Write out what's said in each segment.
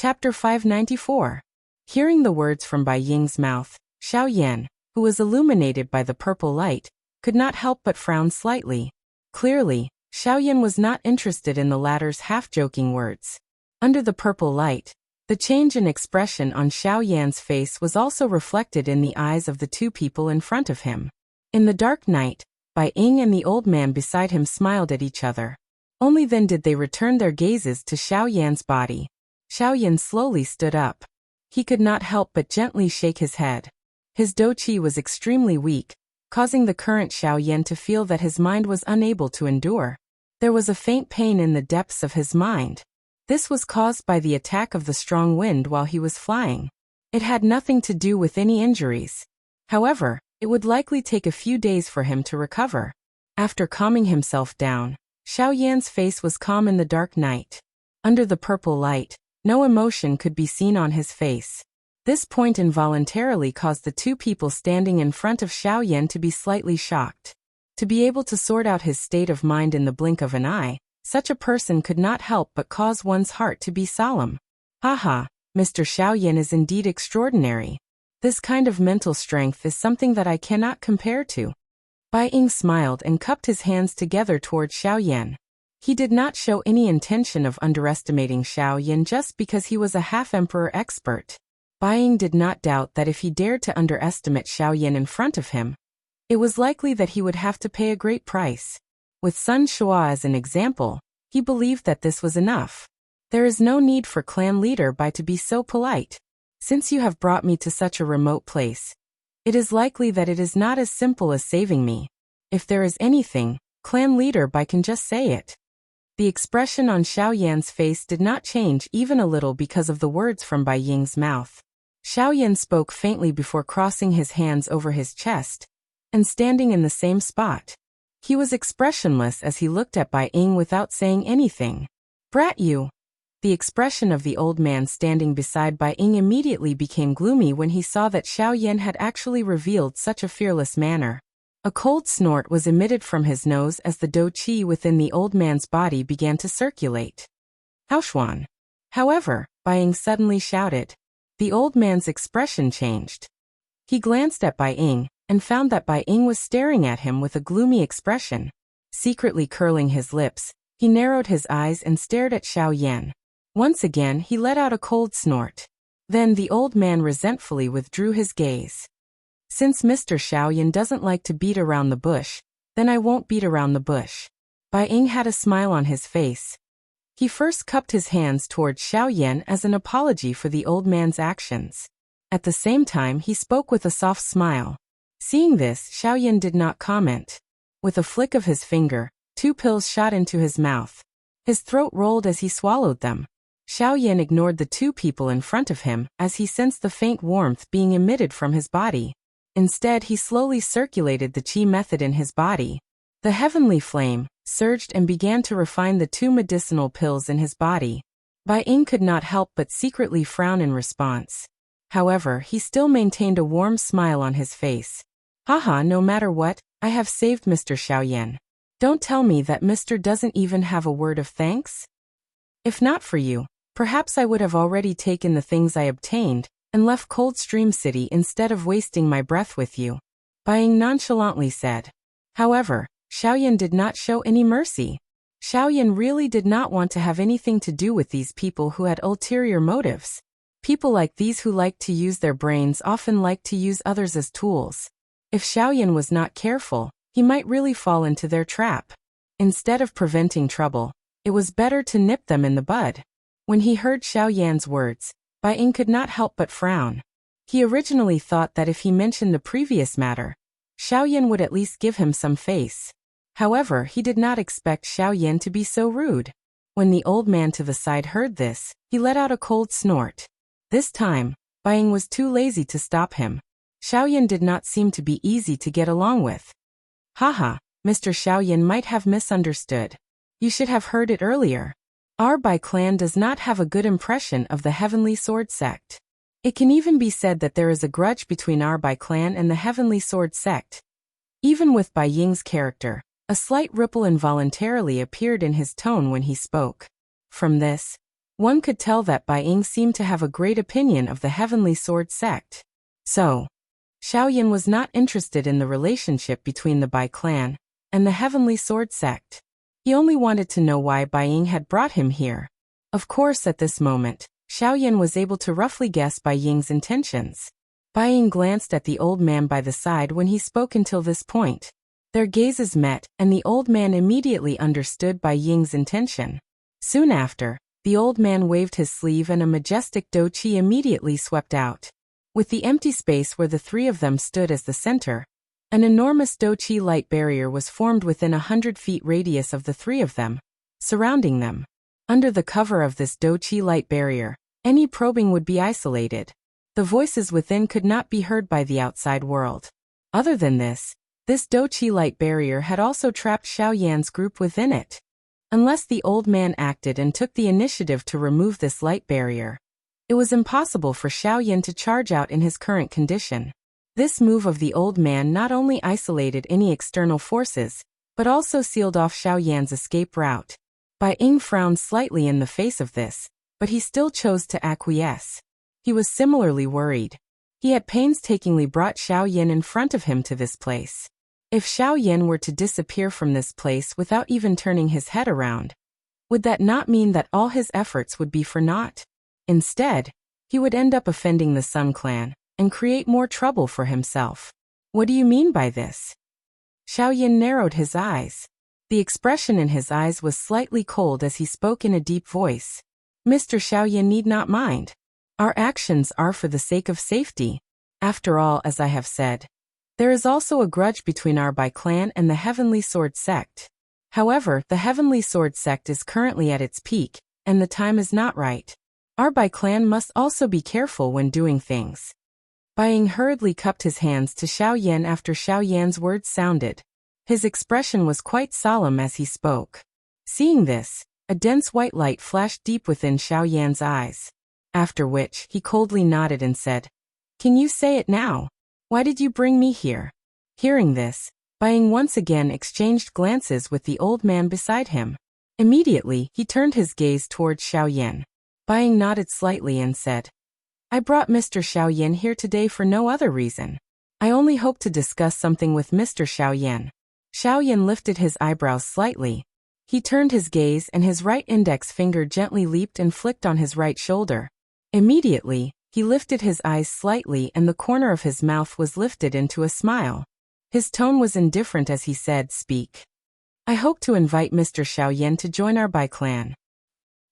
Chapter 594. Hearing the words from Bai Ying's mouth, Xiao Yan, who was illuminated by the purple light, could not help but frown slightly. Clearly, Xiao Yan was not interested in the latter's half-joking words. Under the purple light, the change in expression on Xiao Yan's face was also reflected in the eyes of the two people in front of him. In the dark night, Bai Ying and the old man beside him smiled at each other. Only then did they return their gazes to Xiao Yan's body. Xiao Yan slowly stood up. He could not help but gently shake his head. His dou qi was extremely weak, causing the current Xiao Yan to feel that his mind was unable to endure. There was a faint pain in the depths of his mind. This was caused by the attack of the strong wind while he was flying. It had nothing to do with any injuries. However, it would likely take a few days for him to recover. After calming himself down, Xiao Yan's face was calm in the dark night. Under the purple light, no emotion could be seen on his face. This point involuntarily caused the two people standing in front of Xiao Yan to be slightly shocked. To be able to sort out his state of mind in the blink of an eye, such a person could not help but cause one's heart to be solemn. Haha, Mr. Xiao Yan is indeed extraordinary. This kind of mental strength is something that I cannot compare to. Bai Ying smiled and cupped his hands together toward Xiao Yan. He did not show any intention of underestimating Xiao Yan just because he was a half-emperor expert. Bai Ying did not doubt that if he dared to underestimate Xiao Yan in front of him, it was likely that he would have to pay a great price. With Sun Shua as an example, he believed that this was enough. There is no need for clan leader Bai to be so polite. Since you have brought me to such a remote place, it is likely that it is not as simple as saving me. If there is anything, clan leader Bai can just say it. The expression on Xiao Yan's face did not change even a little because of the words from Bai Ying's mouth. Xiao Yan spoke faintly before crossing his hands over his chest and standing in the same spot. He was expressionless as he looked at Bai Ying without saying anything. Brat you! The expression of the old man standing beside Bai Ying immediately became gloomy when he saw that Xiao Yan had actually revealed such a fearless manner. A cold snort was emitted from his nose as the dou qi within the old man's body began to circulate. Haoxuan! However, Bai Ying suddenly shouted. The old man's expression changed. He glanced at Bai Ying and found that Bai Ying was staring at him with a gloomy expression. Secretly curling his lips, he narrowed his eyes and stared at Xiao Yan. Once again he let out a cold snort. Then the old man resentfully withdrew his gaze. Since Mr. Xiao Yan doesn't like to beat around the bush, then I won't beat around the bush. Bai Ying had a smile on his face. He first cupped his hands toward Xiao Yan as an apology for the old man's actions. At the same time he spoke with a soft smile. Seeing this, Xiao Yan did not comment. With a flick of his finger, 2 pills shot into his mouth. His throat rolled as he swallowed them. Xiao Yan ignored the 2 people in front of him as he sensed the faint warmth being emitted from his body. Instead, he slowly circulated the qi method in his body. The heavenly flame surged and began to refine the 2 medicinal pills in his body. Bai Ying could not help but secretly frown in response. However, he still maintained a warm smile on his face. Haha, no matter what, I have saved Mr. Xiao Yan. Don't tell me that Mr. doesn't even have a word of thanks? If not for you, perhaps I would have already taken the things I obtained and left Cold Stream City instead of wasting my breath with you. Bai Ying nonchalantly said. However, Xiao Yan did not show any mercy. Xiao Yan really did not want to have anything to do with these people who had ulterior motives. People like these who like to use their brains often like to use others as tools. If Xiao Yan was not careful, he might really fall into their trap. Instead of preventing trouble, it was better to nip them in the bud. When he heard Xiao Yan's words, Bai Ying could not help but frown. He originally thought that if he mentioned the previous matter, Xiao Yan would at least give him some face. However, he did not expect Xiao Yan to be so rude. When the old man to the side heard this, he let out a cold snort. This time, Bai Ying was too lazy to stop him. Xiao Yan did not seem to be easy to get along with. Haha, Mr. Xiao Yan might have misunderstood. You should have heard it earlier. Our Bai clan does not have a good impression of the Heavenly Sword sect. It can even be said that there is a grudge between our Bai clan and the Heavenly Sword sect. Even with Bai Ying's character, a slight ripple involuntarily appeared in his tone when he spoke. From this, One could tell that Bai Ying seemed to have a great opinion of the Heavenly Sword sect. So, Xiaoyan was not interested in the relationship between the Bai clan and the Heavenly Sword sect. He only wanted to know why Bai Ying had brought him here. Of course, at this moment, Xiaoyan was able to roughly guess Bai Ying's intentions. Bai Ying glanced at the old man by the side when he spoke until this point. Their gazes met, and the old man immediately understood Bai Ying's intention. Soon after, the old man waved his sleeve and a majestic douqi immediately swept out. With the empty space where the three of them stood as the center, an enormous douqi light barrier was formed within 100 feet radius of the three of them, surrounding them. Under the cover of this douqi light barrier, any probing would be isolated. The voices within could not be heard by the outside world. Other than this douqi light barrier had also trapped Xiaoyan's group within it. Unless the old man acted and took the initiative to remove this light barrier, it was impossible for Xiaoyan to charge out in his current condition. This move of the old man not only isolated any external forces, but also sealed off Xiaoyan's escape route. Bai Ying frowned slightly in the face of this, but he still chose to acquiesce. He was similarly worried. He had painstakingly brought Xiaoyan in front of him to this place. If Xiaoyan were to disappear from this place without even turning his head around, would that not mean that all his efforts would be for naught? Instead, he would end up offending the Sun clan and create more trouble for himself. What do you mean by this? Xiaoyan narrowed his eyes. The expression in his eyes was slightly cold as he spoke in a deep voice. Mr. Xiaoyan need not mind. Our actions are for the sake of safety. After all, as I have said, there is also a grudge between our Bai clan and the Heavenly Sword sect. However, the Heavenly Sword sect is currently at its peak, and the time is not right. Our Bai clan must also be careful when doing things. Bai Ying hurriedly cupped his hands to Xiaoyan after Xiaoyan's words sounded. His expression was quite solemn as he spoke. Seeing this, a dense white light flashed deep within Xiaoyan's eyes. After which, he coldly nodded and said, "Can you say it now? Why did you bring me here?" Hearing this, Bai Ying once again exchanged glances with the old man beside him. Immediately, he turned his gaze towards Xiaoyan. Bai Ying nodded slightly and said, "I brought Mr. Xiaoyan here today for no other reason. I only hope to discuss something with Mr. Xiaoyan." Xiaoyan lifted his eyebrows slightly. He turned his gaze and his right index finger gently leaped and flicked on his right shoulder. Immediately, he lifted his eyes slightly and the corner of his mouth was lifted into a smile. His tone was indifferent as he said, "Speak. I hope to invite Mr. Xiaoyan to join our Bai clan."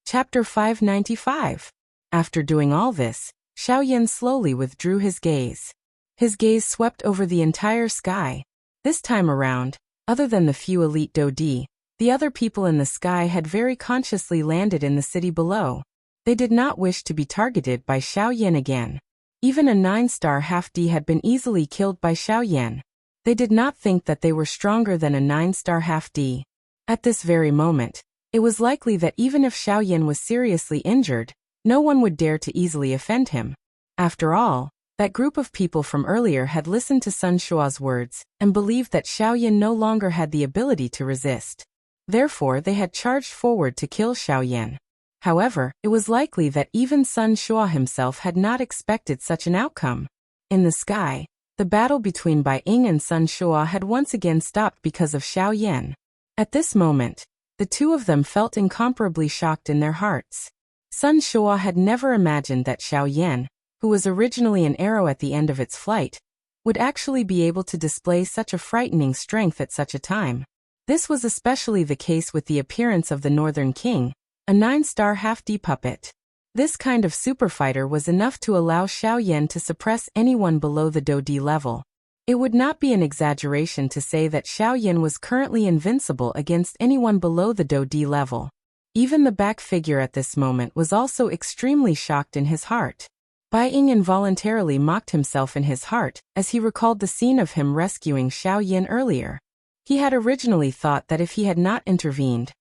Chapter 595. After doing all this, Xiaoyan slowly withdrew his gaze. His gaze swept over the entire sky. This time around, other than the few elite Dodi, the other people in the sky had very consciously landed in the city below. They did not wish to be targeted by Xiaoyan again. Even a 9-star half-D had been easily killed by Xiaoyan. They did not think that they were stronger than a 9-star half-D. At this very moment, it was likely that even if Xiaoyan was seriously injured, no one would dare to easily offend him. After all, that group of people from earlier had listened to Sun Shua's words and believed that Xiaoyan no longer had the ability to resist. Therefore, they had charged forward to kill Xiaoyan. However, it was likely that even Sun Shua himself had not expected such an outcome. In the sky, the battle between Bai Ying and Sun Shua had once again stopped because of Xiaoyan. At this moment, the two of them felt incomparably shocked in their hearts. Sun Shua had never imagined that Xiaoyan, who was originally an arrow at the end of its flight, would actually be able to display such a frightening strength at such a time. This was especially the case with the appearance of the Northern King, a 9-star half-D puppet. This kind of superfighter was enough to allow Xiaoyan to suppress anyone below the Dodi level. It would not be an exaggeration to say that Xiaoyan was currently invincible against anyone below the Dodi level. Even the back figure at this moment was also extremely shocked in his heart. Bai Ying involuntarily mocked himself in his heart as he recalled the scene of him rescuing Xiaoyan earlier. He had originally thought that if he had not intervened,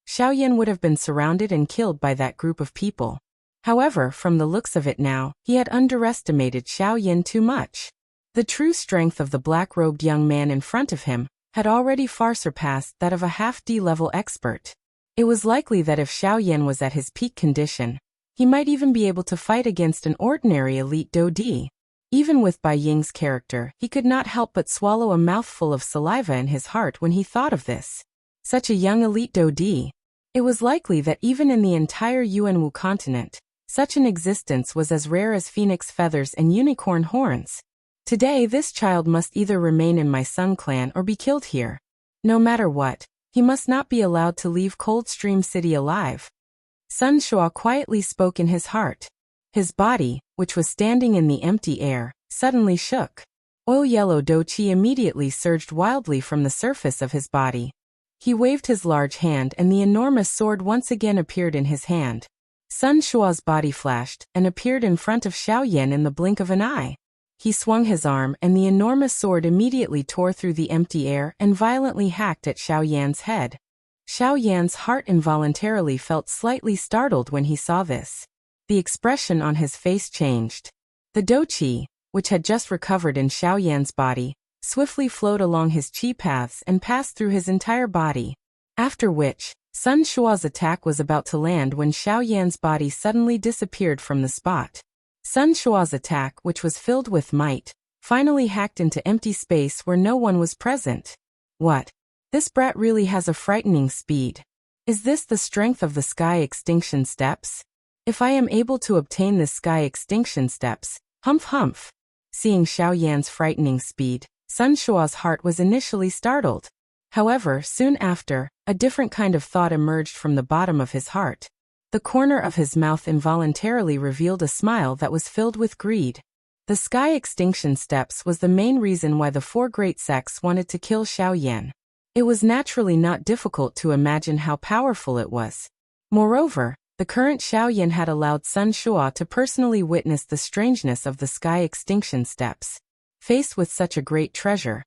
Xiaoyan would have been surrounded and killed by that group of people. However, from the looks of it now, he had underestimated Xiaoyan too much. The true strength of the black-robed young man in front of him had already far surpassed that of a half-D level expert. It was likely that if Xiaoyan was at his peak condition, He might even be able to fight against an ordinary elite Dodi. Even with Bai Ying's character, he could not help but swallow a mouthful of saliva in his heart when he thought of this. Such a young elite Dodi. It was likely that even in the entire Yuanwu continent, such an existence was as rare as phoenix feathers and unicorn horns. Today this child must either remain in my Sun clan or be killed here. No matter what, he must not be allowed to leave Coldstream City alive. Sun Shuo quietly spoke in his heart. His body, which was standing in the empty air, suddenly shook. Oil-yellow do qi immediately surged wildly from the surface of his body. He waved his large hand and the enormous sword once again appeared in his hand. Sun Shuo's body flashed and appeared in front of Xiaoyan in the blink of an eye. He swung his arm and the enormous sword immediately tore through the empty air and violently hacked at Xiaoyan's head. Xiaoyan's heart involuntarily felt slightly startled when he saw this. The expression on his face changed. The douqi, which had just recovered in Xiaoyan's body, swiftly flowed along his qi paths and passed through his entire body. After which, Sun Shuo's attack was about to land when Xiaoyan's body suddenly disappeared from the spot. Sun Shuo's attack, which was filled with might, finally hacked into empty space where no one was present. What? This brat really has a frightening speed. Is this the strength of the sky extinction steps? If I am able to obtain the sky extinction steps, humph humph. Seeing Xiaoyan's frightening speed, Sun Shuo's heart was initially startled. However, soon after, a different kind of thought emerged from the bottom of his heart. The corner of his mouth involuntarily revealed a smile that was filled with greed. The sky extinction steps was the main reason why the four great sects wanted to kill Xiaoyan. It was naturally not difficult to imagine how powerful it was. Moreover, the current Xiaoyan had allowed Sun Shuo to personally witness the strangeness of the sky extinction steps. Faced with such a great treasure,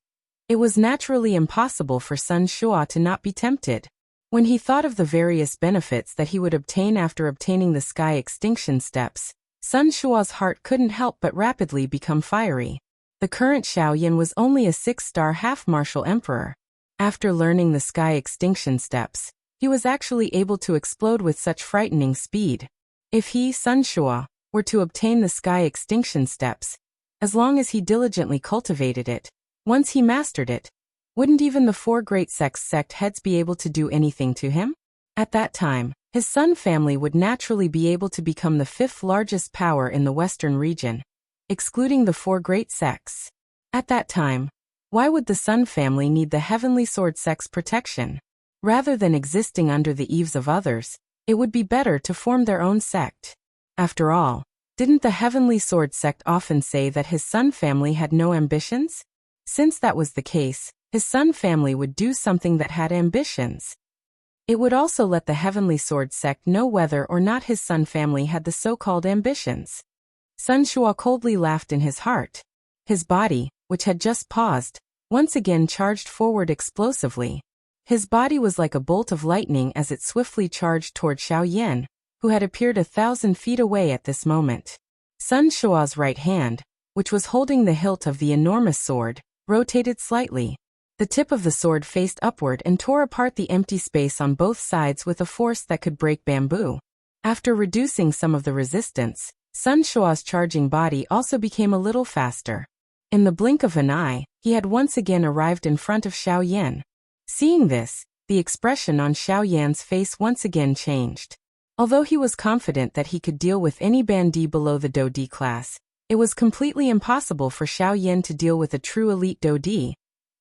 it was naturally impossible for Sun Shuo to not be tempted. When he thought of the various benefits that he would obtain after obtaining the sky extinction steps, Sun Shuo's heart couldn't help but rapidly become fiery. The current Xiaoyan was only a 6-star half-martial emperor. After learning the sky extinction steps, he was actually able to explode with such frightening speed. If he, Sun Shuo, were to obtain the sky extinction steps, as long as he diligently cultivated it, once he mastered it, wouldn't even the four great sect heads be able to do anything to him? At that time, his Sun family would naturally be able to become the 5th largest power in the western region, excluding the four great sects. At that time, why would the Sun family need the Heavenly Sword sect's protection? Rather than existing under the eaves of others, it would be better to form their own sect. After all, didn't the Heavenly Sword sect often say that his Sun family had no ambitions? Since that was the case, his Sun family would do something that had ambitions. It would also let the Heavenly Sword sect know whether or not his Sun family had the so-called ambitions. Sun Shuo coldly laughed in his heart. His body, which had just paused, once again charged forward explosively. His body was like a bolt of lightning as it swiftly charged toward Xiaoyan, who had appeared 1,000 feet away at this moment. Sun Shuo's right hand, which was holding the hilt of the enormous sword, rotated slightly. The tip of the sword faced upward and tore apart the empty space on both sides with a force that could break bamboo. After reducing some of the resistance, Sun Shuo's charging body also became a little faster. In the blink of an eye, he had once again arrived in front of Xiaoyan. Seeing this, the expression on Xiaoyan's face once again changed. Although he was confident that he could deal with any bandit below the Dodi class, it was completely impossible for Xiaoyan to deal with a true elite Dodi,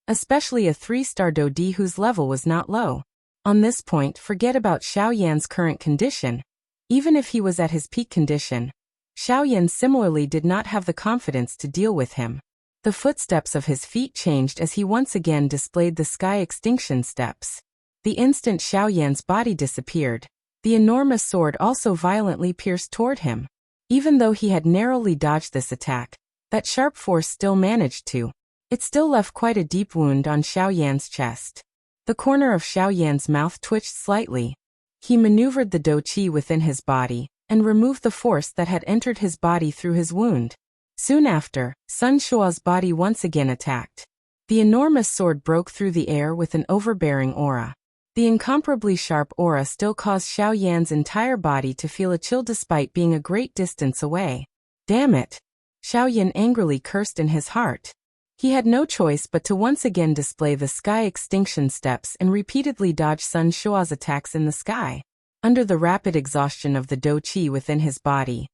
especially a 3-star Dodi whose level was not low. On this point, forget about Xiaoyan's current condition. Even if he was at his peak condition, Xiaoyan similarly did not have the confidence to deal with him. The footsteps of his feet changed as he once again displayed the sky extinction steps. The instant Xiaoyan's body disappeared, the enormous sword also violently pierced toward him. Even though he had narrowly dodged this attack, that sharp force still managed to. It still left quite a deep wound on Xiaoyan's chest. The corner of Xiaoyan's mouth twitched slightly. He maneuvered the do qi within his body and removed the force that had entered his body through his wound. Soon after, Sun Shuo's body once again attacked. The enormous sword broke through the air with an overbearing aura. The incomparably sharp aura still caused Xiao Yan's entire body to feel a chill despite being a great distance away. Damn it! Xiao Yan angrily cursed in his heart. He had no choice but to once again display the sky extinction steps and repeatedly dodge Sun Shua's attacks in the sky. Under the rapid exhaustion of the Do Qi within his body,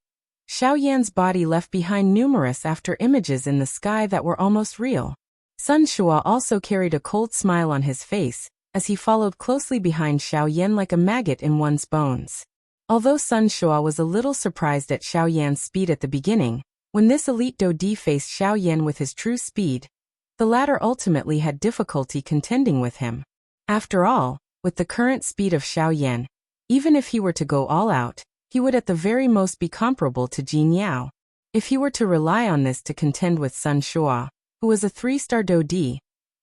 Xiao Yan's body left behind numerous after images in the sky that were almost real. Sun Shua also carried a cold smile on his face, as he followed closely behind Xiao Yan like a maggot in one's bones. Although Sun Shua was a little surprised at Xiao Yan's speed at the beginning, when this elite Do Di faced Xiao Yan with his true speed, the latter ultimately had difficulty contending with him. After all, with the current speed of Xiao Yan, even if he were to go all out, he would at the very most be comparable to Jin Yao. If he were to rely on this to contend with Sun Shua, who was a 3-star Do Di,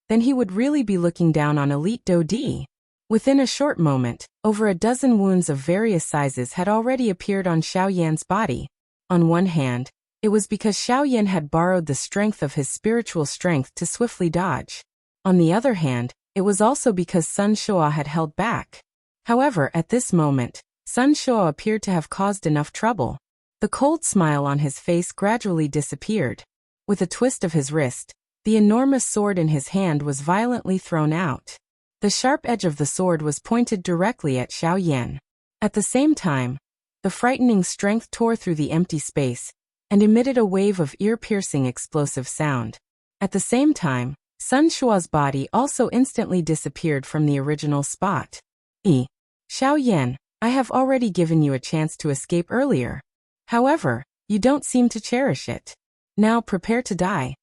then he would really be looking down on elite Do Di. Within a short moment, over a dozen wounds of various sizes had already appeared on Xiao Yan's body. On one hand, it was because Xiao Yan had borrowed the strength of his spiritual strength to swiftly dodge. On the other hand, it was also because Sun Shua had held back. However, at this moment, Sun Shua appeared to have caused enough trouble. The cold smile on his face gradually disappeared. With a twist of his wrist, the enormous sword in his hand was violently thrown out. The sharp edge of the sword was pointed directly at Xiao Yan. At the same time, the frightening strength tore through the empty space and emitted a wave of ear-piercing explosive sound. At the same time, Sun Shua's body also instantly disappeared from the original spot. Xiao Yan, I have already given you a chance to escape earlier. However, you don't seem to cherish it. Now prepare to die.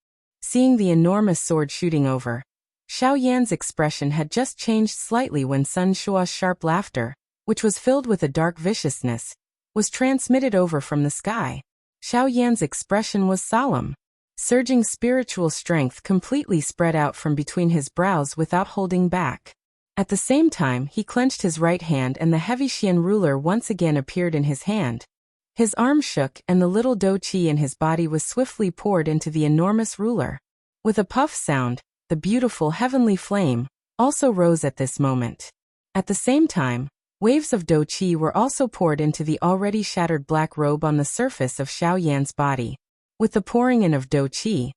Seeing the enormous sword shooting over, Xiao Yan's expression had just changed slightly when Sun Shua's sharp laughter, which was filled with a dark viciousness, was transmitted over from the sky. Xiao Yan's expression was solemn. Surging spiritual strength completely spread out from between his brows without holding back. At the same time, he clenched his right hand and the heavy Xian ruler once again appeared in his hand. His arm shook and the little Do Qi in his body was swiftly poured into the enormous ruler. With a puff sound, the beautiful heavenly flame also rose at this moment. At the same time, waves of Do Qi were also poured into the already shattered black robe on the surface of Xiao Yan's body. With the pouring in of Do Qi,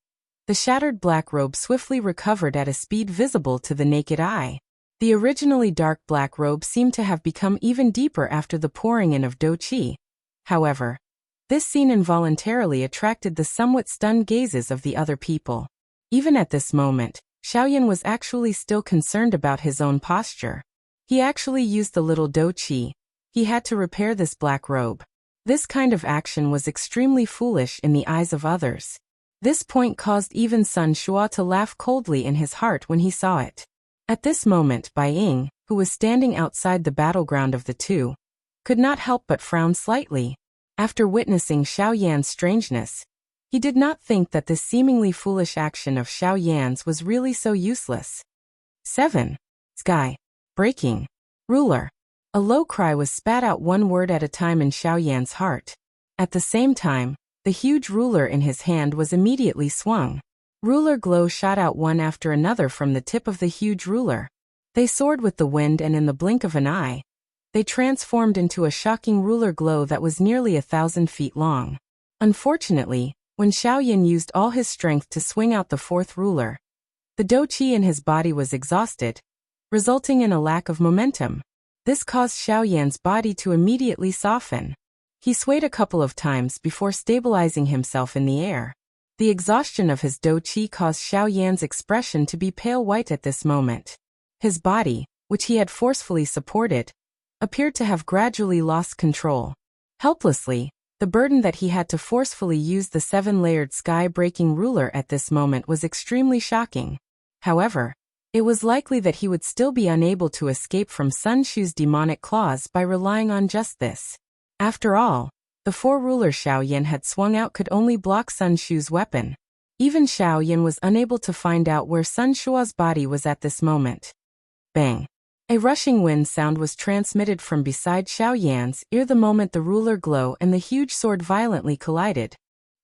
the shattered black robe swiftly recovered at a speed visible to the naked eye. The originally dark black robe seemed to have become even deeper after the pouring in of Do Qi. However, this scene involuntarily attracted the somewhat stunned gazes of the other people. Even at this moment, Xiao Yan was actually still concerned about his own posture. He actually used the little Do Qi. He had to repair this black robe. This kind of action was extremely foolish in the eyes of others. This point caused even Sun Shua to laugh coldly in his heart when he saw it. At this moment, Bai Ying, who was standing outside the battleground of the two, could not help but frown slightly. After witnessing Xiao Yan's strangeness, he did not think that this seemingly foolish action of Xiao Yan's was really so useless. 7. Sky. Breaking. Ruler. A low cry was spat out one word at a time in Xiao Yan's heart. At the same time, the huge ruler in his hand was immediately swung. Ruler glow shot out one after another from the tip of the huge ruler. They soared with the wind and in the blink of an eye, they transformed into a shocking ruler glow that was nearly 1,000 feet long. Unfortunately, when Xiao Yan used all his strength to swing out the fourth ruler, the Do Qi in his body was exhausted, resulting in a lack of momentum. This caused Xiao Yan's body to immediately soften. He swayed a couple of times before stabilizing himself in the air. The exhaustion of his Do Qi caused Xiao Yan's expression to be pale white at this moment. His body, which he had forcefully supported, appeared to have gradually lost control. Helplessly, the burden that he had to forcefully use the 7-layered sky-breaking ruler at this moment was extremely shocking. However, it was likely that he would still be unable to escape from Sun Shu's demonic claws by relying on just this. After all, the 4 rulers Xiao Yan had swung out could only block Sun Shu's weapon. Even Xiao Yan was unable to find out where Sun Shua's body was at this moment. Bang! A rushing wind sound was transmitted from beside Xiao Yan's ear the moment the ruler glow and the huge sword violently collided.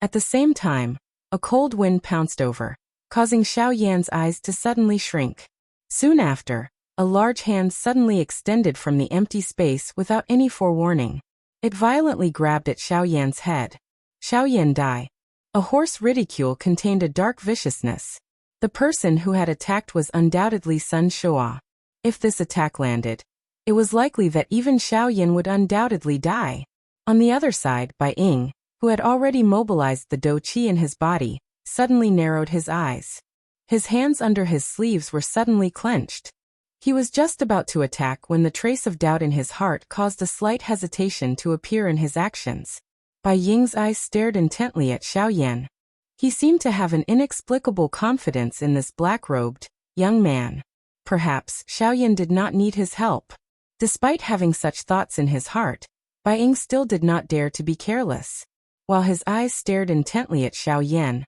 At the same time, a cold wind pounced over, causing Xiao Yan's eyes to suddenly shrink. Soon after, a large hand suddenly extended from the empty space without any forewarning. It violently grabbed at Xiaoyan's head. Xiaoyan died. A hoarse ridicule contained a dark viciousness. The person who had attacked was undoubtedly Sun Shua. If this attack landed, it was likely that even Xiaoyan would undoubtedly die. On the other side, Bai Ying, who had already mobilized the dou qi in his body, suddenly narrowed his eyes. His hands under his sleeves were suddenly clenched. He was just about to attack when the trace of doubt in his heart caused a slight hesitation to appear in his actions. Bai Ying's eyes stared intently at Xiaoyan. He seemed to have an inexplicable confidence in this black-robed, young man. Perhaps Xiaoyan did not need his help. Despite having such thoughts in his heart, Bai Ying still did not dare to be careless. While his eyes stared intently at Xiaoyan,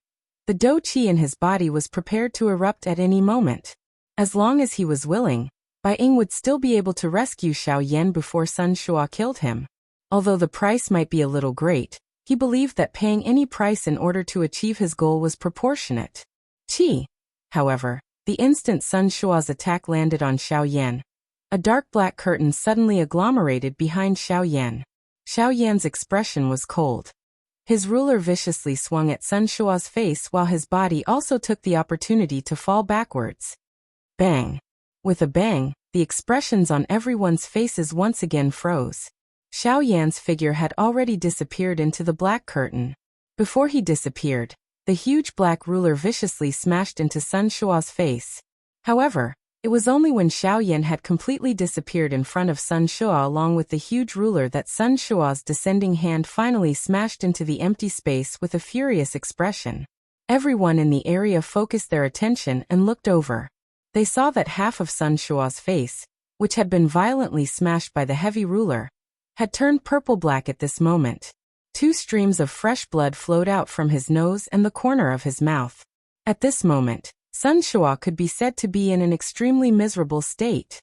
the dou qi in his body was prepared to erupt at any moment. As long as he was willing, Bai Ying would still be able to rescue Xiaoyan before Sun Shua killed him. Although the price might be a little great, he believed that paying any price in order to achieve his goal was proportionate. However, the instant Sun Shua's attack landed on Xiaoyan, a dark black curtain suddenly agglomerated behind Xiaoyan. Xiaoyan's expression was cold. His ruler viciously swung at Sun Shua's face while his body also took the opportunity to fall backwards. Bang! With a bang, the expressions on everyone's faces once again froze. Xiaoyan's figure had already disappeared into the black curtain. Before he disappeared, the huge black ruler viciously smashed into Sun Shua's face. However, it was only when Xiaoyan had completely disappeared in front of Sun Shua along with the huge ruler that Sun Shua's descending hand finally smashed into the empty space with a furious expression. Everyone in the area focused their attention and looked over. They saw that half of Sun Shua's face, which had been violently smashed by the heavy ruler, had turned purple-black at this moment. 2 streams of fresh blood flowed out from his nose and the corner of his mouth. At this moment, Sun Shua could be said to be in an extremely miserable state.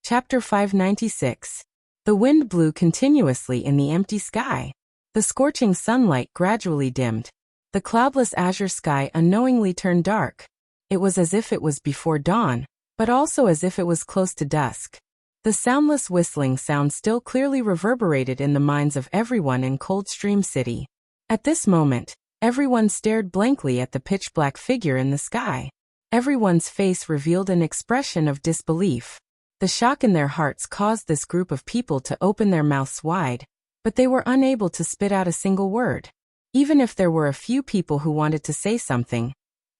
Chapter 596. The wind blew continuously in the empty sky. The scorching sunlight gradually dimmed. The cloudless azure sky unknowingly turned dark. It was as if it was before dawn, but also as if it was close to dusk. The soundless whistling sound still clearly reverberated in the minds of everyone in Coldstream City. At this moment, everyone stared blankly at the pitch-black figure in the sky. Everyone's face revealed an expression of disbelief. The shock in their hearts caused this group of people to open their mouths wide, but they were unable to spit out a single word. Even if there were a few people who wanted to say something,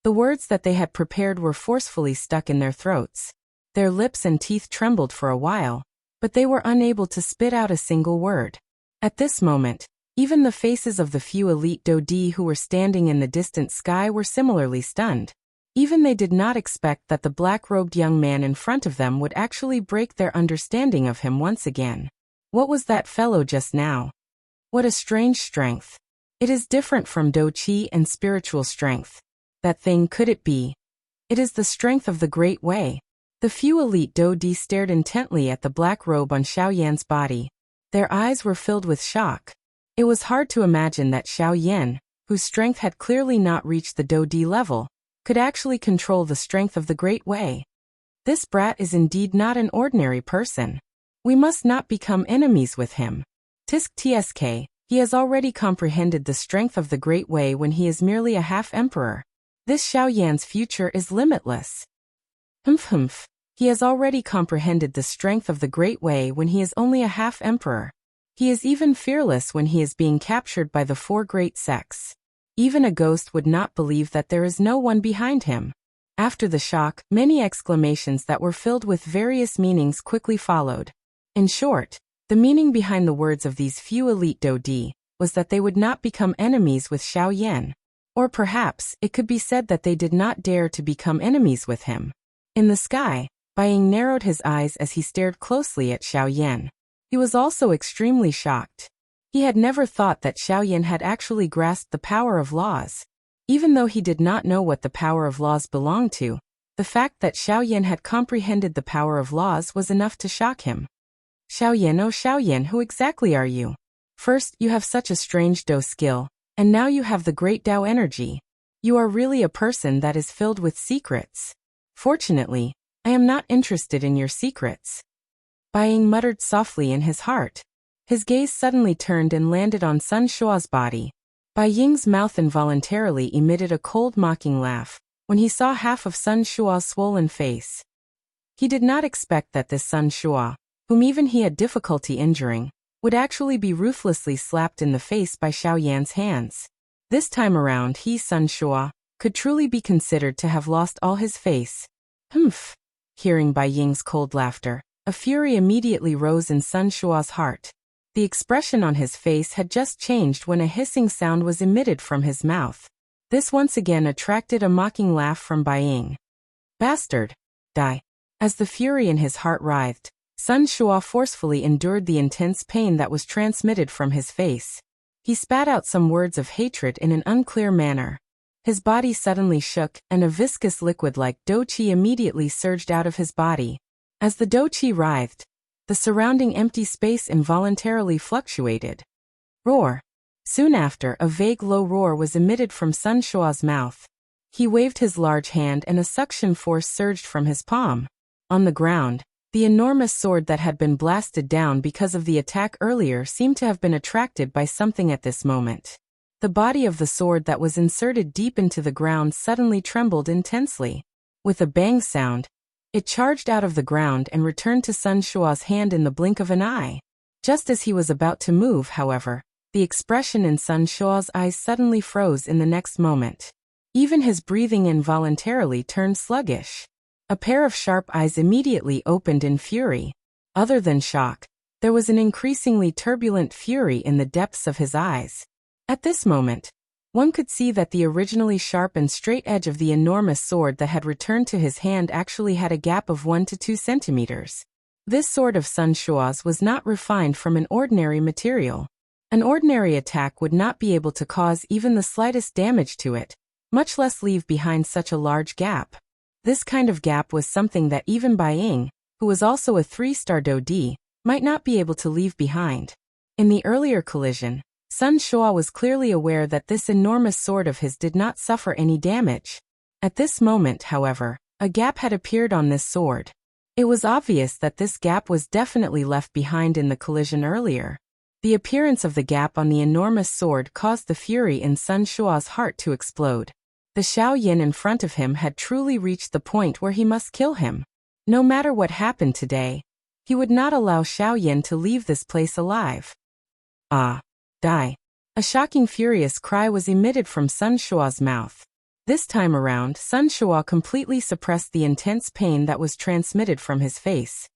the words that they had prepared were forcefully stuck in their throats. Their lips and teeth trembled for a while, but they were unable to spit out a single word. At this moment, even the faces of the few elite Dodi who were standing in the distant sky were similarly stunned. Even they did not expect that the black-robed young man in front of them would actually break their understanding of him once again. What was that fellow just now? What a strange strength. It is different from Dou Qi and spiritual strength. That thing could it be? It is the strength of the Great Way. The few elite Dodi stared intently at the black robe on Xiaoyan's body. Their eyes were filled with shock. It was hard to imagine that Xiaoyan, whose strength had clearly not reached the Dodi level, could actually control the strength of the Great Way. This brat is indeed not an ordinary person. We must not become enemies with him. Tsk, he has already comprehended the strength of the Great Way when he is merely a half-emperor. This Xiaoyan's future is limitless. Humph. He has already comprehended the strength of the Great Way when he is only a half-emperor. He is even fearless when he is being captured by the 4 great sects. Even a ghost would not believe that there is no one behind him. After the shock, many exclamations that were filled with various meanings quickly followed. In short, the meaning behind the words of these few elite Dodi was that they would not become enemies with Xiaoyan. Or perhaps, it could be said that they did not dare to become enemies with him. In the sky, Bai Ying narrowed his eyes as he stared closely at Xiaoyan. He was also extremely shocked. He had never thought that Xiaoyan had actually grasped the power of laws. Even though he did not know what the power of laws belonged to, the fact that Xiaoyan had comprehended the power of laws was enough to shock him. Xiaoyan, oh Xiaoyan, who exactly are you? First, you have such a strange Dou skill, and now you have the great Dao energy. You are really a person that is filled with secrets. Fortunately, I am not interested in your secrets. Bai Ying muttered softly in his heart. His gaze suddenly turned and landed on Sun Shua's body. Bai Ying's mouth involuntarily emitted a cold mocking laugh when he saw half of Sun Shua's swollen face. He did not expect that this Sun Shua, whom even he had difficulty injuring, would actually be ruthlessly slapped in the face by Xiao Yan's hands. This time around he, Sun Shua, could truly be considered to have lost all his face. Humph! Hearing Bai Ying's cold laughter, a fury immediately rose in Sun Shua's heart. The expression on his face had just changed when a hissing sound was emitted from his mouth. This once again attracted a mocking laugh from Bai Ying. Bastard! Die! As the fury in his heart writhed, Sun Shua forcefully endured the intense pain that was transmitted from his face. He spat out some words of hatred in an unclear manner. His body suddenly shook, and a viscous liquid like dough qi immediately surged out of his body. As the dough qi writhed, the surrounding empty space involuntarily fluctuated. Roar! Soon after, a vague low roar was emitted from Sun Shua's mouth. He waved his large hand and a suction force surged from his palm. On the ground, the enormous sword that had been blasted down because of the attack earlier seemed to have been attracted by something at this moment. The body of the sword that was inserted deep into the ground suddenly trembled intensely. With a bang sound, it charged out of the ground and returned to Sun Shua's hand in the blink of an eye. Just as he was about to move, however, the expression in Sun Shua's eyes suddenly froze in the next moment. Even his breathing involuntarily turned sluggish. A pair of sharp eyes immediately opened in fury. Other than shock, there was an increasingly turbulent fury in the depths of his eyes. At this moment, one could see that the originally sharp and straight edge of the enormous sword that had returned to his hand actually had a gap of 1 to 2 centimeters. This sword of Sun Shua's was not refined from an ordinary material. An ordinary attack would not be able to cause even the slightest damage to it, much less leave behind such a large gap. This kind of gap was something that even Bai Ying, who was also a 3-star Do D, might not be able to leave behind. In the earlier collision, Sun Shua was clearly aware that this enormous sword of his did not suffer any damage. At this moment, however, a gap had appeared on this sword. It was obvious that this gap was definitely left behind in the collision earlier. The appearance of the gap on the enormous sword caused the fury in Sun Shua's heart to explode. The Xiao Yin in front of him had truly reached the point where he must kill him. No matter what happened today, he would not allow Xiao Yin to leave this place alive. Ah! Die! A shocking furious cry was emitted from Sun Shua's mouth. This time around, Sun Shua completely suppressed the intense pain that was transmitted from his face.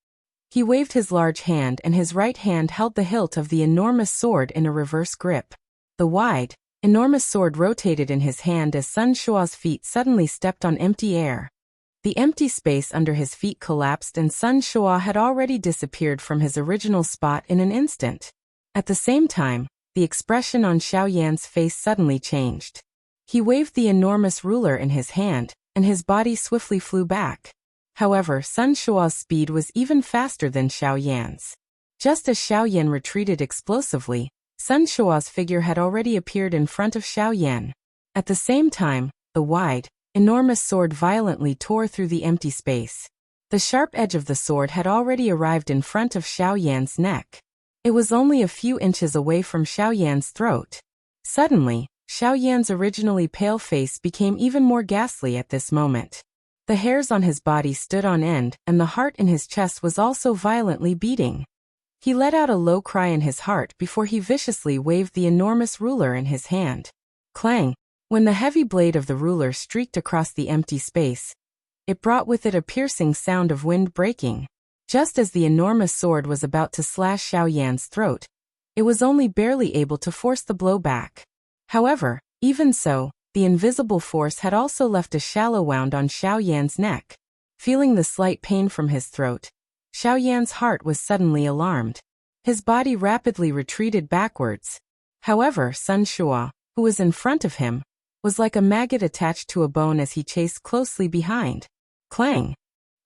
He waved his large hand and his right hand held the hilt of the enormous sword in a reverse grip. The wide, enormous sword rotated in his hand as Sun Shua's feet suddenly stepped on empty air. The empty space under his feet collapsed and Sun Shua had already disappeared from his original spot in an instant. At the same time, the expression on Xiao Yan's face suddenly changed. He waved the enormous ruler in his hand, and his body swiftly flew back. However, Sun Shua's speed was even faster than Xiao Yan's. Just as Xiao Yan retreated explosively, Sun Shua's figure had already appeared in front of Xiao Yan. At the same time, the wide, enormous sword violently tore through the empty space. The sharp edge of the sword had already arrived in front of Xiao Yan's neck. It was only a few inches away from Xiao Yan's throat. Suddenly, Xiao Yan's originally pale face became even more ghastly at this moment. The hairs on his body stood on end, and the heart in his chest was also violently beating. He let out a low cry in his heart before he viciously waved the enormous ruler in his hand. Clang! When the heavy blade of the ruler streaked across the empty space, it brought with it a piercing sound of wind breaking. Just as the enormous sword was about to slash Xiao Yan's throat, it was only barely able to force the blow back. However, even so, the invisible force had also left a shallow wound on Xiao Yan's neck. Feeling the slight pain from his throat, Xiao Yan's heart was suddenly alarmed. His body rapidly retreated backwards. However, Sun Shua, who was in front of him, was like a maggot attached to a bone as he chased closely behind. Clang!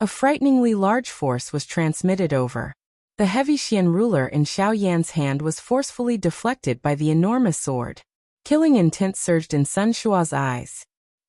A frighteningly large force was transmitted over. The heavy Xian ruler in Xiao Yan's hand was forcefully deflected by the enormous sword. Killing intent surged in Sun Shua's eyes.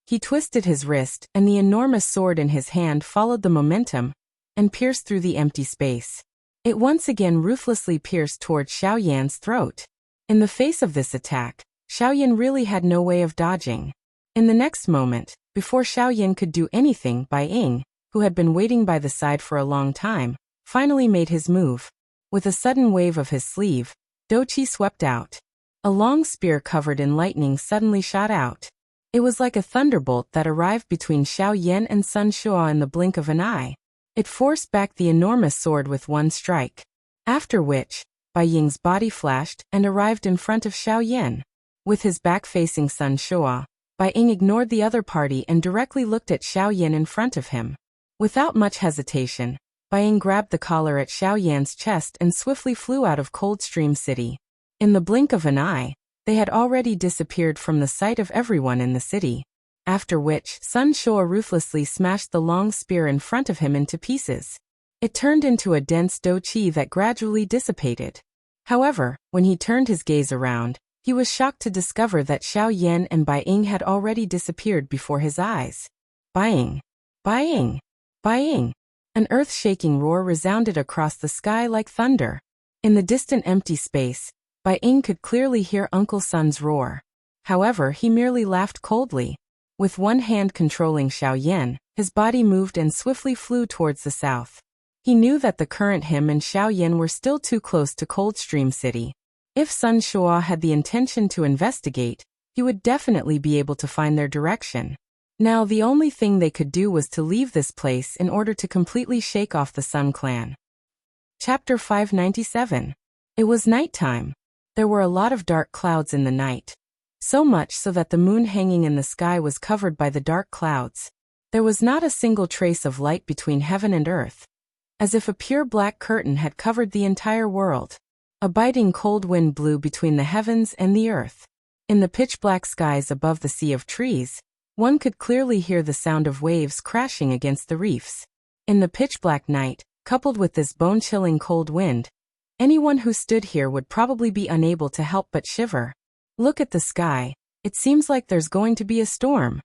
He twisted his wrist, and the enormous sword in his hand followed the momentum and pierced through the empty space. It once again ruthlessly pierced towards Xiao Yan's throat. In the face of this attack, Xiao Yan really had no way of dodging. In the next moment, before Xiao Yan could do anything, Bai Ying, who had been waiting by the side for a long time, finally made his move. With a sudden wave of his sleeve, Dou Qi swept out. A long spear covered in lightning suddenly shot out. It was like a thunderbolt that arrived between Xiao Yan and Sun Shuo in the blink of an eye. It forced back the enormous sword with one strike. After which, Bai Ying's body flashed and arrived in front of Xiao Yan. With his back facing Sun Shuo, Bai Ying ignored the other party and directly looked at Xiao Yan in front of him. Without much hesitation, Bai Ying grabbed the collar at Xiao Yan's chest and swiftly flew out of Coldstream City. In the blink of an eye, they had already disappeared from the sight of everyone in the city. After which, Sun Shuo ruthlessly smashed the long spear in front of him into pieces. It turned into a dense Dou Qi that gradually dissipated. However, when he turned his gaze around, he was shocked to discover that Xiao Yan and Bai Ying had already disappeared before his eyes. Bai Ying! Bai Ying! Bai Ying! An earth-shaking roar resounded across the sky like thunder. In the distant empty space, Bai Ying could clearly hear Uncle Sun's roar. However, he merely laughed coldly. With one hand controlling Xiao Yan, his body moved and swiftly flew towards the south. He knew that the current him and Xiao Yan were still too close to Coldstream City. If Sun Shuo had the intention to investigate, he would definitely be able to find their direction. Now the only thing they could do was to leave this place in order to completely shake off the Sun Clan. Chapter 597. It was nighttime. There were a lot of dark clouds in the night. So much so that the moon hanging in the sky was covered by the dark clouds. There was not a single trace of light between heaven and earth. As if a pure black curtain had covered the entire world. A biting cold wind blew between the heavens and the earth. In the pitch-black skies above the sea of trees, one could clearly hear the sound of waves crashing against the reefs. In the pitch-black night, coupled with this bone-chilling cold wind, anyone who stood here would probably be unable to help but shiver. Look at the sky, it seems like there's going to be a storm.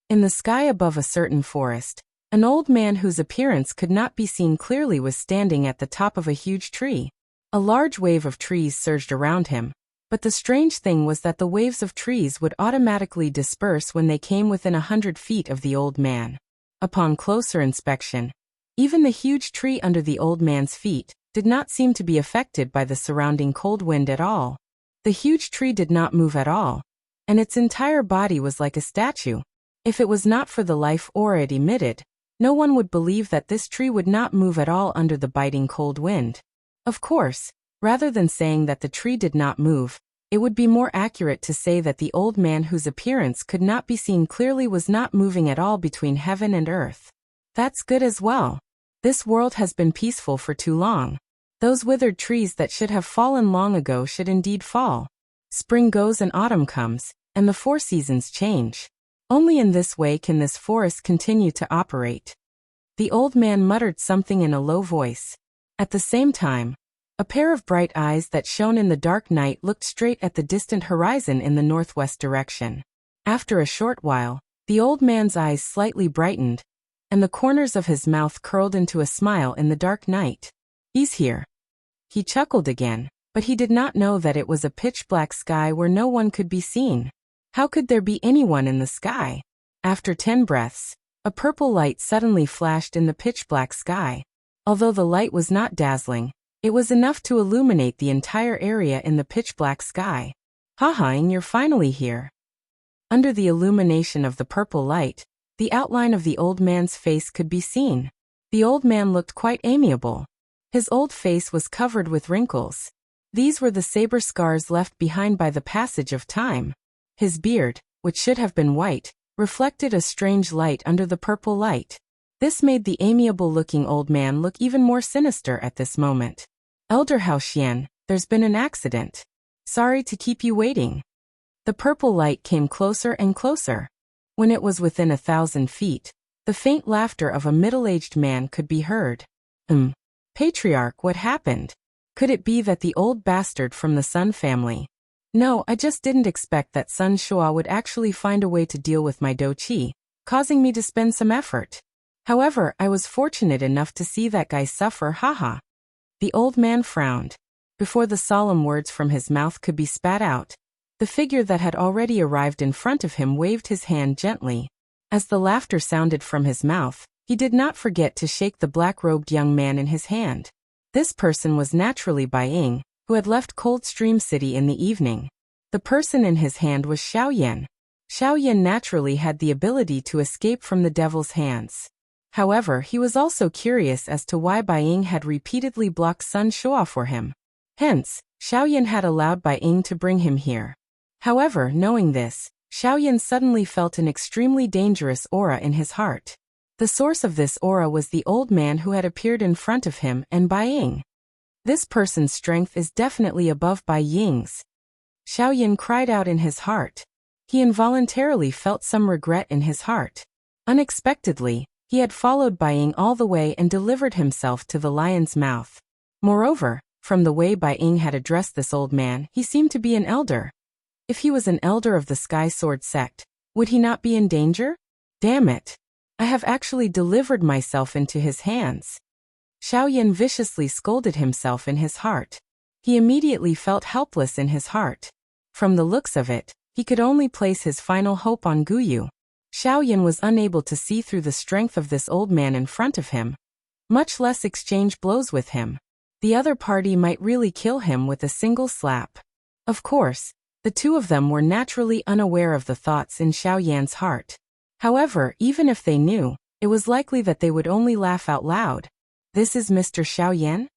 In the sky above a certain forest, an old man whose appearance could not be seen clearly was standing at the top of a huge tree. A large wave of trees surged around him, but the strange thing was that the waves of trees would automatically disperse when they came within 100 feet of the old man. Upon closer inspection, even the huge tree under the old man's feet did not seem to be affected by the surrounding cold wind at all. The huge tree did not move at all, and its entire body was like a statue. If it was not for the life aura it emitted, no one would believe that this tree would not move at all under the biting cold wind. Of course, rather than saying that the tree did not move, it would be more accurate to say that the old man whose appearance could not be seen clearly was not moving at all between heaven and earth. That's good as well. This world has been peaceful for too long. Those withered trees that should have fallen long ago should indeed fall. Spring goes and autumn comes, and the 4 seasons change. Only in this way can this forest continue to operate. The old man muttered something in a low voice. At the same time, a pair of bright eyes that shone in the dark night looked straight at the distant horizon in the northwest direction. After a short while, the old man's eyes slightly brightened, and the corners of his mouth curled into a smile in the dark night. He's here. He chuckled again, but he did not know that it was a pitch-black sky where no one could be seen. How could there be anyone in the sky? After 10 breaths, a purple light suddenly flashed in the pitch-black sky. Although the light was not dazzling, it was enough to illuminate the entire area in the pitch-black sky. Haha, you're finally here. Under the illumination of the purple light, the outline of the old man's face could be seen. The old man looked quite amiable. His old face was covered with wrinkles. These were the saber scars left behind by the passage of time. His beard, which should have been white, reflected a strange light under the purple light. This made the amiable-looking old man look even more sinister at this moment. Elder Hao Xian, there's been an accident. Sorry to keep you waiting. The purple light came closer and closer. When it was within 1,000 feet, the faint laughter of a middle-aged man could be heard. Patriarch, what happened? Could it be that the old bastard from the Sun family? No, I just didn't expect that Sun Shuo would actually find a way to deal with my Dou Qi. causing me to spend some effort. However, I was fortunate enough to see that guy suffer, haha. The old man frowned. Before the solemn words from his mouth could be spat out, the figure that had already arrived in front of him waved his hand gently. As the laughter sounded from his mouth, he did not forget to shake the black-robed young man in his hand. This person was naturally Bai Ying, who had left Coldstream City in the evening. The person in his hand was Xiaoyan. Xiaoyan naturally had the ability to escape from the devil's hands. However, he was also curious as to why Bai Ying had repeatedly blocked Sun Shuo for him. Hence, Xiaoyan had allowed Bai Ying to bring him here. However, knowing this, Xiaoyan suddenly felt an extremely dangerous aura in his heart. The source of this aura was the old man who had appeared in front of him and Bai Ying. This person's strength is definitely above Bai Ying's. Xiaoyan cried out in his heart. He involuntarily felt some regret in his heart. Unexpectedly, he had followed Bai Ying all the way and delivered himself to the lion's mouth. Moreover, from the way Bai Ying had addressed this old man, he seemed to be an elder. If he was an elder of the Sky Sword sect, would he not be in danger? Damn it! I have actually delivered myself into his hands. Xiaoyan viciously scolded himself in his heart. He immediately felt helpless in his heart. From the looks of it, he could only place his final hope on Guyu. Xiaoyan was unable to see through the strength of this old man in front of him, much less exchange blows with him. The other party might really kill him with a single slap. Of course, the two of them were naturally unaware of the thoughts in Xiaoyan's heart. However, even if they knew, it was likely that they would only laugh out loud. This is Mr. Xiaoyan?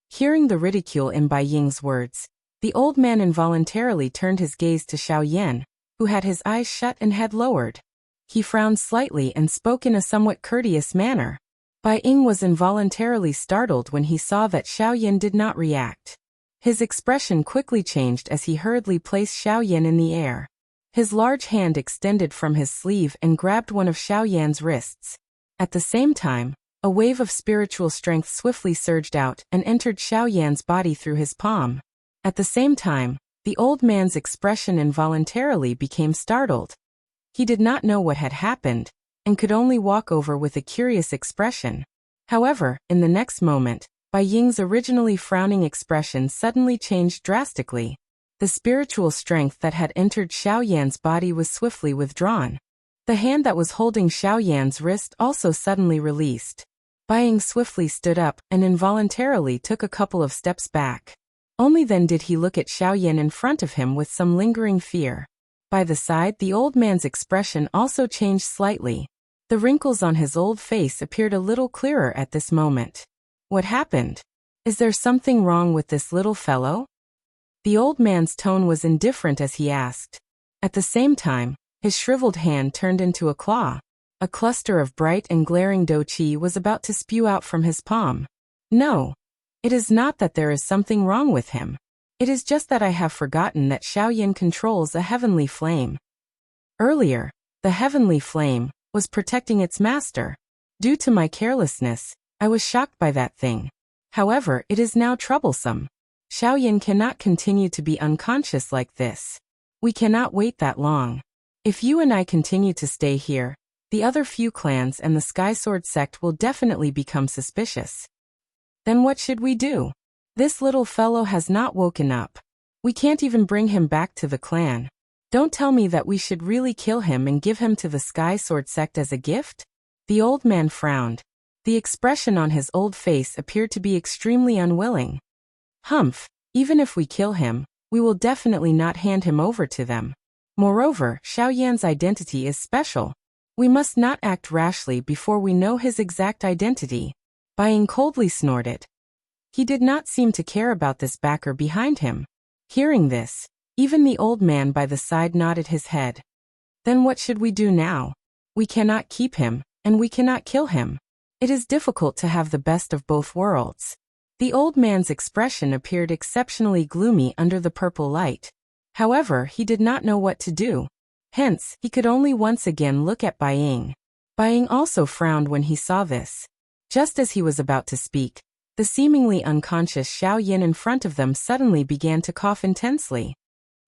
Hearing the ridicule in Bai Ying's words, the old man involuntarily turned his gaze to Xiaoyan, who had his eyes shut and head lowered. He frowned slightly and spoke in a somewhat courteous manner. Bai Ying was involuntarily startled when he saw that Xiaoyan did not react. His expression quickly changed as he hurriedly placed Xiaoyan in the air. His large hand extended from his sleeve and grabbed one of Xiaoyan's wrists. At the same time, a wave of spiritual strength swiftly surged out and entered Xiaoyan's body through his palm. At the same time, the old man's expression involuntarily became startled. He did not know what had happened, and could only walk over with a curious expression. However, in the next moment, Bai Ying's originally frowning expression suddenly changed drastically. The spiritual strength that had entered Xiaoyan's body was swiftly withdrawn. The hand that was holding Xiaoyan's wrist also suddenly released. Bai Ying swiftly stood up and involuntarily took a couple of steps back. Only then did he look at Xiaoyan in front of him with some lingering fear. By the side, the old man's expression also changed slightly. The wrinkles on his old face appeared a little clearer at this moment. What happened? Is there something wrong with this little fellow? The old man's tone was indifferent as he asked. At the same time, his shriveled hand turned into a claw. A cluster of bright and glaring do qi was about to spew out from his palm. No. It is not that there is something wrong with him. It is just that I have forgotten that Xiaoyan controls a heavenly flame. Earlier, the heavenly flame was protecting its master. Due to my carelessness, I was shocked by that thing. However, it is now troublesome. Xiaoyan cannot continue to be unconscious like this. We cannot wait that long. If you and I continue to stay here, the other few clans and the Sky Sword sect will definitely become suspicious. Then what should we do? This little fellow has not woken up. We can't even bring him back to the clan. Don't tell me that we should really kill him and give him to the Sky Sword sect as a gift? The old man frowned. The expression on his old face appeared to be extremely unwilling. Humph, even if we kill him, we will definitely not hand him over to them. Moreover, Xiaoyan's identity is special. We must not act rashly before we know his exact identity. Bai Ying coldly snorted. He did not seem to care about this backer behind him. Hearing this, even the old man by the side nodded his head. Then what should we do now? We cannot keep him, and we cannot kill him. It is difficult to have the best of both worlds. The old man's expression appeared exceptionally gloomy under the purple light. However, he did not know what to do. Hence, he could only once again look at Bai Ying. Bai Ying also frowned when he saw this. Just as he was about to speak, the seemingly unconscious Xiaoyan in front of them suddenly began to cough intensely.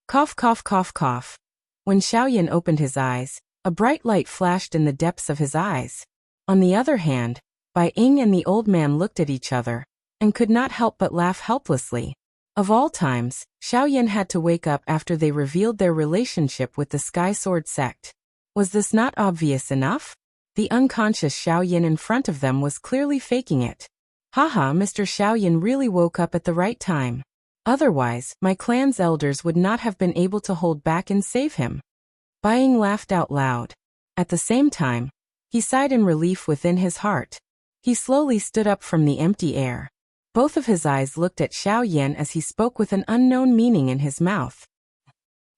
Cough, cough, cough, cough. When Xiaoyan opened his eyes, A bright light flashed in the depths of his eyes. On the other hand, Bai Ying and the old man looked at each other and could not help but laugh helplessly. Of all times, Xiaoyan had to wake up after they revealed their relationship with the Sky Sword sect. Was this not obvious enough? The unconscious Xiaoyan in front of them was clearly faking it. Haha, Mr. Xiaoyan really woke up at the right time. Otherwise, my clan's elders would not have been able to hold back and save him. Bai Ying laughed out loud. At the same time, he sighed in relief within his heart. He slowly stood up from the empty air. Both of his eyes looked at Xiaoyan as he spoke with an unknown meaning in his mouth.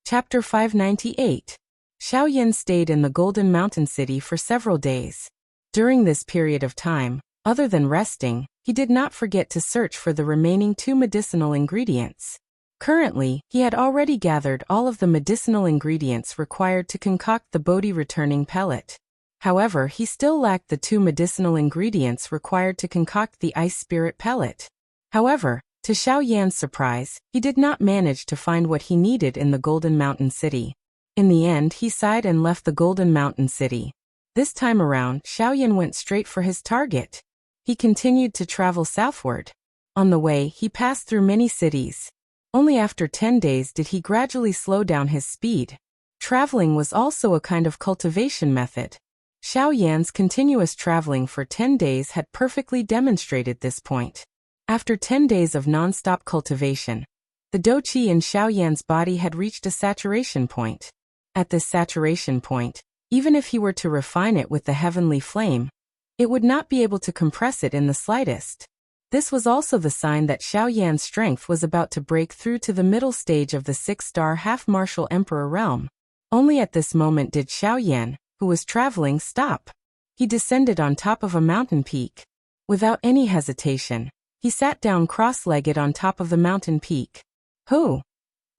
Chapter 598. Xiaoyan stayed in the Golden Mountain City for several days. During this period of time, other than resting, he did not forget to search for the remaining 2 medicinal ingredients. Currently, he had already gathered all of the medicinal ingredients required to concoct the Bodhi-returning pellet. However, he still lacked the 2 medicinal ingredients required to concoct the Ice Spirit pellet. However, to Xiaoyan's surprise, he did not manage to find what he needed in the Golden Mountain City. In the end, he sighed and left the Golden Mountain City. This time around, Xiaoyan went straight for his target. He continued to travel southward. On the way, he passed through many cities. Only after 10 days did he gradually slow down his speed. Traveling was also a kind of cultivation method. Xiaoyan's continuous traveling for 10 days had perfectly demonstrated this point. After 10 days of non-stop cultivation, the Douqi in Xiaoyan's body had reached a saturation point. At this saturation point, even if he were to refine it with the heavenly flame, it would not be able to compress it in the slightest. This was also the sign that Xiaoyan's strength was about to break through to the middle stage of the 6-star half-martial emperor realm. Only at this moment did Xiaoyan, who was traveling, stop. He descended on top of a mountain peak. Without any hesitation, he sat down cross-legged on top of the mountain peak. Who?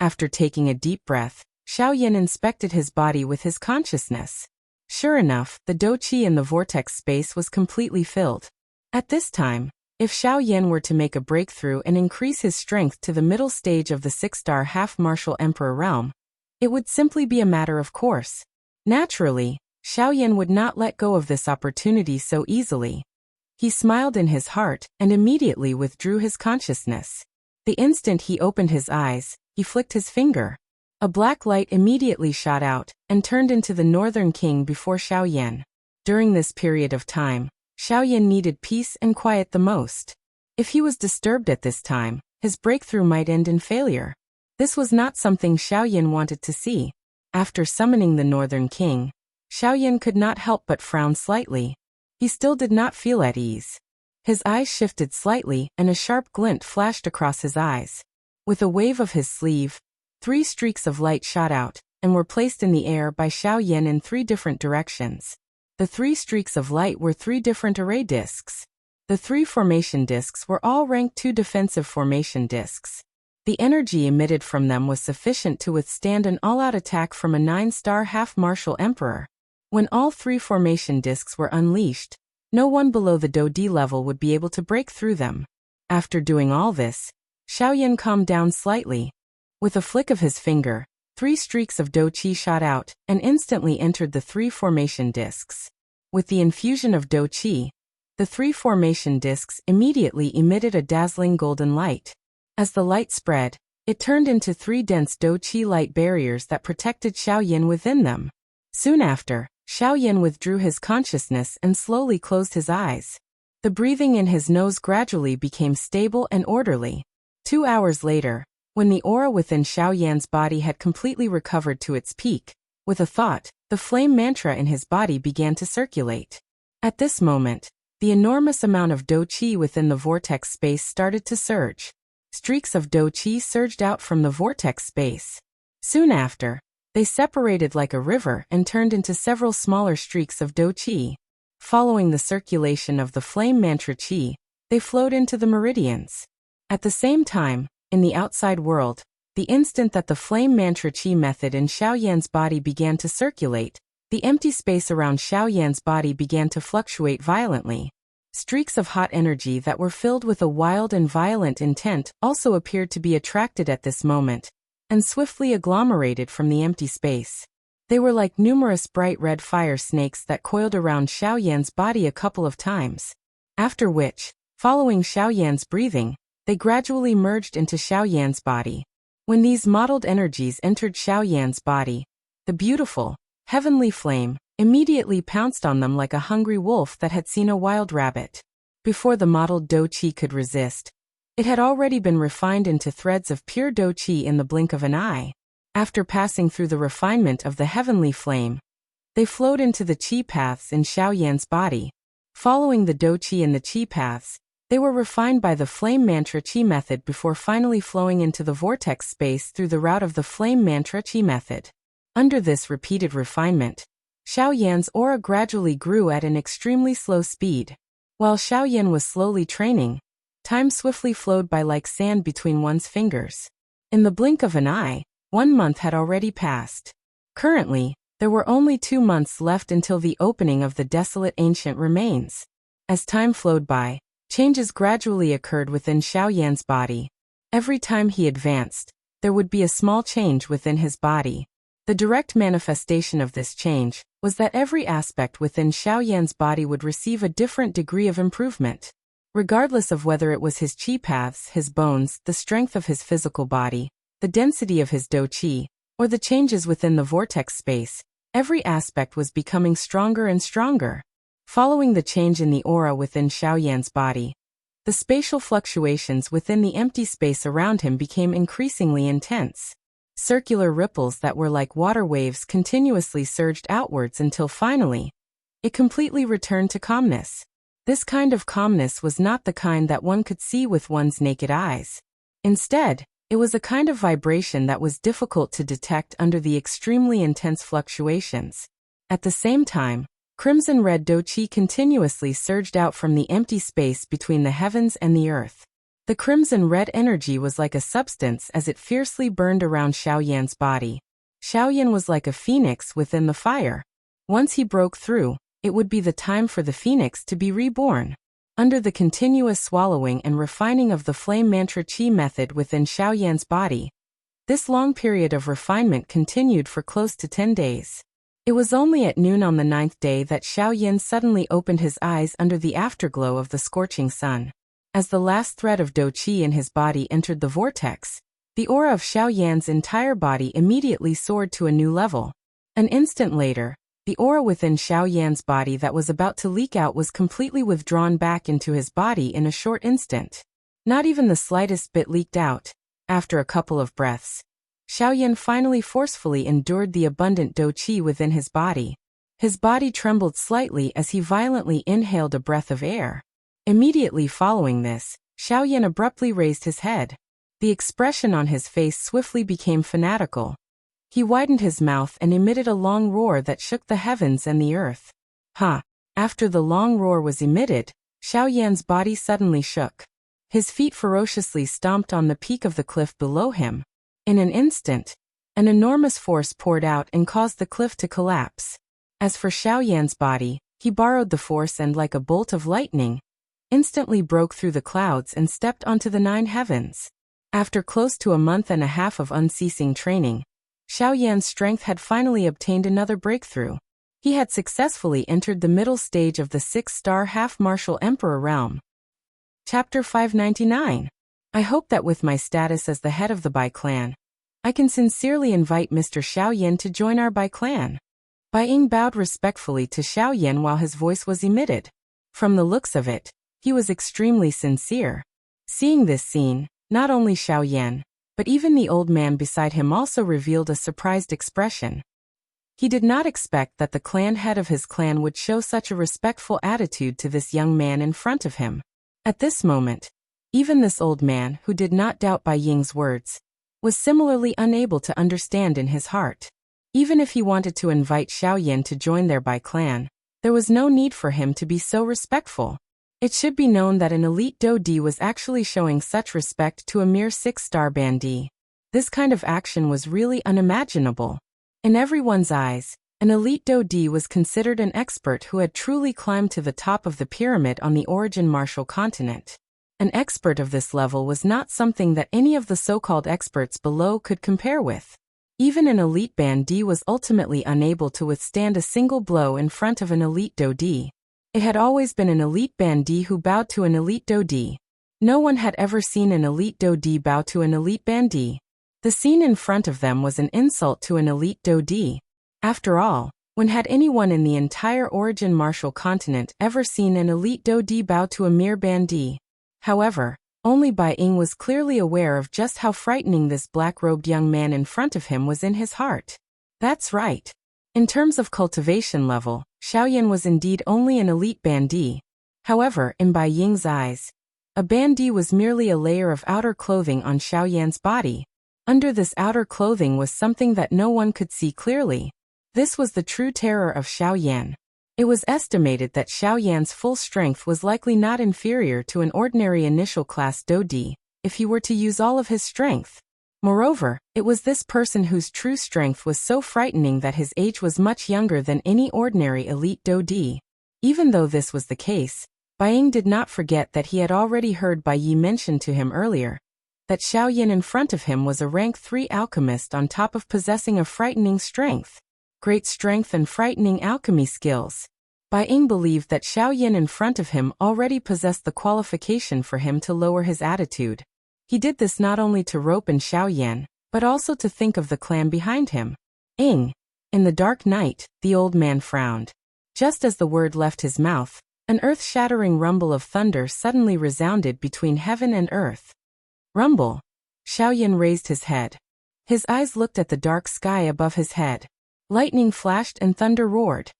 After taking a deep breath, Xiaoyan inspected his body with his consciousness. Sure enough, the Douqi in the vortex space was completely filled. At this time, if Xiaoyan were to make a breakthrough and increase his strength to the middle stage of the 6-star half-martial emperor realm, it would simply be a matter of course. Naturally, Xiaoyan would not let go of this opportunity so easily. He smiled in his heart and immediately withdrew his consciousness. The instant he opened his eyes, he flicked his finger. A black light immediately shot out and turned into the Northern King before Xiaoyan. During this period of time, Xiaoyan needed peace and quiet the most. If he was disturbed at this time, his breakthrough might end in failure. This was not something Xiaoyan wanted to see. After summoning the Northern King, Xiaoyan could not help but frown slightly. He still did not feel at ease. His eyes shifted slightly and a sharp glint flashed across his eyes. With a wave of his sleeve, 3 streaks of light shot out and were placed in the air by Xiaoyan in 3 different directions. The 3 streaks of light were 3 different array discs. The 3 formation discs were all ranked 2 defensive formation discs. The energy emitted from them was sufficient to withstand an all-out attack from a 9-star half-martial emperor. When all 3 formation discs were unleashed, no one below the Do-D level would be able to break through them. After doing all this, Xiaoyan calmed down slightly. With a flick of his finger, 3 streaks of Do-Qi shot out and instantly entered the 3 formation discs. With the infusion of Do-Qi, the 3 formation discs immediately emitted a dazzling golden light. As the light spread, it turned into 3 dense Do-Qi light barriers that protected Xiaoyan within them. Soon after, Xiaoyan withdrew his consciousness and slowly closed his eyes. The breathing in his nose gradually became stable and orderly. 2 hours later, when the aura within Xiaoyan's body had completely recovered to its peak, with a thought, the flame mantra in his body began to circulate. At this moment, the enormous amount of Do-Qi within the vortex space started to surge. Streaks of Do-Qi surged out from the vortex space. Soon after, they separated like a river and turned into several smaller streaks of Do-Qi. Following the circulation of the flame mantra Qi, they flowed into the meridians. At the same time, in the outside world, the instant that the flame mantra Qi method in Xiaoyan's body began to circulate, the empty space around Xiaoyan's body began to fluctuate violently. Streaks of hot energy that were filled with a wild and violent intent also appeared to be attracted at this moment, and swiftly agglomerated from the empty space. They were like numerous bright red fire snakes that coiled around Xiao Yan's body a couple of times. After which, following Xiao Yan's breathing, they gradually merged into Xiao Yan's body. When these mottled energies entered Xiao Yan's body, the beautiful, heavenly flame immediately pounced on them like a hungry wolf that had seen a wild rabbit. Before the mottled Do Qi could resist, it had already been refined into threads of pure Do Qi in the blink of an eye. After passing through the refinement of the heavenly flame, they flowed into the Qi paths in Xiao Yan's body. Following the Do Qi in the Qi paths, they were refined by the flame mantra Qi method before finally flowing into the vortex space through the route of the flame mantra Qi method. Under this repeated refinement, Xiao Yan's aura gradually grew at an extremely slow speed. While Xiao Yan was slowly training, time swiftly flowed by like sand between one's fingers. In the blink of an eye, 1 month had already passed. Currently, there were only 2 months left until the opening of the desolate ancient remains. As time flowed by, changes gradually occurred within Xiao Yan's body. Every time he advanced, there would be a small change within his body. The direct manifestation of this change was that every aspect within Xiao Yan's body would receive a different degree of improvement. Regardless of whether it was his qi paths, his bones, the strength of his physical body, the density of his Do Qi, or the changes within the vortex space, every aspect was becoming stronger and stronger. Following the change in the aura within Xiao Yan's body, the spatial fluctuations within the empty space around him became increasingly intense. Circular ripples that were like water waves continuously surged outwards until finally, it completely returned to calmness. This kind of calmness was not the kind that one could see with one's naked eyes. Instead, it was a kind of vibration that was difficult to detect under the extremely intense fluctuations. At the same time, crimson-red Do Qi continuously surged out from the empty space between the heavens and the earth. The crimson-red energy was like a substance as it fiercely burned around Xiao Yan's body. Xiao Yan was like a phoenix within the fire. Once he broke through, it would be the time for the phoenix to be reborn. Under the continuous swallowing and refining of the flame mantra Qi method within Xiao Yan's body, this long period of refinement continued for close to 10 days. It was only at noon on the 9th day that Xiao Yan suddenly opened his eyes under the afterglow of the scorching sun. As the last thread of Do Qi in his body entered the vortex, the aura of Xiao Yan's entire body immediately soared to a new level. An instant later, the aura within Xiao Yan's body that was about to leak out was completely withdrawn back into his body in a short instant. Not even the slightest bit leaked out. After a couple of breaths, Xiao Yan finally forcefully endured the abundant Do Qi within his body. His body trembled slightly as he violently inhaled a breath of air. Immediately following this, Xiao Yan abruptly raised his head. The expression on his face swiftly became fanatical. He widened his mouth and emitted a long roar that shook the heavens and the earth. Ha! After the long roar was emitted, Xiao Yan's body suddenly shook. His feet ferociously stomped on the peak of the cliff below him. In an instant, an enormous force poured out and caused the cliff to collapse. As for Xiao Yan's body, he borrowed the force and, like a bolt of lightning, instantly broke through the clouds and stepped onto the 9 heavens. After close to a month and a half of unceasing training, Xiao Yan's strength had finally obtained another breakthrough. He had successfully entered the middle stage of the 6-star half-martial emperor realm. Chapter 599. I hope that with my status as the head of the Bai clan, I can sincerely invite Mr. Xiao Yan to join our Bai clan. Bai Ying bowed respectfully to Xiao Yan while his voice was emitted. From the looks of it, he was extremely sincere. Seeing this scene, not only Xiao Yan, but even the old man beside him also revealed a surprised expression. He did not expect that the clan head of his clan would show such a respectful attitude to this young man in front of him. At this moment, even this old man, who did not doubt Bai Ying's words, was similarly unable to understand in his heart. Even if he wanted to invite Xiao Yan to join their Bai clan, there was no need for him to be so respectful. It should be known that an elite Do Di was actually showing such respect to a mere 6-star bandit. This kind of action was really unimaginable. In everyone's eyes, an elite Do Di was considered an expert who had truly climbed to the top of the pyramid on the origin martial continent. An expert of this level was not something that any of the so-called experts below could compare with. Even an elite bandit was ultimately unable to withstand a single blow in front of an elite dodi. It had always been an elite bandit who bowed to an elite dodi. No one had ever seen an elite dodi bow to an elite bandit. The scene in front of them was an insult to an elite dodi. After all, when had anyone in the entire Origin Martial continent ever seen an elite dodi bow to a mere bandit? However, only Bai Ying was clearly aware of just how frightening this black-robed young man in front of him was in his heart. That's right. In terms of cultivation level, Xiaoyan was indeed only an elite bandit. However, in Bai Ying's eyes, a bandit was merely a layer of outer clothing on Xiaoyan's body. Under this outer clothing was something that no one could see clearly. This was the true terror of Xiaoyan. It was estimated that Xiaoyan's full strength was likely not inferior to an ordinary initial class dodi, if he were to use all of his strength. Moreover, it was this person whose true strength was so frightening that his age was much younger than any ordinary elite dodi. Even though this was the case, Bai Ying did not forget that he had already heard Bai Yi mention to him earlier that Xiaoyan in front of him was a rank 3 alchemist on top of possessing a frightening strength. Great strength and frightening alchemy skills. Bai Ying believed that Xiaoyan in front of him already possessed the qualification for him to lower his attitude. He did this not only to rope in Xiaoyan, but also to think of the clan behind him. Ying. In the dark night, the old man frowned. Just as the word left his mouth, an earth-shattering rumble of thunder suddenly resounded between heaven and earth. Rumble. Xiaoyan raised his head. His eyes looked at the dark sky above his head. Lightning flashed and thunder roared.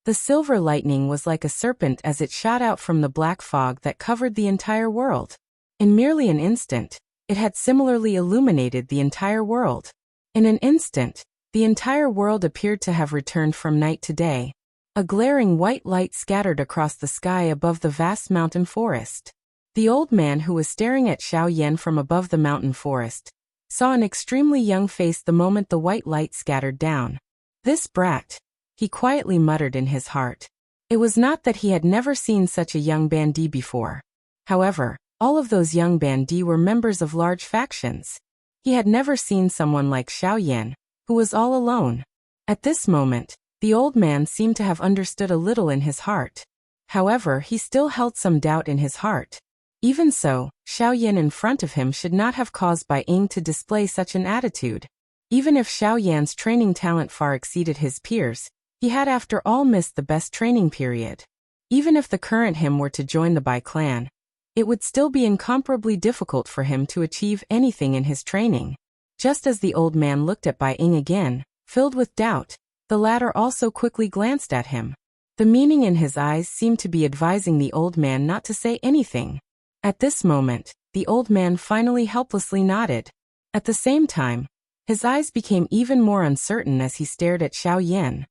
The silver lightning was like a serpent as it shot out from the black fog that covered the entire world. In merely an instant, it had similarly illuminated the entire world. In an instant, the entire world appeared to have returned from night to day. A glaring white light scattered across the sky above the vast mountain forest. The old man who was staring at Xiaoyan from above the mountain forest saw an extremely young face the moment the white light scattered down. This brat, he quietly muttered in his heart. It was not that he had never seen such a young bandit before. However, all of those young bandits were members of large factions. He had never seen someone like Xiaoyan, who was all alone. At this moment, the old man seemed to have understood a little in his heart. However, he still held some doubt in his heart. Even so, Xiaoyan in front of him should not have caused Bai Ying to display such an attitude. Even if Xiaoyan's training talent far exceeded his peers, he had after all missed the best training period. Even if the current him were to join the Bai clan, it would still be incomparably difficult for him to achieve anything in his training. Just as the old man looked at Bai Ying again, filled with doubt, the latter also quickly glanced at him. The meaning in his eyes seemed to be advising the old man not to say anything. At this moment, the old man finally helplessly nodded. At the same time, his eyes became even more uncertain as he stared at Xiaoyan.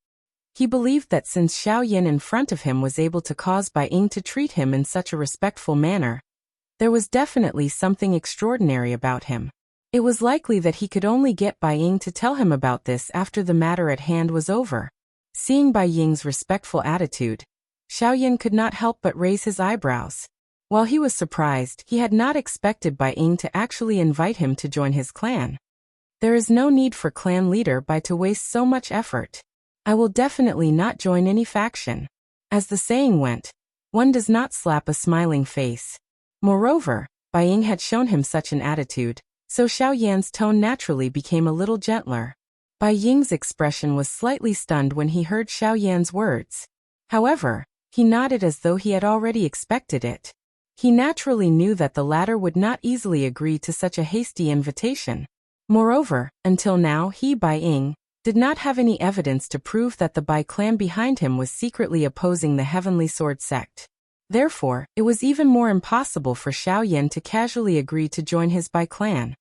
He believed that since Xiaoyan in front of him was able to cause Bai Ying to treat him in such a respectful manner, there was definitely something extraordinary about him. It was likely that he could only get Bai Ying to tell him about this after the matter at hand was over. Seeing Bai Ying's respectful attitude, Xiaoyan could not help but raise his eyebrows. While he was surprised, he had not expected Bai Ying to actually invite him to join his clan. There is no need for clan leader Bai to waste so much effort. I will definitely not join any faction. As the saying went, one does not slap a smiling face. Moreover, Bai Ying had shown him such an attitude, so Xiaoyan's tone naturally became a little gentler. Bai Ying's expression was slightly stunned when he heard Xiaoyan's words. However, he nodded as though he had already expected it. He naturally knew that the latter would not easily agree to such a hasty invitation. Moreover, until now Bai Ying did not have any evidence to prove that the Bai clan behind him was secretly opposing the Heavenly Sword sect. Therefore, it was even more impossible for Xiaoyan to casually agree to join his Bai clan.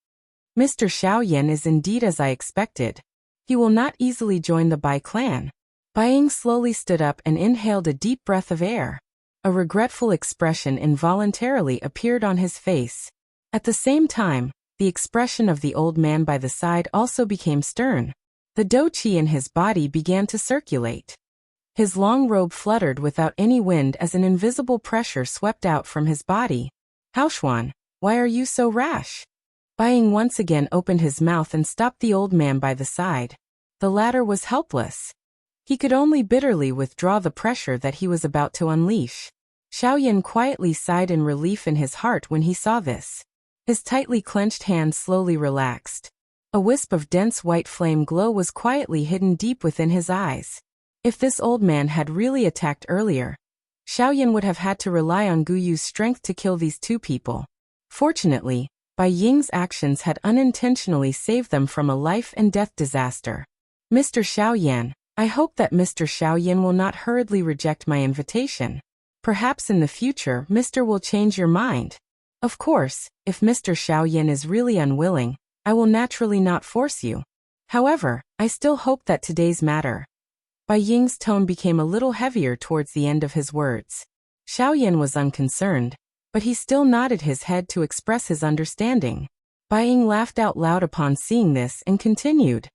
Mr. Xiaoyan is indeed as I expected. He will not easily join the Bai clan. Bai Ying slowly stood up and inhaled a deep breath of air. A regretful expression involuntarily appeared on his face. At the same time, the expression of the old man by the side also became stern. The dou qi in his body began to circulate. His long robe fluttered without any wind as an invisible pressure swept out from his body. Haoshuan, why are you so rash? Bai Ying once again opened his mouth and stopped the old man by the side. The latter was helpless. He could only bitterly withdraw the pressure that he was about to unleash. Xiaoyan quietly sighed in relief in his heart when he saw this. His tightly clenched hand slowly relaxed. A wisp of dense white flame glow was quietly hidden deep within his eyes. If this old man had really attacked earlier, Xiaoyan would have had to rely on Guyu's strength to kill these two people. Fortunately, Bai Ying's actions had unintentionally saved them from a life-and-death disaster. Mr. Xiaoyan, I hope that Mr. Xiaoyan will not hurriedly reject my invitation. Perhaps in the future Mr. will change your mind. Of course, if Mr. Xiaoyan is really unwilling, I will naturally not force you. However, I still hope that today's matter. Bai Ying's tone became a little heavier towards the end of his words. Xiaoyan was unconcerned, but he still nodded his head to express his understanding. Bai Ying laughed out loud upon seeing this and continued.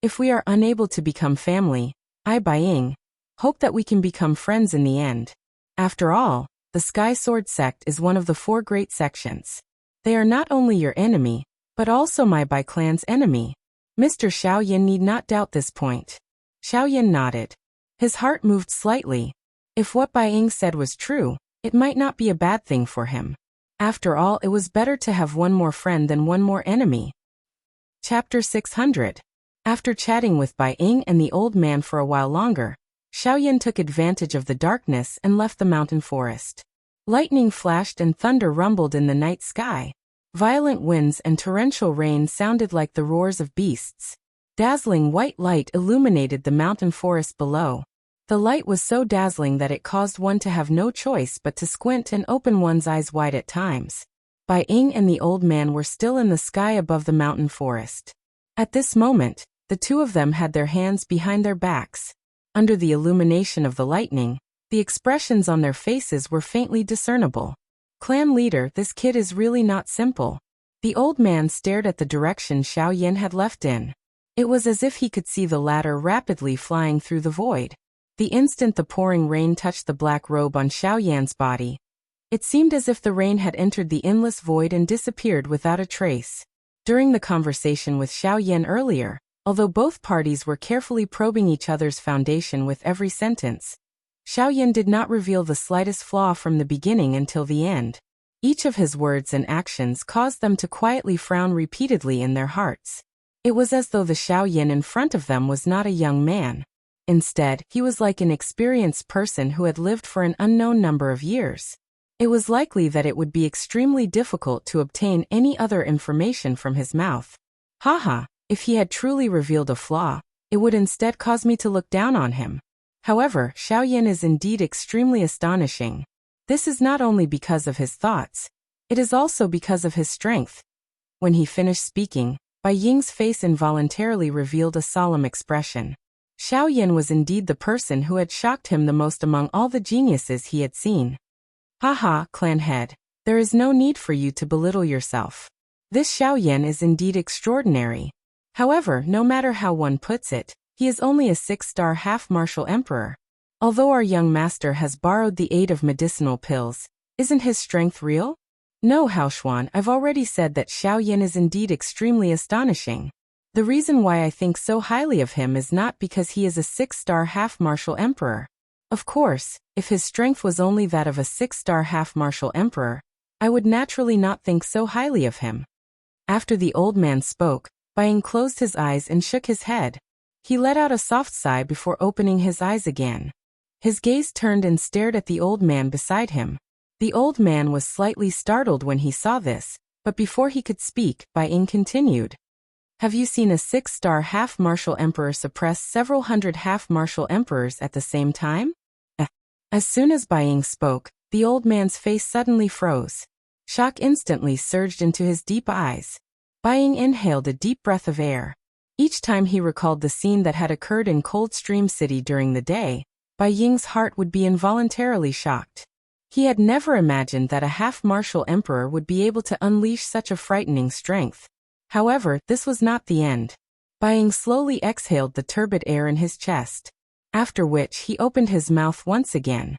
If we are unable to become family, I, Bai Ying, hope that we can become friends in the end. After all, the Sky Sword sect is one of the 4 great sections. They are not only your enemy, but also my Bai clan's enemy. Mr. Xiaoyan need not doubt this point. Xiaoyan nodded. His heart moved slightly. If what Bai Ying said was true, it might not be a bad thing for him. After all, it was better to have one more friend than one more enemy. Chapter 600. After chatting with Bai Ying and the old man for a while longer, Xiaoyan took advantage of the darkness and left the mountain forest. Lightning flashed and thunder rumbled in the night sky. Violent winds and torrential rain sounded like the roars of beasts. Dazzling white light illuminated the mountain forest below. The light was so dazzling that it caused one to have no choice but to squint and open one's eyes wide at times. Bai Ying and the old man were still in the sky above the mountain forest. At this moment, the two of them had their hands behind their backs. Under the illumination of the lightning, the expressions on their faces were faintly discernible. Clan leader, this kid is really not simple. The old man stared at the direction Xiaoyan had left in. It was as if he could see the latter rapidly flying through the void. The instant the pouring rain touched the black robe on Xiaoyan's body, it seemed as if the rain had entered the endless void and disappeared without a trace. During the conversation with Xiaoyan earlier, although both parties were carefully probing each other's foundation with every sentence, Xiaoyan did not reveal the slightest flaw from the beginning until the end. Each of his words and actions caused them to quietly frown repeatedly in their hearts. It was as though the Xiaoyan in front of them was not a young man. Instead, he was like an experienced person who had lived for an unknown number of years. It was likely that it would be extremely difficult to obtain any other information from his mouth. Haha, if he had truly revealed a flaw, it would instead cause me to look down on him. However, Xiaoyan is indeed extremely astonishing. This is not only because of his thoughts, it is also because of his strength. When he finished speaking, Bai Ying's face involuntarily revealed a solemn expression. Xiaoyan was indeed the person who had shocked him the most among all the geniuses he had seen. Haha, clan head, there is no need for you to belittle yourself. This Xiaoyan is indeed extraordinary. However, no matter how one puts it, he is only a 6-star half-martial emperor. Although our young master has borrowed the aid of medicinal pills, isn't his strength real? No, Haoshuan, I've already said that Xiaoyan is indeed extremely astonishing. The reason why I think so highly of him is not because he is a 6-star half-martial emperor. Of course, if his strength was only that of a 6-star half-martial emperor, I would naturally not think so highly of him. After the old man spoke, Bai Ying closed his eyes and shook his head. He let out a soft sigh before opening his eyes again. His gaze turned and stared at the old man beside him. The old man was slightly startled when he saw this, but before he could speak, Bai Ying continued. Have you seen a 6-star half-martial emperor suppress several hundred half-martial emperors at the same time? As soon as Bai Ying spoke, the old man's face suddenly froze. Shock instantly surged into his deep eyes. Bai Ying inhaled a deep breath of air. Each time he recalled the scene that had occurred in Cold Stream City during the day, Bai Ying's heart would be involuntarily shocked. He had never imagined that a half-martial emperor would be able to unleash such a frightening strength. However, this was not the end. Bai Ying slowly exhaled the turbid air in his chest, after which he opened his mouth once again.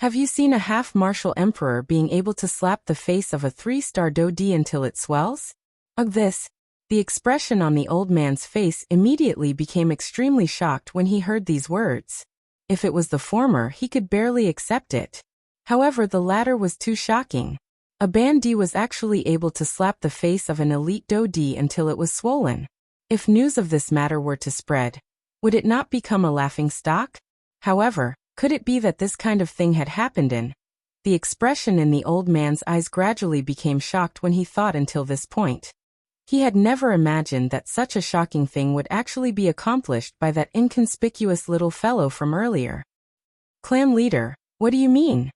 Have you seen a half-martial emperor being able to slap the face of a 3-star Dodi until it swells? Of this, the expression on the old man's face immediately became extremely shocked when he heard these words. If it was the former, he could barely accept it. However, the latter was too shocking. A bandit was actually able to slap the face of an elite doji until it was swollen. If news of this matter were to spread, would it not become a laughingstock? However, could it be that this kind of thing had happened in? The expression in the old man's eyes gradually became shocked when he thought until this point. He had never imagined that such a shocking thing would actually be accomplished by that inconspicuous little fellow from earlier. Clan leader, what do you mean?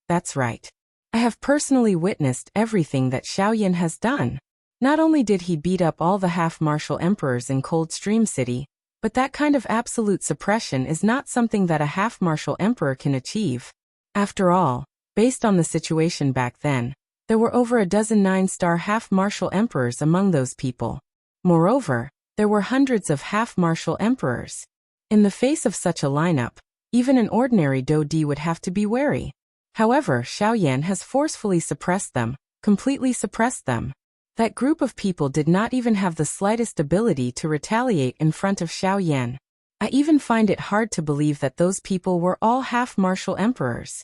That's right. I have personally witnessed everything that Xiaoyan has done. Not only did he beat up all the half-martial emperors in Coldstream City, but that kind of absolute suppression is not something that a half-martial emperor can achieve. After all, based on the situation back then, there were over a dozen 9-star half-martial emperors among those people. Moreover, there were hundreds of half-martial emperors. In the face of such a lineup, even an ordinary doji would have to be wary. However, Xiaoyan has forcefully suppressed them, completely suppressed them. That group of people did not even have the slightest ability to retaliate in front of Xiaoyan. I even find it hard to believe that those people were all half-martial emperors.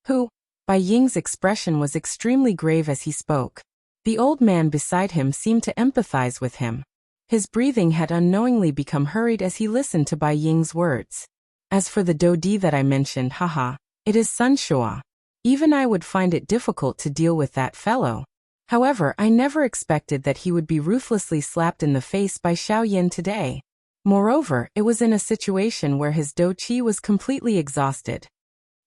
Who? Bai Ying's expression was extremely grave as he spoke. The old man beside him seemed to empathize with him. His breathing had unknowingly become hurried as he listened to Bai Ying's words. As for the doji that I mentioned, haha, it is Sun Shua. Even I would find it difficult to deal with that fellow. However, I never expected that he would be ruthlessly slapped in the face by Xiaoyan today. Moreover, it was in a situation where his doji was completely exhausted.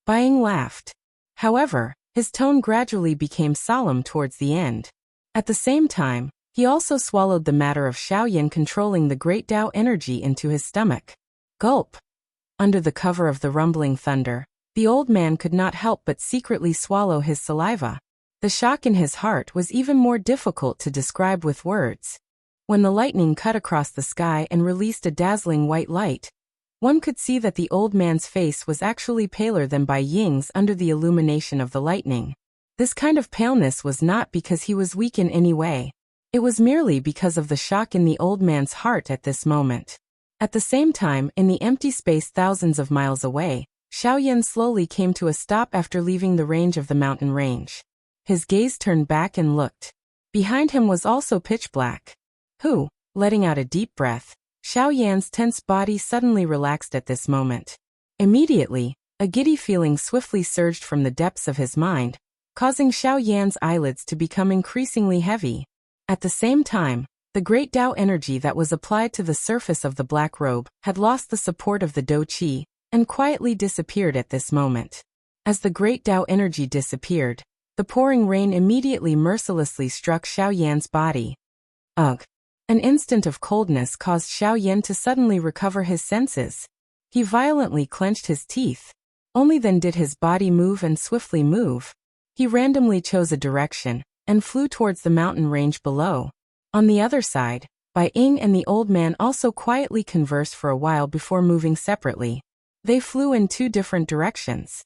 Bai Ying laughed. However, his tone gradually became solemn towards the end. At the same time, he also swallowed the matter of Xiaoyan controlling the great Tao energy into his stomach. Gulp! Under the cover of the rumbling thunder, the old man could not help but secretly swallow his saliva. The shock in his heart was even more difficult to describe with words. When the lightning cut across the sky and released a dazzling white light, one could see that the old man's face was actually paler than Bai Ying's under the illumination of the lightning. This kind of paleness was not because he was weak in any way. It was merely because of the shock in the old man's heart at this moment. At the same time, in the empty space thousands of miles away, Xiaoyan slowly came to a stop after leaving the range of the mountain range. His gaze turned back and looked. Behind him was also pitch black. Who? Letting out a deep breath, Xiaoyan's tense body suddenly relaxed at this moment. Immediately, a giddy feeling swiftly surged from the depths of his mind, causing Xiaoyan's eyelids to become increasingly heavy. At the same time, the great Tao energy that was applied to the surface of the black robe had lost the support of the Do Qi and quietly disappeared at this moment. As the great Tao energy disappeared, the pouring rain immediately mercilessly struck Xiaoyan's body. Ugh! An instant of coldness caused Xiaoyan to suddenly recover his senses. He violently clenched his teeth. Only then did his body move and swiftly move. He randomly chose a direction and flew towards the mountain range below. On the other side, Bai Ying and the old man also quietly conversed for a while before moving separately. They flew in 2 different directions.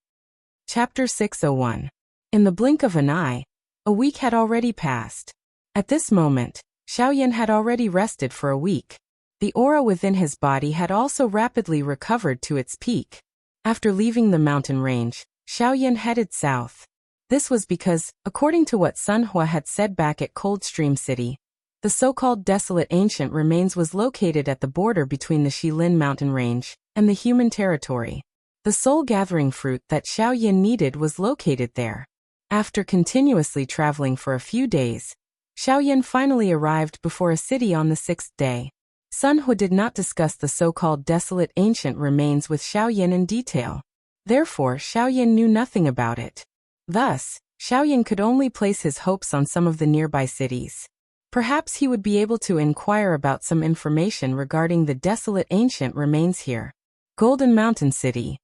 Chapter 601. In the blink of an eye, a week had already passed. At this moment, Xiaoyan had already rested for a week. The aura within his body had also rapidly recovered to its peak. After leaving the mountain range, Xiaoyan headed south. This was because, according to what Sun Hua had said back at Coldstream City, the so-called desolate ancient remains was located at the border between the Shilin mountain range and the human territory. The soul-gathering fruit that Xiaoyan needed was located there. After continuously traveling for a few days, Xiaoyan finally arrived before a city on the 6th day. Sun Hua did not discuss the so-called desolate ancient remains with Xiaoyan in detail. Therefore, Xiaoyan knew nothing about it. Thus, Xiaoyan could only place his hopes on some of the nearby cities. Perhaps he would be able to inquire about some information regarding the desolate ancient remains here. Golden Mountain City.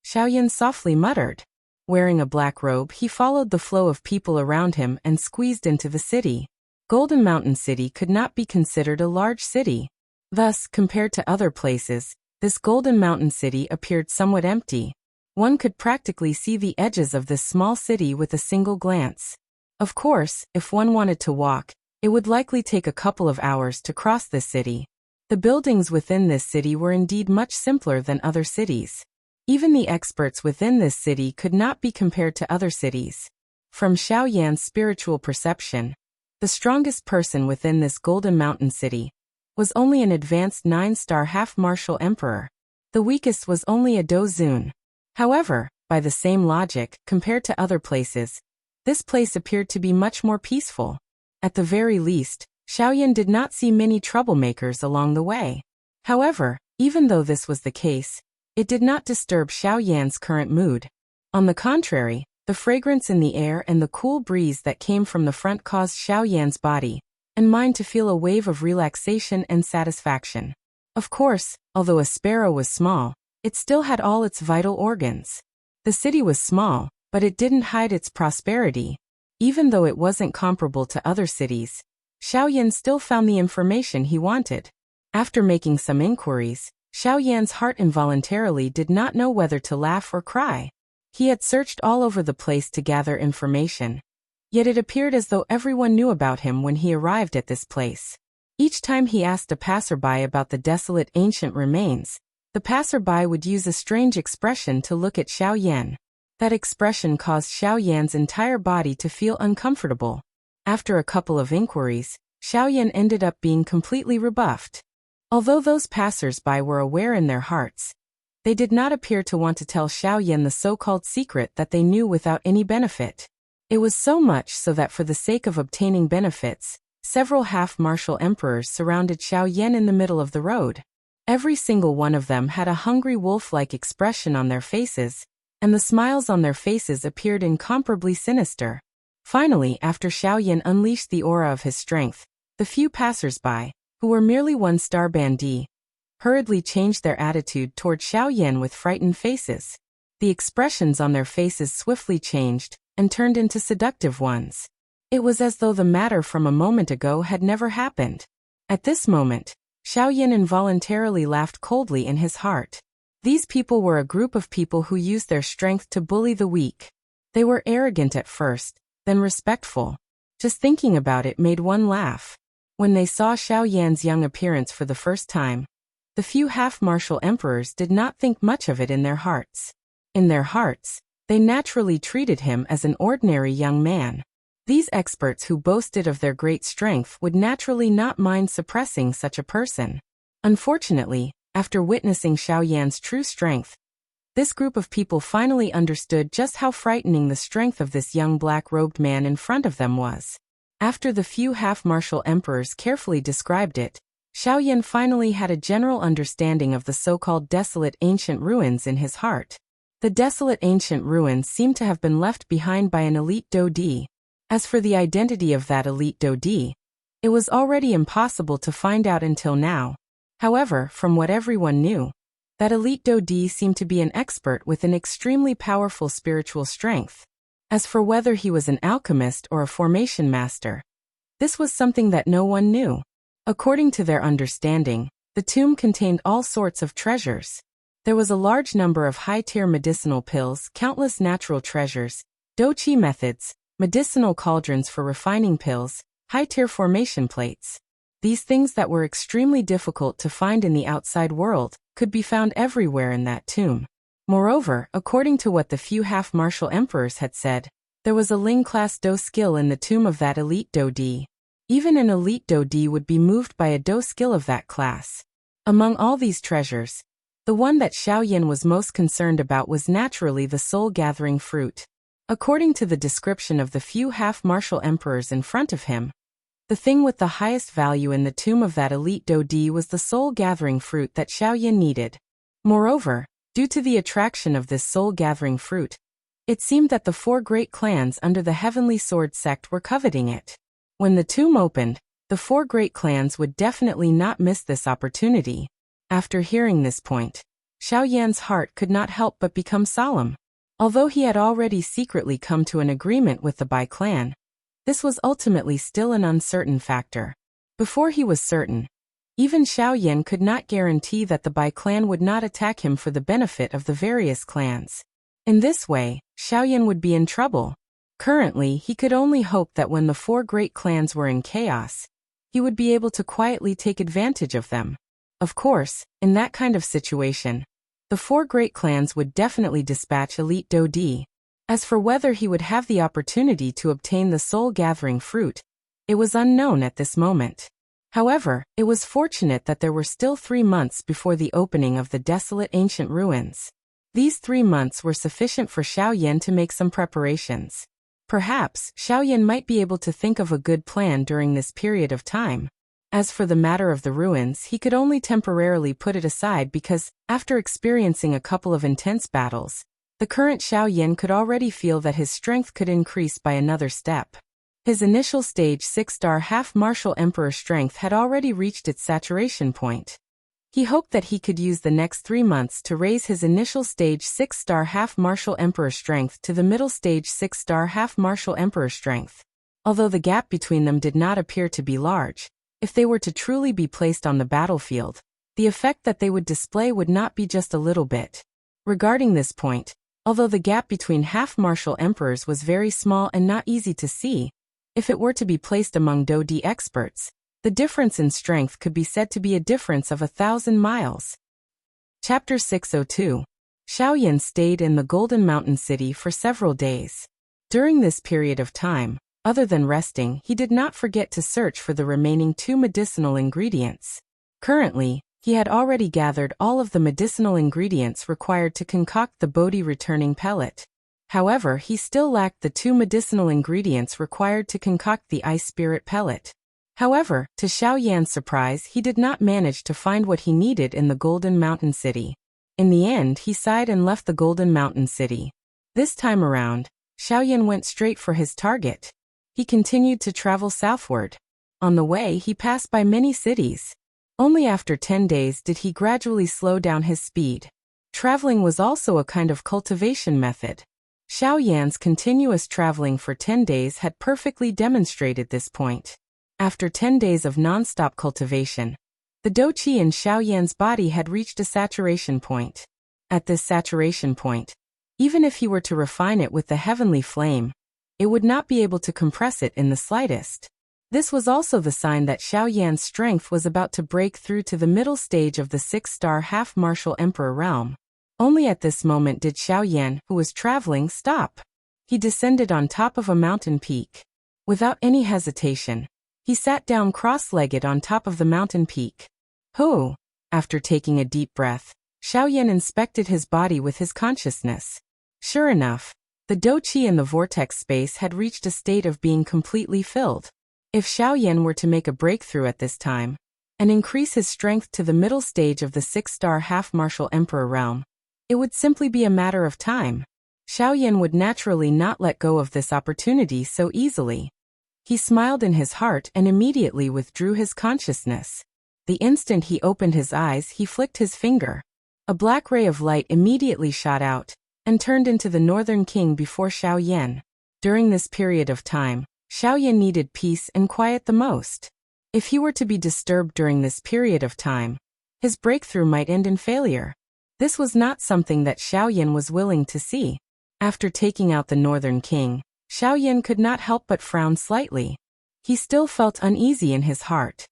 Xiaoyan softly muttered. Wearing a black robe, he followed the flow of people around him and squeezed into the city. Golden Mountain City could not be considered a large city. Thus, compared to other places, this Golden Mountain City appeared somewhat empty. One could practically see the edges of this small city with a single glance. Of course, if one wanted to walk, It would likely take a couple of hours to cross this city. The buildings within this city were indeed much simpler than other cities. Even the experts within this city could not be compared to other cities. From Xiao Yan's spiritual perception, the strongest person within this Golden Mountain city was only an advanced 9-star half-martial emperor. The weakest was only a Dozun. However, by the same logic, compared to other places, this place appeared to be much more peaceful. At the very least, Xiaoyan did not see many troublemakers along the way. However, even though this was the case, it did not disturb Xiaoyan's current mood. On the contrary, the fragrance in the air and the cool breeze that came from the front caused Xiaoyan's body and mind to feel a wave of relaxation and satisfaction. Of course, although a sparrow was small, it still had all its vital organs. The city was small, but it didn't hide its prosperity. Even though it wasn't comparable to other cities, Xiaoyan still found the information he wanted. After making some inquiries, Xiaoyan's heart involuntarily did not know whether to laugh or cry. He had searched all over the place to gather information. Yet it appeared as though everyone knew about him when he arrived at this place. Each time he asked a passerby about the desolate ancient remains, the passerby would use a strange expression to look at Xiaoyan. That expression caused Xiaoyan's entire body to feel uncomfortable. After a couple of inquiries, Xiaoyan ended up being completely rebuffed. Although those passers-by were aware in their hearts, they did not appear to want to tell Xiaoyan the so-called secret that they knew without any benefit. It was so much so that for the sake of obtaining benefits, several half-martial emperors surrounded Xiaoyan in the middle of the road. Every single one of them had a hungry wolf-like expression on their faces, and the smiles on their faces appeared incomparably sinister. Finally, after Xiaoyan unleashed the aura of his strength, the few passers-by, who were merely one-star bandits, hurriedly changed their attitude toward Xiaoyan with frightened faces. The expressions on their faces swiftly changed and turned into seductive ones. It was as though the matter from a moment ago had never happened. At this moment, Xiaoyan involuntarily laughed coldly in his heart. These people were a group of people who used their strength to bully the weak. They were arrogant at first, then respectful. Just thinking about it made one laugh. When they saw Xiaoyan's young appearance for the first time, the few half-martial emperors did not think much of it in their hearts. In their hearts, they naturally treated him as an ordinary young man. These experts who boasted of their great strength would naturally not mind suppressing such a person. Unfortunately, after witnessing Xiaoyan's true strength, this group of people finally understood just how frightening the strength of this young black-robed man in front of them was. After the few half-martial emperors carefully described it, Xiaoyan finally had a general understanding of the so-called desolate ancient ruins in his heart. The desolate ancient ruins seemed to have been left behind by an elite Dodi. As for the identity of that elite Dodi, it was already impossible to find out until now. However, from what everyone knew, that elite Dodi seemed to be an expert with an extremely powerful spiritual strength. As for whether he was an alchemist or a formation master, this was something that no one knew. According to their understanding, the tomb contained all sorts of treasures. There was a large number of high-tier medicinal pills, countless natural treasures, doqi methods, medicinal cauldrons for refining pills, high-tier formation plates. These things that were extremely difficult to find in the outside world could be found everywhere in that tomb. Moreover, according to what the few half-martial emperors had said, there was a Ling-class Do skill in the tomb of that elite Dodi. Even an elite Dodi would be moved by a Do skill of that class. Among all these treasures, the one that Xiaoyan was most concerned about was naturally the soul-gathering fruit. According to the description of the few half-martial emperors in front of him, the thing with the highest value in the tomb of that elite Dodi was the soul-gathering fruit that Xiaoyan needed. Moreover, due to the attraction of this soul-gathering fruit, it seemed that the 4 great clans under the Heavenly Sword sect were coveting it. When the tomb opened, the 4 great clans would definitely not miss this opportunity. After hearing this point, Xiaoyan's heart could not help but become solemn. Although he had already secretly come to an agreement with the Bai clan, this was ultimately still an uncertain factor. Before he was certain, even Xiaoyan could not guarantee that the Bai clan would not attack him for the benefit of the various clans. In this way, Xiaoyan would be in trouble. Currently, he could only hope that when the four great clans were in chaos, he would be able to quietly take advantage of them. Of course, in that kind of situation, the four great clans would definitely dispatch elite Dodi. As for whether he would have the opportunity to obtain the soul-gathering fruit, it was unknown at this moment. However, it was fortunate that there were still 3 months before the opening of the desolate ancient ruins. These 3 months were sufficient for Xiaoyan to make some preparations. Perhaps, Xiaoyan might be able to think of a good plan during this period of time. As for the matter of the ruins, he could only temporarily put it aside because, after experiencing a couple of intense battles, the current Xiaoyan could already feel that his strength could increase by another step. His initial stage 6-star half-martial emperor strength had already reached its saturation point. He hoped that he could use the next 3 months to raise his initial stage 6-star half-martial emperor strength to the middle stage 6-star half-martial emperor strength. Although the gap between them did not appear to be large, if they were to truly be placed on the battlefield, the effect that they would display would not be just a little bit. Regarding this point, although the gap between half-martial emperors was very small and not easy to see, if it were to be placed among Dodi experts, the difference in strength could be said to be a difference of 1,000 miles. Chapter 602. Xiaoyan stayed in the Golden Mountain City for several days. During this period of time, other than resting, he did not forget to search for the remaining 2 medicinal ingredients. Currently, he had already gathered all of the medicinal ingredients required to concoct the Bodhi returning pellet. However, he still lacked the 2 medicinal ingredients required to concoct the ice spirit pellet. However, to Xiaoyan's surprise, he did not manage to find what he needed in the Golden Mountain City. In the end, he sighed and left the Golden Mountain City. This time around, Xiaoyan went straight for his target. He continued to travel southward. On the way, he passed by many cities. Only after 10 days did he gradually slow down his speed. Traveling was also a kind of cultivation method. Xiaoyan's continuous traveling for 10 days had perfectly demonstrated this point. After 10 days of non-stop cultivation, the Douqi in Xiaoyan's body had reached a saturation point. At this saturation point, even if he were to refine it with the heavenly flame, it would not be able to compress it in the slightest. This was also the sign that Xiaoyan's strength was about to break through to the middle stage of the 6-star half-martial emperor realm. Only at this moment did Xiaoyan, who was traveling, stop. He descended on top of a mountain peak. Without any hesitation, he sat down cross-legged on top of the mountain peak. "Who?" After taking a deep breath, Xiaoyan inspected his body with his consciousness. Sure enough, the Douqi in the vortex space had reached a state of being completely filled. If Xiaoyan were to make a breakthrough at this time, and increase his strength to the middle stage of the 6-star half-martial emperor realm, it would simply be a matter of time. Xiaoyan would naturally not let go of this opportunity so easily. He smiled in his heart and immediately withdrew his consciousness. The instant he opened his eyes, he flicked his finger. A black ray of light immediately shot out and turned into the Northern King before Xiaoyan. During this period of time, Xiaoyan needed peace and quiet the most. If he were to be disturbed during this period of time, his breakthrough might end in failure. This was not something that Xiaoyan was willing to see. After taking out the Northern King, Xiaoyan could not help but frown slightly. He still felt uneasy in his heart.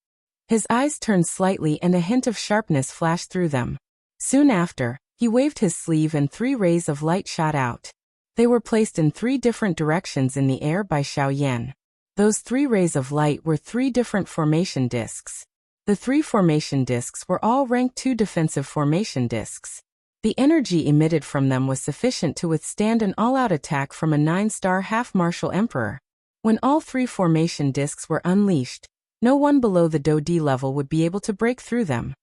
His eyes turned slightly and a hint of sharpness flashed through them. Soon after, he waved his sleeve and 3 rays of light shot out. They were placed in 3 different directions in the air by Xiaoyan. Those 3 rays of light were 3 different formation discs. The 3 formation discs were all rank 2 defensive formation discs. The energy emitted from them was sufficient to withstand an all-out attack from a 9-star half-martial emperor. When all 3 formation discs were unleashed, no one below the Dodi level would be able to break through them.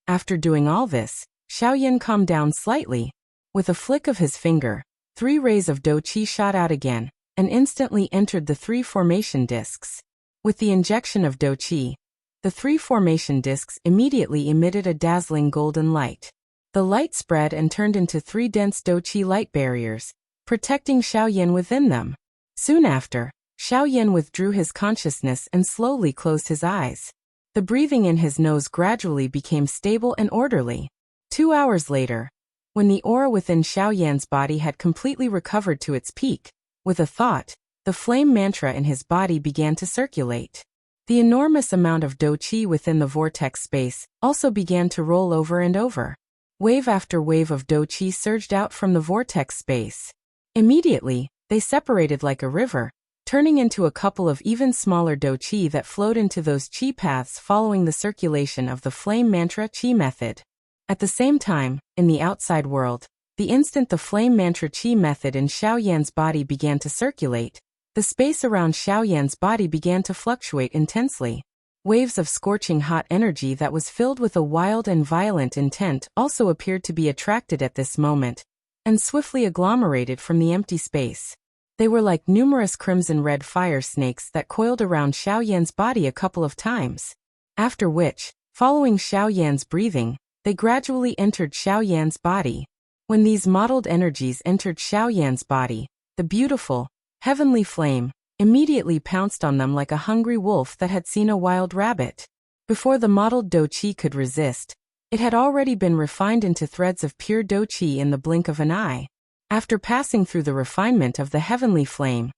After doing all this, Xiaoyan calmed down slightly. With a flick of his finger, 3 rays of Douqi shot out again, and instantly entered the 3 formation discs. With the injection of Douqi, the 3 formation discs immediately emitted a dazzling golden light. The light spread and turned into 3 dense Douqi light barriers, protecting Xiaoyan within them. Soon after, Xiaoyan withdrew his consciousness and slowly closed his eyes. The breathing in his nose gradually became stable and orderly. 2 hours later, when the aura within Xiaoyan's body had completely recovered to its peak, with a thought, the flame mantra in his body began to circulate. The enormous amount of do-chi within the vortex space also began to roll over and over. Wave after wave of do-chi surged out from the vortex space. Immediately, they separated like a river, turning into a couple of even smaller do-chi that flowed into those chi paths following the circulation of the flame mantra chi method. At the same time, in the outside world, the instant the flame mantra chi method in Xiaoyan's body began to circulate, the space around Xiaoyan's body began to fluctuate intensely. Waves of scorching hot energy that was filled with a wild and violent intent also appeared to be attracted at this moment, and swiftly agglomerated from the empty space. They were like numerous crimson-red fire snakes that coiled around Xiaoyan's body a couple of times. After which, following Xiaoyan's breathing, they gradually entered Xiaoyan's body. When these mottled energies entered Xiaoyan's body, the beautiful, heavenly flame immediately pounced on them like a hungry wolf that had seen a wild rabbit. Before the mottled do-chi could resist, it had already been refined into threads of pure do-chi in the blink of an eye. After passing through the refinement of the heavenly flame,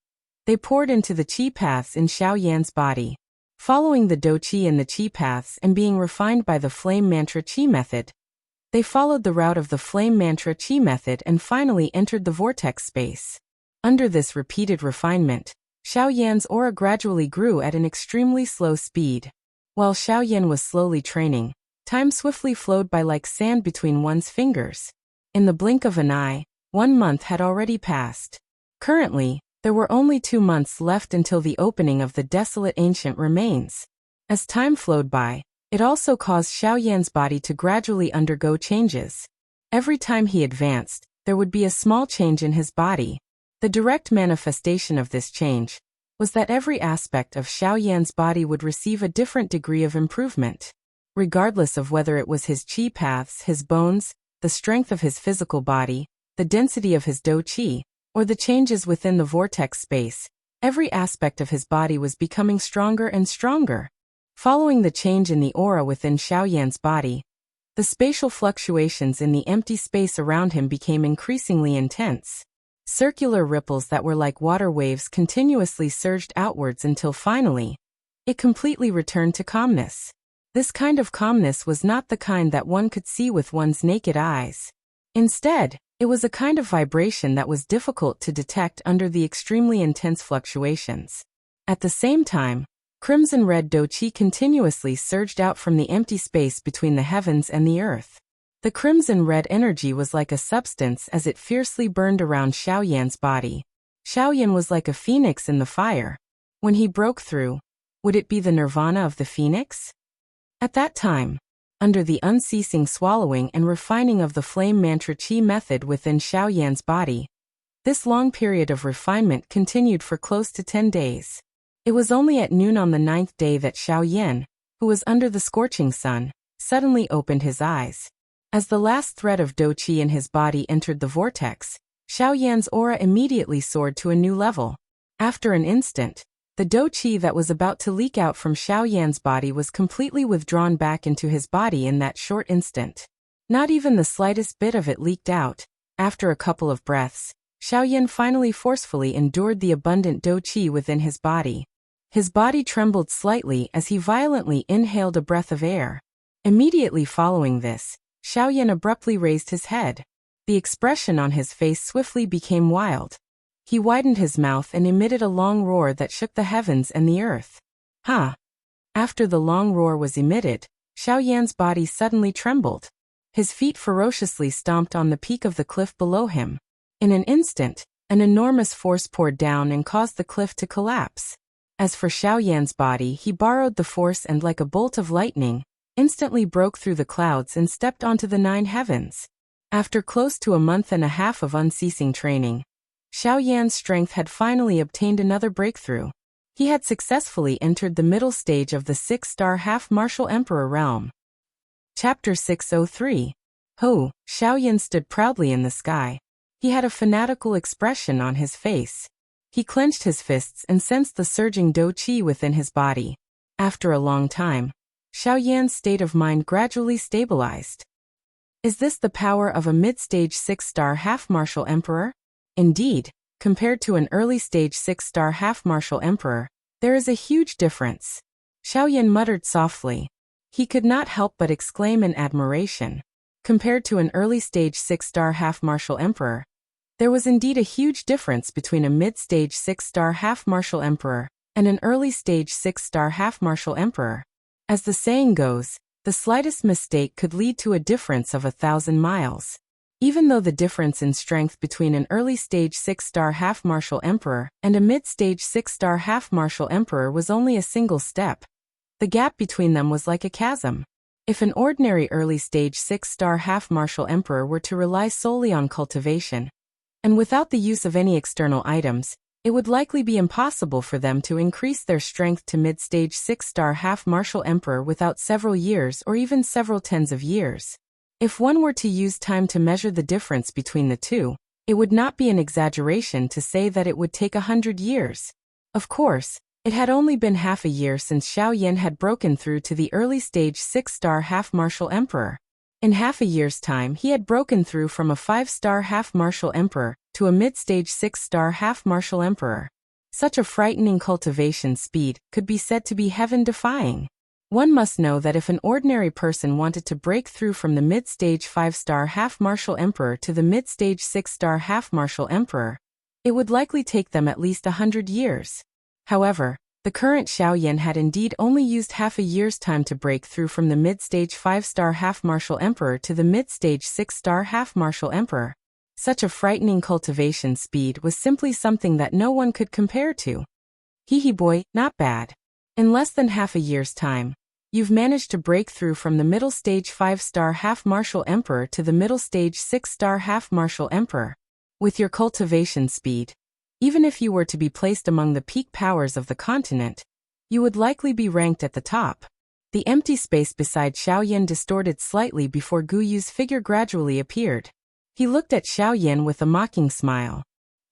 they poured into the chi paths in Xiaoyan's body. Following the do-chi in the chi paths and being refined by the flame mantra chi method, they followed the route of the flame mantra chi method and finally entered the vortex space. Under this repeated refinement, Xiaoyan's aura gradually grew at an extremely slow speed. While Xiaoyan was slowly training, time swiftly flowed by like sand between one's fingers. In the blink of an eye, 1 month had already passed. Currently, there were only 2 months left until the opening of the desolate ancient remains. As time flowed by, it also caused Xiaoyan's body to gradually undergo changes. Every time he advanced, there would be a small change in his body. The direct manifestation of this change was that every aspect of Xiaoyan's body would receive a different degree of improvement. Regardless of whether it was his chi paths, his bones, the strength of his physical body, the density of his do-chi, or the changes within the vortex space, every aspect of his body was becoming stronger and stronger. Following the change in the aura within Xiaoyan's body, the spatial fluctuations in the empty space around him became increasingly intense. Circular ripples that were like water waves continuously surged outwards until finally, it completely returned to calmness. This kind of calmness was not the kind that one could see with one's naked eyes. Instead, it was a kind of vibration that was difficult to detect under the extremely intense fluctuations. At the same time, crimson-red do-chi continuously surged out from the empty space between the heavens and the earth. The crimson-red energy was like a substance as it fiercely burned around Xiaoyan's body. Xiaoyan was like a phoenix in the fire. When he broke through, would it be the nirvana of the phoenix? At that time, under the unceasing swallowing and refining of the flame mantra chi method within Xiaoyan's body, this long period of refinement continued for close to 10 days. It was only at noon on the 9th day that Xiaoyan, who was under the scorching sun, suddenly opened his eyes. As the last thread of do-chi in his body entered the vortex, Xiaoyan's aura immediately soared to a new level. After an instant, the do-chi that was about to leak out from Xiaoyan's body was completely withdrawn back into his body in that short instant. Not even the slightest bit of it leaked out. After a couple of breaths, Xiaoyan finally forcefully endured the abundant do-chi within his body. His body trembled slightly as he violently inhaled a breath of air. Immediately following this, Xiaoyan abruptly raised his head. The expression on his face swiftly became wild. He widened his mouth and emitted a long roar that shook the heavens and the earth. Ha! After the long roar was emitted, Xiaoyan's body suddenly trembled. His feet ferociously stomped on the peak of the cliff below him. In an instant, an enormous force poured down and caused the cliff to collapse. As for Xiaoyan's body, he borrowed the force and like a bolt of lightning, instantly broke through the clouds and stepped onto the 9 heavens. After close to a month and a half of unceasing training, Xiaoyan's strength had finally obtained another breakthrough. He had successfully entered the middle stage of the 6-star half-martial emperor realm. Chapter 603. Ho! Xiaoyan stood proudly in the sky. He had a fanatical expression on his face. He clenched his fists and sensed the surging do-chi within his body. After a long time, Xiaoyan's state of mind gradually stabilized. Is this the power of a mid-stage 6-star half-martial emperor? Indeed, compared to an early-stage 6-star half-martial emperor, there is a huge difference. Xiaoyan muttered softly. He could not help but exclaim in admiration. Compared to an early-stage 6-star half-martial emperor, there was indeed a huge difference between a mid-stage 6-star half-martial emperor and an early-stage 6-star half-martial emperor. As the saying goes, the slightest mistake could lead to a difference of 1,000 miles. Even though the difference in strength between an early-stage 6-star half-martial emperor and a mid-stage 6-star half-martial emperor was only a single step, the gap between them was like a chasm. If an ordinary early-stage 6-star half-martial emperor were to rely solely on cultivation, and without the use of any external items, it would likely be impossible for them to increase their strength to mid-stage 6-star half-martial emperor without several years or even several tens of years. If one were to use time to measure the difference between the two, it would not be an exaggeration to say that it would take 100 years. Of course, it had only been half a year since Xiaoyan had broken through to the early-stage 6-star half-martial emperor. In half a year's time he had broken through from a 5-star half-martial emperor to a mid-stage 6-star half-martial emperor. Such a frightening cultivation speed could be said to be heaven-defying. One must know that if an ordinary person wanted to break through from the mid-stage 5-star half-martial emperor to the mid-stage 6-star half-martial emperor, it would likely take them at least 100 years. However, the current Xiaoyan had indeed only used half a year's time to break through from the mid-stage 5-star half-martial emperor to the mid-stage 6-star half-martial emperor. Such a frightening cultivation speed was simply something that no one could compare to. Hee hee boy, not bad. In less than half a year's time, you've managed to break through from the middle stage 5-star half-martial emperor to the middle stage 6-star half-martial emperor. With your cultivation speed, even if you were to be placed among the peak powers of the continent, you would likely be ranked at the top. The empty space beside Xiaoyan distorted slightly before Gu Yu's figure gradually appeared. He looked at Xiaoyan with a mocking smile.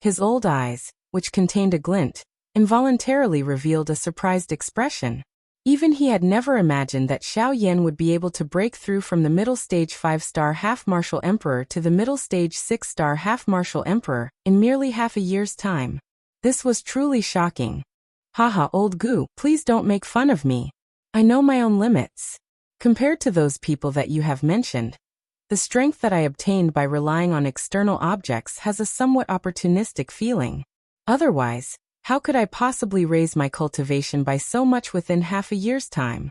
His old eyes, which contained a glint, involuntarily revealed a surprised expression. Even he had never imagined that Xiaoyan would be able to break through from the middle stage 5-star half-martial emperor to the middle stage 6-star half-martial emperor in merely half a year's time. This was truly shocking. Haha, old Gu, please don't make fun of me. I know my own limits. Compared to those people that you have mentioned, the strength that I obtained by relying on external objects has a somewhat opportunistic feeling. Otherwise, how could I possibly raise my cultivation by so much within half a year's time?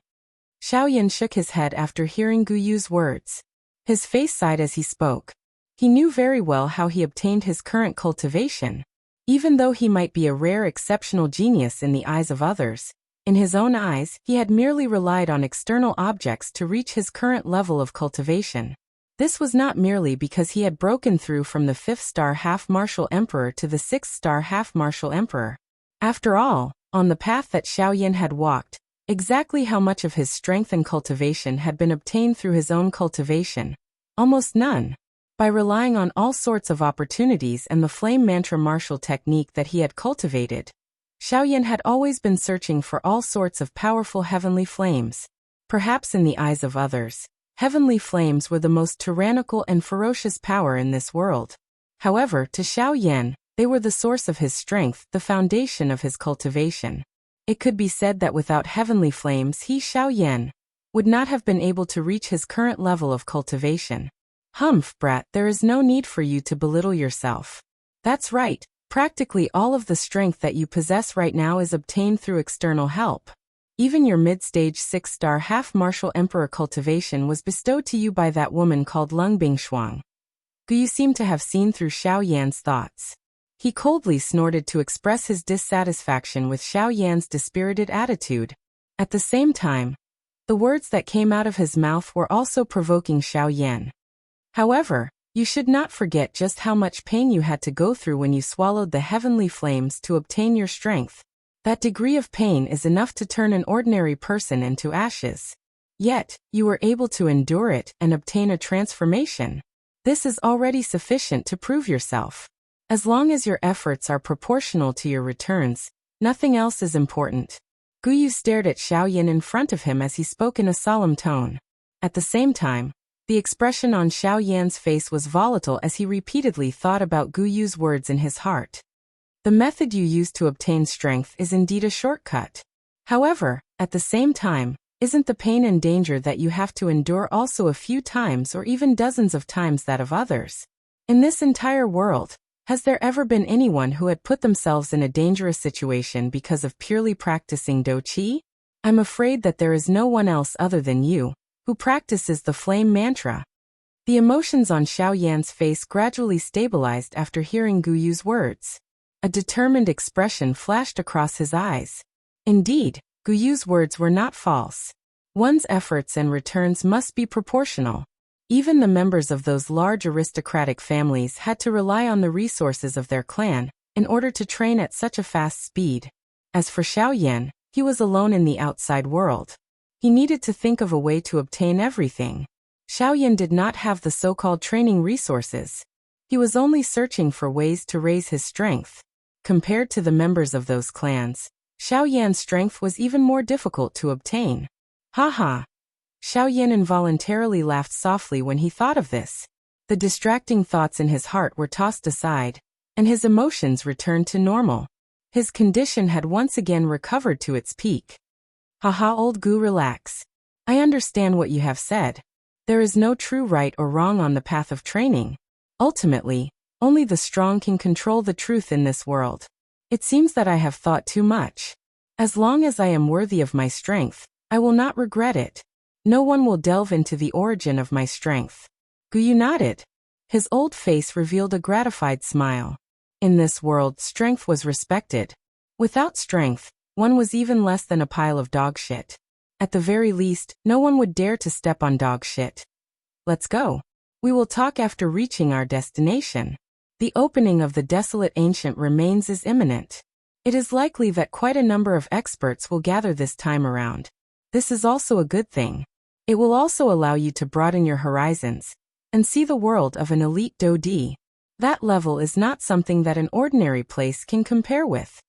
Xiaoyan shook his head after hearing Gu Yu's words. His face sighed as he spoke. He knew very well how he obtained his current cultivation. Even though he might be a rare exceptional genius in the eyes of others, in his own eyes he had merely relied on external objects to reach his current level of cultivation. This was not merely because he had broken through from the 5th-star half-martial emperor to the 6th-star half-martial emperor. After all, on the path that Xiaoyan had walked, exactly how much of his strength and cultivation had been obtained through his own cultivation? Almost none. By relying on all sorts of opportunities and the flame mantra martial technique that he had cultivated, Xiaoyan had always been searching for all sorts of powerful heavenly flames. Perhaps in the eyes of others, heavenly flames were the most tyrannical and ferocious power in this world. However, to Xiaoyan, they were the source of his strength, the foundation of his cultivation. It could be said that without heavenly flames he, Xiaoyan, would not have been able to reach his current level of cultivation. Humph, brat, there is no need for you to belittle yourself. That's right, practically all of the strength that you possess right now is obtained through external help. Even your mid-stage 6-star half-martial emperor cultivation was bestowed to you by that woman called Lung Bingshuang. Gu Yu seemed to have seen through Xiaoyan's thoughts. He coldly snorted to express his dissatisfaction with Xiaoyan's dispirited attitude. At the same time, the words that came out of his mouth were also provoking Xiaoyan. However, you should not forget just how much pain you had to go through when you swallowed the heavenly flames to obtain your strength. That degree of pain is enough to turn an ordinary person into ashes. Yet, you were able to endure it and obtain a transformation. This is already sufficient to prove yourself. As long as your efforts are proportional to your returns, nothing else is important. Gu Yu stared at Xiaoyan in front of him as he spoke in a solemn tone. At the same time, the expression on Xiaoyan's face was volatile as he repeatedly thought about Gu Yu's words in his heart. The method you use to obtain strength is indeed a shortcut. However, at the same time, isn't the pain and danger that you have to endure also a few times or even dozens of times that of others? In this entire world, has there ever been anyone who had put themselves in a dangerous situation because of purely practicing Do Chi? I'm afraid that there is no one else other than you who practices the flame mantra. The emotions on Xiao Yan's face gradually stabilized after hearing Gu Yu's words. A determined expression flashed across his eyes. Indeed, Gu Yu's words were not false. One's efforts and returns must be proportional. Even the members of those large aristocratic families had to rely on the resources of their clan in order to train at such a fast speed. As for Xiao Yan, he was alone in the outside world. He needed to think of a way to obtain everything. Xiao Yan did not have the so-called training resources. He was only searching for ways to raise his strength. Compared to the members of those clans, Xiao Yan's strength was even more difficult to obtain. Ha ha! Xiao Yan involuntarily laughed softly when he thought of this. The distracting thoughts in his heart were tossed aside, and his emotions returned to normal. His condition had once again recovered to its peak. Haha, old Gu, relax. I understand what you have said. There is no true right or wrong on the path of training. Ultimately, only the strong can control the truth in this world. It seems that I have thought too much. As long as I am worthy of my strength, I will not regret it. No one will delve into the origin of my strength. Gu Yu nodded. His old face revealed a gratified smile. In this world, strength was respected. Without strength, one was even less than a pile of dog shit. At the very least, no one would dare to step on dog shit. Let's go. We will talk after reaching our destination. The opening of the desolate ancient remains is imminent. It is likely that quite a number of experts will gather this time around. This is also a good thing. It will also allow you to broaden your horizons and see the world of an elite Do Di. That level is not something that an ordinary place can compare with.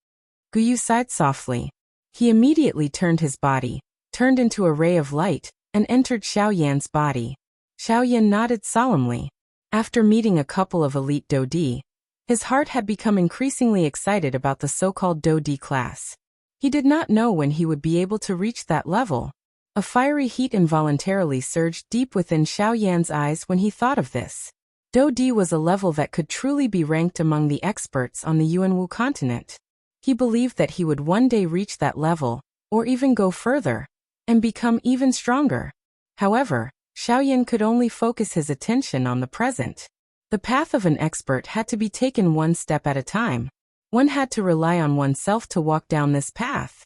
Gu Yu sighed softly. He immediately turned his body, turned into a ray of light, and entered Xiao Yan's body. Xiao Yan nodded solemnly. After meeting a couple of elite Do Di, his heart had become increasingly excited about the so-called Do Di class. He did not know when he would be able to reach that level. A fiery heat involuntarily surged deep within Xiao Yan's eyes when he thought of this. Do Di was a level that could truly be ranked among the experts on the Yuanwu continent. He believed that he would one day reach that level, or even go further, and become even stronger. However, Xiao Yan could only focus his attention on the present. The path of an expert had to be taken one step at a time. One had to rely on oneself to walk down this path.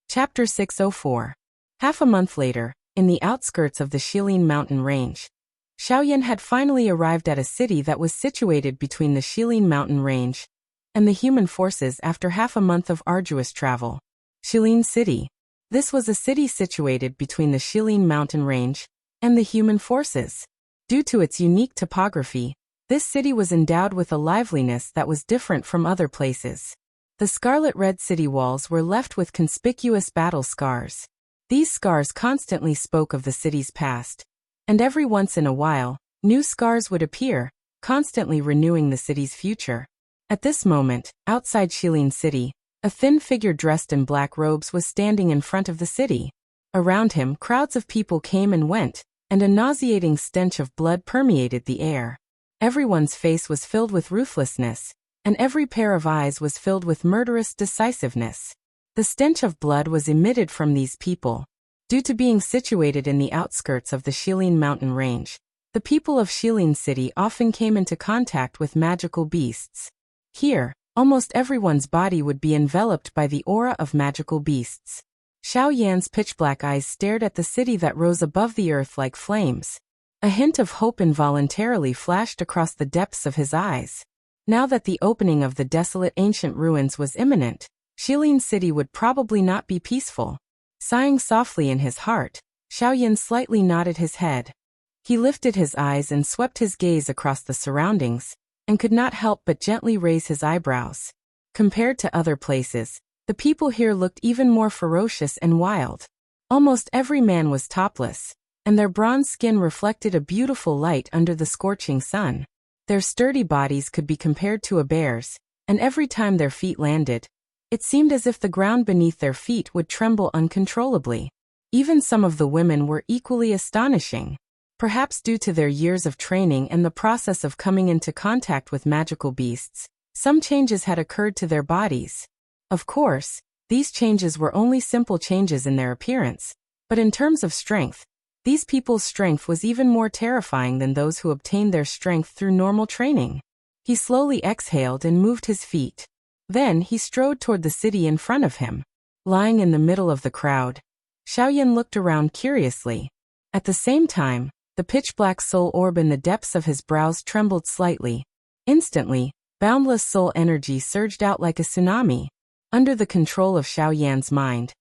Chapter 604. Half a month later, in the outskirts of the Shilin mountain range, Xiao Yan had finally arrived at a city that was situated between the Shilin mountain range and the human forces after half a month of arduous travel. Shilin City. This was a city situated between the Shilin mountain range and the human forces. Due to its unique topography, this city was endowed with a liveliness that was different from other places. The scarlet-red city walls were left with conspicuous battle scars. These scars constantly spoke of the city's past, and every once in a while, new scars would appear, constantly renewing the city's future. At this moment, outside Shilin City, a thin figure dressed in black robes was standing in front of the city. Around him, crowds of people came and went, and a nauseating stench of blood permeated the air. Everyone's face was filled with ruthlessness, and every pair of eyes was filled with murderous decisiveness. The stench of blood was emitted from these people. Due to being situated in the outskirts of the Shilin mountain range, the people of Shilin City often came into contact with magical beasts. Here, almost everyone's body would be enveloped by the aura of magical beasts. Xiao Yan's pitch-black eyes stared at the city that rose above the earth like flames. A hint of hope involuntarily flashed across the depths of his eyes. Now that the opening of the desolate ancient ruins was imminent, Shilin City would probably not be peaceful. Sighing softly in his heart, Xiao Yan slightly nodded his head. He lifted his eyes and swept his gaze across the surroundings, and could not help but gently raise his eyebrows. Compared to other places, the people here looked even more ferocious and wild. Almost every man was topless, and their bronze skin reflected a beautiful light under the scorching sun. Their sturdy bodies could be compared to a bear's, and every time their feet landed, it seemed as if the ground beneath their feet would tremble uncontrollably. Even some of the women were equally astonishing. Perhaps due to their years of training and the process of coming into contact with magical beasts, some changes had occurred to their bodies. Of course, these changes were only simple changes in their appearance, but in terms of strength, these people's strength was even more terrifying than those who obtained their strength through normal training. He slowly exhaled and moved his feet. Then he strode toward the city in front of him. Lying in the middle of the crowd, Xiaoyan looked around curiously. At the same time, the pitch-black soul orb in the depths of his brows trembled slightly. Instantly, boundless soul energy surged out like a tsunami. Under the control of Xiaoyan's mind,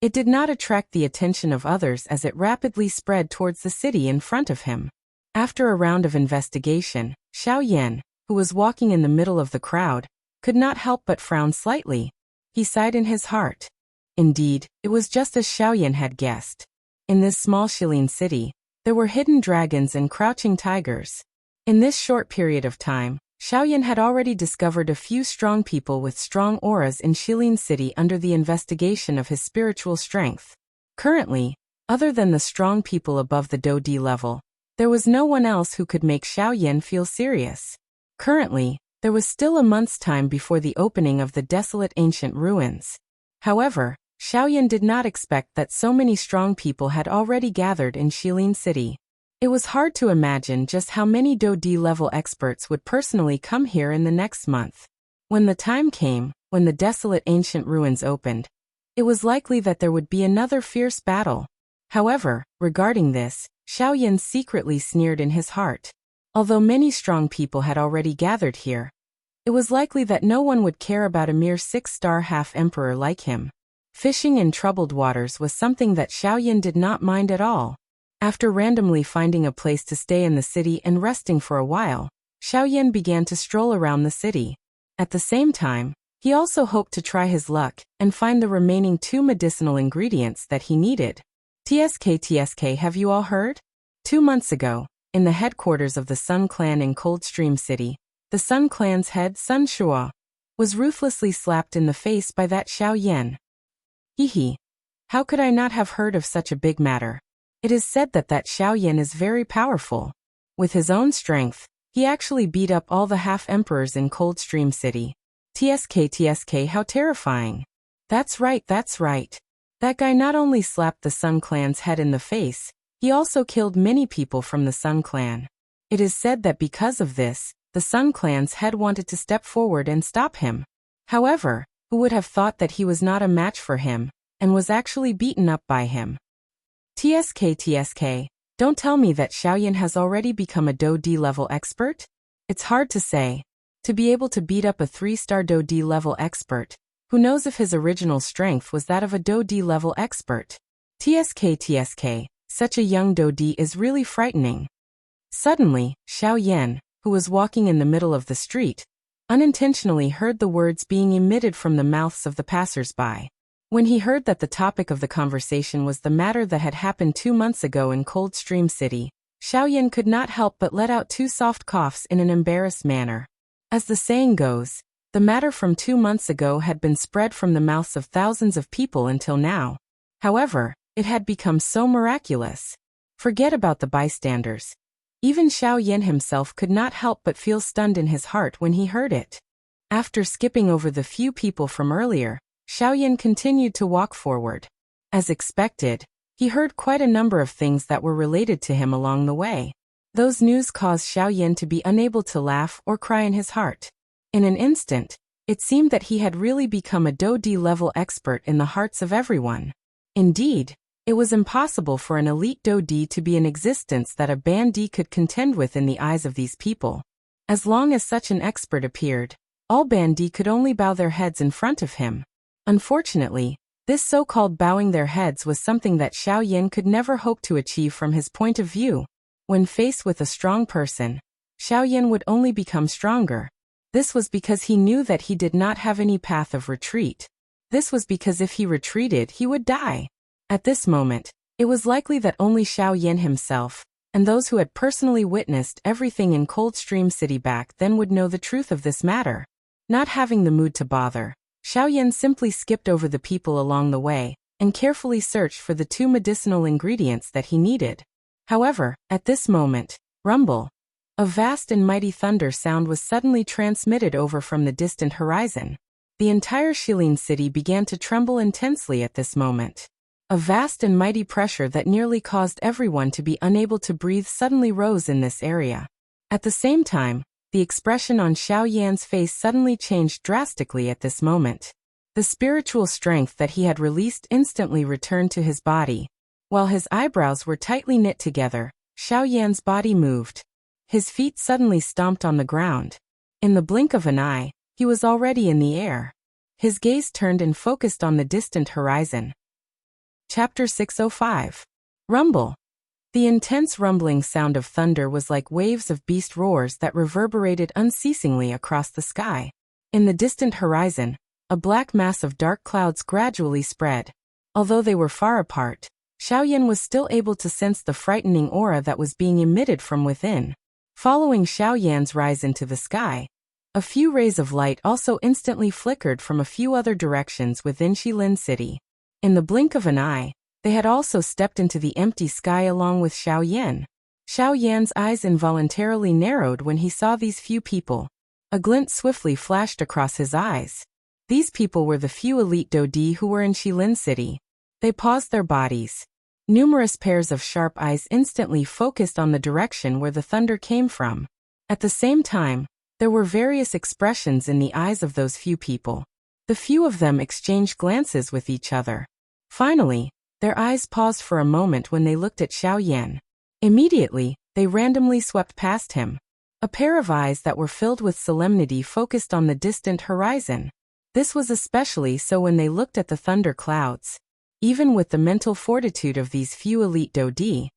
it did not attract the attention of others as it rapidly spread towards the city in front of him. After a round of investigation, Xiaoyan, who was walking in the middle of the crowd, could not help but frown slightly. He sighed in his heart. Indeed, it was just as Xiaoyan had guessed. In this small Shilin city, there were hidden dragons and crouching tigers. In this short period of time, Xiaoyan had already discovered a few strong people with strong auras in Shilin City under the investigation of his spiritual strength. Currently, other than the strong people above the Do-D level, there was no one else who could make Xiaoyan feel serious. Currently, there was still a month's time before the opening of the desolate ancient ruins. However, Xiaoyan did not expect that so many strong people had already gathered in Shilin City. It was hard to imagine just how many Do-D level experts would personally come here in the next month. When the time came, when the desolate ancient ruins opened, it was likely that there would be another fierce battle. However, regarding this, Xiaoyan secretly sneered in his heart. Although many strong people had already gathered here, it was likely that no one would care about a mere 6-star half-emperor like him. Fishing in troubled waters was something that Xiaoyan did not mind at all. After randomly finding a place to stay in the city and resting for a while, Xiaoyan began to stroll around the city. At the same time, he also hoped to try his luck and find the remaining 2 medicinal ingredients that he needed. TSK, have you all heard? 2 months ago, in the headquarters of the Sun Clan in Coldstream City, the Sun Clan's head, Sun Shuo, was ruthlessly slapped in the face by that Xiaoyan. Hehe. How could I not have heard of such a big matter? It is said that Xiaoyan is very powerful. With his own strength, he actually beat up all the half-emperors in Coldstream City. TSK, how terrifying. That's right. That guy not only slapped the Sun Clan's head in the face, he also killed many people from the Sun Clan. It is said that because of this, the Sun Clan's head wanted to step forward and stop him. However, who would have thought that he was not a match for him, and was actually beaten up by him? TSK, don't tell me that Xiaoyan has already become a Do-D level expert? It's hard to say. To be able to beat up a 3-star Do-D level expert, who knows if his original strength was that of a Do-D level expert? TSK, such a young Do-D is really frightening. Suddenly, Xiaoyan, who was walking in the middle of the street, unintentionally heard the words being emitted from the mouths of the passers-by. When he heard that the topic of the conversation was the matter that had happened 2 months ago in Coldstream City, Xiaoyan could not help but let out 2 soft coughs in an embarrassed manner. As the saying goes, the matter from 2 months ago had been spread from the mouths of thousands of people until now. However, it had become so miraculous. Forget about the bystanders. Even Xiaoyan himself could not help but feel stunned in his heart when he heard it. After skipping over the few people from earlier, Xiaoyan continued to walk forward. As expected, he heard quite a number of things that were related to him along the way. Those news caused Xiaoyan to be unable to laugh or cry in his heart. In an instant, it seemed that he had really become a Do-D level expert in the hearts of everyone. Indeed, it was impossible for an elite Do-D to be in existence that a Ban-D could contend with in the eyes of these people. As long as such an expert appeared, all Ban-D could only bow their heads in front of him. Unfortunately, this so-called bowing their heads was something that Xiaoyan could never hope to achieve from his point of view. When faced with a strong person, Xiaoyan would only become stronger. This was because he knew that he did not have any path of retreat. This was because if he retreated, he would die. At this moment, it was likely that only Xiaoyan himself, and those who had personally witnessed everything in Coldstream City back then would know the truth of this matter. Not having the mood to bother, Xiaoyan simply skipped over the people along the way and carefully searched for the 2 medicinal ingredients that he needed. However, at this moment, rumble, a vast and mighty thunder sound was suddenly transmitted over from the distant horizon. The entire Shilin city began to tremble intensely at this moment. A vast and mighty pressure that nearly caused everyone to be unable to breathe suddenly rose in this area. At the same time, the expression on Xiaoyan's face suddenly changed drastically at this moment. The spiritual strength that he had released instantly returned to his body. While his eyebrows were tightly knit together, Xiaoyan's body moved. His feet suddenly stomped on the ground. In the blink of an eye, he was already in the air. His gaze turned and focused on the distant horizon. Chapter 605. Rumble. The intense rumbling sound of thunder was like waves of beast roars that reverberated unceasingly across the sky. In the distant horizon, a black mass of dark clouds gradually spread. Although they were far apart, Xiaoyan was still able to sense the frightening aura that was being emitted from within. Following Xiaoyan's rise into the sky, a few rays of light also instantly flickered from a few other directions within Shilin City. In the blink of an eye, they had also stepped into the empty sky along with Xiaoyan. Xiaoyan's eyes involuntarily narrowed when he saw these few people. A glint swiftly flashed across his eyes. These people were the few elite Dodi who were in Shilin City. They paused their bodies. Numerous pairs of sharp eyes instantly focused on the direction where the thunder came from. At the same time, there were various expressions in the eyes of those few people. The few of them exchanged glances with each other. Finally, their eyes paused for a moment when they looked at Xiaoyan. Immediately, they randomly swept past him. A pair of eyes that were filled with solemnity focused on the distant horizon. This was especially so when they looked at the thunder clouds. Even with the mental fortitude of these few elite Dodi,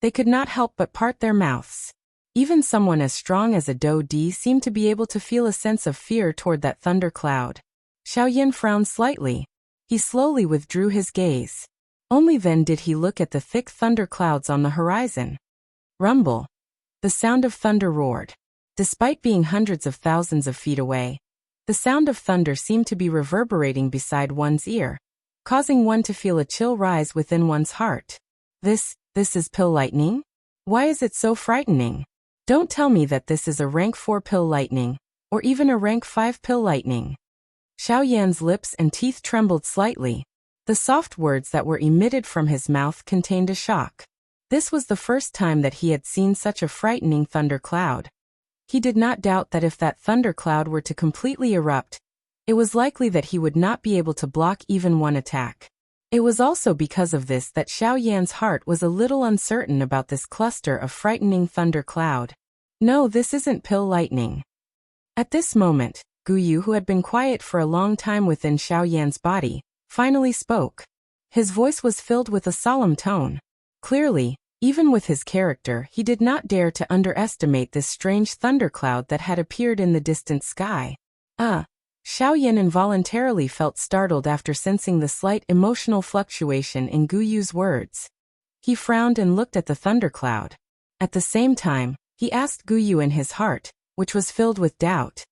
they could not help but part their mouths. Even someone as strong as a Dodi seemed to be able to feel a sense of fear toward that thunder cloud. Xiaoyan frowned slightly. He slowly withdrew his gaze. Only then did he look at the thick thunder clouds on the horizon. Rumble. The sound of thunder roared. Despite being hundreds of thousands of feet away, the sound of thunder seemed to be reverberating beside one's ear, causing one to feel a chill rise within one's heart. This is pill lightning? Why is it so frightening? Don't tell me that this is a rank 4 pill lightning, or even a rank 5 pill lightning. Xiaoyan's lips and teeth trembled slightly. The soft words that were emitted from his mouth contained a shock. This was the first time that he had seen such a frightening thunder cloud. He did not doubt that if that thunder cloud were to completely erupt, it was likely that he would not be able to block even one attack. It was also because of this that Xiaoyan's heart was a little uncertain about this cluster of frightening thunder cloud. No, this isn't pill lightning. At this moment, Guyu, who had been quiet for a long time within Xiaoyan's body, finally spoke. His voice was filled with a solemn tone. Clearly, even with his character, he did not dare to underestimate this strange thundercloud that had appeared in the distant sky. Xiaoyan involuntarily felt startled after sensing the slight emotional fluctuation in Guyu's words. He frowned and looked at the thundercloud. At the same time, he asked Guyu in his heart, which was filled with doubt.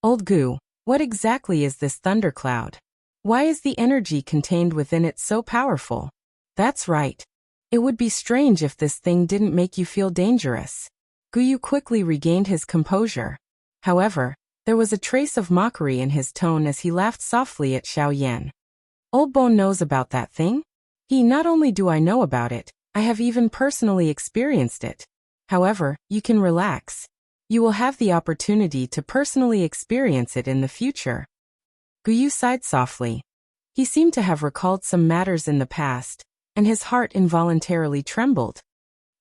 Old Gu, what exactly is this thundercloud? Why is the energy contained within it so powerful? That's right. It would be strange if this thing didn't make you feel dangerous. Guyu quickly regained his composure. However, there was a trace of mockery in his tone as he laughed softly at Xiaoyan. Old Bone knows about that thing? Not only do I know about it, I have even personally experienced it. However, you can relax. You will have the opportunity to personally experience it in the future. Guyu sighed softly. He seemed to have recalled some matters in the past, and his heart involuntarily trembled.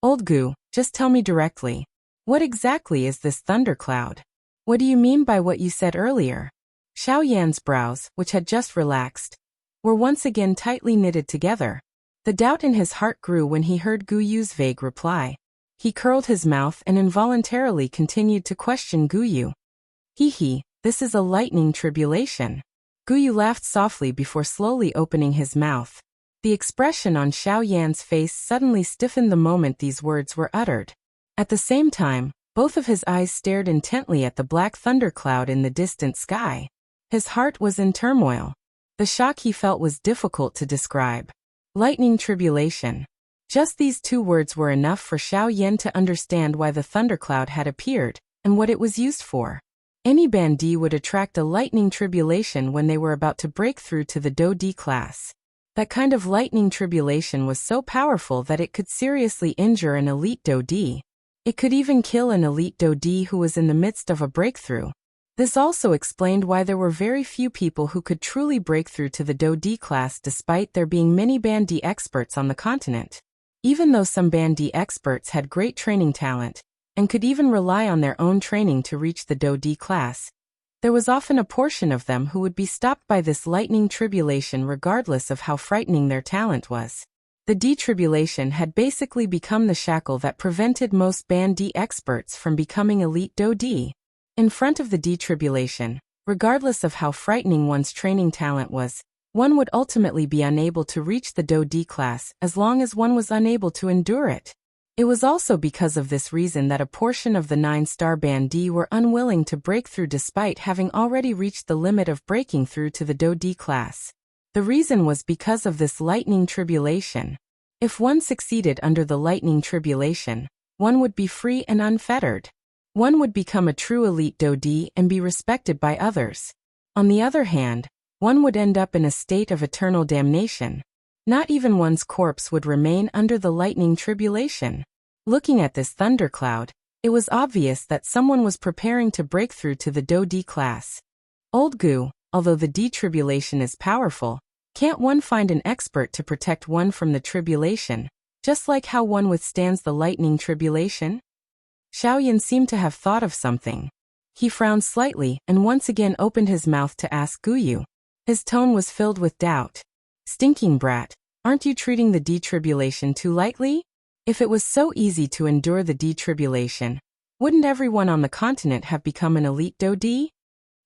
Old Gu, just tell me directly. What exactly is this thundercloud? What do you mean by what you said earlier? Xiaoyan's brows, which had just relaxed, were once again tightly knitted together. The doubt in his heart grew when he heard Guyu's vague reply. He curled his mouth and involuntarily continued to question Guyu. This is a lightning tribulation. Guyu laughed softly before slowly opening his mouth. The expression on Xiaoyan's face suddenly stiffened the moment these words were uttered. At the same time, Both of his eyes stared intently at the black thundercloud in the distant sky. His heart was in turmoil. The shock he felt was difficult to describe. Lightning tribulation. Just these two words were enough for Xiao Yan to understand why the thundercloud had appeared, and what it was used for. Any bandit would attract a lightning tribulation when they were about to break through to the Do D class. That kind of lightning tribulation was so powerful that it could seriously injure an elite Do D. It could even kill an elite Do D who was in the midst of a breakthrough. This also explained why there were very few people who could truly break through to the Do D class despite there being many bandit experts on the continent. Even though some bandit experts had great training talent, and could even rely on their own training to reach the Do D class, there was often a portion of them who would be stopped by this lightning tribulation regardless of how frightening their talent was. The D-tribulation had basically become the shackle that prevented most bandit experts from becoming elite Do D. In front of the D-tribulation, regardless of how frightening one's training talent was, one would ultimately be unable to reach the Do D class as long as one was unable to endure it. It was also because of this reason that a portion of the 9-star bandit were unwilling to break through despite having already reached the limit of breaking through to the Do D class. The reason was because of this lightning tribulation. If one succeeded under the lightning tribulation, one would be free and unfettered. One would become a true elite Do D and be respected by others. On the other hand, one would end up in a state of eternal damnation. Not even one's corpse would remain under the lightning tribulation. Looking at this thundercloud, it was obvious that someone was preparing to break through to the Do D class. Old Gu, although the D-tribulation is powerful, can't one find an expert to protect one from the tribulation, just like how one withstands the lightning tribulation? Xiao Yan seemed to have thought of something. He frowned slightly and once again opened his mouth to ask Guyu. His tone was filled with doubt. Stinking brat, aren't you treating the D-tribulation too lightly? If it was so easy to endure the D-tribulation, wouldn't everyone on the continent have become an elite Do D?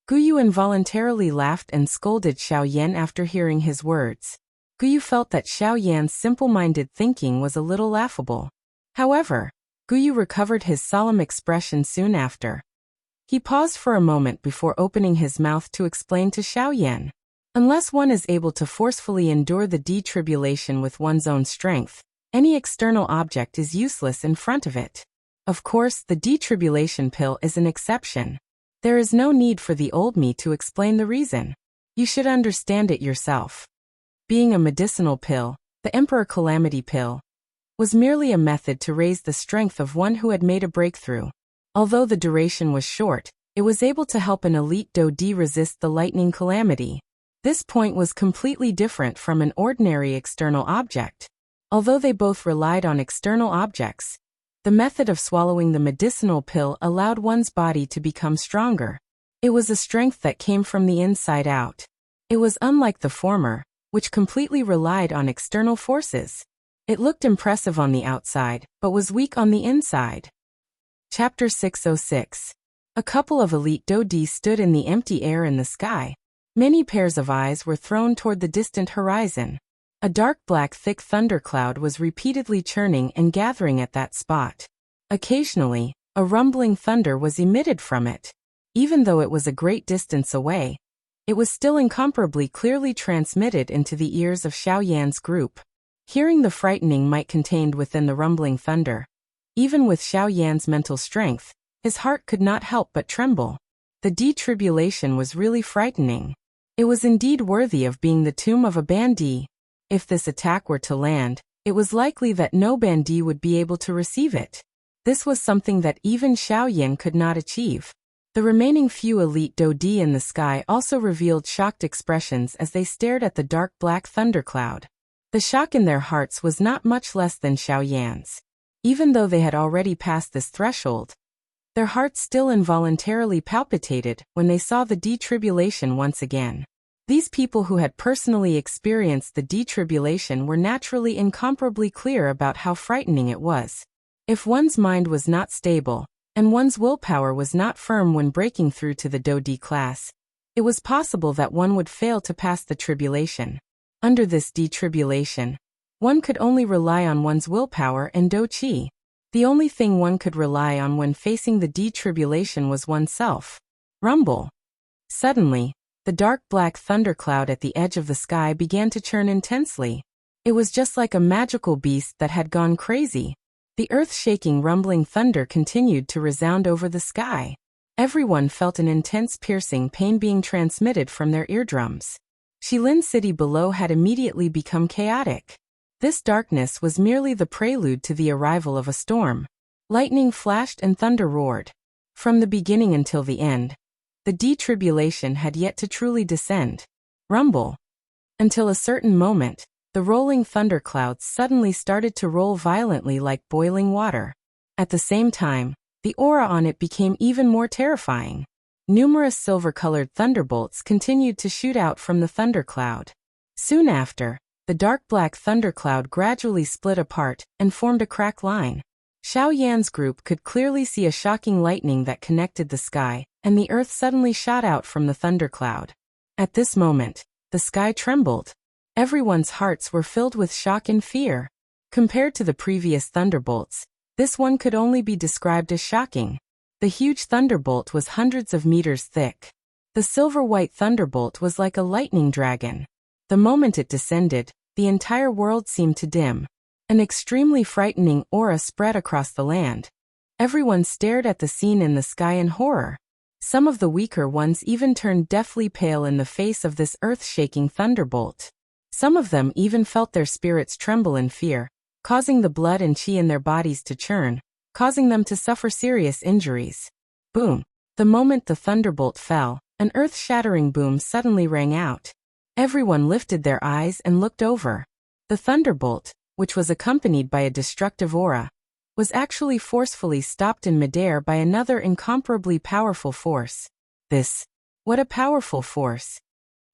Guyu involuntarily laughed and scolded Xiao Yan after hearing his words. Guyu felt that Xiao Yan's simple-minded thinking was a little laughable. However, Guyu recovered his solemn expression soon after. He paused for a moment before opening his mouth to explain to Xiao Yan. Unless one is able to forcefully endure the D-tribulation with one's own strength, any external object is useless in front of it. Of course, the D-tribulation pill is an exception. There is no need for the old me to explain the reason. You should understand it yourself. Being a medicinal pill, the Emperor Calamity pill, was merely a method to raise the strength of one who had made a breakthrough. Although the duration was short, it was able to help an elite Do D resist the lightning calamity. This point was completely different from an ordinary external object. Although they both relied on external objects, the method of swallowing the medicinal pill allowed one's body to become stronger. It was a strength that came from the inside out. It was unlike the former, which completely relied on external forces. It looked impressive on the outside, but was weak on the inside. Chapter 606. A couple of elite Do D stood in the empty air in the sky. Many pairs of eyes were thrown toward the distant horizon. A dark black thick thundercloud was repeatedly churning and gathering at that spot. Occasionally, a rumbling thunder was emitted from it. Even though it was a great distance away, it was still incomparably clearly transmitted into the ears of Xiao Yan's group. Hearing the frightening might contained within the rumbling thunder, even with Xiao Yan's mental strength, his heart could not help but tremble. The D-tribulation was really frightening. It was indeed worthy of being the tomb of a bandit. If this attack were to land, it was likely that no bandit would be able to receive it. This was something that even Xiao Yan could not achieve. The remaining few elite Do D in the sky also revealed shocked expressions as they stared at the dark black thundercloud. The shock in their hearts was not much less than Xiao Yan's. Even though they had already passed this threshold, their hearts still involuntarily palpitated when they saw the D-tribulation once again. These people who had personally experienced the D-tribulation were naturally incomparably clear about how frightening it was. If one's mind was not stable, and one's willpower was not firm when breaking through to the Do D class, it was possible that one would fail to pass the tribulation. Under this D-tribulation, one could only rely on one's willpower and Do Qi. The only thing one could rely on when facing the detribulation was oneself. Rumble. Suddenly, the dark black thundercloud at the edge of the sky began to churn intensely. It was just like a magical beast that had gone crazy. The earth-shaking rumbling thunder continued to resound over the sky. Everyone felt an intense piercing pain being transmitted from their eardrums. Shilin City below had immediately become chaotic. This darkness was merely the prelude to the arrival of a storm. Lightning flashed and thunder roared. From the beginning until the end, the detribulation had yet to truly descend. Rumble. Until a certain moment, the rolling thunderclouds suddenly started to roll violently like boiling water. At the same time, the aura on it became even more terrifying. Numerous silver-colored thunderbolts continued to shoot out from the thundercloud. Soon after, the dark black thundercloud gradually split apart and formed a crack line. Xiao Yan's group could clearly see a shocking lightning that connected the sky, and the earth suddenly shot out from the thundercloud. At this moment, the sky trembled. Everyone's hearts were filled with shock and fear. Compared to the previous thunderbolts, this one could only be described as shocking. The huge thunderbolt was hundreds of meters thick. The silver-white thunderbolt was like a lightning dragon. The moment it descended, the entire world seemed to dim. An extremely frightening aura spread across the land. Everyone stared at the scene in the sky in horror. Some of the weaker ones even turned deathly pale in the face of this earth-shaking thunderbolt. Some of them even felt their spirits tremble in fear, causing the blood and chi in their bodies to churn, causing them to suffer serious injuries. Boom! The moment the thunderbolt fell, an earth-shattering boom suddenly rang out. Everyone lifted their eyes and looked over. The thunderbolt, which was accompanied by a destructive aura, was actually forcefully stopped in midair by another incomparably powerful force. What a powerful force!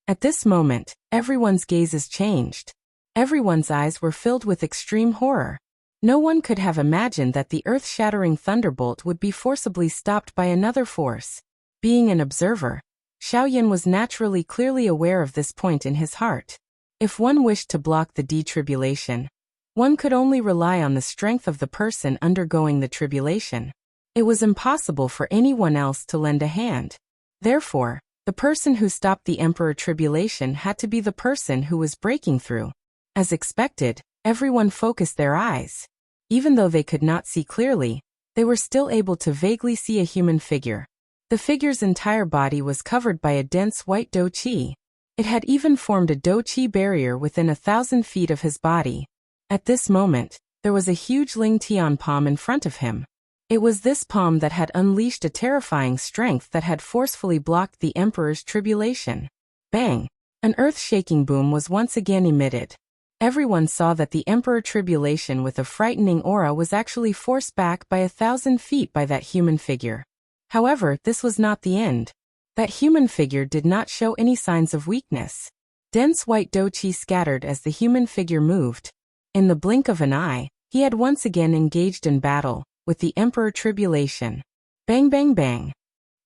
At this moment, everyone's gazes changed. Everyone's eyes were filled with extreme horror. No one could have imagined that the earth-shattering thunderbolt would be forcibly stopped by another force. Being an observer, Xiaoyan was naturally clearly aware of this point in his heart. If one wished to block the detribulation, one could only rely on the strength of the person undergoing the tribulation. It was impossible for anyone else to lend a hand. Therefore, the person who stopped the Emperor tribulation had to be the person who was breaking through. As expected, everyone focused their eyes. Even though they could not see clearly, they were still able to vaguely see a human figure. The figure's entire body was covered by a dense white dou qi. It had even formed a dou qi barrier within 1,000 feet of his body. At this moment, there was a huge Ling Tian palm in front of him. It was this palm that had unleashed a terrifying strength that had forcefully blocked the Emperor's tribulation. Bang! An earth-shaking boom was once again emitted. Everyone saw that the Emperor tribulation with a frightening aura was actually forced back by 1,000 feet by that human figure. However, this was not the end. That human figure did not show any signs of weakness. Dense white dou qi scattered as the human figure moved. In the blink of an eye, he had once again engaged in battle with the Emperor tribulation. Bang bang bang.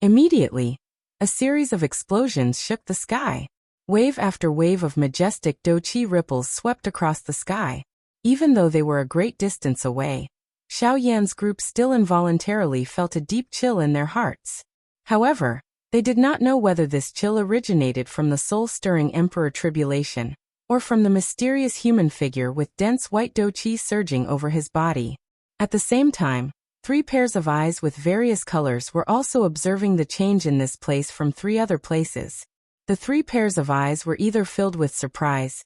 Immediately, a series of explosions shook the sky. Wave after wave of majestic dou qi ripples swept across the sky. Even though they were a great distance away, Xiao Yan's group still involuntarily felt a deep chill in their hearts. However, they did not know whether this chill originated from the soul-stirring Emperor tribulation, or from the mysterious human figure with dense white dou qi surging over his body. At the same time, 3 pairs of eyes with various colors were also observing the change in this place from 3 other places. The 3 pairs of eyes were either filled with surprise,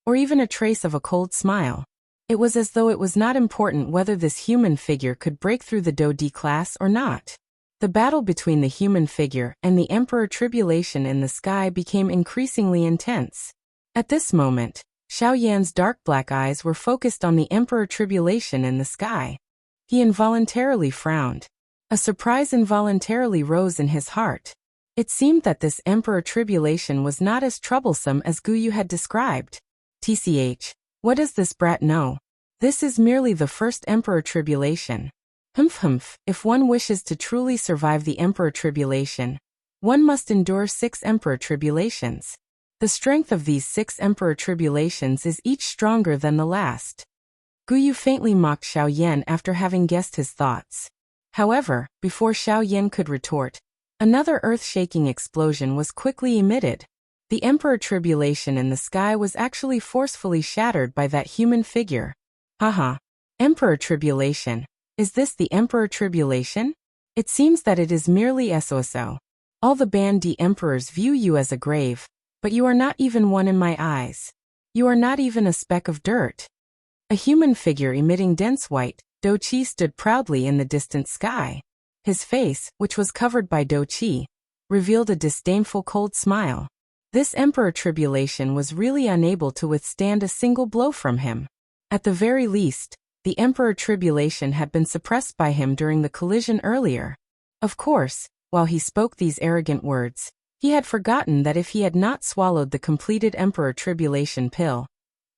or even a trace of a cold smile. It was as though it was not important whether this human figure could break through the Dou Di class or not. The battle between the human figure and the Emperor tribulation in the sky became increasingly intense. At this moment, Xiao Yan's dark black eyes were focused on the Emperor tribulation in the sky. He involuntarily frowned. A surprise involuntarily rose in his heart. It seemed that this Emperor tribulation was not as troublesome as Guyu had described. TCH, what does this brat know? This is merely the first Emperor tribulation. Humph, if one wishes to truly survive the Emperor tribulation, one must endure 6 Emperor tribulations. The strength of these 6 Emperor tribulations is each stronger than the last. Guyu faintly mocked Xiao Yan after having guessed his thoughts. However, before Xiao Yan could retort, another earth-shaking explosion was quickly emitted. The Emperor Tribulation in the sky was actually forcefully shattered by that human figure. Haha. Emperor Tribulation. Is this the Emperor Tribulation? It seems that it is merely SOSO. All the Bandi Emperors view you as a grave, but you are not even one in my eyes. You are not even a speck of dirt. A human figure emitting dense white, Do-chi stood proudly in the distant sky. His face, which was covered by Do-chi, revealed a disdainful cold smile. This Emperor Tribulation was really unable to withstand a single blow from him. At the very least, the Emperor Tribulation had been suppressed by him during the collision earlier. Of course, while he spoke these arrogant words, he had forgotten that if he had not swallowed the completed Emperor Tribulation pill,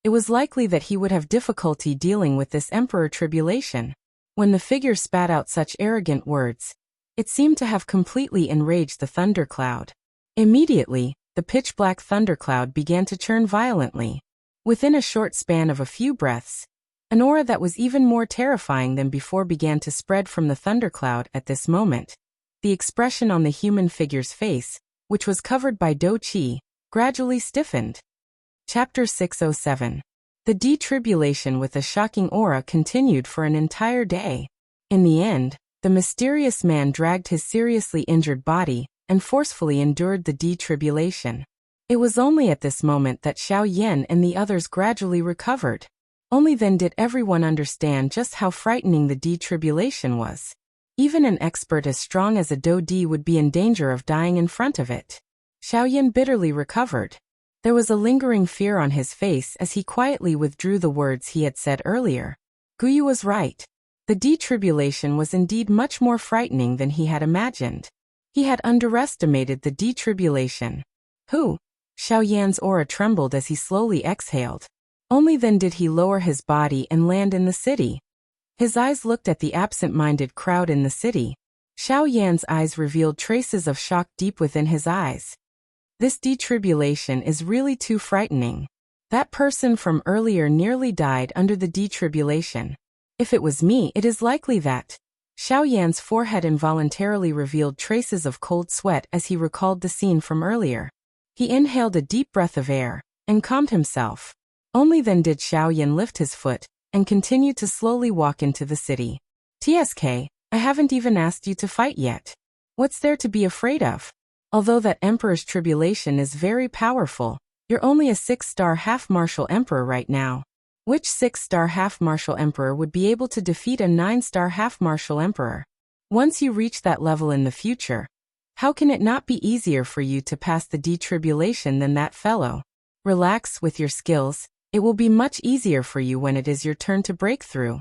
it was likely that he would have difficulty dealing with this Emperor Tribulation. When the figure spat out such arrogant words, it seemed to have completely enraged the thundercloud. Immediately, the pitch-black thundercloud began to churn violently. Within a short span of a few breaths, an aura that was even more terrifying than before began to spread from the thundercloud at this moment. The expression on the human figure's face, which was covered by Do-chi, gradually stiffened. Chapter 607. The detribulation with a shocking aura continued for an entire day. In the end, the mysterious man dragged his seriously injured body and forcefully endured the detribulation. It was only at this moment that Xiao Yan and the others gradually recovered. Only then did everyone understand just how frightening the detribulation was. Even an expert as strong as a Do-di would be in danger of dying in front of it. Xiao Yan bitterly recovered. There was a lingering fear on his face as he quietly withdrew the words he had said earlier. Guyu was right. The detribulation was indeed much more frightening than he had imagined. He had underestimated the detribulation. Who? Xiao Yan's aura trembled as he slowly exhaled. Only then did he lower his body and land in the city. His eyes looked at the absent-minded crowd in the city. Xiao Yan's eyes revealed traces of shock deep within his eyes. This detribulation is really too frightening. That person from earlier nearly died under the detribulation. If it was me, it is likely that. Xiao Yan's forehead involuntarily revealed traces of cold sweat as he recalled the scene from earlier. He inhaled a deep breath of air and calmed himself. Only then did Xiao Yan lift his foot and continue to slowly walk into the city. TSK, I haven't even asked you to fight yet. What's there to be afraid of? Although that Emperor's Tribulation is very powerful, you're only a 6-star half-martial emperor right now. Which 6-star half-martial emperor would be able to defeat a 9-star half-martial emperor? Once you reach that level in the future, how can it not be easier for you to pass the detribulation than that fellow? Relax with your skills, it will be much easier for you when it is your turn to break through.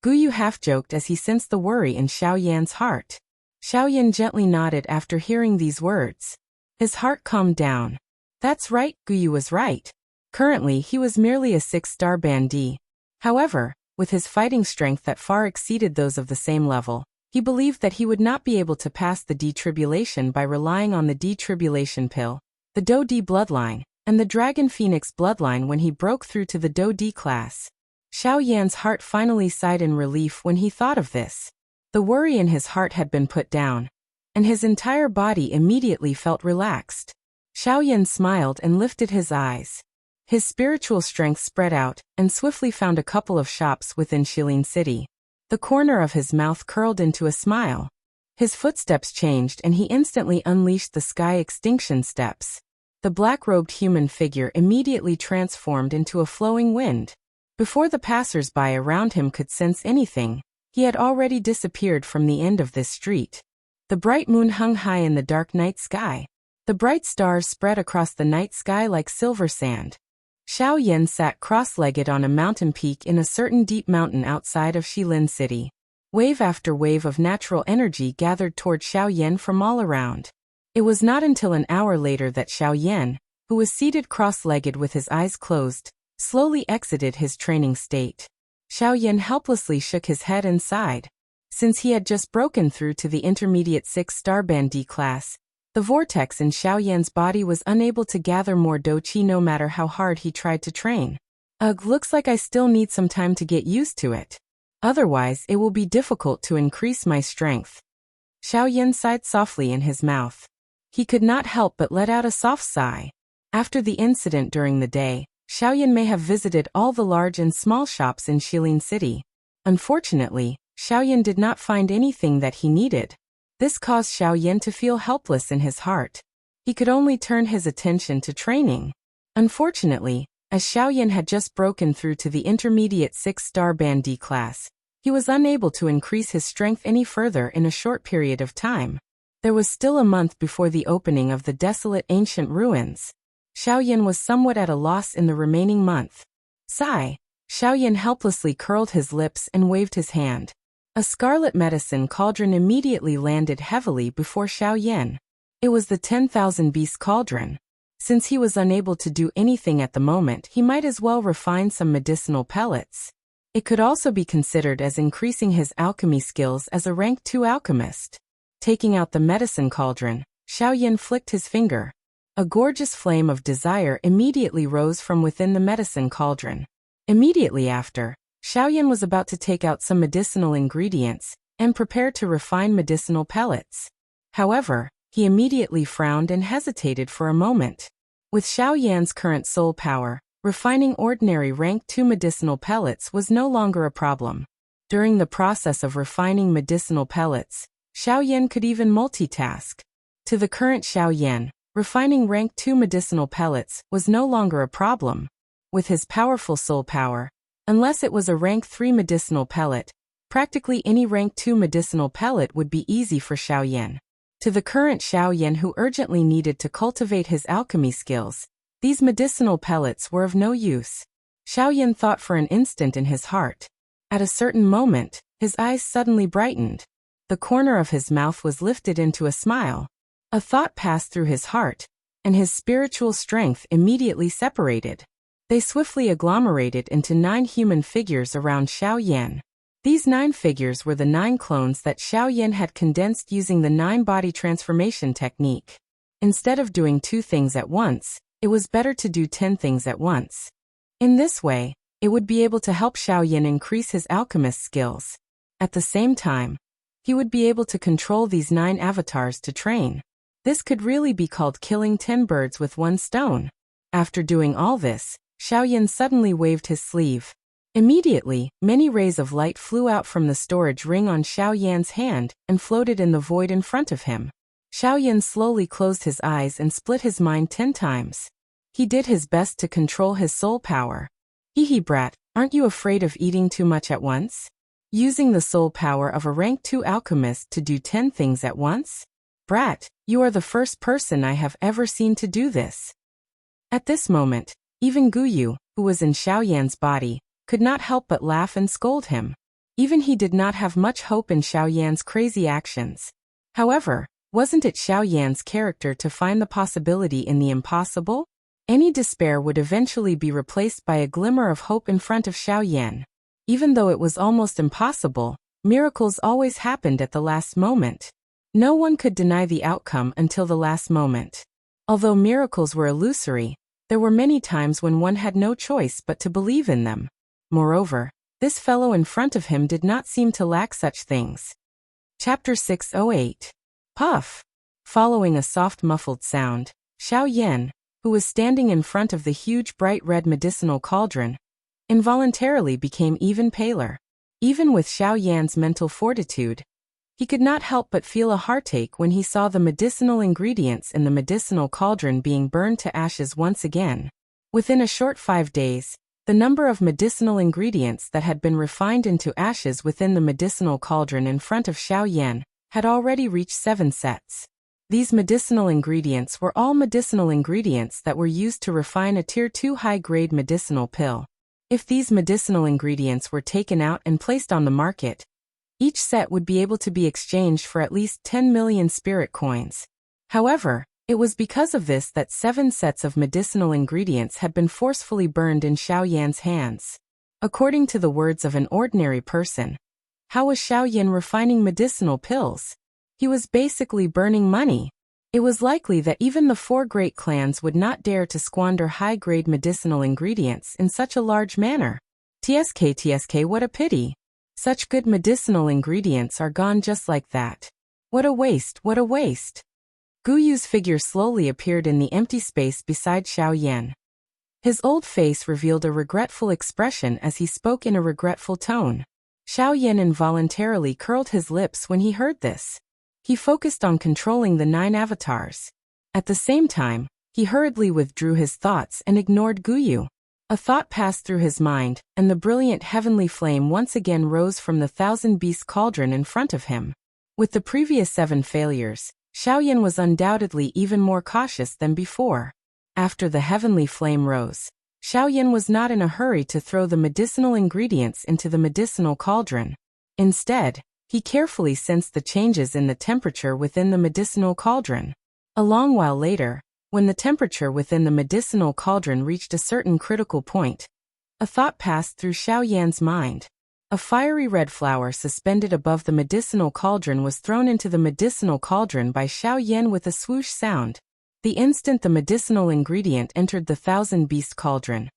Guyu half-joked as he sensed the worry in Xiao Yan's heart. Xiao Yan gently nodded after hearing these words. His heart calmed down. That's right, Guyu was right. Currently he was merely a 6-star Bandi. However, with his fighting strength that far exceeded those of the same level, he believed that he would not be able to pass the detribulation by relying on the detribulation pill, the Do-di bloodline, and the Dragon Phoenix bloodline when he broke through to the Do-di class. Xiao Yan's heart finally sighed in relief when he thought of this. The worry in his heart had been put down, and his entire body immediately felt relaxed. Xiao Yan smiled and lifted his eyes. His spiritual strength spread out and swiftly found a couple of shops within Shilin City. The corner of his mouth curled into a smile. His footsteps changed and he instantly unleashed the sky extinction steps. The black-robed human figure immediately transformed into a flowing wind. Before the passers-by around him could sense anything, he had already disappeared from the end of this street. The bright moon hung high in the dark night sky. The bright stars spread across the night sky like silver sand. Xiao Yan sat cross-legged on a mountain peak in a certain deep mountain outside of Shilin City. Wave after wave of natural energy gathered toward Xiao Yan from all around. It was not until an hour later that Xiao Yan, who was seated cross-legged with his eyes closed, slowly exited his training state. Xiao Yan helplessly shook his head and sighed. Since he had just broken through to the intermediate 6-star Bandi class, the vortex in Xiao Yan's body was unable to gather more Do-chi no matter how hard he tried to train. Ugh, looks like I still need some time to get used to it. Otherwise, it will be difficult to increase my strength. Xiaoyan sighed softly in his mouth. He could not help but let out a soft sigh. After the incident during the day, Xiaoyan may have visited all the large and small shops in Shilin City. Unfortunately, Xiaoyan did not find anything that he needed. This caused Xiaoyan to feel helpless in his heart. He could only turn his attention to training. Unfortunately, as Xiaoyan had just broken through to the intermediate 6-star Band D class, he was unable to increase his strength any further in a short period of time. There was still a month before the opening of the desolate ancient ruins. Xiaoyan was somewhat at a loss in the remaining month. Sigh. Xiaoyan helplessly curled his lips and waved his hand. A scarlet medicine cauldron immediately landed heavily before Xiaoyan. It was the 10,000 beast cauldron. Since he was unable to do anything at the moment, he might as well refine some medicinal pellets. It could also be considered as increasing his alchemy skills as a rank 2 alchemist. Taking out the medicine cauldron, Xiaoyan flicked his finger. A gorgeous flame of desire immediately rose from within the medicine cauldron. Immediately after, Xiaoyan was about to take out some medicinal ingredients and prepare to refine medicinal pellets. However, he immediately frowned and hesitated for a moment. With Xiaoyan's current soul power, refining ordinary rank 2 medicinal pellets was no longer a problem. During the process of refining medicinal pellets, Xiaoyan could even multitask. To the current Xiaoyan, refining rank 2 medicinal pellets was no longer a problem. With his powerful soul power, unless it was a rank 3 medicinal pellet, practically any rank 2 medicinal pellet would be easy for Xiaoyan. To the current Xiaoyan who urgently needed to cultivate his alchemy skills, these medicinal pellets were of no use. Xiaoyan thought for an instant in his heart. At a certain moment, his eyes suddenly brightened. The corner of his mouth was lifted into a smile. A thought passed through his heart, and his spiritual strength immediately separated. They swiftly agglomerated into 9 human figures around Xiaoyan. These 9 figures were the 9 clones that Xiaoyan had condensed using the 9-body transformation technique. Instead of doing 2 things at once, it was better to do 10 things at once. In this way, it would be able to help Xiaoyan increase his alchemist skills. At the same time, he would be able to control these 9 avatars to train. This could really be called killing 10 birds with 1 stone. After doing all this, Xiaoyan suddenly waved his sleeve. Immediately, many rays of light flew out from the storage ring on Xiaoyan's hand and floated in the void in front of him. Xiaoyan slowly closed his eyes and split his mind 10 times. He did his best to control his soul power. Hee brat, aren't you afraid of eating too much at once? Using the soul power of a rank 2 alchemist to do 10 things at once? Brat, you are the first person I have ever seen to do this. At this moment, even Guyu, who was in Xiaoyan's body, could not help but laugh and scold him. Even he did not have much hope in Xiaoyan's crazy actions. However, wasn't it Xiaoyan's character to find the possibility in the impossible? Any despair would eventually be replaced by a glimmer of hope in front of Xiaoyan. Even though it was almost impossible, miracles always happened at the last moment. No one could deny the outcome until the last moment. Although miracles were illusory, there were many times when one had no choice but to believe in them. Moreover, this fellow in front of him did not seem to lack such things. Chapter 608. Puff. Following a soft muffled sound, Xiaoyan, who was standing in front of the huge bright red medicinal cauldron, involuntarily became even paler. Even with Xiaoyan's mental fortitude, he could not help but feel a heartache when he saw the medicinal ingredients in the medicinal cauldron being burned to ashes once again. Within a short 5 days, the number of medicinal ingredients that had been refined into ashes within the medicinal cauldron in front of Xiaoyan had already reached 7 sets. These medicinal ingredients were all medicinal ingredients that were used to refine a Tier 2 high-grade medicinal pill. If these medicinal ingredients were taken out and placed on the market, each set would be able to be exchanged for at least 10 million spirit coins. However, it was because of this that 7 sets of medicinal ingredients had been forcefully burned in Xiaoyan's hands. According to the words of an ordinary person, how was Xiaoyan refining medicinal pills? He was basically burning money. It was likely that even the 4 great clans would not dare to squander high-grade medicinal ingredients in such a large manner. TSK, what a pity. Such good medicinal ingredients are gone just like that. What a waste, what a waste. Guyu's figure slowly appeared in the empty space beside Xiao Yan. His old face revealed a regretful expression as he spoke in a regretful tone. Xiao Yan involuntarily curled his lips when he heard this. He focused on controlling the 9 avatars. At the same time, he hurriedly withdrew his thoughts and ignored Guyu. A thought passed through his mind, and the brilliant heavenly flame once again rose from the 1,000-beast cauldron in front of him. With the previous 7 failures, Xiao Yan was undoubtedly even more cautious than before. After the heavenly flame rose, Xiao Yan was not in a hurry to throw the medicinal ingredients into the medicinal cauldron. Instead, he carefully sensed the changes in the temperature within the medicinal cauldron. A long while later, when the temperature within the medicinal cauldron reached a certain critical point, a thought passed through Xiao Yan's mind. A fiery red flower suspended above the medicinal cauldron was thrown into the medicinal cauldron by Xiao Yan with a swoosh sound. The instant the medicinal ingredient entered the 1,000-beast cauldron,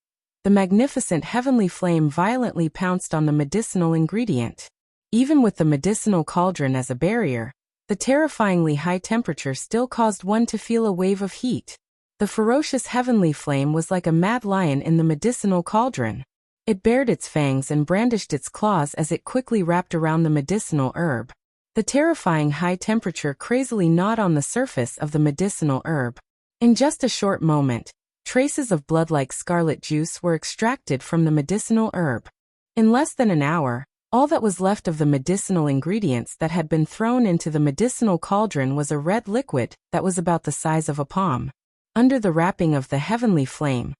the magnificent heavenly flame violently pounced on the medicinal ingredient. Even with the medicinal cauldron as a barrier, the terrifyingly high temperature still caused one to feel a wave of heat. The ferocious heavenly flame was like a mad lion in the medicinal cauldron. It bared its fangs and brandished its claws as it quickly wrapped around the medicinal herb. The terrifying high temperature crazily gnawed on the surface of the medicinal herb. In just a short moment, traces of blood-like scarlet juice were extracted from the medicinal herb. In less than an hour, all that was left of the medicinal ingredients that had been thrown into the medicinal cauldron was a red liquid that was about the size of a palm. Under the wrapping of the heavenly flame,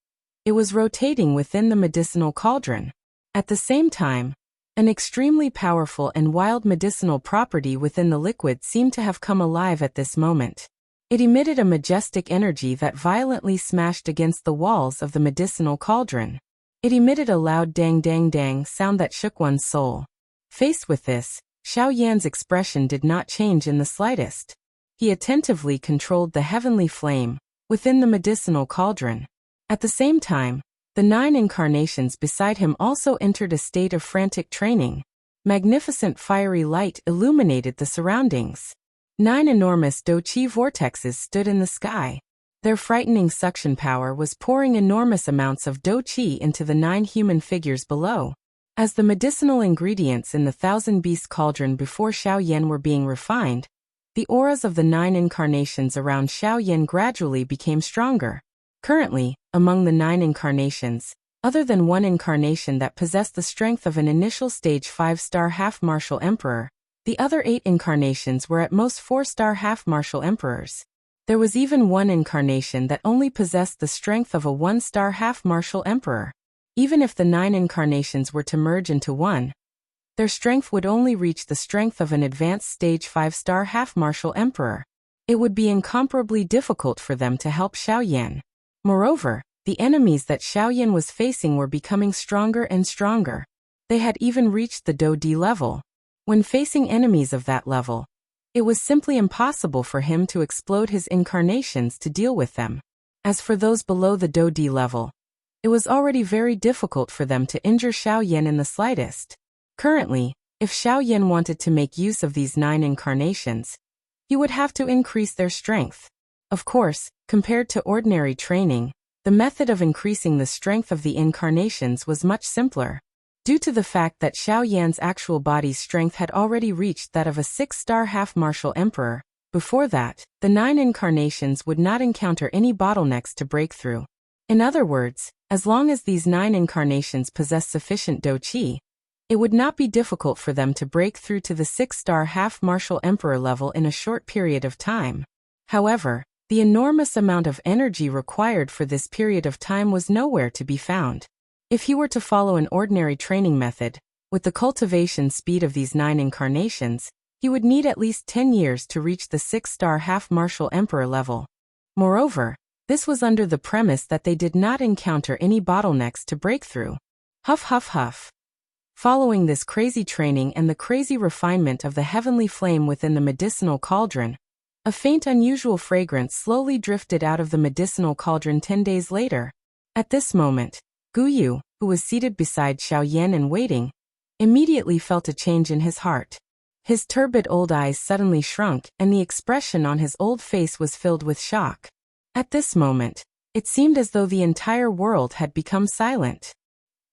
it was rotating within the medicinal cauldron. At the same time, an extremely powerful and wild medicinal property within the liquid seemed to have come alive at this moment. It emitted a majestic energy that violently smashed against the walls of the medicinal cauldron. It emitted a loud dang-dang-dang sound that shook one's soul. Faced with this, Xiao Yan's expression did not change in the slightest. He attentively controlled the heavenly flame within the medicinal cauldron. At the same time, the 9 incarnations beside him also entered a state of frantic training. Magnificent fiery light illuminated the surroundings. 9 enormous Do-Chi vortexes stood in the sky. Their frightening suction power was pouring enormous amounts of Do-Chi into the 9 human figures below. As the medicinal ingredients in the 1,000-beast cauldron before Xiao Yan were being refined, the auras of the 9 incarnations around Xiao Yan gradually became stronger. Currently, among the 9 incarnations, other than one incarnation that possessed the strength of an initial stage 5-star half-martial emperor, the other 8 incarnations were at most 4-star half-martial emperors. There was even one incarnation that only possessed the strength of a 1-star half-martial emperor. Even if the 9 incarnations were to merge into one, their strength would only reach the strength of an advanced stage 5-star half-martial emperor. It would be incomparably difficult for them to help Xiao Yan. Moreover, the enemies that Xiao Yan was facing were becoming stronger and stronger. They had even reached the Do-Di level. When facing enemies of that level, it was simply impossible for him to explode his incarnations to deal with them. As for those below the Do-Di level, it was already very difficult for them to injure Xiao Yan in the slightest. Currently, if Xiao Yan wanted to make use of these 9 incarnations, he would have to increase their strength. Of course, compared to ordinary training, the method of increasing the strength of the incarnations was much simpler. Due to the fact that Xiao Yan's actual body's strength had already reached that of a 6-star half-martial emperor, before that, the 9 incarnations would not encounter any bottlenecks to break through. In other words, as long as these 9 incarnations possessed sufficient Do-Chi, it would not be difficult for them to break through to the 6-star half-martial emperor level in a short period of time. However, the enormous amount of energy required for this period of time was nowhere to be found. If he were to follow an ordinary training method, with the cultivation speed of these 9 incarnations, he would need at least 10 years to reach the 6-star half-martial emperor level. Moreover, this was under the premise that they did not encounter any bottlenecks to break through. Huff huff huff. Following this crazy training and the crazy refinement of the heavenly flame within the medicinal cauldron, A faint unusual fragrance slowly drifted out of the medicinal cauldron 10 days later. At this moment, Gu Yu, who was seated beside Xiaoyan and waiting, immediately felt a change in his heart. His turbid old eyes suddenly shrunk and the expression on his old face was filled with shock. At this moment, it seemed as though the entire world had become silent.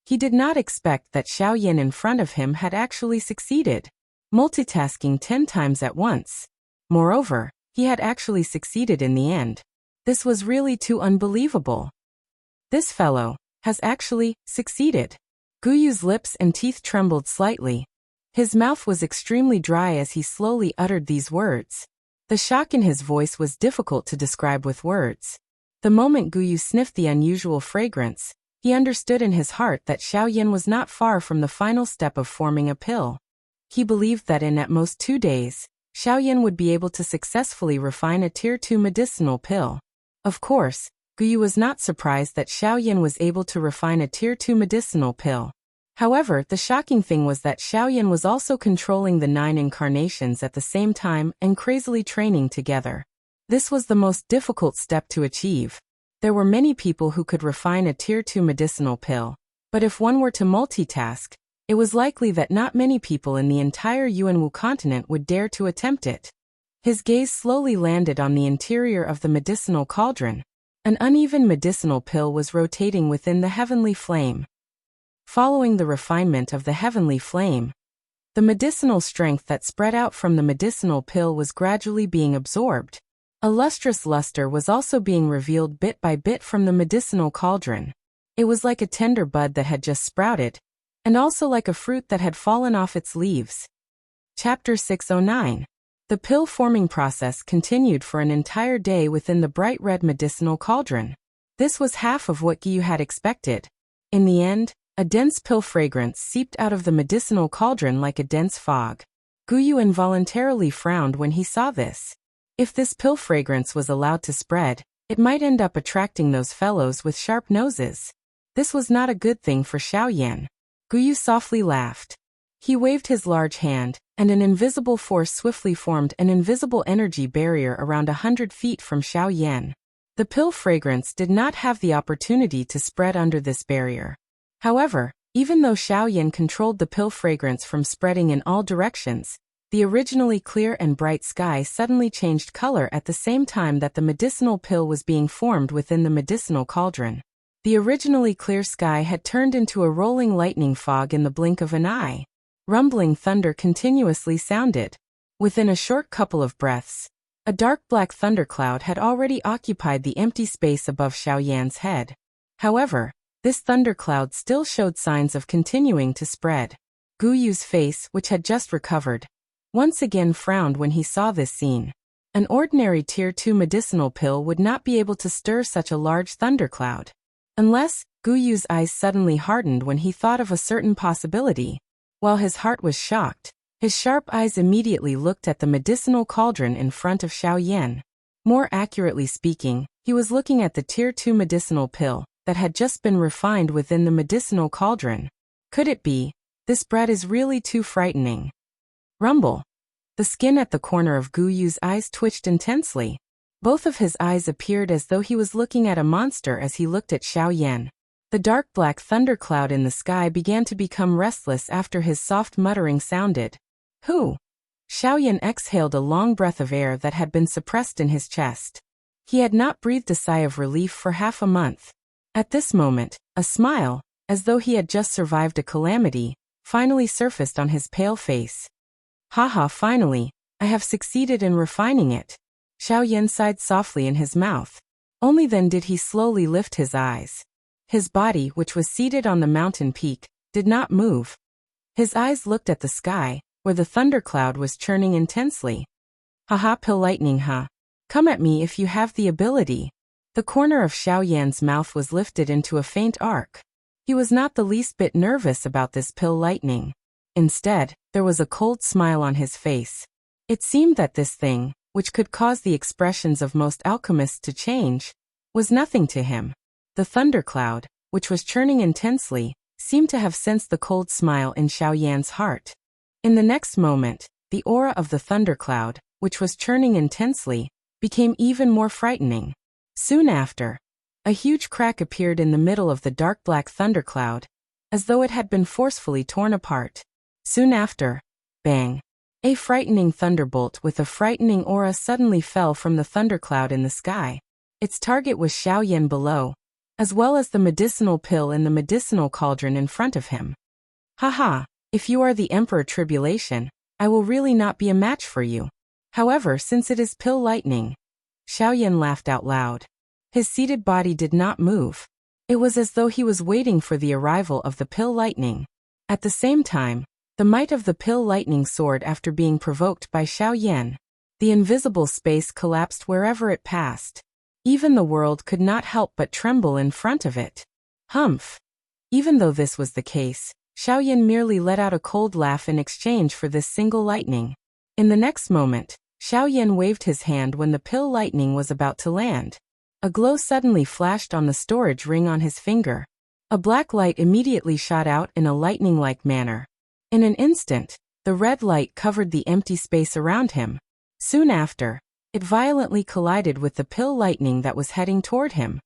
He did not expect that Xiaoyan in front of him had actually succeeded, multitasking 10 times at once. Moreover, he had actually succeeded in the end. This was really too unbelievable. This fellow has actually succeeded. Gu Yu's lips and teeth trembled slightly. His mouth was extremely dry as he slowly uttered these words. The shock in his voice was difficult to describe with words. The moment Gu Yu sniffed the unusual fragrance, he understood in his heart that Xiaoyan was not far from the final step of forming a pill. He believed that in at most 2 days, Xiaoyan would be able to successfully refine a Tier 2 medicinal pill. Of course, Gu Yu was not surprised that Xiaoyan was able to refine a Tier 2 medicinal pill. However, the shocking thing was that Xiaoyan was also controlling the 9 incarnations at the same time and crazily training together. This was the most difficult step to achieve. There were many people who could refine a Tier 2 medicinal pill, but if one were to multitask, it was likely that not many people in the entire Yuanwu continent would dare to attempt it. His gaze slowly landed on the interior of the medicinal cauldron. An uneven medicinal pill was rotating within the heavenly flame. Following the refinement of the heavenly flame, the medicinal strength that spread out from the medicinal pill was gradually being absorbed. A lustrous luster was also being revealed bit by bit from the medicinal cauldron. It was like a tender bud that had just sprouted, and also like a fruit that had fallen off its leaves. Chapter 609. The pill-forming process continued for an entire day within the bright red medicinal cauldron. This was half of what Gu Yu had expected. In the end, a dense pill fragrance seeped out of the medicinal cauldron like a dense fog. Gu Yu involuntarily frowned when he saw this. If this pill fragrance was allowed to spread, it might end up attracting those fellows with sharp noses. This was not a good thing for Xiaoyan. Gu Yu softly laughed. He waved his large hand, and an invisible force swiftly formed an invisible energy barrier around 100 feet from Xiaoyan. The pill fragrance did not have the opportunity to spread under this barrier. However, even though Xiaoyan controlled the pill fragrance from spreading in all directions, the originally clear and bright sky suddenly changed color at the same time that the medicinal pill was being formed within the medicinal cauldron. The originally clear sky had turned into a rolling lightning fog in the blink of an eye. Rumbling thunder continuously sounded. Within a short couple of breaths, a dark black thundercloud had already occupied the empty space above Xiaoyan's head. However, this thundercloud still showed signs of continuing to spread. Gu Yu's face, which had just recovered, once again frowned when he saw this scene. An ordinary Tier 2 medicinal pill would not be able to stir such a large thundercloud. Unless, Gu Yu's eyes suddenly hardened when he thought of a certain possibility. While his heart was shocked, his sharp eyes immediately looked at the medicinal cauldron in front of Xiaoyan. More accurately speaking, he was looking at the Tier 2 medicinal pill that had just been refined within the medicinal cauldron. Could it be? This bread is really too frightening. Rumble. The skin at the corner of Gu Yu's eyes twitched intensely. Both of his eyes appeared as though he was looking at a monster as he looked at Xiaoyan. The dark black thundercloud in the sky began to become restless after his soft muttering sounded. Who? Xiaoyan exhaled a long breath of air that had been suppressed in his chest. He had not breathed a sigh of relief for half a month. At this moment, a smile, as though he had just survived a calamity, finally surfaced on his pale face. Haha, finally, I have succeeded in refining it. Xiaoyan sighed softly in his mouth. Only then did he slowly lift his eyes. His body, which was seated on the mountain peak, did not move. His eyes looked at the sky, where the thundercloud was churning intensely. Haha, pill lightning, huh? Come at me if you have the ability. The corner of Xiaoyan's mouth was lifted into a faint arc. He was not the least bit nervous about this pill lightning. Instead, there was a cold smile on his face. It seemed that this thing, which could cause the expressions of most alchemists to change, was nothing to him. The thundercloud, which was churning intensely, seemed to have sensed the cold smile in Xiaoyan's heart. In the next moment, the aura of the thundercloud, which was churning intensely, became even more frightening. Soon after, a huge crack appeared in the middle of the dark black thundercloud, as though it had been forcefully torn apart. Soon after, bang! A frightening thunderbolt with a frightening aura suddenly fell from the thundercloud in the sky. Its target was Xiaoyan below, as well as the medicinal pill in the medicinal cauldron in front of him. Haha, if you are the Emperor Tribulation, I will really not be a match for you. However, since it is pill lightning, Xiaoyan laughed out loud. His seated body did not move. It was as though he was waiting for the arrival of the pill lightning. At the same time, the might of the pill lightning soared after being provoked by Xiaoyan. The invisible space collapsed wherever it passed. Even the world could not help but tremble in front of it. Humph! Even though this was the case, Xiaoyan merely let out a cold laugh in exchange for this single lightning. In the next moment, Xiaoyan waved his hand when the pill lightning was about to land. A glow suddenly flashed on the storage ring on his finger. A black light immediately shot out in a lightning-like manner. In an instant, the red light covered the empty space around him. Soon after, it violently collided with the pill lightning that was heading toward him.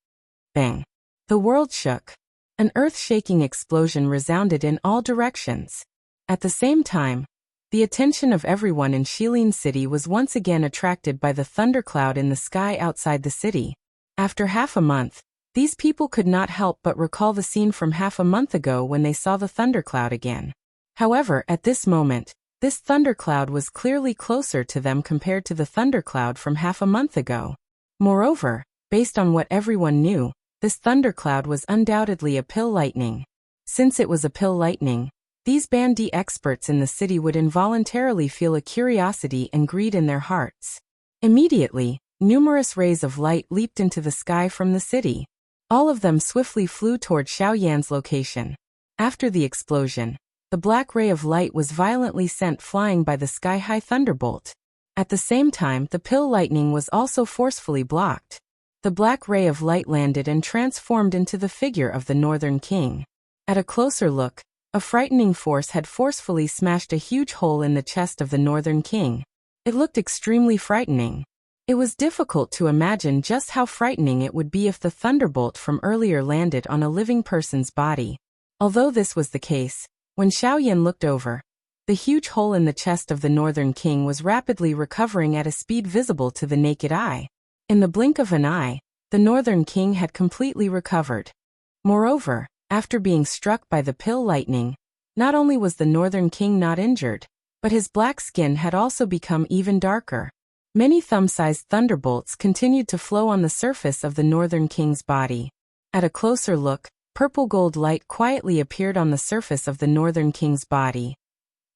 Bang! The world shook. An earth-shaking explosion resounded in all directions. At the same time, the attention of everyone in Shilin City was once again attracted by the thundercloud in the sky outside the city. After half a month, these people could not help but recall the scene from half a month ago when they saw the thundercloud again. However, at this moment, this thundercloud was clearly closer to them compared to the thundercloud from half a month ago. Moreover, based on what everyone knew, this thundercloud was undoubtedly a pill lightning. Since it was a pill lightning, these Bandi experts in the city would involuntarily feel a curiosity and greed in their hearts. Immediately, numerous rays of light leaped into the sky from the city. All of them swiftly flew toward Xiaoyan's location. After the explosion, the black ray of light was violently sent flying by the sky-high thunderbolt. At the same time, the pill lightning was also forcefully blocked. The black ray of light landed and transformed into the figure of the Northern King. At a closer look, a frightening force had forcefully smashed a huge hole in the chest of the Northern King. It looked extremely frightening. It was difficult to imagine just how frightening it would be if the thunderbolt from earlier landed on a living person's body. Although this was the case, when Xiaoyan looked over, the huge hole in the chest of the Northern King was rapidly recovering at a speed visible to the naked eye. In the blink of an eye, the Northern King had completely recovered. Moreover, after being struck by the pill lightning, not only was the Northern King not injured, but his black skin had also become even darker. Many thumb-sized thunderbolts continued to flow on the surface of the Northern King's body. At a closer look, purple gold light quietly appeared on the surface of the Northern King's body.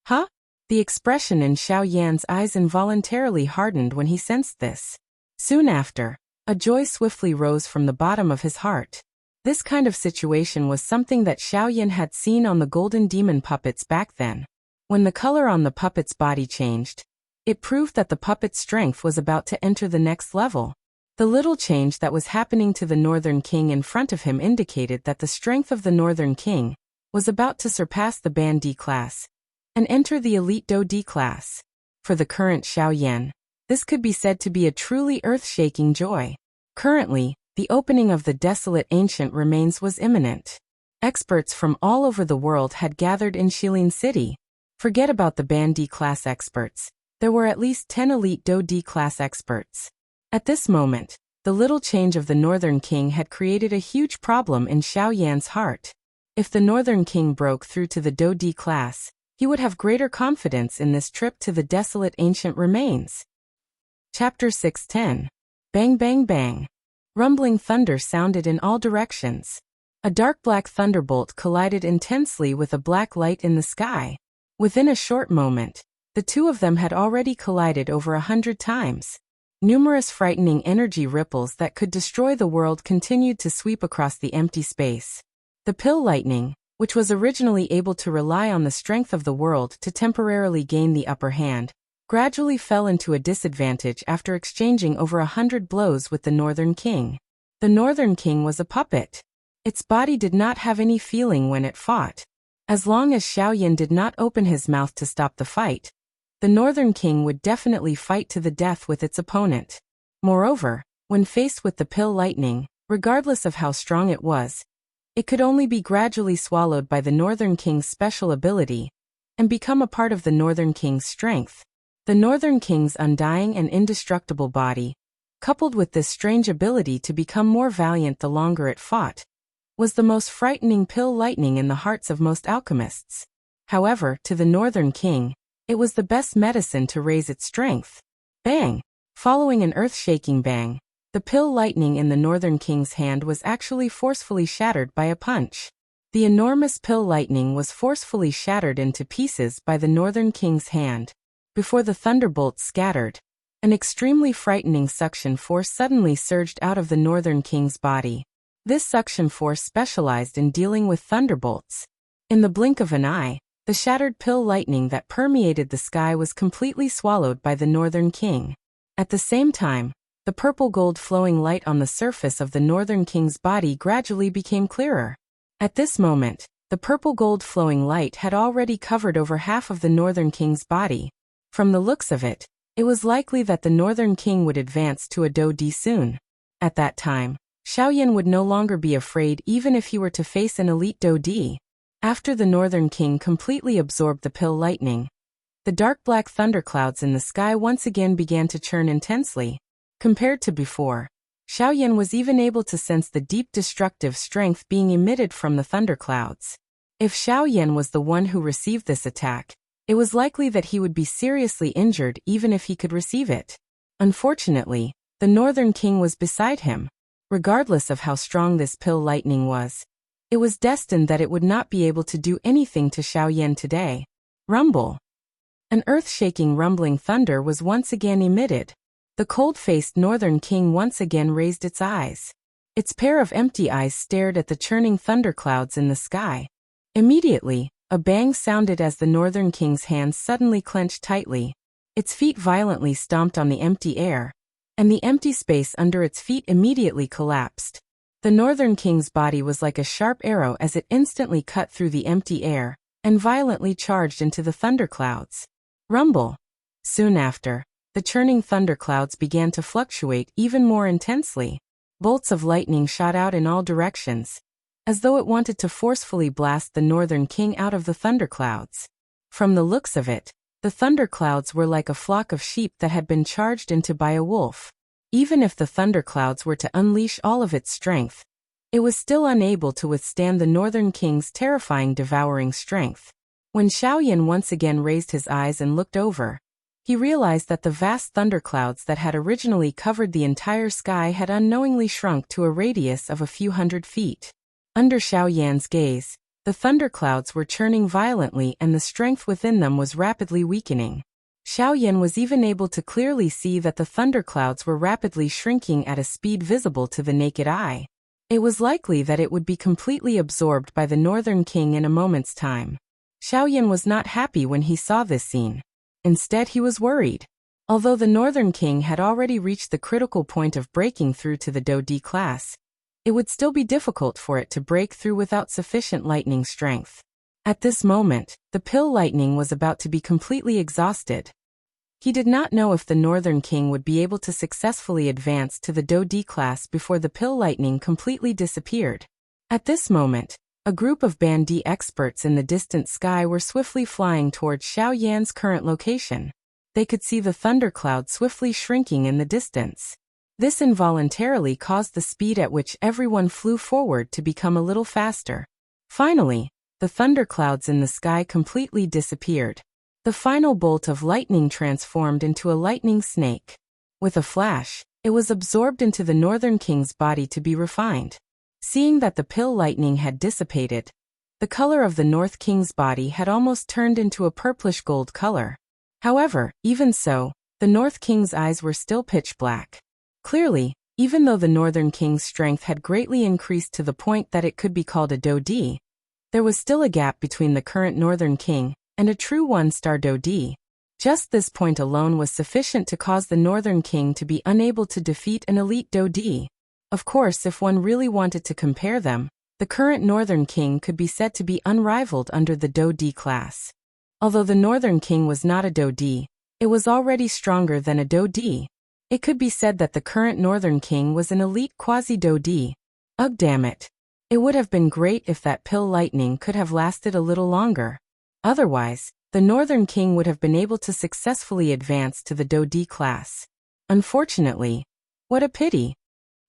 Huh? The expression in Xiaoyan's eyes involuntarily hardened when he sensed this. Soon after, a joy swiftly rose from the bottom of his heart. This kind of situation was something that Xiaoyan had seen on the golden demon puppets back then. When the color on the puppet's body changed, it proved that the puppet's strength was about to enter the next level. The little change that was happening to the Northern King in front of him indicated that the strength of the Northern King was about to surpass the Ban D class and enter the Elite Do D class. For the current Xiaoyan, this could be said to be a truly earth-shaking joy. Currently, the opening of the desolate ancient remains was imminent. Experts from all over the world had gathered in Shilin City. Forget about the Ban D class experts. There were at least 10 Elite Do D class experts. At this moment, the little change of the Northern King had created a huge problem in Xiaoyan's heart. If the Northern King broke through to the Do D class, he would have greater confidence in this trip to the desolate ancient remains. Chapter 610. Bang bang bang. Rumbling thunder sounded in all directions. A dark black thunderbolt collided intensely with a black light in the sky. Within a short moment, the two of them had already collided over 100 times. Numerous frightening energy ripples that could destroy the world continued to sweep across the empty space. The pill lightning, which was originally able to rely on the strength of the world to temporarily gain the upper hand, gradually fell into a disadvantage after exchanging over 100 blows with the Northern King. The Northern King was a puppet. Its body did not have any feeling when it fought. As long as Xiaoyan did not open his mouth to stop the fight, the Northern King would definitely fight to the death with its opponent. Moreover, when faced with the pill lightning, regardless of how strong it was, it could only be gradually swallowed by the Northern King's special ability and become a part of the Northern King's strength. The Northern King's undying and indestructible body, coupled with this strange ability to become more valiant the longer it fought, was the most frightening pill lightning in the hearts of most alchemists. However, to the Northern King, it was the best medicine to raise its strength. Bang! Following an earth-shaking bang, the pill lightning in the Northern King's hand was actually forcefully shattered by a punch. The enormous pill lightning was forcefully shattered into pieces by the Northern King's hand. Before the thunderbolts scattered, an extremely frightening suction force suddenly surged out of the Northern King's body. This suction force specialized in dealing with thunderbolts. In the blink of an eye, the shattered pill lightning that permeated the sky was completely swallowed by the Northern King. At the same time, the purple-gold flowing light on the surface of the Northern King's body gradually became clearer. At this moment, the purple-gold flowing light had already covered over half of the Northern King's body. From the looks of it, it was likely that the Northern King would advance to a Do-D soon. At that time, Xiaoyan would no longer be afraid even if he were to face an elite Do-D. After the Northern King completely absorbed the pill lightning, the dark black thunderclouds in the sky once again began to churn intensely. Compared to before, Xiaoyan was even able to sense the deep destructive strength being emitted from the thunderclouds. If Xiaoyan was the one who received this attack, it was likely that he would be seriously injured even if he could receive it. Unfortunately, the Northern King was beside him. Regardless of how strong this pill lightning was, it was destined that it would not be able to do anything to Xiaoyan today. Rumble. An earth-shaking rumbling thunder was once again emitted. The cold-faced Northern King once again raised its eyes. Its pair of empty eyes stared at the churning thunderclouds in the sky. Immediately, a bang sounded as the Northern King's hands suddenly clenched tightly. Its feet violently stomped on the empty air, and the empty space under its feet immediately collapsed. The Northern King's body was like a sharp arrow as it instantly cut through the empty air and violently charged into the thunderclouds. Rumble. Soon after, the churning thunderclouds began to fluctuate even more intensely. Bolts of lightning shot out in all directions, as though it wanted to forcefully blast the Northern King out of the thunderclouds. From the looks of it, the thunderclouds were like a flock of sheep that had been charged into by a wolf. Even if the thunderclouds were to unleash all of its strength, it was still unable to withstand the Northern King's terrifying devouring strength. When Xiaoyan once again raised his eyes and looked over, he realized that the vast thunderclouds that had originally covered the entire sky had unknowingly shrunk to a radius of a few hundred feet. Under Xiaoyan's gaze, the thunderclouds were churning violently and the strength within them was rapidly weakening. Xiaoyan was even able to clearly see that the thunderclouds were rapidly shrinking at a speed visible to the naked eye. It was likely that it would be completely absorbed by the Northern King in a moment's time. Xiaoyan was not happy when he saw this scene. Instead, he was worried. Although the Northern King had already reached the critical point of breaking through to the Do-D class, it would still be difficult for it to break through without sufficient lightning strength. At this moment, the pill lightning was about to be completely exhausted. He did not know if the Northern King would be able to successfully advance to the Do-D class before the pill lightning completely disappeared. At this moment, a group of Band-D experts in the distant sky were swiftly flying towards Xiaoyan's current location. They could see the thundercloud swiftly shrinking in the distance. This involuntarily caused the speed at which everyone flew forward to become a little faster. Finally, the thunderclouds in the sky completely disappeared. The final bolt of lightning transformed into a lightning snake. With a flash, it was absorbed into the Northern King's body to be refined. Seeing that the pill lightning had dissipated, the color of the North King's body had almost turned into a purplish gold color. However, even so, the North King's eyes were still pitch black. Clearly, even though the Northern King's strength had greatly increased to the point that it could be called a Do-D, there was still a gap between the current Northern King and a true one-star Do-D. Just this point alone was sufficient to cause the Northern King to be unable to defeat an elite Do-D. Of course, if one really wanted to compare them, the current Northern King could be said to be unrivaled under the Do-D class. Although the Northern King was not a Dodi, it was already stronger than a Dodi. It could be said that the current Northern King was an elite quasi-Dodi. Ugh, damn it. It would have been great if that pill lightning could have lasted a little longer. Otherwise, the Northern King would have been able to successfully advance to the Dodi class. Unfortunately, what a pity.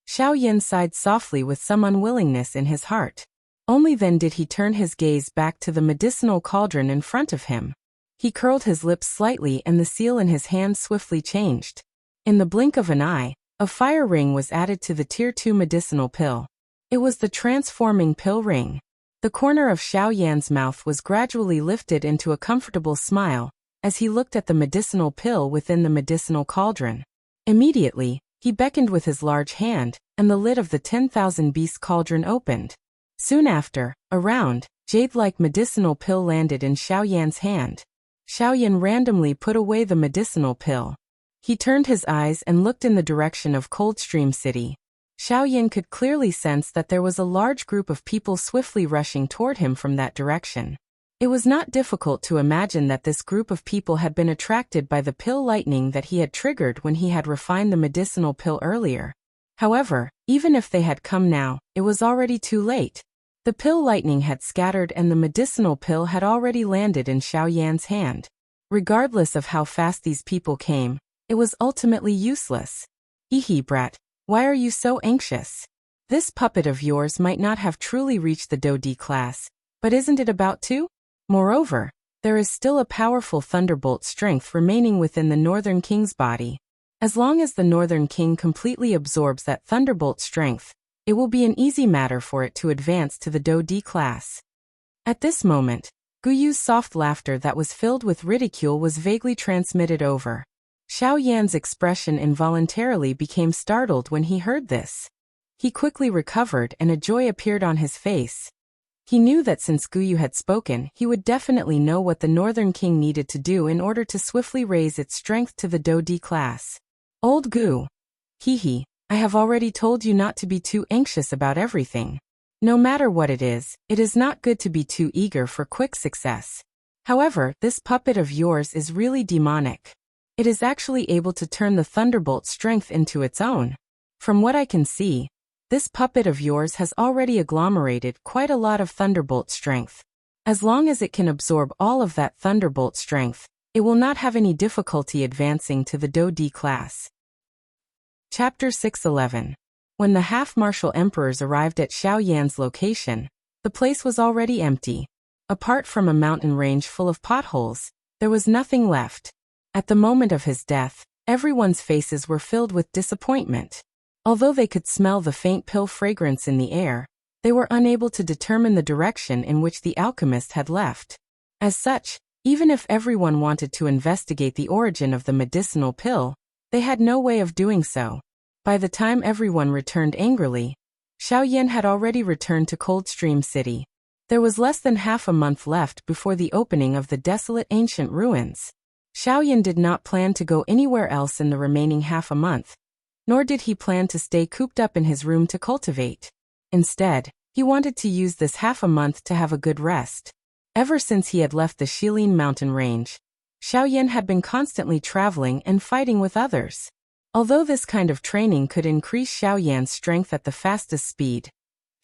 Xiao Yan sighed softly with some unwillingness in his heart. Only then did he turn his gaze back to the medicinal cauldron in front of him. He curled his lips slightly and the seal in his hand swiftly changed. In the blink of an eye, a fire ring was added to the Tier 2 medicinal pill. It was the transforming pill ring. The corner of Xiao Yan's mouth was gradually lifted into a comfortable smile as he looked at the medicinal pill within the medicinal cauldron. Immediately, he beckoned with his large hand, and the lid of the 10,000 beast cauldron opened. Soon after, a round, jade-like medicinal pill landed in Xiao Yan's hand. Xiao Yan randomly put away the medicinal pill. He turned his eyes and looked in the direction of Coldstream City. Xiao Yan could clearly sense that there was a large group of people swiftly rushing toward him from that direction. It was not difficult to imagine that this group of people had been attracted by the pill lightning that he had triggered when he had refined the medicinal pill earlier. However, even if they had come now, it was already too late. The pill lightning had scattered and the medicinal pill had already landed in Xiao Yan's hand. Regardless of how fast these people came, it was ultimately useless. Ehe, brat, why are you so anxious? This puppet of yours might not have truly reached the Dodi class, but isn't it about to? Moreover, there is still a powerful thunderbolt strength remaining within the Northern King's body. As long as the Northern King completely absorbs that thunderbolt strength, it will be an easy matter for it to advance to the Dodi class. At this moment, Guyu's soft laughter that was filled with ridicule was vaguely transmitted over. Xiao Yan's expression involuntarily became startled when he heard this. He quickly recovered and a joy appeared on his face. He knew that since Guyu had spoken, he would definitely know what the Northern King needed to do in order to swiftly raise its strength to the Dodi class. Old Gu. Hehe, I have already told you not to be too anxious about everything. No matter what it is not good to be too eager for quick success. However, this puppet of yours is really demonic. It is actually able to turn the thunderbolt strength into its own. From what I can see, this puppet of yours has already agglomerated quite a lot of thunderbolt strength. As long as it can absorb all of that thunderbolt strength, it will not have any difficulty advancing to the Dodi class. Chapter 611. When the half-martial emperors arrived at Xiao Yan's location, the place was already empty. Apart from a mountain range full of potholes, there was nothing left. At the moment of his death, everyone's faces were filled with disappointment. Although they could smell the faint pill fragrance in the air, they were unable to determine the direction in which the alchemist had left. As such, even if everyone wanted to investigate the origin of the medicinal pill, they had no way of doing so. By the time everyone returned angrily, Xiao Yan had already returned to Coldstream City. There was less than half a month left before the opening of the desolate ancient ruins. Xiao Yan did not plan to go anywhere else in the remaining half a month, nor did he plan to stay cooped up in his room to cultivate. Instead, he wanted to use this half a month to have a good rest. Ever since he had left the Shilin mountain range, Xiao Yan had been constantly traveling and fighting with others. Although this kind of training could increase Xiao Yan's strength at the fastest speed,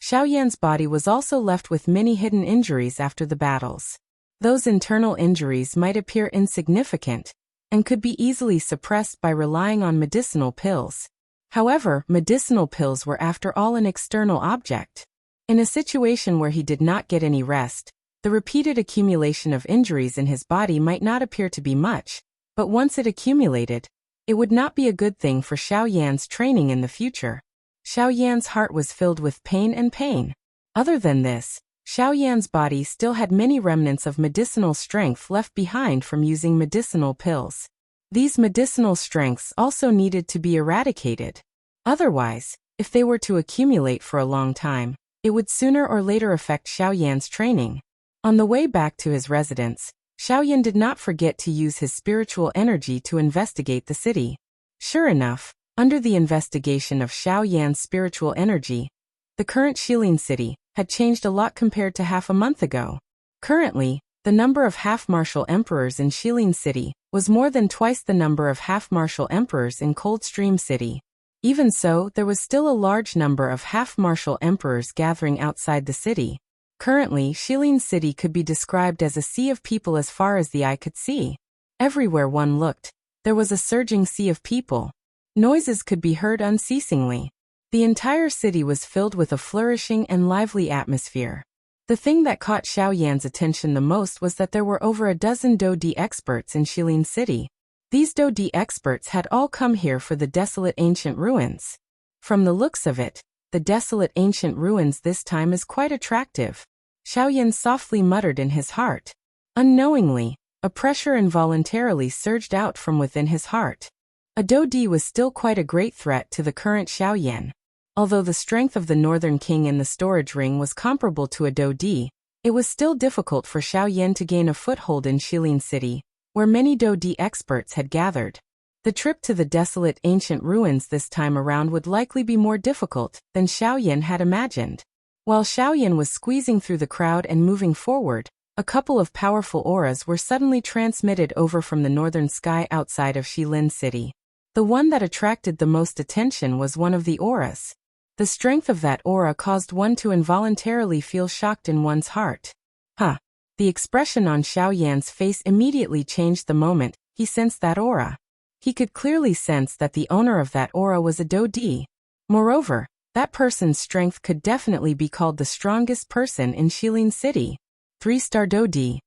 Xiao Yan's body was also left with many hidden injuries after the battles. Those internal injuries might appear insignificant and could be easily suppressed by relying on medicinal pills. However, medicinal pills were after all an external object. In a situation where he did not get any rest, the repeated accumulation of injuries in his body might not appear to be much, but once it accumulated, it would not be a good thing for Xiao Yan's training in the future. Xiao Yan's heart was filled with pain and pain. Other than this, Xiao Yan's body still had many remnants of medicinal strength left behind from using medicinal pills. These medicinal strengths also needed to be eradicated. Otherwise, if they were to accumulate for a long time, it would sooner or later affect Xiao Yan's training. On the way back to his residence, Xiao Yan did not forget to use his spiritual energy to investigate the city. Sure enough, under the investigation of Xiao Yan's spiritual energy, the current Shilin city had changed a lot compared to half a month ago. Currently, The number of half-martial emperors in Shilin City was more than twice the number of half-martial emperors in Coldstream City. Even so, there was still a large number of half-martial emperors gathering outside the city. Currently, Shilin City could be described as a sea of people as far as the eye could see. Everywhere one looked, there was a surging sea of people. Noises could be heard unceasingly. The entire city was filled with a flourishing and lively atmosphere. The thing that caught Xiao Yan's attention the most was that there were over a dozen Dodi experts in Shilin City. These Dodi experts had all come here for the desolate ancient ruins. From the looks of it, the desolate ancient ruins this time is quite attractive. Xiao Yan softly muttered in his heart. Unknowingly, a pressure involuntarily surged out from within his heart. A Dodi was still quite a great threat to the current Xiao Yan. Although the strength of the Northern King in the storage ring was comparable to a Dodi, it was still difficult for Xiao Yan to gain a foothold in Shilin City, where many Dodi experts had gathered. The trip to the desolate ancient ruins this time around would likely be more difficult than Xiao Yan had imagined. While Xiao Yan was squeezing through the crowd and moving forward, a couple of powerful auras were suddenly transmitted over from the northern sky outside of Shilin City. The one that attracted the most attention was one of the auras. The strength of that aura caused one to involuntarily feel shocked in one's heart. Huh. The expression on Xiao Yan's face immediately changed the moment he sensed that aura. He could clearly sense that the owner of that aura was a Dodi. Moreover, that person's strength could definitely be called the strongest person in Shilin City. 3-star Dodi.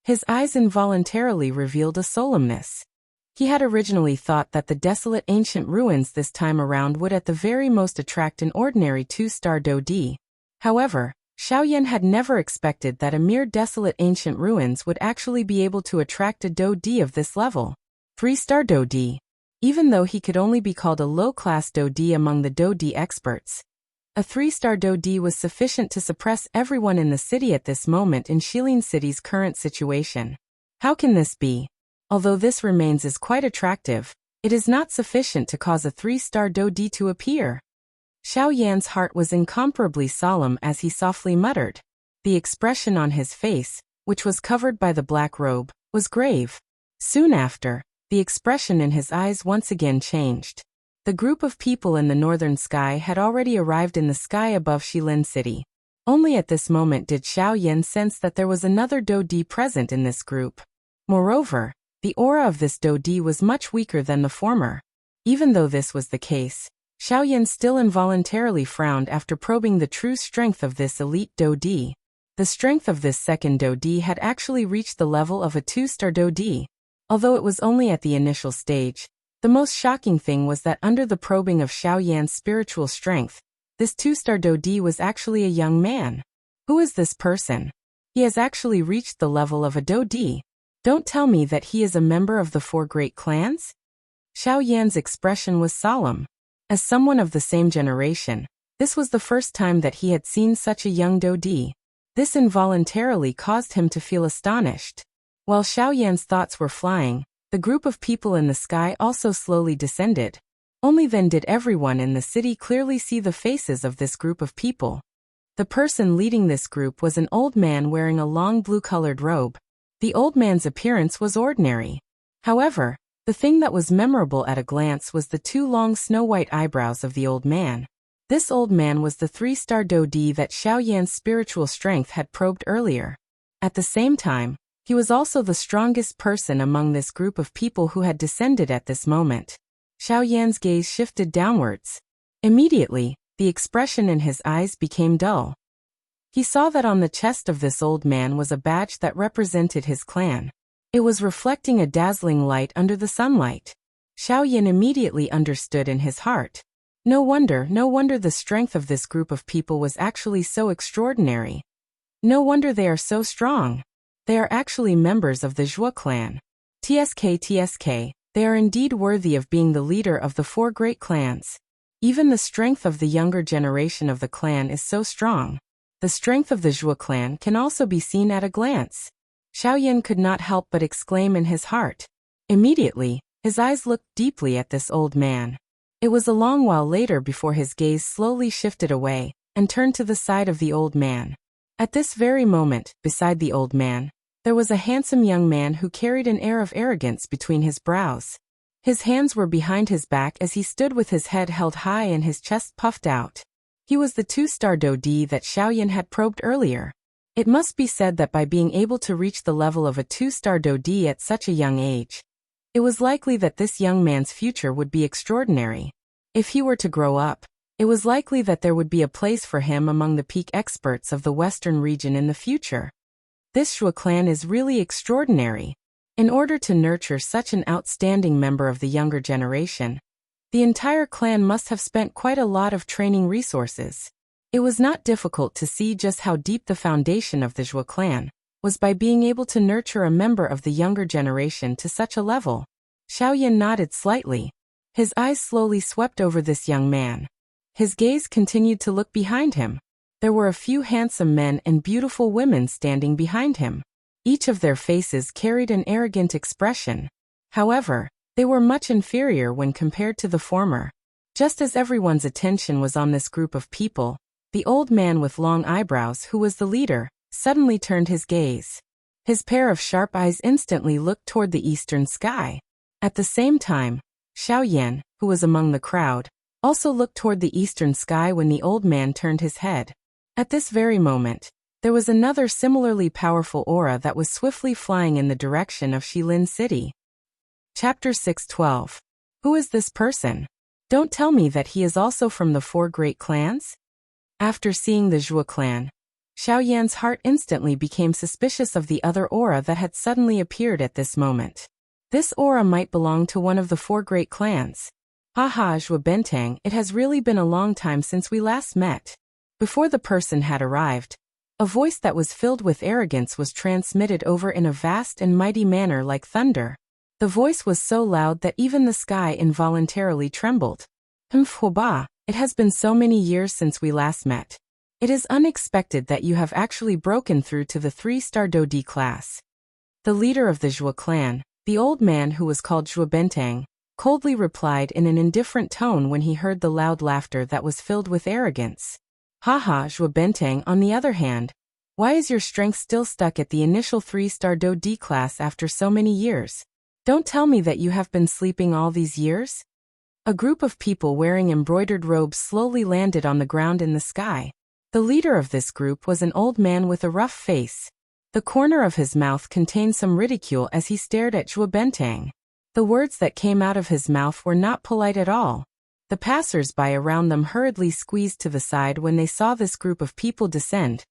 His eyes involuntarily revealed a solemnness. He had originally thought that the desolate ancient ruins this time around would at the very most attract an ordinary 2-star Dodi. However, Xiao Yan had never expected that a mere desolate ancient ruins would actually be able to attract a Dodi of this level. 3-star Dodi. Even though he could only be called a low-class Dodi among the Dodi experts, a 3-star Dodi was sufficient to suppress everyone in the city at this moment in Shilin City's current situation. How can this be? Although this remains is quite attractive, it is not sufficient to cause a 3-star Dodi to appear. Xiao Yan's heart was incomparably solemn as he softly muttered. The expression on his face, which was covered by the black robe, was grave. Soon after, the expression in his eyes once again changed. The group of people in the northern sky had already arrived in the sky above Shilin City. Only at this moment did Xiao Yan sense that there was another Dodi present in this group. Moreover, the aura of this Dodi was much weaker than the former. Even though this was the case, Xiao Yan still involuntarily frowned after probing the true strength of this elite Dodi. The strength of this second Dodi had actually reached the level of a 2-star Dodi. Although it was only at the initial stage, the most shocking thing was that under the probing of Xiao Yan's spiritual strength, this 2-star Dodi was actually a young man. Who is this person? He has actually reached the level of a Dodi. Don't tell me that he is a member of the 4 great clans? Xiao Yan's expression was solemn. As someone of the same generation, this was the first time that he had seen such a young Dodi. This involuntarily caused him to feel astonished. While Xiao Yan's thoughts were flying, the group of people in the sky also slowly descended. Only then did everyone in the city clearly see the faces of this group of people. The person leading this group was an old man wearing a long blue-colored robe. The old man's appearance was ordinary. However, the thing that was memorable at a glance was the 2 long snow-white eyebrows of the old man. This old man was the 3-star Dodi that Xiao Yan's spiritual strength had probed earlier. At the same time, he was also the strongest person among this group of people who had descended at this moment. Xiao Yan's gaze shifted downwards. Immediately, the expression in his eyes became dull. He saw that on the chest of this old man was a badge that represented his clan. It was reflecting a dazzling light under the sunlight. Xiao Yan immediately understood in his heart. No wonder the strength of this group of people was actually so extraordinary. No wonder they are so strong. They are actually members of the Zhuo clan. TSK, they are indeed worthy of being the leader of the 4 great clans. Even the strength of the younger generation of the clan is so strong. The strength of the Zhuo clan can also be seen at a glance. Xiao Yan could not help but exclaim in his heart. Immediately, his eyes looked deeply at this old man. It was a long while later before his gaze slowly shifted away and turned to the side of the old man. At this very moment, beside the old man, There was a handsome young man who carried an air of arrogance between his brows. His hands were behind his back as he stood with his head held high and his chest puffed out. He was the two-star Dodi that Xiaoyan had probed earlier. It must be said that by being able to reach the level of a two-star Dodi at such a young age, it was likely that this young man's future would be extraordinary. If he were to grow up, it was likely that there would be a place for him among the peak experts of the Western region in the future. This Zhuo clan is really extraordinary. In order to nurture such an outstanding member of the younger generation, the entire clan must have spent quite a lot of training resources. It was not difficult to see just how deep the foundation of the Zhuo clan was by being able to nurture a member of the younger generation to such a level. Xiaoyan nodded slightly. His eyes slowly swept over this young man. His gaze continued to look behind him. There were a few handsome men and beautiful women standing behind him. Each of their faces carried an arrogant expression. However, they were much inferior when compared to the former. Just as everyone's attention was on this group of people, the old man with long eyebrows who was the leader, suddenly turned his gaze. His pair of sharp eyes instantly looked toward the eastern sky. At the same time, Xiaoyan, who was among the crowd, also looked toward the eastern sky when the old man turned his head. At this very moment, there was another similarly powerful aura that was swiftly flying in the direction of Shilin City. Chapter 6:12. Who is this person? Don't tell me that he is also from the four great clans? After seeing the Zhuo clan, Xiaoyan's heart instantly became suspicious of the other aura that had suddenly appeared at this moment. This aura might belong to one of the four great clans. Haha, Zhuo Bentang, it has really been a long time since we last met. Before the person had arrived, a voice that was filled with arrogance was transmitted over in a vast and mighty manner like thunder. The voice was so loud that even the sky involuntarily trembled. Huoba, it has been so many years since we last met. It is unexpected that you have actually broken through to the 3-star Dodi class. The leader of the Zhuo clan, the old man who was called Zhuo Bentang, coldly replied in an indifferent tone when he heard the loud laughter that was filled with arrogance. Haha, Zhuo Bentang, on the other hand, why is your strength still stuck at the initial 3-star Dodi class after so many years? Don't tell me that you have been sleeping all these years? A group of people wearing embroidered robes slowly landed on the ground in the sky. The leader of this group was an old man with a rough face. The corner of his mouth contained some ridicule as he stared at Zhuo Bentang. The words that came out of his mouth were not polite at all. The passers-by around them hurriedly squeezed to the side when they saw this group of people descend,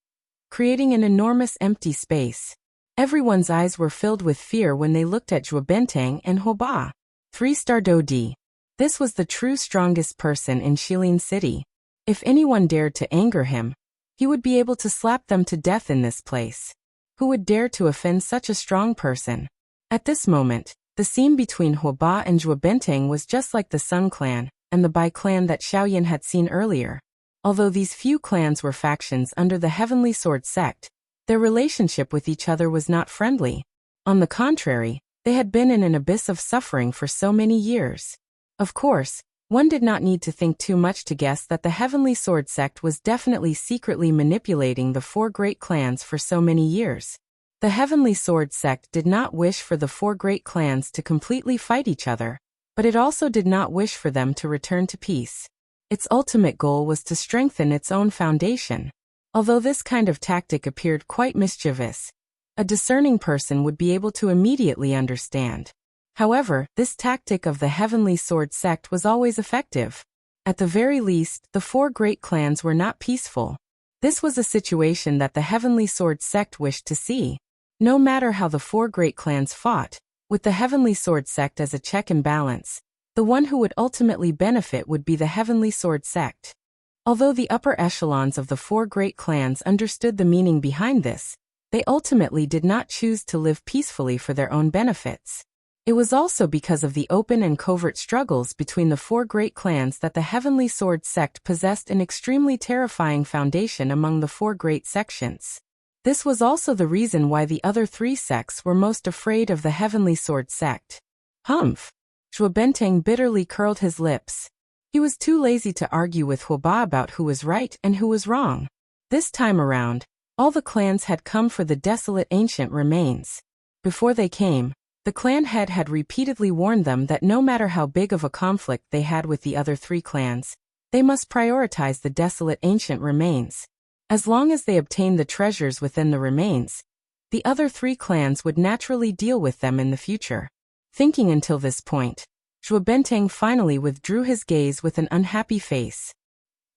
creating an enormous empty space. Everyone's eyes were filled with fear when they looked at Zhuo Bentang and Hoba. 3-star Dodi. This was the true strongest person in Shilin City. If anyone dared to anger him, he would be able to slap them to death in this place. Who would dare to offend such a strong person? At this moment, the scene between Hoba and Zhuo Bentang was just like the Sun clan and the Bai clan that Xiaoyan had seen earlier. Although these few clans were factions under the Heavenly Sword sect, their relationship with each other was not friendly. On the contrary, they had been in an abyss of suffering for so many years. Of course, one did not need to think too much to guess that the Heavenly Sword sect was definitely secretly manipulating the four great clans for so many years. The Heavenly Sword sect did not wish for the four great clans to completely fight each other, but it also did not wish for them to return to peace. Its ultimate goal was to strengthen its own foundation. Although this kind of tactic appeared quite mischievous, a discerning person would be able to immediately understand. However, this tactic of the Heavenly Sword sect was always effective. At the very least, the four great clans were not peaceful. This was a situation that the Heavenly Sword sect wished to see. No matter how the four great clans fought, with the Heavenly Sword sect as a check and balance, the one who would ultimately benefit would be the Heavenly Sword sect. Although the upper echelons of the four great clans understood the meaning behind this, they ultimately did not choose to live peacefully for their own benefits. It was also because of the open and covert struggles between the four great clans that the Heavenly Sword sect possessed an extremely terrifying foundation among the four great sections. This was also the reason why the other three sects were most afraid of the Heavenly Sword sect. Humph! Zhuo Bentang bitterly curled his lips. He was too lazy to argue with Huoba about who was right and who was wrong. This time around, All the clans had come for the desolate ancient remains. Before they came, the clan head had repeatedly warned them that no matter how big of a conflict they had with the other 3 clans, they must prioritize the desolate ancient remains. As long as they obtained the treasures within the remains, the other 3 clans would naturally deal with them in the future. Thinking until this point, Zhuo finally withdrew his gaze with an unhappy face.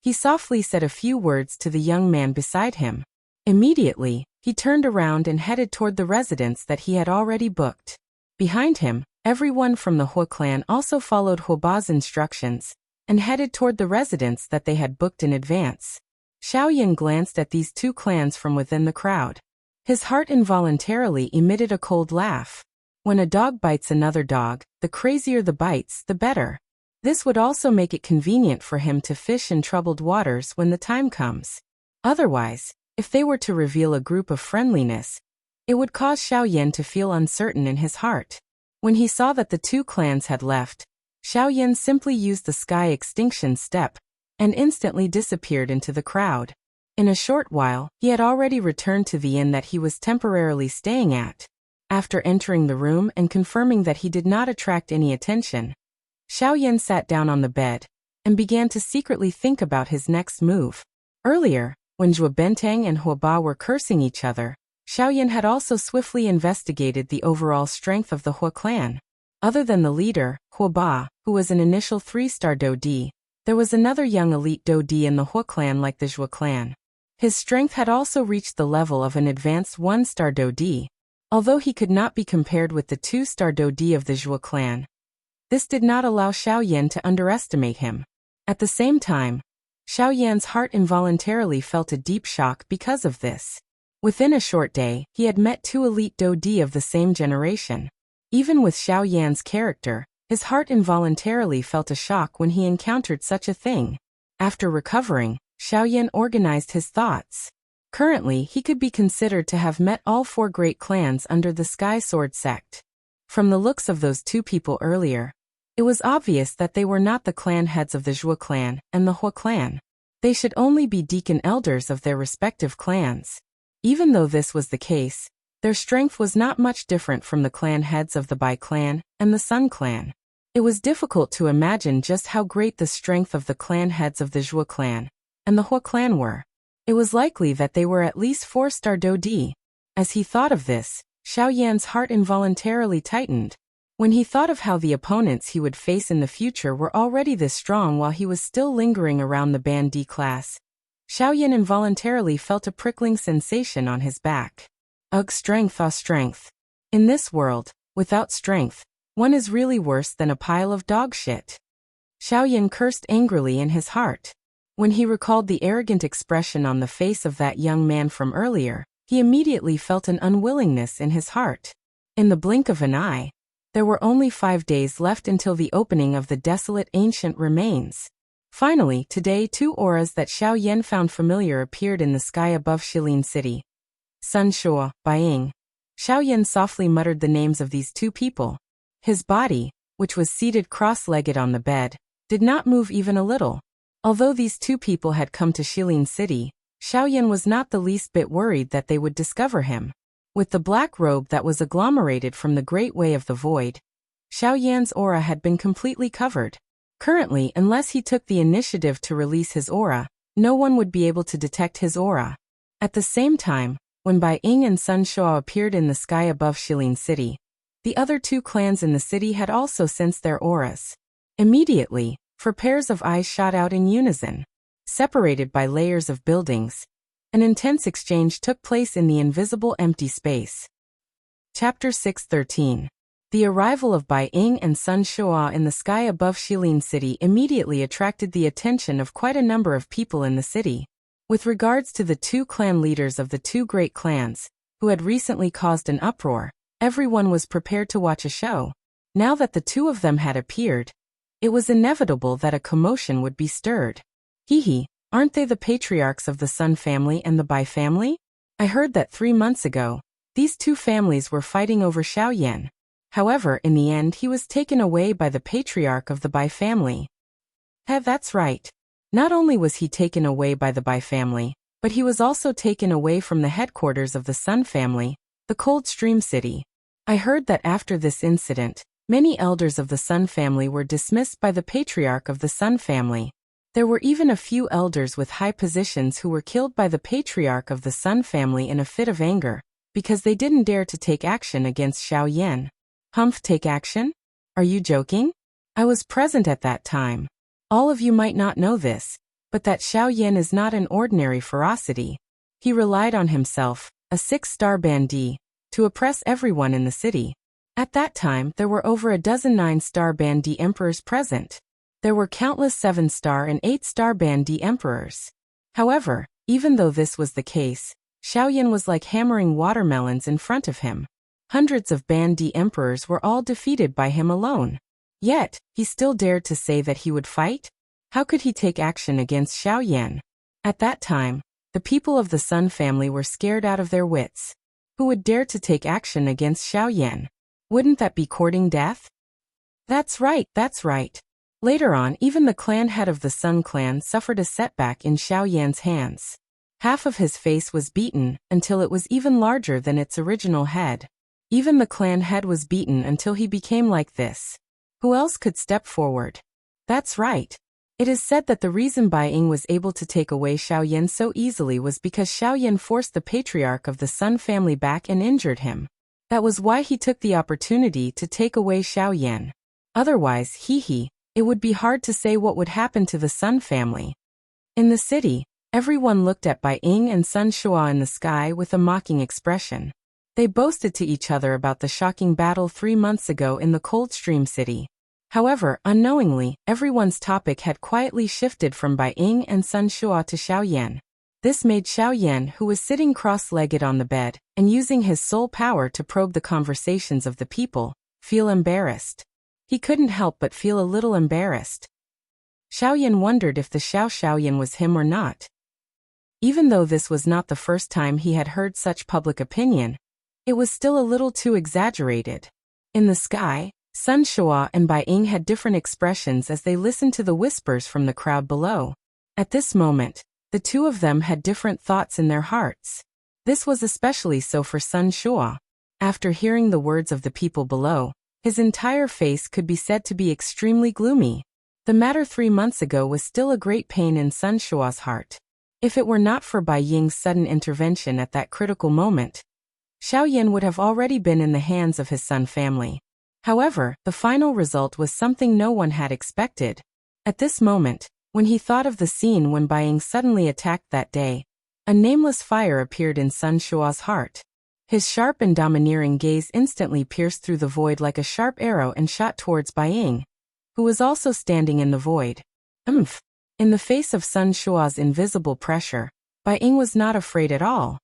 He softly said a few words to the young man beside him. Immediately, he turned around and headed toward the residence that he had already booked. Behind him, everyone from the Hua clan also followed Huoba's instructions and headed toward the residence that they had booked in advance. Xiaoyan glanced at these 2 clans from within the crowd. His heart involuntarily emitted a cold laugh. When a dog bites another dog, the crazier the bites, the better. This would also make it convenient for him to fish in troubled waters when the time comes. Otherwise, if they were to reveal a group of friendliness, it would cause Xiaoyan to feel uncertain in his heart. When he saw that the 2 clans had left, Xiaoyan simply used the sky extinction step and instantly disappeared into the crowd. In a short while, he had already returned to the inn that he was temporarily staying at. After entering the room and confirming that he did not attract any attention, Xiaoyan sat down on the bed and began to secretly think about his next move. Earlier, when Zhuo and Huoba were cursing each other, Xiaoyan had also swiftly investigated the overall strength of the Hua clan. Other than the leader, Huoba, who was an initial 3-star Dodi, there was another young elite Dodi in the Hua clan like the Zhuo clan. His strength had also reached the level of an advanced 1-star Dodi, although he could not be compared with the 2-star Dodi of the Zhuo clan. This did not allow Xiaoyan to underestimate him. At the same time, Xiaoyan's heart involuntarily felt a deep shock because of this. Within a short day, he had met 2 elite Dodi of the same generation. Even with Xiaoyan's character, his heart involuntarily felt a shock when he encountered such a thing. After recovering, Xiaoyan organized his thoughts. Currently, he could be considered to have met all 4 great clans under the Sky Sword sect. From the looks of those 2 people earlier, it was obvious that they were not the clan heads of the Zhuo clan and the Hua clan. They should only be deacon elders of their respective clans. Even though this was the case, their strength was not much different from the clan heads of the Bai clan and the Sun clan. It was difficult to imagine just how great the strength of the clan heads of the Zhuo clan and the Hua clan were. It was likely that they were at least 4-star Dodi. As he thought of this, Xiaoyan's heart involuntarily tightened. When he thought of how the opponents he would face in the future were already this strong while he was still lingering around the Band D class, Xiaoyan involuntarily felt a prickling sensation on his back. Ugh, strength, ah strength. In this world, without strength, one is really worse than a pile of dog shit. Xiaoyan cursed angrily in his heart. When he recalled the arrogant expression on the face of that young man from earlier, he immediately felt an unwillingness in his heart. In the blink of an eye, there were only 5 days left until the opening of the desolate ancient remains. Finally, today 2 auras that Xiaoyan found familiar appeared in the sky above Shilin City. Sun Shuo, Baiying. Xiaoyan softly muttered the names of these 2 people. His body, which was seated cross-legged on the bed, did not move even a little. Although these 2 people had come to Shilin City, Xiaoyan was not the least bit worried that they would discover him. With the black robe that was agglomerated from the Great Way of the Void, Xiaoyan's aura had been completely covered. Currently, unless he took the initiative to release his aura, no one would be able to detect his aura. At the same time, when Bai Ying and Sun Shuo appeared in the sky above Shilin City, the other 2 clans in the city had also sensed their auras. Immediately, 4 pairs of eyes shot out in unison. Separated by layers of buildings, an intense exchange took place in the invisible empty space. Chapter 6:13. The arrival of Bai Ying and Sun Shuo in the sky above Shilin City immediately attracted the attention of quite a number of people in the city. With regards to the 2 clan leaders of the 2 great clans, who had recently caused an uproar, everyone was prepared to watch a show. Now that the 2 of them had appeared, it was inevitable that a commotion would be stirred. Hee, aren't they the patriarchs of the Sun family and the Bai family? I heard that 3 months ago, these 2 families were fighting over Xiaoyan. However, in the end he was taken away by the patriarch of the Bai family. That's right. Not only was he taken away by the Bai family, But he was also taken away from the headquarters of the Sun family, the Cold Stream City. I heard that after this incident, many elders of the Sun family were dismissed by the patriarch of the Sun family. There were even a few elders with high positions who were killed by the patriarch of the Sun family in a fit of anger, because they didn't dare to take action against Xiao Yan. Humph, take action? Are you joking? I was present at that time. All of you might not know this, but that Xiao Yan is not an ordinary ferocity. He relied on himself, a 6-star bandit, to oppress everyone in the city. At that time there were over a dozen 9-star bandit emperors present. There were countless 7-star and 8-star bandit emperors. However, even though this was the case, Xiao Yan was like hammering watermelons in front of him. Hundreds of bandit emperors were all defeated by him alone. Yet, he still dared to say that he would fight? How could he take action against Xiao Yan? At that time, the people of the Sun family were scared out of their wits. Who would dare to take action against Xiao Yan? Wouldn't that be courting death? That's right, that's right. Later on, even the clan head of the Sun clan suffered a setback in Xiao Yan's hands. Half of his face was beaten, until it was even larger than its original head. Even the clan head was beaten until he became like this. Who else could step forward? That's right. It is said that the reason Bai Ying was able to take away Xiao Yan so easily was because Xiao Yan forced the patriarch of the Sun family back and injured him. That was why he took the opportunity to take away Xiao Yan. Otherwise, it would be hard to say what would happen to the Sun family. In the city, everyone looked at Bai Ying and Sun Shua in the sky with a mocking expression. They boasted to each other about the shocking battle 3 months ago in the Cold Stream City. However, unknowingly, everyone's topic had quietly shifted from Bai Ying and Sun Shua to Xiao Yan. This made Xiao Yan, who was sitting cross-legged on the bed, and using his soul power to probe the conversations of the people, feel embarrassed. He couldn't help but feel a little embarrassed. Xiao Yan wondered if the Xiao Yan was him or not. Even though this was not the first time he had heard such public opinion, it was still a little too exaggerated. In the sky, Sun Shua and Bai Ying had different expressions as they listened to the whispers from the crowd below. At this moment, the two of them had different thoughts in their hearts. This was especially so for Sun Shua. After hearing the words of the people below, his entire face could be said to be extremely gloomy. The matter 3 months ago was still a great pain in Sun Shua's heart. If it were not for Bai Ying's sudden intervention at that critical moment, Xiao Yan would have already been in the hands of his Sun family. However, the final result was something no one had expected. At this moment, when he thought of the scene when Bai Ying suddenly attacked that day, a nameless fire appeared in Sun Shua's heart. His sharp and domineering gaze instantly pierced through the void like a sharp arrow and shot towards Bai Ying, who was also standing in the void. In the face of Sun Shua's invisible pressure, Bai Ying was not afraid at all.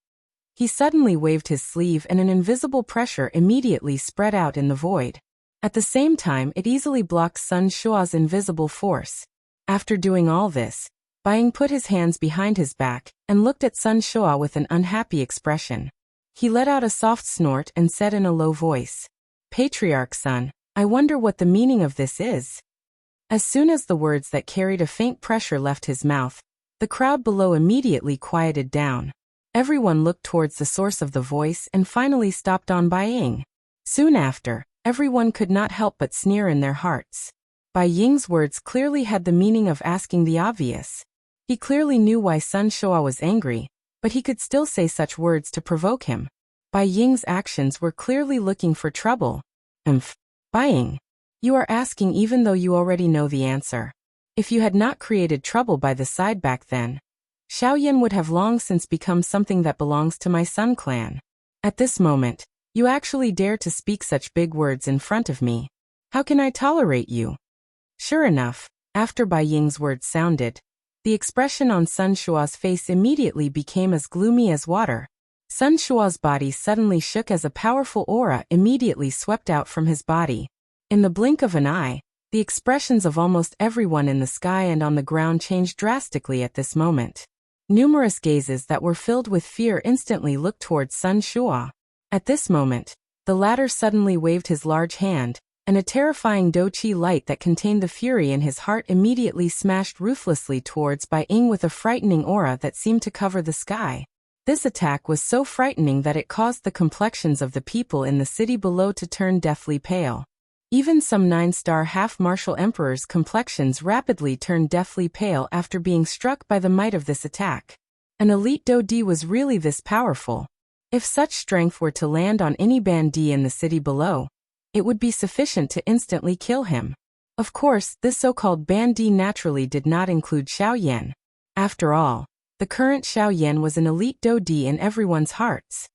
He suddenly waved his sleeve and an invisible pressure immediately spread out in the void. At the same time, it easily blocked Sun Shua's invisible force. After doing all this, Bai Ying put his hands behind his back and looked at Sun Shua with an unhappy expression. He let out a soft snort and said in a low voice, "Patriarch Sun, I wonder what the meaning of this is." As soon as the words that carried a faint pressure left his mouth, the crowd below immediately quieted down. Everyone looked towards the source of the voice and finally stopped on Bai Ying. Soon after, everyone could not help but sneer in their hearts. Bai Ying's words clearly had the meaning of asking the obvious. He clearly knew why Sun Shua was angry, but he could still say such words to provoke him. Bai Ying's actions were clearly looking for trouble. Bai Ying, you are asking even though you already know the answer. If you had not created trouble by the side back then, Xiao Yan would have long since become something that belongs to my Sun clan. At this moment, you actually dare to speak such big words in front of me. How can I tolerate you? Sure enough, after Bai Ying's words sounded, the expression on Sun Shua's face immediately became as gloomy as water. Sun Shua's body suddenly shook as a powerful aura immediately swept out from his body. In the blink of an eye, the expressions of almost everyone in the sky and on the ground changed drastically at this moment. Numerous gazes that were filled with fear instantly looked towards Sun Shua. At this moment, the latter suddenly waved his large hand, and a terrifying Do-Chi light that contained the fury in his heart immediately smashed ruthlessly towards Bai Ying with a frightening aura that seemed to cover the sky. This attack was so frightening that it caused the complexions of the people in the city below to turn deathly pale. Even some 9-star half-martial emperors' complexions rapidly turned deathly pale after being struck by the might of this attack. An elite Do-Di was really this powerful. If such strength were to land on any bandit in the city below, it would be sufficient to instantly kill him. Of course, this so-called bandit naturally did not include Xiao Yan. After all, the current Xiao Yan was an elite Do-Di in everyone's hearts.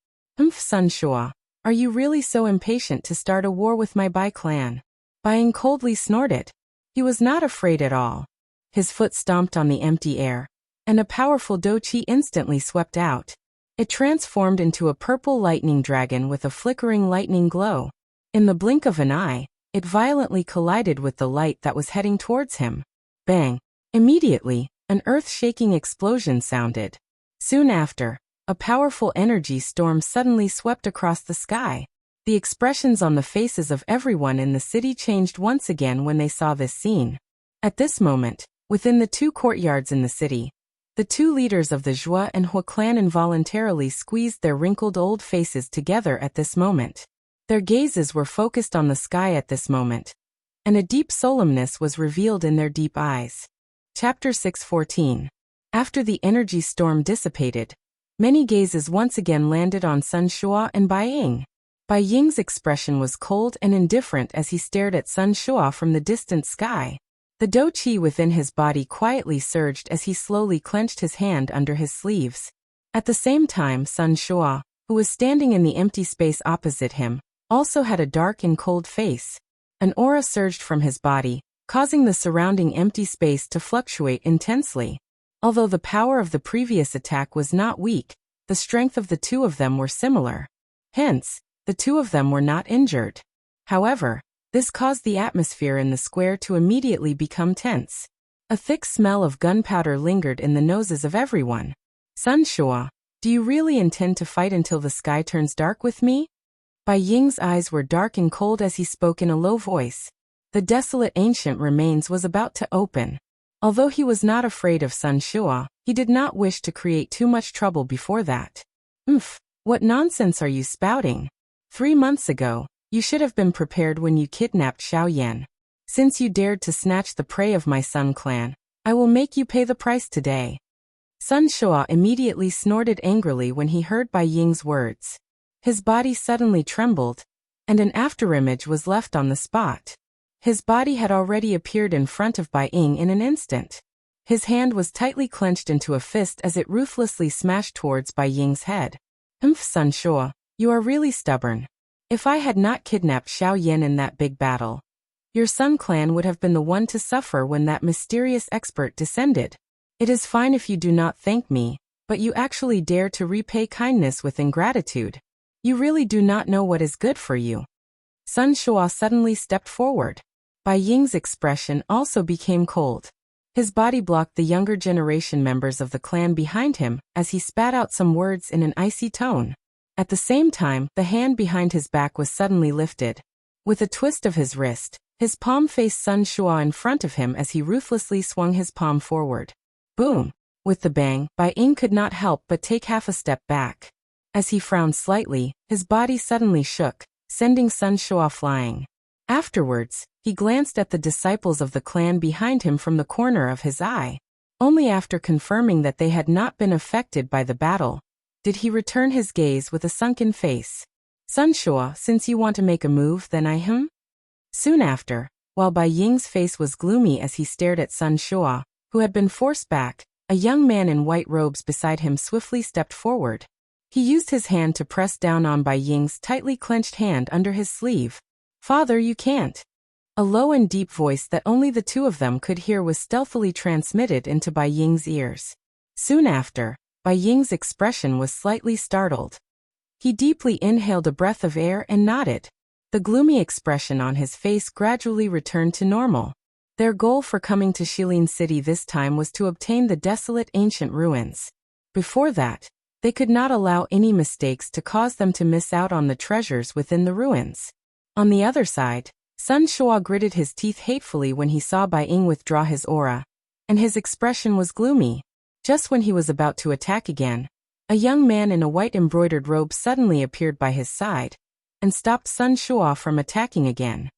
Sun Shua, are you really so impatient to start a war with my Bai clan? Bai Ying coldly snorted. He was not afraid at all. His foot stomped on the empty air, and a powerful Do-Chi instantly swept out. It transformed into a purple lightning dragon with a flickering lightning glow. In the blink of an eye, it violently collided with the light that was heading towards him. Bang! Immediately, an earth-shaking explosion sounded. Soon after, a powerful energy storm suddenly swept across the sky. The expressions on the faces of everyone in the city changed once again when they saw this scene. At this moment, within the 2 courtyards in the city, the 2 leaders of the Zhua and Hua clan involuntarily squeezed their wrinkled old faces together at this moment. Their gazes were focused on the sky at this moment, and a deep solemnness was revealed in their deep eyes. Chapter 6:14. After the energy storm dissipated, many gazes once again landed on Sun Shua and Bai Ying. Bai Ying's expression was cold and indifferent as he stared at Sun Shua from the distant sky. The Do-Chi within his body quietly surged as he slowly clenched his hand under his sleeves. At the same time, Sun Shua, who was standing in the empty space opposite him, also had a dark and cold face. An aura surged from his body, causing the surrounding empty space to fluctuate intensely. Although the power of the previous attack was not weak, the strength of the 2 of them were similar. Hence, the 2 of them were not injured. However, this caused the atmosphere in the square to immediately become tense. A thick smell of gunpowder lingered in the noses of everyone. Sun Shua, do you really intend to fight until the sky turns dark with me? Bai Ying's eyes were dark and cold as he spoke in a low voice. The desolate ancient remains was about to open. Although he was not afraid of Sun Shua, he did not wish to create too much trouble before that. What nonsense are you spouting? 3 months ago, you should have been prepared when you kidnapped Xiao Yan. Since you dared to snatch the prey of my Sun clan, I will make you pay the price today. Sun Shua immediately snorted angrily when he heard Bai Ying's words. His body suddenly trembled, and an afterimage was left on the spot. His body had already appeared in front of Bai Ying in an instant. His hand was tightly clenched into a fist as it ruthlessly smashed towards Bai Ying's head. Sun Shua, you are really stubborn. If I had not kidnapped Xiao Yan in that big battle, your Sun clan would have been the one to suffer when that mysterious expert descended. It is fine if you do not thank me, but you actually dare to repay kindness with ingratitude. You really do not know what is good for you. Sun Shua suddenly stepped forward. Bai Ying's expression also became cold. His body blocked the younger generation members of the clan behind him as he spat out some words in an icy tone. At the same time, the hand behind his back was suddenly lifted. With a twist of his wrist, his palm faced Sun Shua in front of him as he ruthlessly swung his palm forward. Boom! With the bang, Bai Ying could not help but take half a step back. As he frowned slightly, his body suddenly shook, sending Sun Shua flying. Afterwards, he glanced at the disciples of the clan behind him from the corner of his eye. Only after confirming that they had not been affected by the battle, did he return his gaze with a sunken face. Sun Shua, since you want to make a move, then Soon after, while Bai Ying's face was gloomy as he stared at Sun Shua, who had been forced back, a young man in white robes beside him swiftly stepped forward. He used his hand to press down on Bai Ying's tightly clenched hand under his sleeve. Father, you can't. A low and deep voice that only the 2 of them could hear was stealthily transmitted into Bai Ying's ears. Soon after, Bai Ying's expression was slightly startled. He deeply inhaled a breath of air and nodded. The gloomy expression on his face gradually returned to normal. Their goal for coming to Shilin City this time was to obtain the desolate ancient ruins. Before that, they could not allow any mistakes to cause them to miss out on the treasures within the ruins. On the other side, Sun Shua gritted his teeth hatefully when he saw Bai Ying withdraw his aura, and his expression was gloomy. Just when he was about to attack again, a young man in a white embroidered robe suddenly appeared by his side and stopped Sun Shua from attacking again.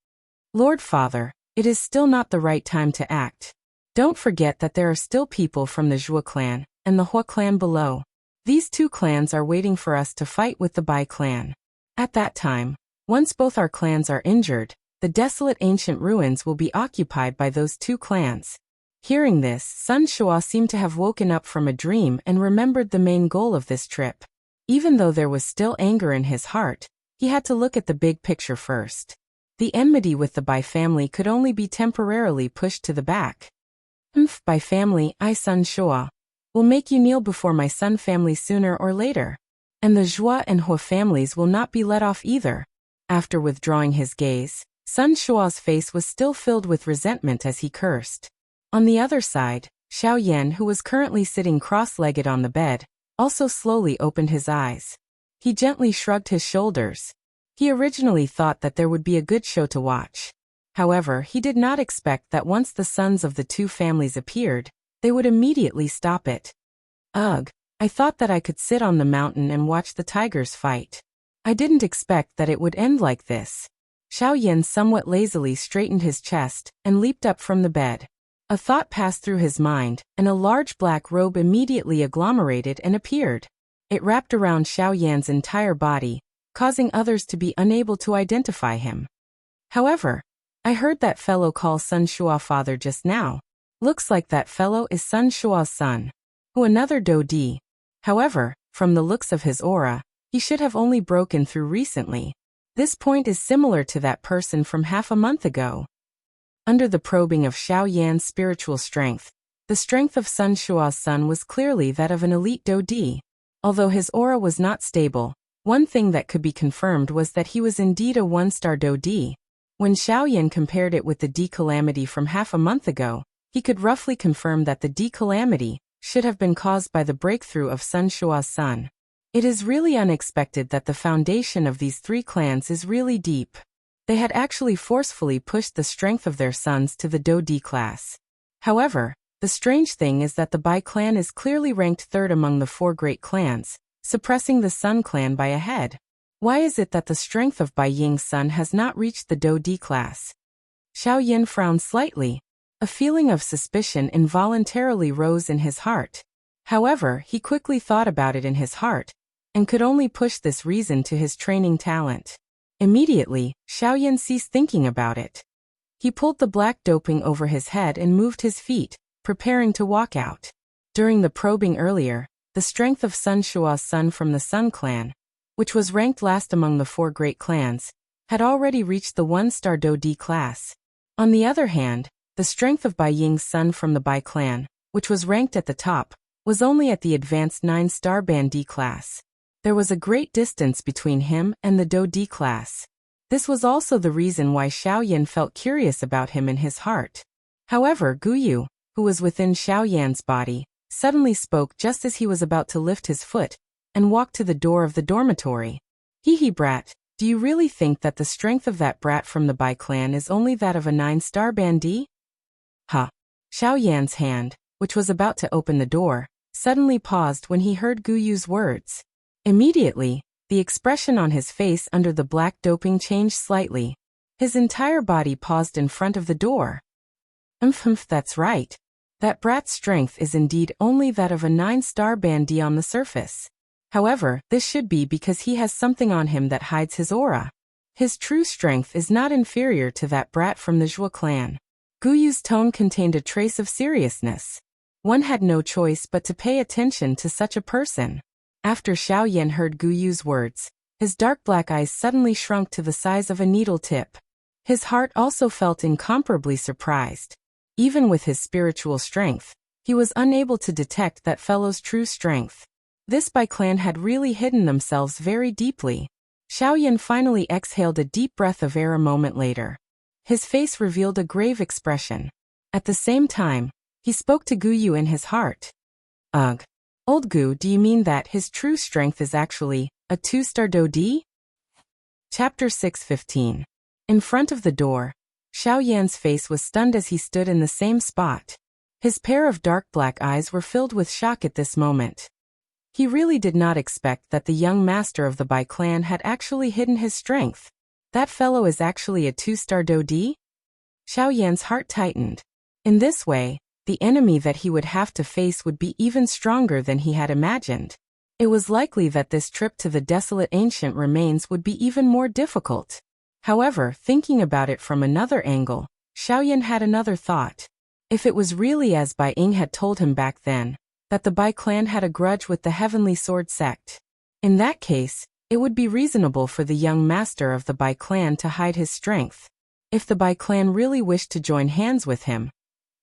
Lord Father, it is still not the right time to act. Don't forget that there are still people from the Zhua clan and the Hua clan below. These two clans are waiting for us to fight with the Bai clan. At that time, once both our clans are injured, the desolate ancient ruins will be occupied by those two clans. Hearing this, Sun Shua seemed to have woken up from a dream and remembered the main goal of this trip. Even though there was still anger in his heart, he had to look at the big picture first. The enmity with the Bai family could only be temporarily pushed to the back. Bai family, I Sun Shua, will make you kneel before my Sun family sooner or later. And the Zhua and Hua families will not be let off either. After withdrawing his gaze, Sun Shua's face was still filled with resentment as he cursed. On the other side, Xiao Yan, who was currently sitting cross-legged on the bed, also slowly opened his eyes. He gently shrugged his shoulders. He originally thought that there would be a good show to watch. However, he did not expect that once the sons of the two families appeared, they would immediately stop it. Ugh, I thought that I could sit on the mountain and watch the tigers fight. I didn't expect that it would end like this. Xiao Yan somewhat lazily straightened his chest and leaped up from the bed. A thought passed through his mind, and a large black robe immediately agglomerated and appeared. It wrapped around Xiao Yan's entire body, causing others to be unable to identify him. However, I heard that fellow call Sun Shua father just now. Looks like that fellow is Sun Shua's son. Who another Do Di. However, from the looks of his aura, he should have only broken through recently. This point is similar to that person from half a month ago. Under the probing of Xiao Yan's spiritual strength, the strength of Sun Shua's son was clearly that of an elite Do Di. Although his aura was not stable, one thing that could be confirmed was that he was indeed a one-star Do Di. When Xiao Yan compared it with the D calamity from half a month ago, he could roughly confirm that the D calamity should have been caused by the breakthrough of Sun Shua's son. It is really unexpected that the foundation of these three clans is really deep. They had actually forcefully pushed the strength of their sons to the Do Di class. However, the strange thing is that the Bai clan is clearly ranked third among the four great clans, suppressing the Sun clan by a head. Why is it that the strength of Bai Ying's son has not reached the Do Di class? Xiao Yan frowned slightly. A feeling of suspicion involuntarily rose in his heart. However, he quickly thought about it in his heart, and could only push this reason to his training talent. Immediately, Xiao Yan ceased thinking about it. He pulled the black doping over his head and moved his feet, preparing to walk out. During the probing earlier, the strength of Sun Shua's son from the Sun clan, which was ranked last among the four great clans, had already reached the one-star Do Di class. On the other hand, the strength of Bai Ying's son from the Bai clan, which was ranked at the top, was only at the advanced 9-star band D class. There was a great distance between him and the Do Di class. This was also the reason why Xiao Yan felt curious about him in his heart. However, Guyu, who was within Xiao Yan's body, suddenly spoke just as he was about to lift his foot and walk to the door of the dormitory. Hee brat, do you really think that the strength of that brat from the Bai clan is only that of a 9-star band D? Xiao Yan's hand, which was about to open the door, suddenly paused when he heard Guyu's words. Immediately, the expression on his face under the black doping changed slightly. His entire body paused in front of the door. That's right. That brat's strength is indeed only that of a 9-star band D on the surface. However, this should be because he has something on him that hides his aura. His true strength is not inferior to that brat from the Zhua clan. Guyu's tone contained a trace of seriousness. One had no choice but to pay attention to such a person. After Xiao Yan heard Guyu's words, his dark black eyes suddenly shrunk to the size of a needle tip. His heart also felt incomparably surprised. Even with his spiritual strength, he was unable to detect that fellow's true strength. This Bai clan had really hidden themselves very deeply. Xiao Yan finally exhaled a deep breath of air a moment later. His face revealed a grave expression. At the same time, he spoke to Guyu in his heart. Ugh. Old Gu, do you mean that his true strength is actually a 2-star Do Di? Chapter 6:15. In front of the door, Xiao Yan's face was stunned as he stood in the same spot. His pair of dark black eyes were filled with shock at this moment. He really did not expect that the young master of the Bai clan had actually hidden his strength. That fellow is actually a 2-star Dodi? Xiao Yan's heart tightened. In this way, the enemy that he would have to face would be even stronger than he had imagined. It was likely that this trip to the desolate ancient remains would be even more difficult. However, thinking about it from another angle, Xiao Yan had another thought. If it was really as Bai Ying had told him back then, that the Bai clan had a grudge with the Heavenly Sword sect, in that case, it would be reasonable for the young master of the Bai clan to hide his strength. If the Bai clan really wished to join hands with him,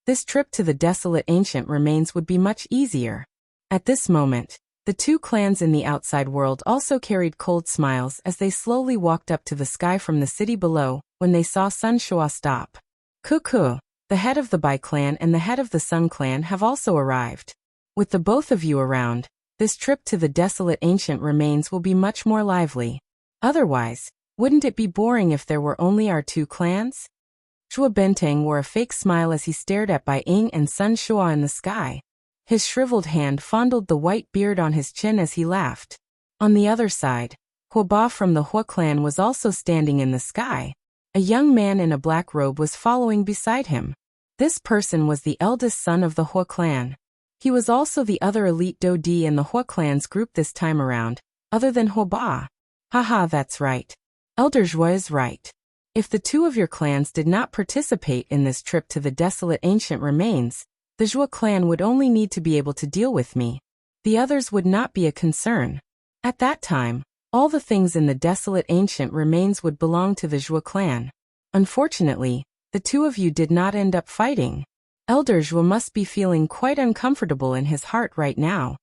this trip to the desolate ancient remains would be much easier. At this moment, the two clans in the outside world also carried cold smiles as they slowly walked up to the sky from the city below when they saw Sun Shua stop. Cuckoo, the head of the Bai clan and the head of the Sun clan have also arrived. With the both of you around, this trip to the desolate ancient remains will be much more lively. Otherwise, wouldn't it be boring if there were only our two clans? Zhuo Benteng wore a fake smile as he stared at Bai Ying and Sun Shua in the sky. His shriveled hand fondled the white beard on his chin as he laughed. On the other side, Hua Ba from the Hua clan was also standing in the sky. A young man in a black robe was following beside him. This person was the eldest son of the Hua clan. He was also the other elite Dodi in the Hua clan's group this time around, other than Hua Ba. Haha, that's right. Elder Zhuo is right. If the two of your clans did not participate in this trip to the desolate ancient remains, the Zhuo clan would only need to be able to deal with me. The others would not be a concern. At that time, all the things in the desolate ancient remains would belong to the Zhuo clan. Unfortunately, the two of you did not end up fighting. Elder Zhuo must be feeling quite uncomfortable in his heart right now.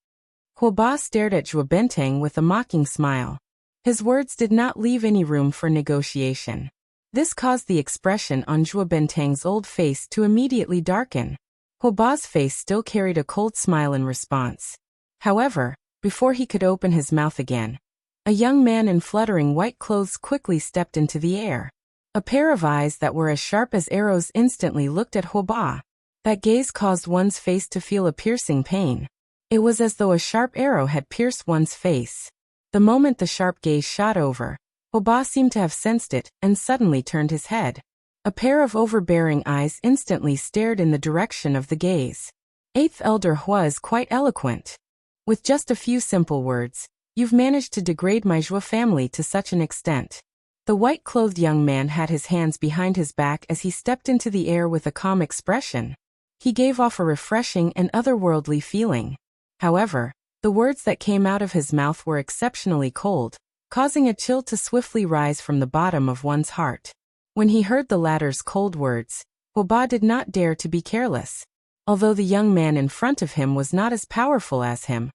Hua Ba stared at Zhuo Benteng with a mocking smile. His words did not leave any room for negotiation. This caused the expression on Zhuo Benteng's old face to immediately darken. Hua Ba's face still carried a cold smile in response. However, before he could open his mouth again, a young man in fluttering white clothes quickly stepped into the air. A pair of eyes that were as sharp as arrows instantly looked at Hua Ba. That gaze caused one's face to feel a piercing pain. It was as though a sharp arrow had pierced one's face. The moment the sharp gaze shot over, Hua Ba seemed to have sensed it and suddenly turned his head. A pair of overbearing eyes instantly stared in the direction of the gaze. Eighth Elder Hua is quite eloquent. With just a few simple words, you've managed to degrade my Zhuo family to such an extent. The white-clothed young man had his hands behind his back as he stepped into the air with a calm expression. He gave off a refreshing and otherworldly feeling. However, the words that came out of his mouth were exceptionally cold, causing a chill to swiftly rise from the bottom of one's heart. When he heard the latter's cold words, Hua Ba did not dare to be careless. Although the young man in front of him was not as powerful as him,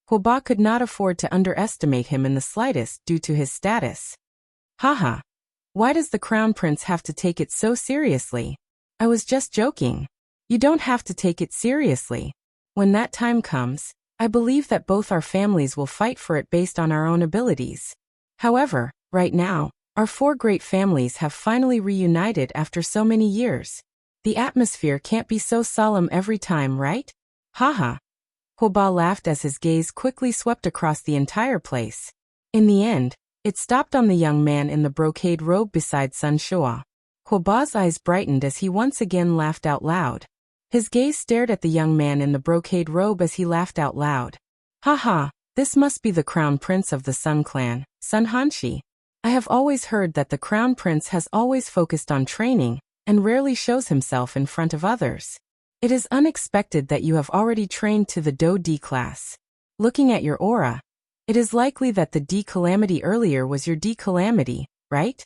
Hua Ba could not afford to underestimate him in the slightest due to his status. Haha. Why does the Crown Prince have to take it so seriously? I was just joking. You don't have to take it seriously. When that time comes, I believe that both our families will fight for it based on our own abilities. However, right now, our four great families have finally reunited after so many years. The atmosphere can't be so solemn every time, right? Haha. Hua Ba laughed as his gaze quickly swept across the entire place. In the end, it stopped on the young man in the brocade robe beside Sun Shua. Hua Ba's eyes brightened as he once again laughed out loud. His gaze stared at the young man in the brocade robe as he laughed out loud. Haha, this must be the Crown Prince of the Sun Clan, Sun Hanshi. I have always heard that the Crown Prince has always focused on training, and rarely shows himself in front of others. It is unexpected that you have already trained to the Do D class. Looking at your aura, it is likely that the D calamity earlier was your D calamity, right?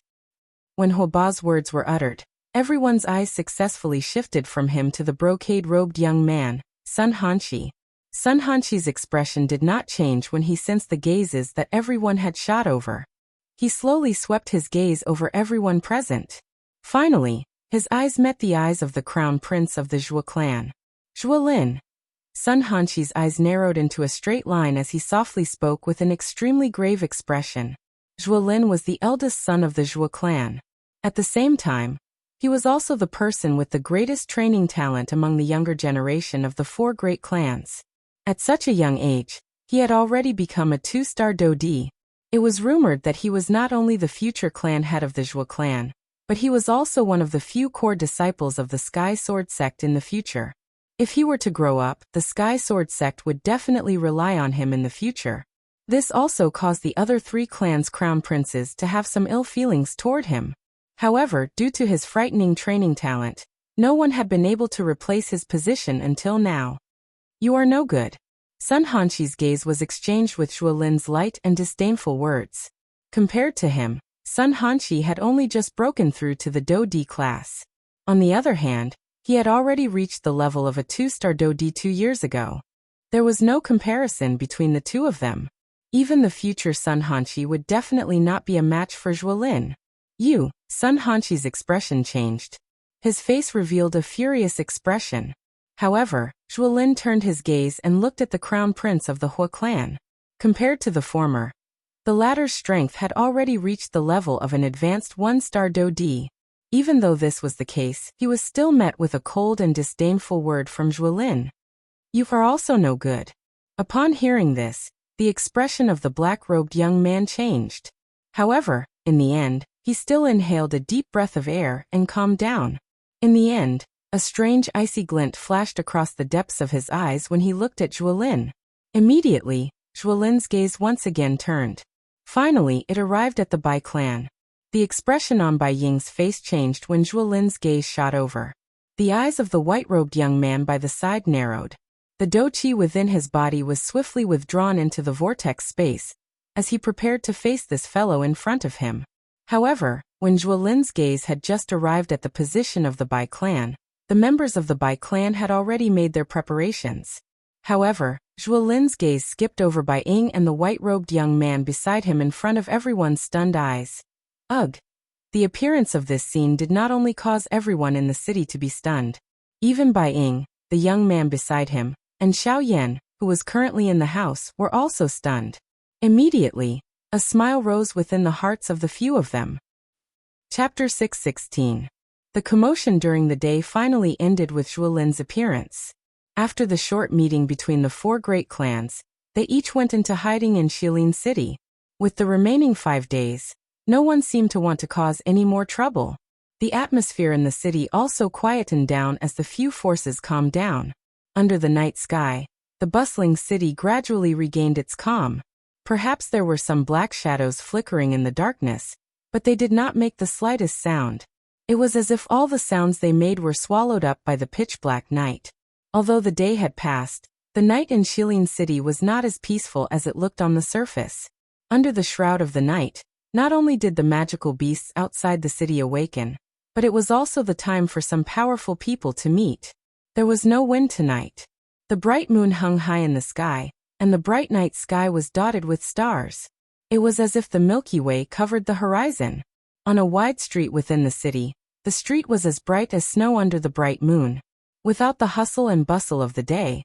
When Hua Ba's words were uttered, everyone's eyes successfully shifted from him to the brocade-robed young man, Sun Hanshi. Sun Hanshi's expression did not change when he sensed the gazes that everyone had shot over. He slowly swept his gaze over everyone present. Finally, his eyes met the eyes of the Crown Prince of the Zhuo clan. Zhuo Lin. Sun Hanshi's eyes narrowed into a straight line as he softly spoke with an extremely grave expression. Zhuo Lin was the eldest son of the Zhuo clan. At the same time, he was also the person with the greatest training talent among the younger generation of the 4 great clans. At such a young age, he had already become a 2-star Dodi. It was rumored that he was not only the future clan head of the Zhua clan, but he was also one of the few core disciples of the Sky Sword sect in the future. If he were to grow up, the Sky Sword sect would definitely rely on him in the future. This also caused the other 3 clans' crown princes to have some ill feelings toward him. However, due to his frightening training talent, no one had been able to replace his position until now. You are no good. Sun Hanxi's gaze was exchanged with Zhuo Lin's light and disdainful words. Compared to him, Sun Hanxi had only just broken through to the Do-D class. On the other hand, he had already reached the level of a 2-star Do-D 2 years ago. There was no comparison between the two of them. Even the future Sun Hanxi would definitely not be a match for Zhuo Lin. Sun Hanxi's expression changed. His face revealed a furious expression. However, Zhuo Lin turned his gaze and looked at the crown prince of the Hua clan. Compared to the former, the latter's strength had already reached the level of an advanced 1-star Do-D. Even though this was the case, he was still met with a cold and disdainful word from Zhuo Lin. You are also no good. Upon hearing this, the expression of the black-robed young man changed. However, in the end, he still inhaled a deep breath of air and calmed down. In the end, a strange icy glint flashed across the depths of his eyes when he looked at Zhuo Lin. Immediately, Zhuo Lin's gaze once again turned. Finally, it arrived at the Bai clan. The expression on Bai Ying's face changed when Zhuo Lin's gaze shot over. The eyes of the white-robed young man by the side narrowed. The do-chi within his body was swiftly withdrawn into the vortex space, as he prepared to face this fellow in front of him. However, when Zhuo Lin's gaze had just arrived at the position of the Bai clan, the members of the Bai clan had already made their preparations. However, Zhuo Lin's gaze skipped over Bai Ying and the white-robed young man beside him in front of everyone's stunned eyes. Ugh! The appearance of this scene did not only cause everyone in the city to be stunned. Even Bai Ying, the young man beside him, and Xiao Yan, who was currently in the house, were also stunned. Immediately, a smile rose within the hearts of the few of them. Chapter 616. The commotion during the day finally ended with Zhuo Lin's appearance. After the short meeting between the 4 great clans, they each went into hiding in Shilin City. With the remaining 5 days, no one seemed to want to cause any more trouble. The atmosphere in the city also quietened down as the few forces calmed down. Under the night sky, the bustling city gradually regained its calm. Perhaps there were some black shadows flickering in the darkness, but they did not make the slightest sound. It was as if all the sounds they made were swallowed up by the pitch-black night. Although the day had passed, the night in Shilin City was not as peaceful as it looked on the surface. Under the shroud of the night, not only did the magical beasts outside the city awaken, but it was also the time for some powerful people to meet. There was no wind tonight. The bright moon hung high in the sky, and the bright night sky was dotted with stars. It was as if the Milky Way covered the horizon. On a wide street within the city, the street was as bright as snow under the bright moon. Without the hustle and bustle of the day,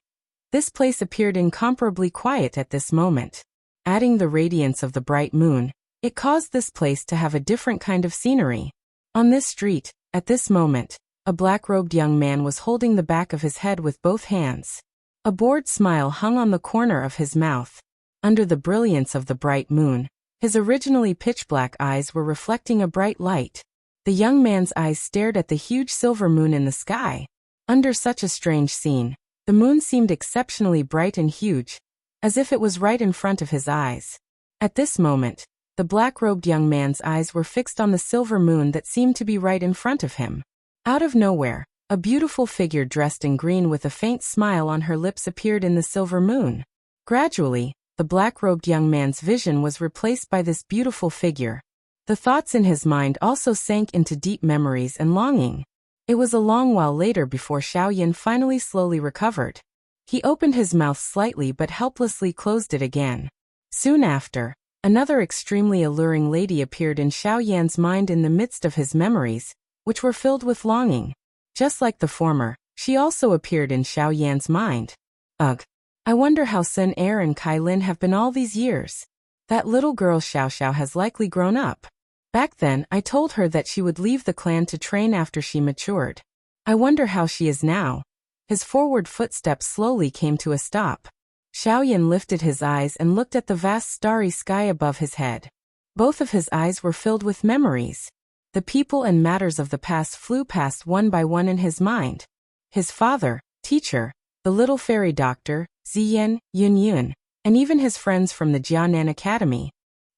this place appeared incomparably quiet at this moment. Adding the radiance of the bright moon, it caused this place to have a different kind of scenery. On this street, at this moment, a black-robed young man was holding the back of his head with both hands. A bored smile hung on the corner of his mouth. Under the brilliance of the bright moon, his originally pitch-black eyes were reflecting a bright light. The young man's eyes stared at the huge silver moon in the sky. Under such a strange scene, the moon seemed exceptionally bright and huge, as if it was right in front of his eyes. At this moment, the black-robed young man's eyes were fixed on the silver moon that seemed to be right in front of him. Out of nowhere, a beautiful figure dressed in green with a faint smile on her lips appeared in the silver moon. Gradually, the black-robed young man's vision was replaced by this beautiful figure. The thoughts in his mind also sank into deep memories and longing. It was a long while later before Xiao Yan finally slowly recovered. He opened his mouth slightly but helplessly closed it again. Soon after, another extremely alluring lady appeared in Xiao Yan's mind in the midst of his memories, which were filled with longing. Just like the former, she also appeared in Xiao Yan's mind. Ugh! I wonder how Sun Er and Kai Lin have been all these years. That little girl Xiao Xiao has likely grown up. Back then, I told her that she would leave the clan to train after she matured. I wonder how she is now." His forward footsteps slowly came to a stop. Xiaoyan lifted his eyes and looked at the vast starry sky above his head. Both of his eyes were filled with memories. The people and matters of the past flew past one by one in his mind. His father, teacher, the little fairy doctor, Ziyan, Yun, and even his friends from the Jianan Academy.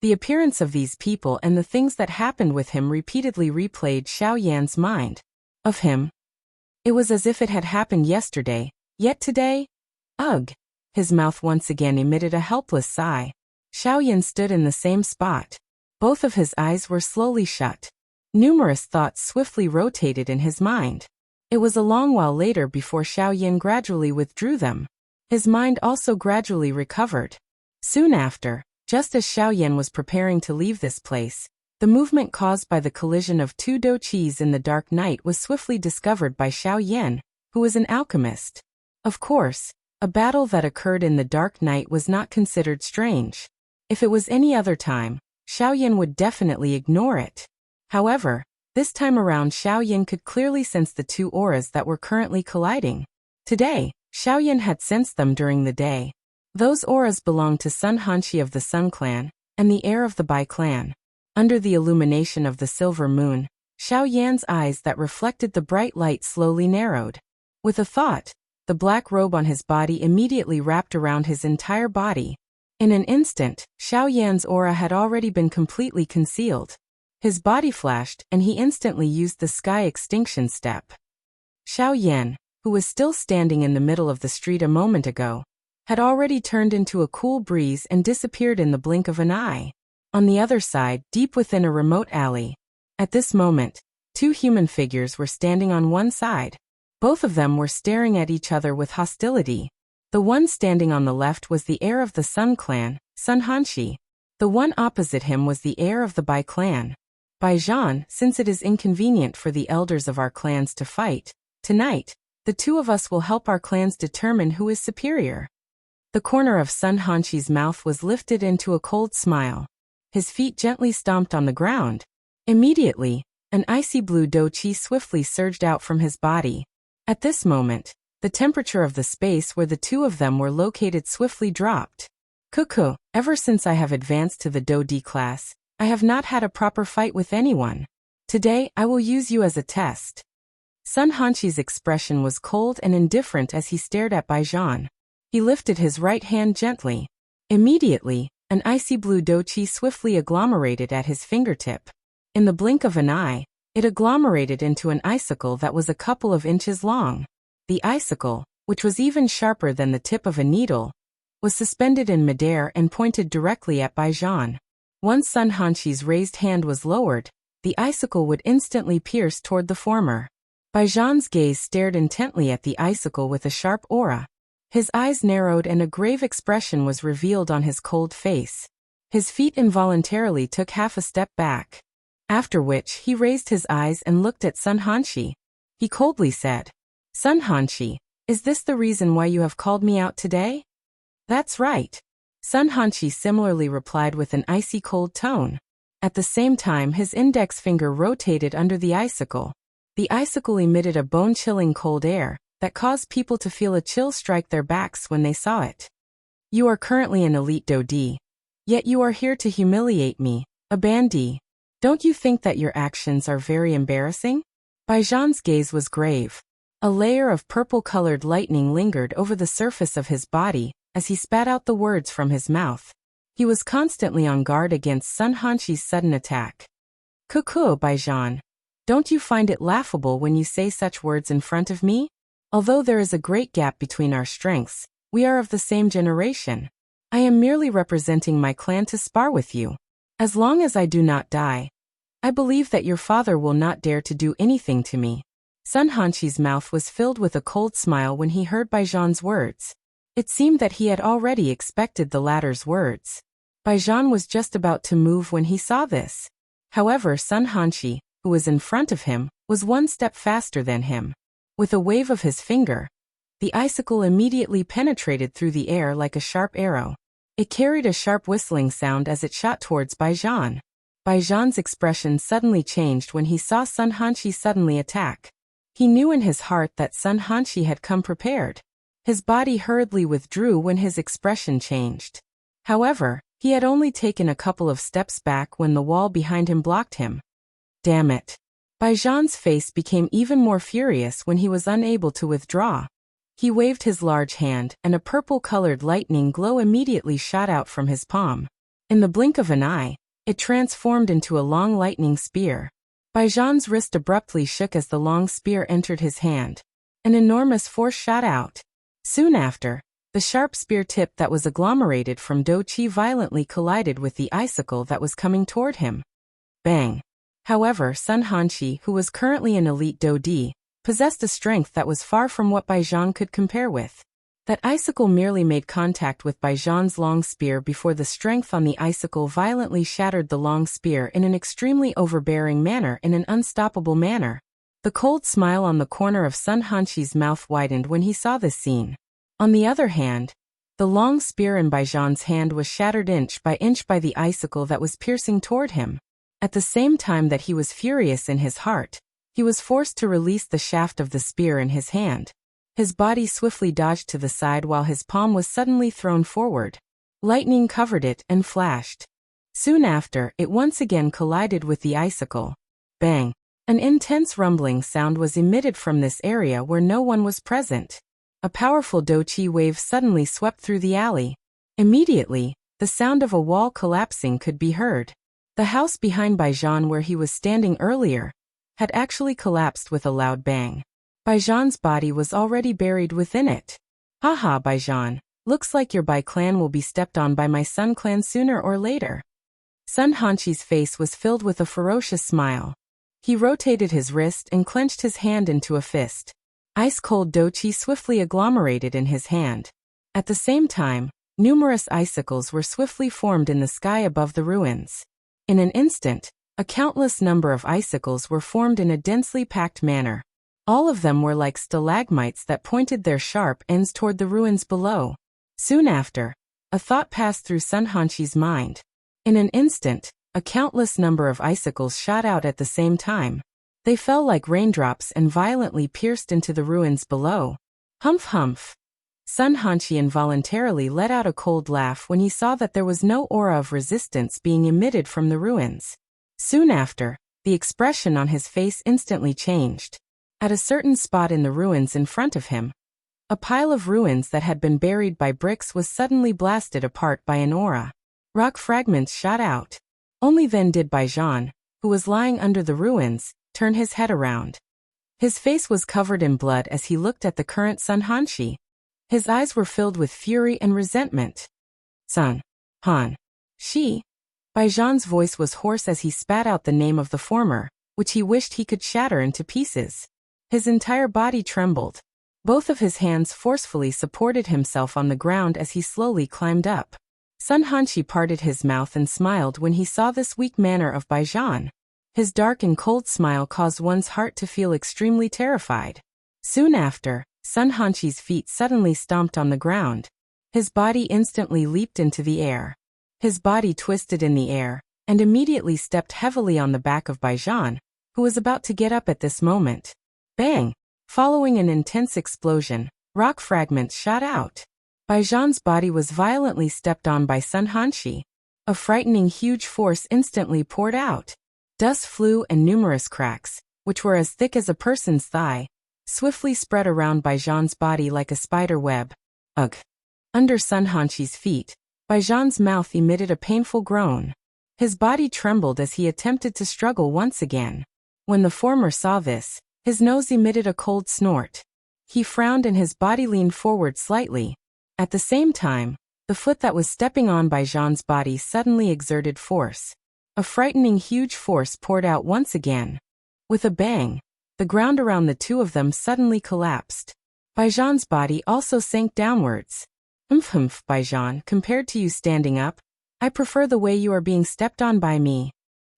The appearance of these people and the things that happened with him repeatedly replayed Xiaoyan's mind. Of him. It was as if it had happened yesterday, yet today? Ugh! His mouth once again emitted a helpless sigh. Xiaoyan stood in the same spot. Both of his eyes were slowly shut. Numerous thoughts swiftly rotated in his mind. It was a long while later before Xiaoyan gradually withdrew them. His mind also gradually recovered. Soon after, just as Xiaoyan was preparing to leave this place, the movement caused by the collision of two douqis in the dark night was swiftly discovered by Xiaoyan, who was an alchemist. Of course, a battle that occurred in the dark night was not considered strange. If it was any other time, Xiaoyan would definitely ignore it. However, this time around Xiaoyan could clearly sense the two auras that were currently colliding. Today, Xiaoyan had sensed them during the day. Those auras belonged to Sun Hanshi of the Sun Clan, and the heir of the Bai Clan. Under the illumination of the silver moon, Xiaoyan's eyes that reflected the bright light slowly narrowed. With a thought, the black robe on his body immediately wrapped around his entire body. In an instant, Xiaoyan's aura had already been completely concealed. His body flashed, and he instantly used the sky extinction step. Xiaoyan, who was still standing in the middle of the street a moment ago, had already turned into a cool breeze and disappeared in the blink of an eye. On the other side, deep within a remote alley. At this moment, two human figures were standing on one side. Both of them were staring at each other with hostility. The one standing on the left was the heir of the Sun Clan, Sun Hanshi. The one opposite him was the heir of the Bai Clan. Bai Zhan, since it is inconvenient for the elders of our clans to fight, tonight, the two of us will help our clans determine who is superior. The corner of Sun Hanshi's mouth was lifted into a cold smile. His feet gently stomped on the ground. Immediately, an icy blue douqi swiftly surged out from his body. At this moment, the temperature of the space where the two of them were located swiftly dropped. Cuckoo, ever since I have advanced to the Do-D class, I have not had a proper fight with anyone. Today, I will use you as a test. Sun Hanshi's expression was cold and indifferent as he stared at Bai Zhan. He lifted his right hand gently. Immediately, an icy blue douqi swiftly agglomerated at his fingertip. In the blink of an eye, it agglomerated into an icicle that was a couple of inches long. The icicle, which was even sharper than the tip of a needle, was suspended in midair and pointed directly at Bai Zhan. Once Sun Hanshi's raised hand was lowered, the icicle would instantly pierce toward the former. Bai Zhan's gaze stared intently at the icicle with a sharp aura. His eyes narrowed and a grave expression was revealed on his cold face. His feet involuntarily took half a step back. After which he raised his eyes and looked at Sun Hanshi. He coldly said, "Sun Hanshi, is this the reason why you have called me out today?" "That's right." Sun Hanshi similarly replied with an icy cold tone. At the same time his index finger rotated under the icicle. The icicle emitted a bone-chilling cold air that caused people to feel a chill strike their backs when they saw it. "You are currently an elite Do-D. Yet you are here to humiliate me, a bandit. Don't you think that your actions are very embarrassing?" Bai Zhan's gaze was grave. A layer of purple-colored lightning lingered over the surface of his body as he spat out the words from his mouth. He was constantly on guard against Sun Hanshi's sudden attack. "Cuckoo, Bai Zhan. Don't you find it laughable when you say such words in front of me? Although there is a great gap between our strengths, we are of the same generation. I am merely representing my clan to spar with you. As long as I do not die, I believe that your father will not dare to do anything to me." Sun Hanshi's mouth was filled with a cold smile when he heard Bai Zhan's words. It seemed that he had already expected the latter's words. Bai Zhan was just about to move when he saw this. However, Sun Hanshi, who was in front of him, was one step faster than him. With a wave of his finger, the icicle immediately penetrated through the air like a sharp arrow. It carried a sharp whistling sound as it shot towards Bai Zhan. Baijan's expression suddenly changed when he saw Sun Hanshi suddenly attack. He knew in his heart that Sun Hanshi had come prepared. His body hurriedly withdrew when his expression changed. However, he had only taken a couple of steps back when the wall behind him blocked him. Damn it. Baijan's face became even more furious when he was unable to withdraw. He waved his large hand, and a purple-colored lightning glow immediately shot out from his palm. In the blink of an eye, it transformed into a long lightning spear. Baijan's wrist abruptly shook as the long spear entered his hand. An enormous force shot out. Soon after, the sharp spear tip that was agglomerated from Do-Chi violently collided with the icicle that was coming toward him. Bang! However, Sun Hanshi, who was currently an elite Do-Di, possessed a strength that was far from what Baijan could compare with. That icicle merely made contact with Baijan's long spear before the strength on the icicle violently shattered the long spear in an extremely overbearing manner, in an unstoppable manner. The cold smile on the corner of Sun Hanshi's mouth widened when he saw this scene. On the other hand, the long spear in Baijan's hand was shattered inch by the icicle that was piercing toward him. At the same time that he was furious in his heart, he was forced to release the shaft of the spear in his hand. His body swiftly dodged to the side while his palm was suddenly thrown forward. Lightning covered it and flashed. Soon after, it once again collided with the icicle. Bang! An intense rumbling sound was emitted from this area where no one was present. A powerful Do-Chi wave suddenly swept through the alley. Immediately, the sound of a wall collapsing could be heard. The house behind Baijan where he was standing earlier had actually collapsed with a loud bang. Baijan's body was already buried within it. Haha, Baijan, looks like your Bai clan will be stepped on by my Sun clan sooner or later. Sun Hanshi's face was filled with a ferocious smile. He rotated his wrist and clenched his hand into a fist. Ice-cold Do-Chi swiftly agglomerated in his hand. At the same time, numerous icicles were swiftly formed in the sky above the ruins. In an instant, a countless number of icicles were formed in a densely packed manner. All of them were like stalagmites that pointed their sharp ends toward the ruins below. Soon after, a thought passed through Sun Hanshi's mind. In an instant, a countless number of icicles shot out at the same time. They fell like raindrops and violently pierced into the ruins below. Humph humph. Sun Hanshi involuntarily let out a cold laugh when he saw that there was no aura of resistance being emitted from the ruins. Soon after, the expression on his face instantly changed. At a certain spot in the ruins in front of him, a pile of ruins that had been buried by bricks was suddenly blasted apart by an aura. Rock fragments shot out. Only then did Baijan, who was lying under the ruins, turn his head around. His face was covered in blood as he looked at the current Sun Hanshi. His eyes were filled with fury and resentment. Sun Hanshi. Baijan's voice was hoarse as he spat out the name of the former, which he wished he could shatter into pieces. His entire body trembled. Both of his hands forcefully supported himself on the ground as he slowly climbed up. Sun Hanshi parted his mouth and smiled when he saw this weak manner of Baijan. His dark and cold smile caused one's heart to feel extremely terrified. Soon after, Sun Hanshi's feet suddenly stomped on the ground. His body instantly leaped into the air. His body twisted in the air, and immediately stepped heavily on the back of Baijan, who was about to get up at this moment. Bang! Following an intense explosion, rock fragments shot out. Baijan's body was violently stepped on by Sun Hanshi. A frightening huge force instantly poured out. Dust flew and numerous cracks, which were as thick as a person's thigh, swiftly spread around Baijan's body like a spider web. Ugh! Under Sun Hanshi's feet, Baijan's mouth emitted a painful groan. His body trembled as he attempted to struggle once again. When the former saw this, his nose emitted a cold snort. He frowned and his body leaned forward slightly. At the same time, the foot that was stepping on Baijan's body suddenly exerted force. A frightening huge force poured out once again. With a bang, the ground around the two of them suddenly collapsed. Baijan's body also sank downwards. Humph, Baijan, compared to you standing up, I prefer the way you are being stepped on by me.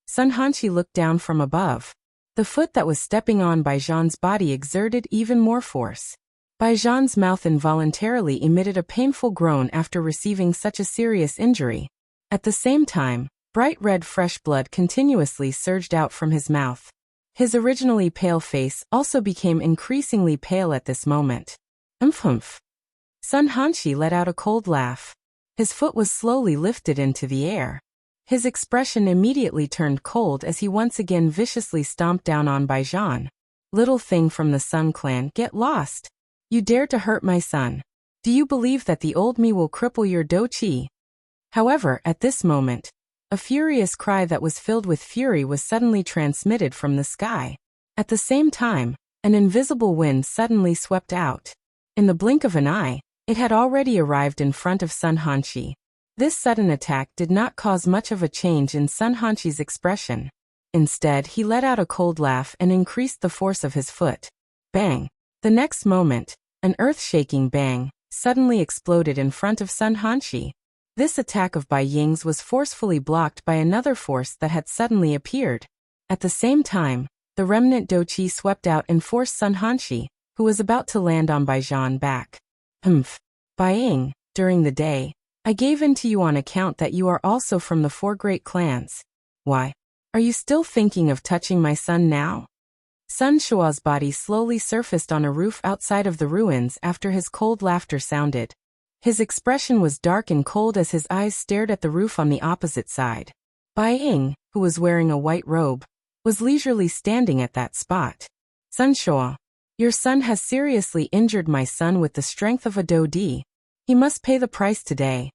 Sun Hanshi looked down from above. The foot that was stepping on Baijan's body exerted even more force. Baijan's mouth involuntarily emitted a painful groan after receiving such a serious injury. At the same time, Bright red fresh blood continuously surged out from his mouth. His originally pale face also became increasingly pale at this moment. Humph. Sun Hanshi let out a cold laugh. His foot was slowly lifted into the air. His expression immediately turned cold as he once again viciously stomped down on Baijan. Little thing from the Sun clan, get lost. You dare to hurt my son. Do you believe that the old me will cripple your do chi? However, at this moment, a furious cry that was filled with fury was suddenly transmitted from the sky. At the same time, an invisible wind suddenly swept out. In the blink of an eye, it had already arrived in front of Sun Hanshi. This sudden attack did not cause much of a change in Sun Hanshi's expression. Instead, he let out a cold laugh and increased the force of his foot. Bang! The next moment, an earth-shaking bang suddenly exploded in front of Sun Hanshi. This attack of Bai Ying's was forcefully blocked by another force that had suddenly appeared. At the same time, the remnant Doqi swept out and forced Sun Hanshi, who was about to land on Baijan, back. Bai Ying, during the day, I gave in to you on account that you are also from the 4 great clans. Why? Are you still thinking of touching my son now? Sun Shua's body slowly surfaced on a roof outside of the ruins after his cold laughter sounded. His expression was dark and cold as his eyes stared at the roof on the opposite side. Bai Ying, who was wearing a white robe, was leisurely standing at that spot. Sun Shua, your son has seriously injured my son with the strength of a do di. He must pay the price today.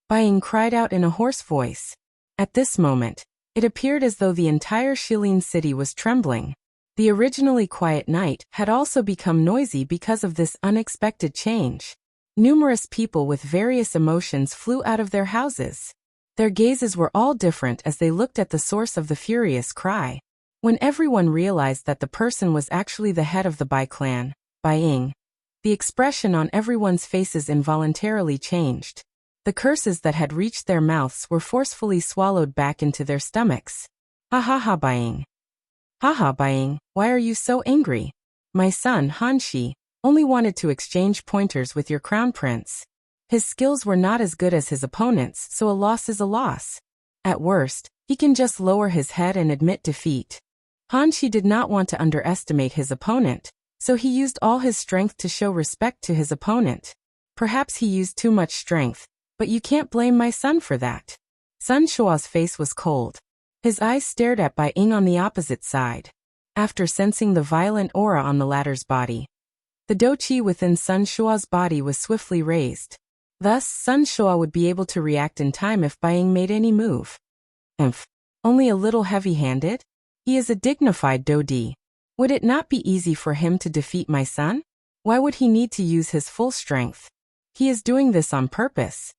Bai Ying cried out in a hoarse voice. At this moment, it appeared as though the entire Shilin city was trembling. The originally quiet night had also become noisy because of this unexpected change. Numerous people with various emotions flew out of their houses. Their gazes were all different as they looked at the source of the furious cry. When everyone realized that the person was actually the head of the Bai clan, Bai Ying, the expression on everyone's faces involuntarily changed. The curses that had reached their mouths were forcefully swallowed back into their stomachs. Ha ha ha, Bai Ying. Ha ha, Bai Ying, why are you so angry? My son, Hanshi, only wanted to exchange pointers with your crown prince. His skills were not as good as his opponent's, so a loss is a loss. At worst, he can just lower his head and admit defeat. Hanshi did not want to underestimate his opponent, so he used all his strength to show respect to his opponent. Perhaps he used too much strength, but you can't blame my son for that. Sun Shua's face was cold. His eyes stared at Bai Ying on the opposite side. After sensing the violent aura on the latter's body, the do chi within Sun Shua's body was swiftly raised. Thus, Sun Shua would be able to react in time if Bai Ying made any move. Only a little heavy-handed? He is a dignified do di. Would it not be easy for him to defeat my son? Why would he need to use his full strength? He is doing this on purpose.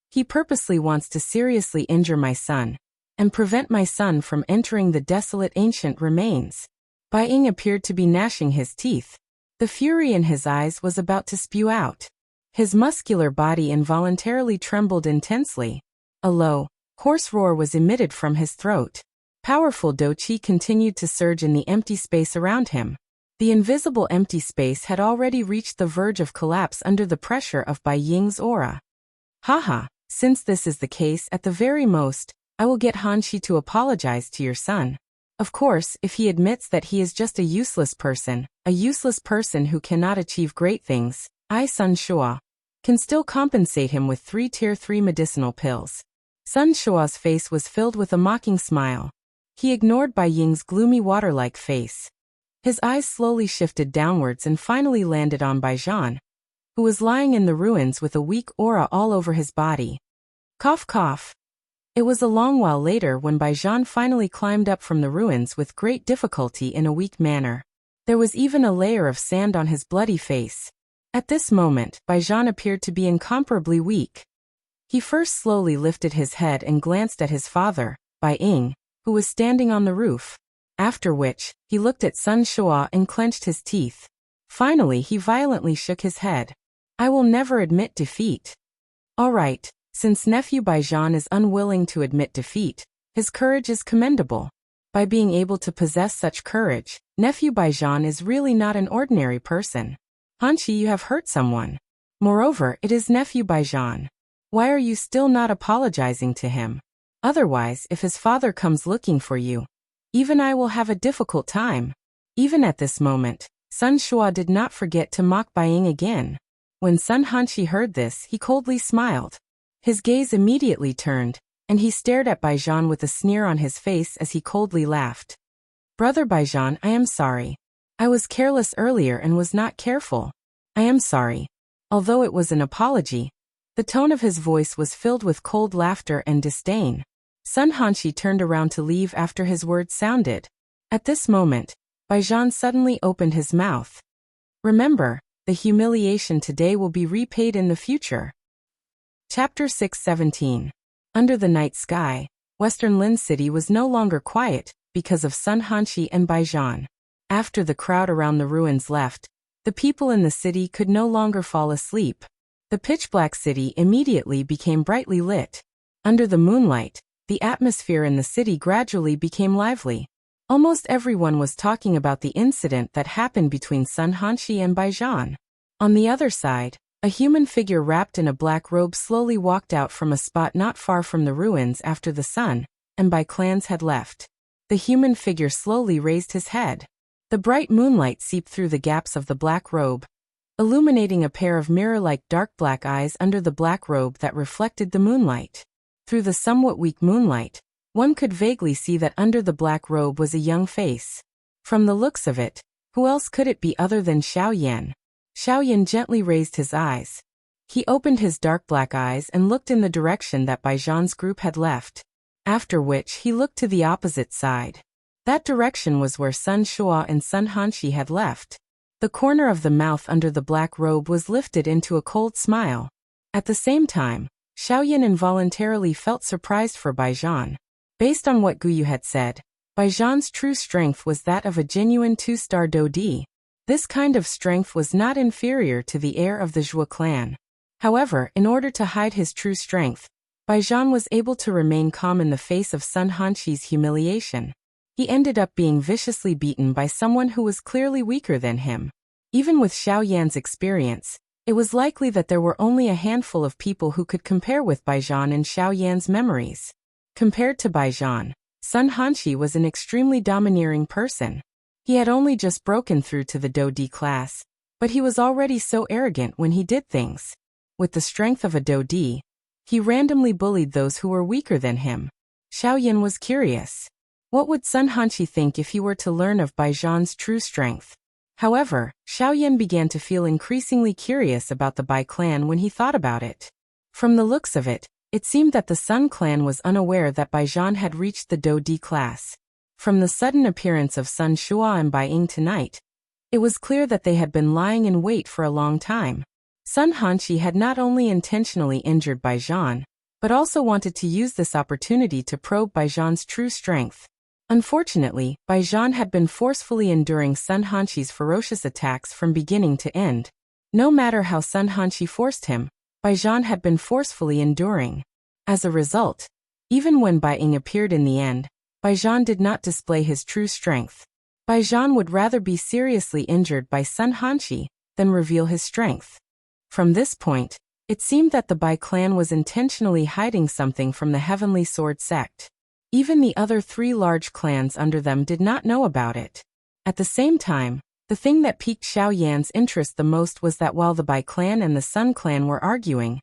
He purposely wants to seriously injure my son and prevent my son from entering the desolate ancient remains. Bai Ying appeared to be gnashing his teeth. The fury in his eyes was about to spew out. His muscular body involuntarily trembled intensely. A low, hoarse roar was emitted from his throat. Powerful do chi continued to surge in the empty space around him. The invisible empty space had already reached the verge of collapse under the pressure of Bai Ying's aura. Haha, since this is the case, at the very most, I will get Hanshi to apologize to your son. Of course, if he admits that he is just a useless person who cannot achieve great things, I, Sun Shua, can still compensate him with 3 tier 3 medicinal pills. Sun Shua's face was filled with a mocking smile. He ignored Bai Ying's gloomy water-like face. His eyes slowly shifted downwards and finally landed on Baijan, who was lying in the ruins with a weak aura all over his body. Cough cough. It was a long while later when Baijan finally climbed up from the ruins with great difficulty in a weak manner. There was even a layer of sand on his bloody face. At this moment, Baijan appeared to be incomparably weak. He first slowly lifted his head and glanced at his father, Bai Ying, who was standing on the roof. After which, he looked at Sun Shua and clenched his teeth. Finally, he violently shook his head. I will never admit defeat. All right. Since nephew Baijan is unwilling to admit defeat, his courage is commendable. By being able to possess such courage, nephew Baijan is really not an ordinary person. Hanshi, you have hurt someone. Moreover, it is nephew Baijan. Why are you still not apologizing to him? Otherwise, if his father comes looking for you, even I will have a difficult time. Even at this moment, Sun Shua did not forget to mock Bai Ying again. When Sun Hanshi heard this, he coldly smiled. His gaze immediately turned, and he stared at Baijan with a sneer on his face as he coldly laughed. Brother Baijan, I am sorry. I was careless earlier and was not careful. I am sorry. Although it was an apology, the tone of his voice was filled with cold laughter and disdain. Sun Hanshi turned around to leave after his words sounded. At this moment, Baijan suddenly opened his mouth. Remember, the humiliation today will be repaid in the future. Chapter 6:17. Under the night sky, Western Lin City was no longer quiet because of Sun Hanshi and Baijan. After the crowd around the ruins left, the people in the city could no longer fall asleep. The pitch-black city immediately became brightly lit. Under the moonlight, the atmosphere in the city gradually became lively. Almost everyone was talking about the incident that happened between Sun Hanshi and Baijan. On the other side, a human figure wrapped in a black robe slowly walked out from a spot not far from the ruins after the Sun and Bai clans had left. The human figure slowly raised his head. The bright moonlight seeped through the gaps of the black robe, illuminating a pair of mirror-like dark black eyes under the black robe that reflected the moonlight. Through the somewhat weak moonlight, one could vaguely see that under the black robe was a young face. From the looks of it, who else could it be other than Xiaoyan? Xiaoyan gently raised his eyes. He opened his dark black eyes and looked in the direction that Baijan's group had left, after which he looked to the opposite side. That direction was where Sun Shua and Sun Hanshi had left. The corner of the mouth under the black robe was lifted into a cold smile. At the same time, Xiaoyan involuntarily felt surprised for Baijan. Based on what Guyu had said, Baijan's true strength was that of a genuine 2-star Dodi. This kind of strength was not inferior to the heir of the Zhua clan. However, in order to hide his true strength, Baijan was able to remain calm in the face of Sun Hanshi's humiliation. He ended up being viciously beaten by someone who was clearly weaker than him. Even with Xiaoyan's experience, it was likely that there were only a handful of people who could compare with Baijan in Xiaoyan's memories. Compared to Baijan, Sun Hanshi was an extremely domineering person. He had only just broken through to the Dodi class, but he was already so arrogant when he did things. With the strength of a Dodi, he randomly bullied those who were weaker than him. Xiaoyan was curious. What would Sun Hanshi think if he were to learn of Baijan's true strength? However, Xiaoyan began to feel increasingly curious about the Bai clan when he thought about it. From the looks of it, it seemed that the Sun clan was unaware that Baijan had reached the Dodi class. From the sudden appearance of Sun Shua and Bai Ying tonight, it was clear that they had been lying in wait for a long time. Sun Hanshi had not only intentionally injured Baijan, but also wanted to use this opportunity to probe Baijan's true strength. Unfortunately, Baijan had been forcefully enduring Sun Hanshi's ferocious attacks from beginning to end. No matter how Sun Hanshi forced him, Baijan had been forcefully enduring. As a result, even when Bai Ying appeared in the end, Baijan did not display his true strength. Baijan would rather be seriously injured by Sun Hanshi than reveal his strength. From this point, it seemed that the Bai clan was intentionally hiding something from the Heavenly Sword sect. Even the other 3 large clans under them did not know about it. At the same time, the thing that piqued Xiaoyan's interest the most was that while the Bai clan and the Sun clan were arguing,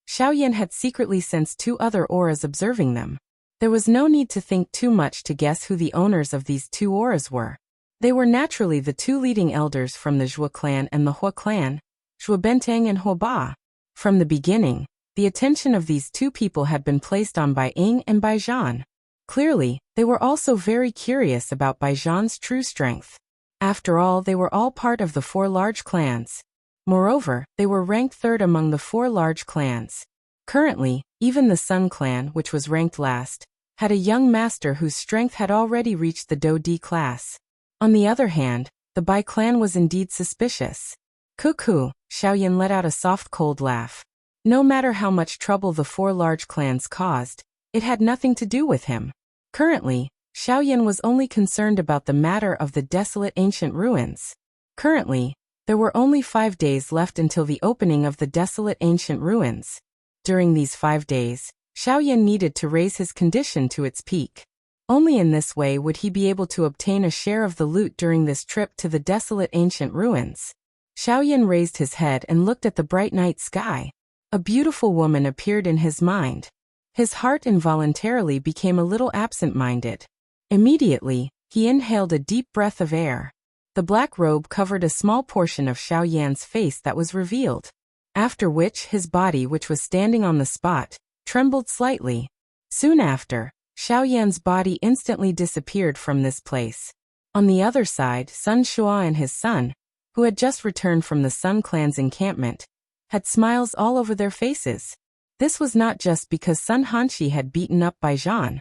Xiaoyan had secretly sensed 2 other auras observing them. There was no need to think too much to guess who the owners of these 2 auras were. They were naturally the 2 leading elders from the Zhua clan and the Hua clan, Zhua Benteng and Hua Ba. From the beginning, the attention of these 2 people had been placed on Bai Ying and Baijan. Clearly, they were also very curious about Baijan's true strength. After all, they were all part of the 4 large clans. Moreover, they were ranked 3rd among the 4 large clans. Currently, even the Sun clan, which was ranked last, had a young master whose strength had already reached the Dodi class. On the other hand, the Bai clan was indeed suspicious. Cuckoo, Xiaoyan let out a soft cold laugh. No matter how much trouble the 4 large clans caused, it had nothing to do with him. Currently, Xiaoyan was only concerned about the matter of the desolate ancient ruins. Currently, there were only 5 days left until the opening of the desolate ancient ruins. During these 5 days, Xiaoyan needed to raise his condition to its peak. Only in this way would he be able to obtain a share of the loot during this trip to the desolate ancient ruins. Xiaoyan raised his head and looked at the bright night sky. A beautiful woman appeared in his mind. His heart involuntarily became a little absent-minded. Immediately, he inhaled a deep breath of air. The black robe covered a small portion of Xiaoyan's face that was revealed. After which his body, which was standing on the spot, trembled slightly. Soon after, Xiaoyan's body instantly disappeared from this place. On the other side, Sun Shua and his son, who had just returned from the Sun Clan's encampment, had smiles all over their faces. This was not just because Sun Hanshi had beaten up Bai Zhan.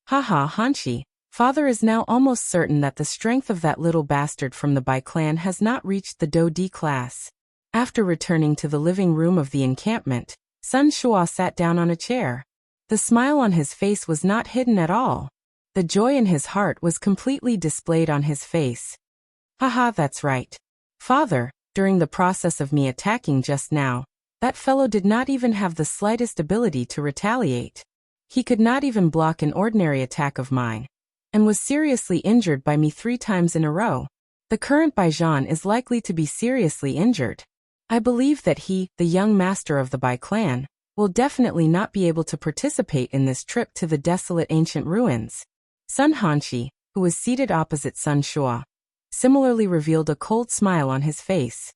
Haha, Hanshi, father is now almost certain that the strength of that little bastard from the Bai clan has not reached the Do D class. After returning to the living room of the encampment, Sun Shua sat down on a chair. The smile on his face was not hidden at all. The joy in his heart was completely displayed on his face. Haha, that's right. Father, during the process of me attacking just now, that fellow did not even have the slightest ability to retaliate. He could not even block an ordinary attack of mine, and was seriously injured by me 3 times in a row. The current Bai Zhan is likely to be seriously injured. I believe that he, the young master of the Bai clan, will definitely not be able to participate in this trip to the desolate ancient ruins. Sun Hanshi, who was seated opposite Sun Shua, similarly revealed a cold smile on his face.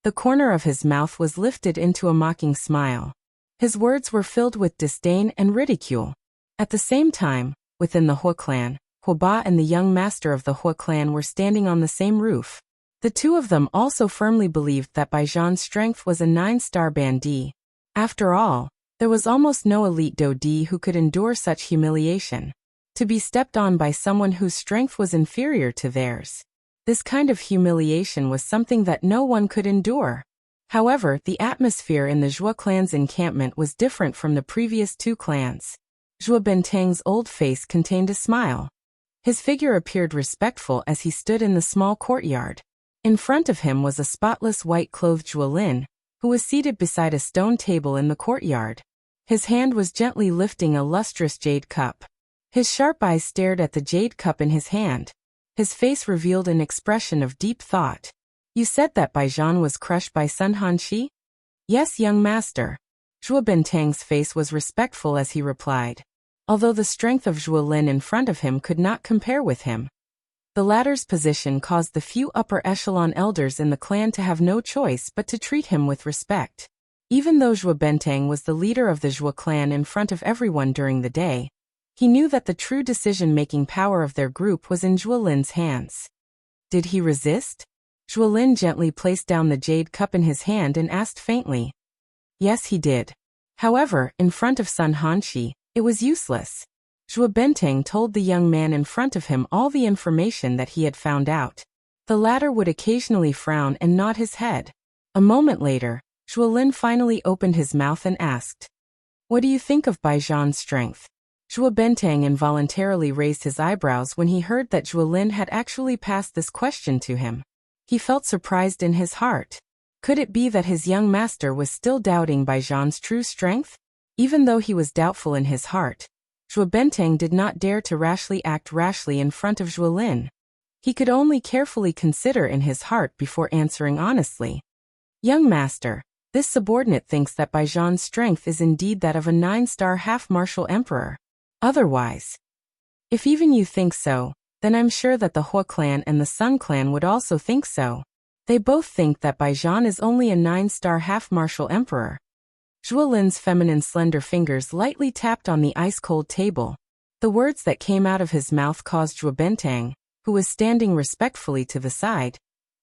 The corner of his mouth was lifted into a mocking smile. His words were filled with disdain and ridicule. At the same time, within the Hua clan, Hua Ba and the young master of the Hua clan were standing on the same roof. The two of them also firmly believed that Bai Zhan's strength was a 9-star band D. After all, there was almost no elite Do D who could endure such humiliation. To be stepped on by someone whose strength was inferior to theirs. This kind of humiliation was something that no one could endure. However, the atmosphere in the Zhua clan's encampment was different from the previous 2 clans. Zhua Bentang's old face contained a smile. His figure appeared respectful as he stood in the small courtyard. In front of him was a spotless white-clothed Zhua Lin, who was seated beside a stone table in the courtyard. His hand was gently lifting a lustrous jade cup. His sharp eyes stared at the jade cup in his hand. His face revealed an expression of deep thought. You said that Bai Zhan was crushed by Sun Hanshi? Yes, young master. Zhua Bentang's face was respectful as he replied. Although the strength of Zhua Lin in front of him could not compare with him. The latter's position caused the few upper echelon elders in the clan to have no choice but to treat him with respect. Even though Zhua Bentang was the leader of the Zhua clan in front of everyone during the day, he knew that the true decision-making power of their group was in Zhua Lin's hands. Did he resist? Zhua Lin gently placed down the jade cup in his hand and asked faintly. Yes, he did. However, in front of Sun Hanshi, it was useless. Zhua Bentang told the young man in front of him all the information that he had found out. The latter would occasionally frown and nod his head. A moment later, Zhua Lin finally opened his mouth and asked, What do you think of Bai Zhan's strength? Zhua Bentang involuntarily raised his eyebrows when he heard that Zhua Lin had actually passed this question to him. He felt surprised in his heart. Could it be that his young master was still doubting Bai Zhan's true strength? Even though he was doubtful in his heart, Zhua Bentang did not dare to act rashly in front of Zhua Lin. He could only carefully consider in his heart before answering honestly. Young master, this subordinate thinks that Bai Zhan's strength is indeed that of a 9-star half-martial emperor. Otherwise, if even you think so, then I'm sure that the Hua clan and the Sun clan would also think so. They both think that Bai Zhan is only a 9-star half-martial emperor. Zhua Lin's feminine slender fingers lightly tapped on the ice-cold table. The words that came out of his mouth caused Zhua Bentang, who was standing respectfully to the side,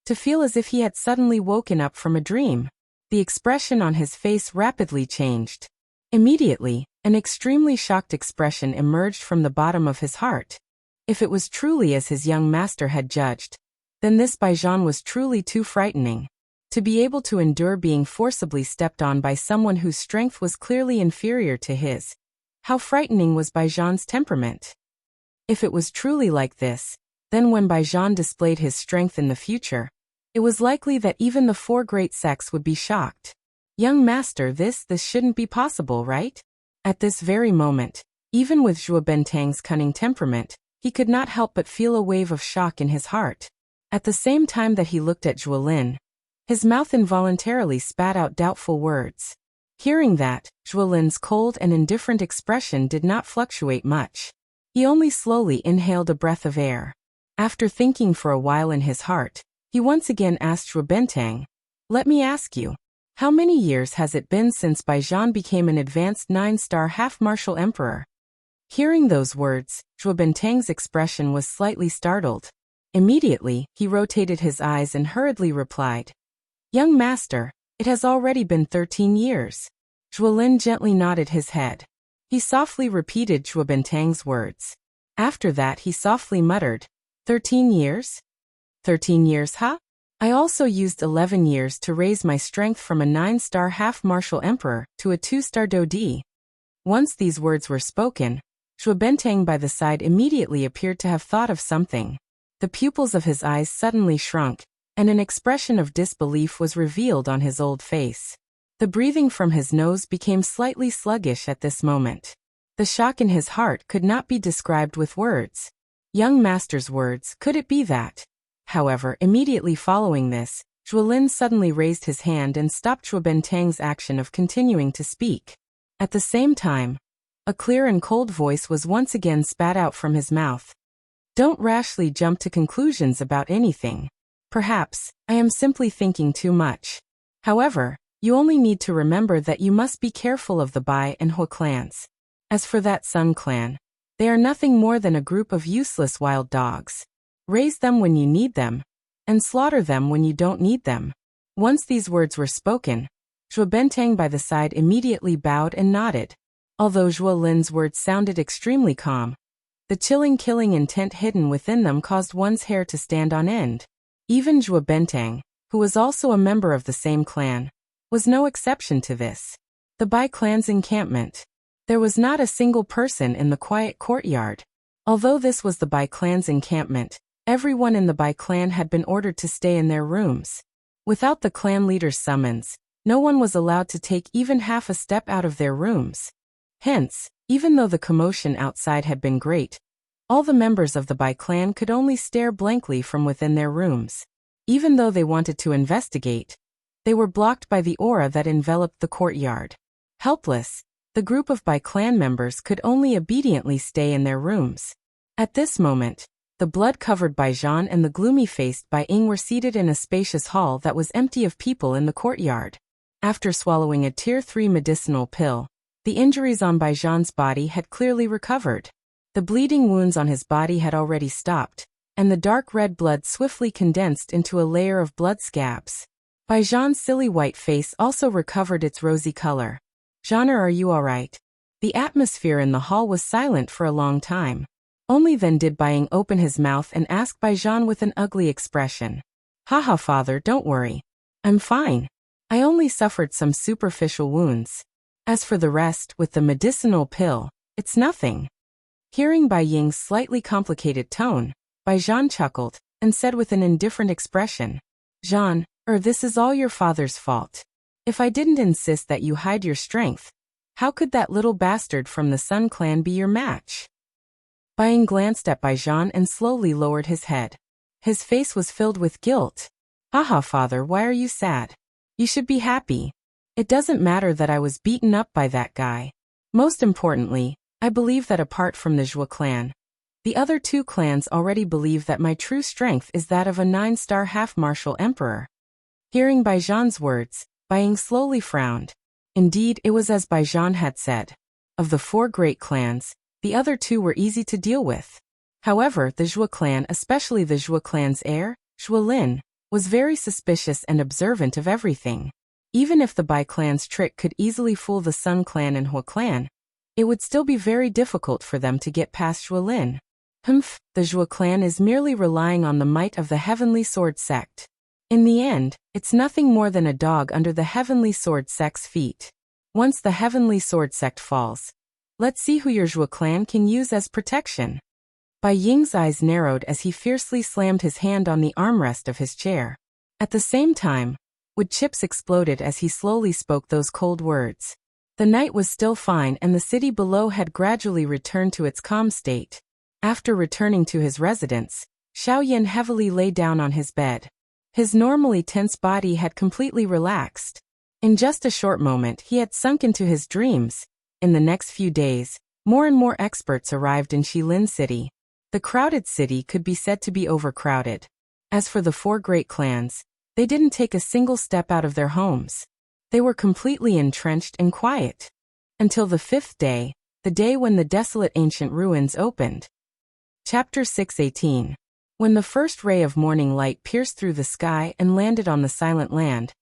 to feel as if he had suddenly woken up from a dream. The expression on his face rapidly changed. Immediately, an extremely shocked expression emerged from the bottom of his heart. If it was truly as his young master had judged, then this Bai Zhan was truly too frightening. To be able to endure being forcibly stepped on by someone whose strength was clearly inferior to his. How frightening was Bai Zhan's temperament? If it was truly like this, then when Bai Zhan displayed his strength in the future, it was likely that even the 4 great sects would be shocked. Young master, this shouldn't be possible, right? At this very moment, even with Zhuo Bentang's cunning temperament, he could not help but feel a wave of shock in his heart. At the same time that he looked at Zhuo Lin, his mouth involuntarily spat out doubtful words. Hearing that, Zhuo Lin's cold and indifferent expression did not fluctuate much. He only slowly inhaled a breath of air. After thinking for a while in his heart, he once again asked Zhuo Bentang, "Let me ask you, how many years has it been since Baijian became an advanced 9-star half-martial emperor?" Hearing those words, Zhuo Bentang's expression was slightly startled. Immediately, he rotated his eyes and hurriedly replied, "Young master, it has already been 13 years. Zhuo Lin gently nodded his head. He softly repeated Zhuo Bentang's words. After that he softly muttered, 13 years? 13 years, huh? I also used 11 years to raise my strength from a 9-star half-martial emperor to a 2-star dodi." Once these words were spoken, Zhuo Bentang by the side immediately appeared to have thought of something. The pupils of his eyes suddenly shrunk, and an expression of disbelief was revealed on his old face. The breathing from his nose became slightly sluggish at this moment. The shock in his heart could not be described with words. Young master's words, could it be that? However, immediately following this, Zhuo Lin suddenly raised his hand and stopped Zhuo Bentang's action of continuing to speak. At the same time, a clear and cold voice was once again spat out from his mouth. "Don't rashly jump to conclusions about anything. Perhaps, I am simply thinking too much. However, you only need to remember that you must be careful of the Bai and He clans. As for that Sun clan, they are nothing more than a group of useless wild dogs. Raise them when you need them, and slaughter them when you don't need them." Once these words were spoken, Zhuo Bentang by the side immediately bowed and nodded. Although Zhuo Lin's words sounded extremely calm, the chilling killing intent hidden within them caused one's hair to stand on end. Even Zhuo Bentang, who was also a member of the same clan, was no exception to this. The Bai clan's encampment. There was not a single person in the quiet courtyard. Although this was the Bai clan's encampment, everyone in the Bai clan had been ordered to stay in their rooms. Without the clan leader's summons, no one was allowed to take even half a step out of their rooms. Hence, even though the commotion outside had been great, all the members of the Bai clan could only stare blankly from within their rooms. Even though they wanted to investigate, they were blocked by the aura that enveloped the courtyard. Helpless, the group of Bai clan members could only obediently stay in their rooms. At this moment, the blood-covered Baijian and the gloomy-faced Bai Ying were seated in a spacious hall that was empty of people in the courtyard. After swallowing a Tier 3 medicinal pill, the injuries on Baijian's body had clearly recovered. The bleeding wounds on his body had already stopped, and the dark red blood swiftly condensed into a layer of blood scabs. Baijian's silly white face also recovered its rosy color. "Genre, are you alright?" The atmosphere in the hall was silent for a long time. Only then did Bai Ying open his mouth and ask Baijian with an ugly expression. "Haha, father, don't worry. I'm fine. I only suffered some superficial wounds. As for the rest, with the medicinal pill, it's nothing." Hearing Bai Ying's slightly complicated tone, Baijian chuckled, and said with an indifferent expression, "Jean, this is all your father's fault. If I didn't insist that you hide your strength, how could that little bastard from the Sun clan be your match?" Bai Ying glanced at Baijian and slowly lowered his head. His face was filled with guilt. "Haha, father, why are you sad? You should be happy. It doesn't matter that I was beaten up by that guy. Most importantly, I believe that apart from the Zhuo clan, the other 2 clans already believe that my true strength is that of a 9-star half-martial emperor." Hearing Baijian's words, Bai Ying slowly frowned. Indeed, it was as Baijian had said. Of the 4 great clans, the other 2 were easy to deal with. However, the Zhuo clan, especially the Zhuo clan's heir, Zhuo Lin, was very suspicious and observant of everything. Even if the Bai clan's trick could easily fool the Sun clan and He clan, it would still be very difficult for them to get past Zhuo Lin. The Zhuo clan is merely relying on the might of the Heavenly Sword sect. In the end, it's nothing more than a dog under the Heavenly Sword sect's feet. Once the Heavenly Sword sect falls, let's see who your Zhuo clan can use as protection. Bai Ying's eyes narrowed as he fiercely slammed his hand on the armrest of his chair. At the same time, wood chips exploded as he slowly spoke those cold words. The night was still fine and the city below had gradually returned to its calm state. After returning to his residence, Xiaoyan heavily lay down on his bed. His normally tense body had completely relaxed. In just a short moment he had sunk into his dreams. In the next few days, more and more experts arrived in Shilin City. The crowded city could be said to be overcrowded. As for the 4 great clans, they didn't take a single step out of their homes. They were completely entrenched and quiet. Until the 5th day, the day when the desolate ancient ruins opened. Chapter 6:18. When the first ray of morning light pierced through the sky and landed on the silent land,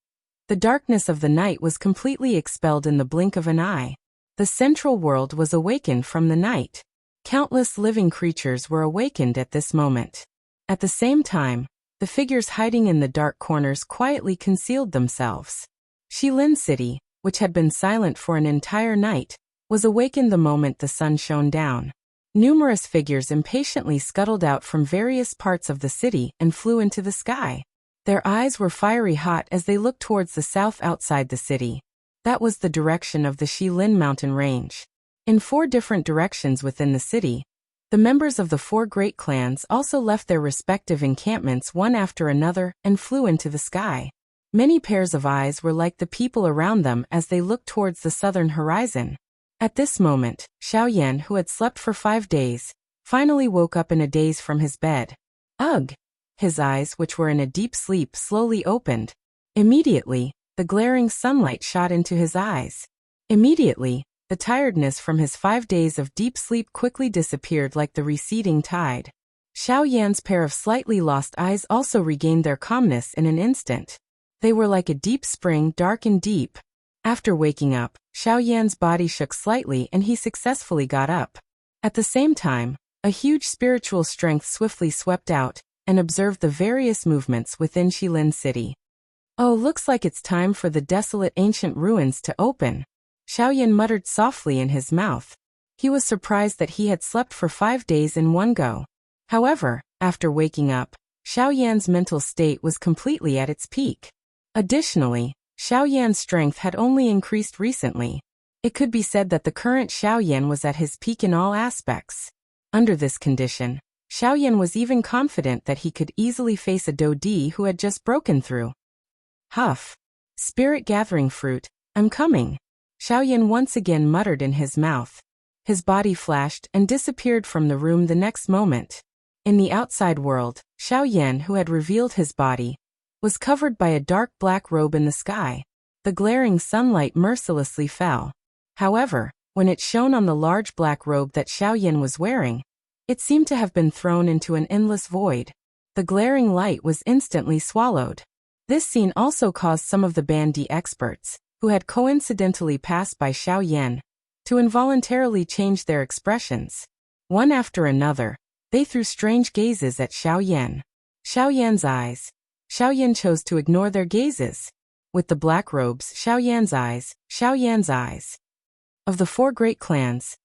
the darkness of the night was completely expelled in the blink of an eye. The central world was awakened from the night. Countless living creatures were awakened at this moment. At the same time, the figures hiding in the dark corners quietly concealed themselves. Shilin City, which had been silent for an entire night, was awakened the moment the sun shone down. Numerous figures impatiently scuttled out from various parts of the city and flew into the sky. Their eyes were fiery hot as they looked towards the south outside the city. That was the direction of the Shilin mountain range. In 4 different directions within the city, the members of the 4 great clans also left their respective encampments one after another and flew into the sky. Many pairs of eyes were like the people around them as they looked towards the southern horizon. At this moment, Xiaoyan, who had slept for 5 days, finally woke up in a daze from his bed. Ugh! His eyes, which were in a deep sleep, slowly opened. Immediately, the glaring sunlight shot into his eyes. Immediately, the tiredness from his 5 days of deep sleep quickly disappeared like the receding tide. Xiaoyan's pair of slightly lost eyes also regained their calmness in an instant. They were like a deep spring, dark and deep. After waking up, Xiaoyan's body shook slightly and he successfully got up. At the same time, a huge spiritual strength swiftly swept out and observed the various movements within Shilin City. Oh, looks like it's time for the desolate ancient ruins to open. Xiaoyan muttered softly in his mouth. He was surprised that he had slept for 5 days in one go. However, after waking up, Xiaoyan's mental state was completely at its peak. Additionally, Xiaoyan's strength had only increased recently. It could be said that the current Xiaoyan was at his peak in all aspects. Under this condition, Xiaoyan was even confident that he could easily face a Dodi who had just broken through. Huff! Spirit gathering fruit, I'm coming. Xiaoyan once again muttered in his mouth. His body flashed and disappeared from the room the next moment. In the outside world, Xiaoyan, who had revealed his body, was covered by a dark black robe in the sky. The glaring sunlight mercilessly fell. However, when it shone on the large black robe that Xiaoyan was wearing, it seemed to have been thrown into an endless void. The glaring light was instantly swallowed. This scene also caused some of the Bandi experts, who had coincidentally passed by Xiaoyan, to involuntarily change their expressions. One after another, they threw strange gazes at Xiaoyan. Xiaoyan's eyes. Xiaoyan chose to ignore their gazes. With the black robes, Xiaoyan's eyes. Of the 4 great clans.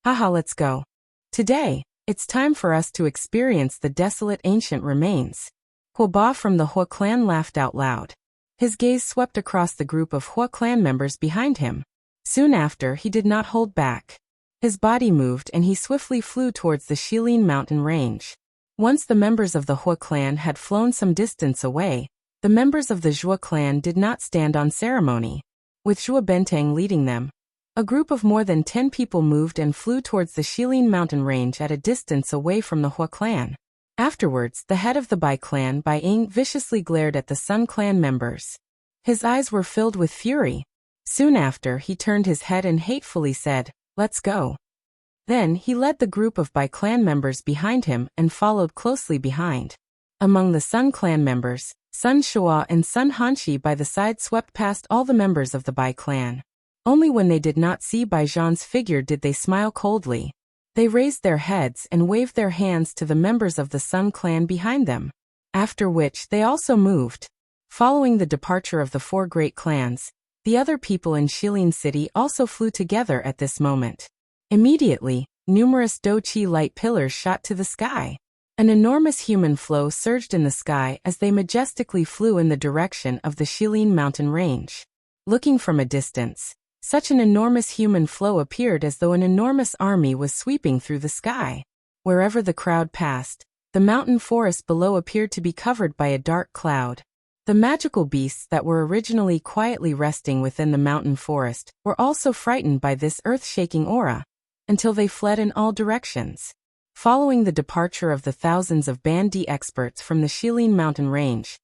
Haha, let's go. Today, it's time for us to experience the desolate ancient remains. Huoba from the Hua clan laughed out loud. His gaze swept across the group of Hua clan members behind him. Soon after, he did not hold back. His body moved and he swiftly flew towards the Shilin mountain range. Once the members of the Hua clan had flown some distance away, the members of the Zhua clan did not stand on ceremony. With Zhua Bentang leading them, a group of more than 10 people moved and flew towards the Shilin mountain range at a distance away from the Hua clan. Afterwards, the head of the Bai clan, Bai Ying, viciously glared at the Sun clan members. His eyes were filled with fury. Soon after, he turned his head and hatefully said, "Let's go." Then, he led the group of Bai clan members behind him and followed closely behind. Among the Sun clan members, Sun Shua and Sun Hanshi by the side swept past all the members of the Bai clan. Only when they did not see Bai Zhan's figure did they smile coldly. They raised their heads and waved their hands to the members of the Sun clan behind them. After which they also moved. Following the departure of the 4 great clans, the other people in Shilin City also flew together at this moment. Immediately, numerous Doqi light pillars shot to the sky. An enormous human flow surged in the sky as they majestically flew in the direction of the Shilin mountain range. Looking from a distance, Such an enormous human flow appeared as though an enormous army was sweeping through the sky. Wherever the crowd passed, the mountain forest below appeared to be covered by a dark cloud. The magical beasts that were originally quietly resting within the mountain forest were also frightened by this earth-shaking aura, until they fled in all directions. Following the departure of the thousands of Bandi experts from the Shilin mountain range,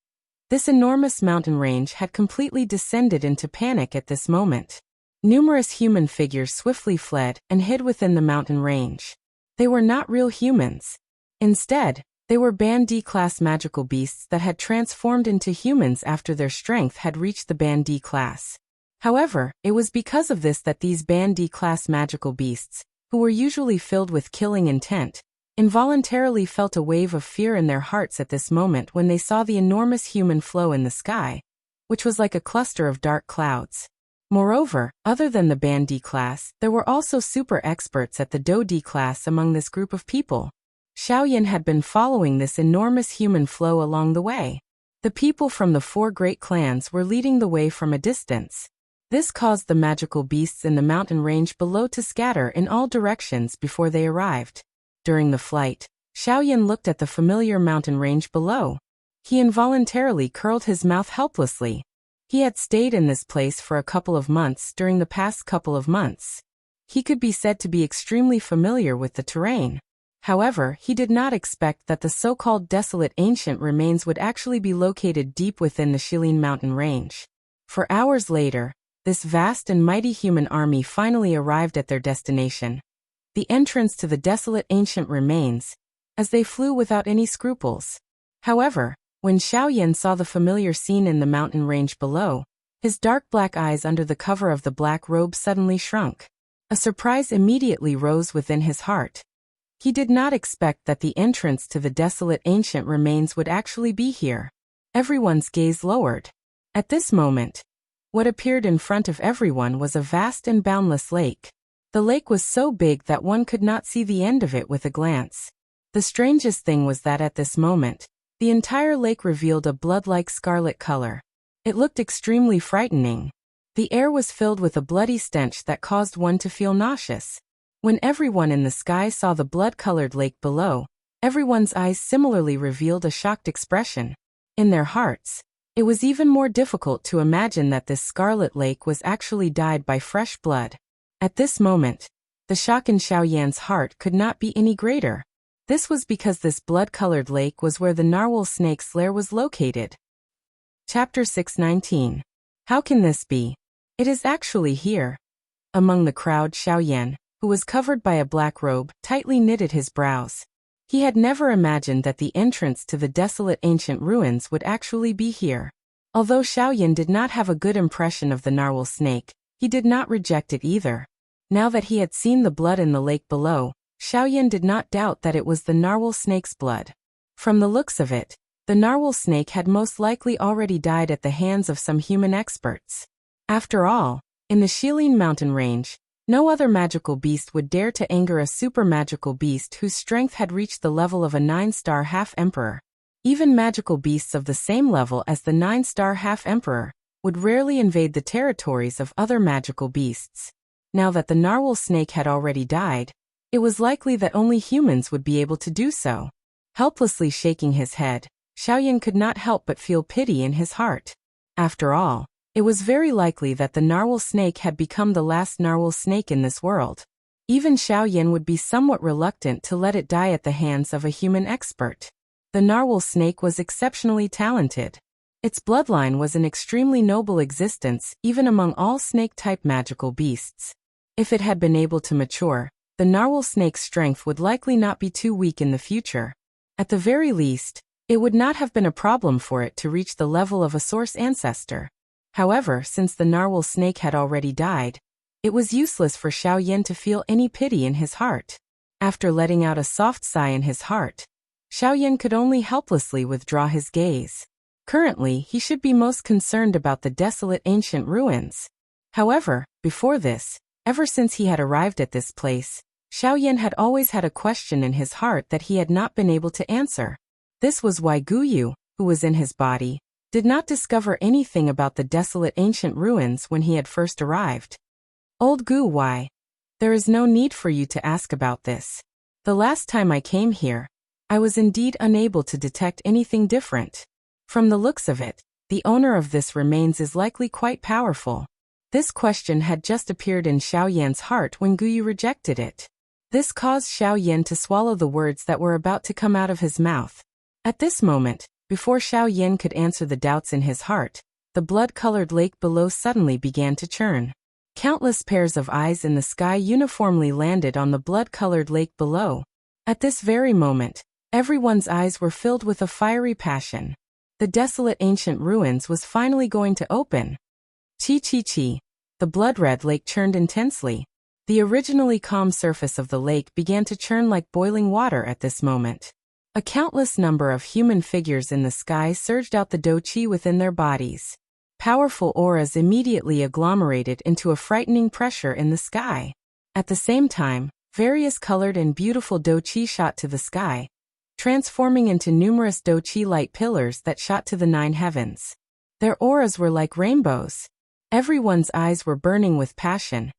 this enormous mountain range had completely descended into panic at this moment. Numerous human figures swiftly fled and hid within the mountain range. They were not real humans. Instead, they were Bandi-class magical beasts that had transformed into humans after their strength had reached the Bandi class. However, it was because of this that these Bandi-class magical beasts, who were usually filled with killing intent, involuntarily felt a wave of fear in their hearts at this moment when they saw the enormous human flow in the sky, which was like a cluster of dark clouds. Moreover, other than the Bandi class, there were also super experts at the Dodi class among this group of people. Xiaoyan had been following this enormous human flow along the way. The people from the 4 great clans were leading the way from a distance. This caused the magical beasts in the mountain range below to scatter in all directions before they arrived. During the flight, Xiaoyan looked at the familiar mountain range below. He involuntarily curled his mouth helplessly. He had stayed in this place for a couple of months during the past couple of months. He could be said to be extremely familiar with the terrain. However, he did not expect that the so-called desolate ancient remains would actually be located deep within the Shilin mountain range. For hours later, this vast and mighty human army finally arrived at their destination, the entrance to the desolate ancient remains, as they flew without any scruples. However, when Xiaoyan saw the familiar scene in the mountain range below, his dark black eyes under the cover of the black robe suddenly shrunk. A surprise immediately rose within his heart. He did not expect that the entrance to the desolate ancient remains would actually be here. Everyone's gaze lowered. At this moment, what appeared in front of everyone was a vast and boundless lake. The lake was so big that one could not see the end of it with a glance. The strangest thing was that at this moment, the entire lake revealed a blood-like scarlet color. It looked extremely frightening. The air was filled with a bloody stench that caused one to feel nauseous. When everyone in the sky saw the blood-colored lake below, everyone's eyes similarly revealed a shocked expression. In their hearts, it was even more difficult to imagine that this scarlet lake was actually dyed by fresh blood. At this moment, the shock in Xiaoyan's heart could not be any greater. This was because this blood-colored lake was where the narwhal snake's lair was located. Chapter 619. How can this be? It is actually here. Among the crowd, Xiaoyan, who was covered by a black robe, tightly knitted his brows. He had never imagined that the entrance to the desolate ancient ruins would actually be here. Although Xiaoyan did not have a good impression of the narwhal snake, he did not reject it either. Now that he had seen the blood in the lake below, Xiaoyan did not doubt that it was the narwhal snake's blood. From the looks of it, the narwhal snake had most likely already died at the hands of some human experts. After all, in the Shilin mountain range, no other magical beast would dare to anger a super magical beast whose strength had reached the level of a 9-star half-emperor. Even magical beasts of the same level as the 9-star half-emperor would rarely invade the territories of other magical beasts. Now that the narwhal snake had already died, it was likely that only humans would be able to do so. Helplessly shaking his head, Xiaoyan could not help but feel pity in his heart. After all, it was very likely that the narwhal snake had become the last narwhal snake in this world. Even Xiaoyan would be somewhat reluctant to let it die at the hands of a human expert. The narwhal snake was exceptionally talented. Its bloodline was an extremely noble existence even among all snake-type magical beasts. If it had been able to mature, the narwhal snake's strength would likely not be too weak in the future. At the very least, it would not have been a problem for it to reach the level of a source ancestor. However, since the narwhal snake had already died, it was useless for Xiaoyan to feel any pity in his heart. After letting out a soft sigh in his heart, Xiaoyan could only helplessly withdraw his gaze. Currently, he should be most concerned about the desolate ancient ruins. However, before this, ever since he had arrived at this place, Xiaoyan had always had a question in his heart that he had not been able to answer. This was why Guyu, who was in his body, did not discover anything about the desolate ancient ruins when he had first arrived. Old Gu, why? There is no need for you to ask about this. The last time I came here, I was indeed unable to detect anything different. From the looks of it, the owner of this remains is likely quite powerful. This question had just appeared in Xiao Yan's heart when Guyu rejected it. This caused Xiao Yan to swallow the words that were about to come out of his mouth. At this moment, before Xiao Yan could answer the doubts in his heart, the blood-colored lake below suddenly began to churn. Countless pairs of eyes in the sky uniformly landed on the blood-colored lake below. At this very moment, everyone's eyes were filled with a fiery passion. The desolate ancient ruins was finally going to open. Chi. The blood-red lake churned intensely. The originally calm surface of the lake began to churn like boiling water at this moment. A countless number of human figures in the sky surged out the do-chi within their bodies. Powerful auras immediately agglomerated into a frightening pressure in the sky. At the same time, various colored and beautiful do-chi shot to the sky, transforming into numerous do-chi light pillars that shot to the 9 heavens. Their auras were like rainbows. Everyone's eyes were burning with passion,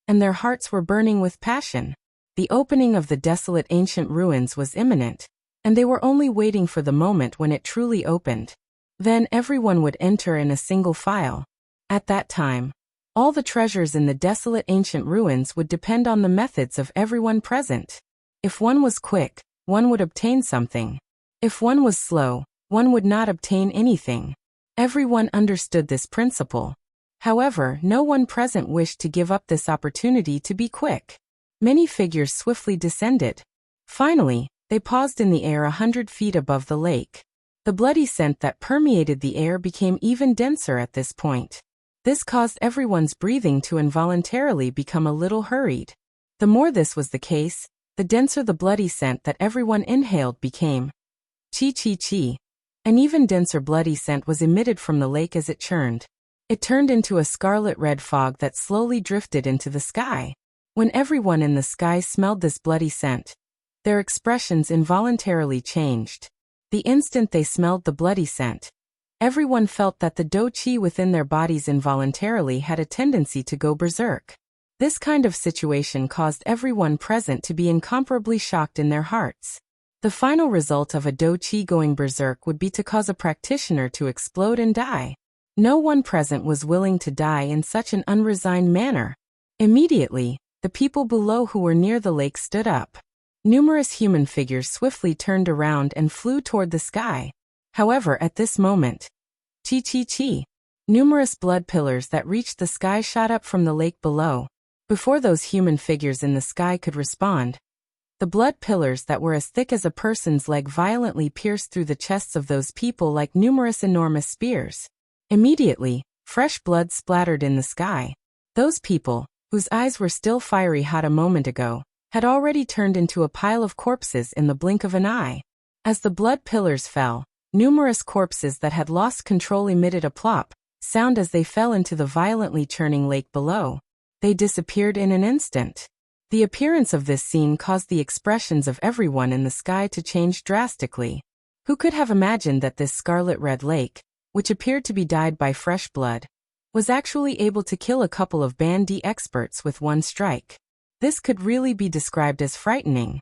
and their hearts were burning with passion. The opening of the desolate ancient ruins was imminent, and they were only waiting for the moment when it truly opened. Then everyone would enter in a single file. At that time, all the treasures in the desolate ancient ruins would depend on the methods of everyone present. If one was quick, one would obtain something. If one was slow, one would not obtain anything. Everyone understood this principle. However, no one present wished to give up this opportunity to be quick. Many figures swiftly descended. Finally, they paused in the air 100 feet above the lake. The bloody scent that permeated the air became even denser at this point. This caused everyone's breathing to involuntarily become a little hurried. The more this was the case, the denser the bloody scent that everyone inhaled became. Chi. An even denser bloody scent was emitted from the lake as it churned. It turned into a scarlet-red fog that slowly drifted into the sky. When everyone in the sky smelled this bloody scent, their expressions involuntarily changed. The instant they smelled the bloody scent, everyone felt that the do-chi within their bodies involuntarily had a tendency to go berserk. This kind of situation caused everyone present to be incomparably shocked in their hearts. The final result of a do-chi going berserk would be to cause a practitioner to explode and die. No one present was willing to die in such an unresigned manner. Immediately, the people below who were near the lake stood up. Numerous human figures swiftly turned around and flew toward the sky. However, at this moment, Chi. Numerous blood pillars that reached the sky shot up from the lake below. Before those human figures in the sky could respond, the blood pillars that were as thick as a person's leg violently pierced through the chests of those people like numerous enormous spears. Immediately, fresh blood splattered in the sky. Those people, whose eyes were still fiery hot a moment ago, had already turned into a pile of corpses in the blink of an eye. As the blood pillars fell, numerous corpses that had lost control emitted a plop sound as they fell into the violently churning lake below. They disappeared in an instant. The appearance of this scene caused the expressions of everyone in the sky to change drastically. Who could have imagined that this scarlet-red lake, which appeared to be dyed by fresh blood, was actually able to kill a couple of Band D experts with one strike? This could really be described as frightening.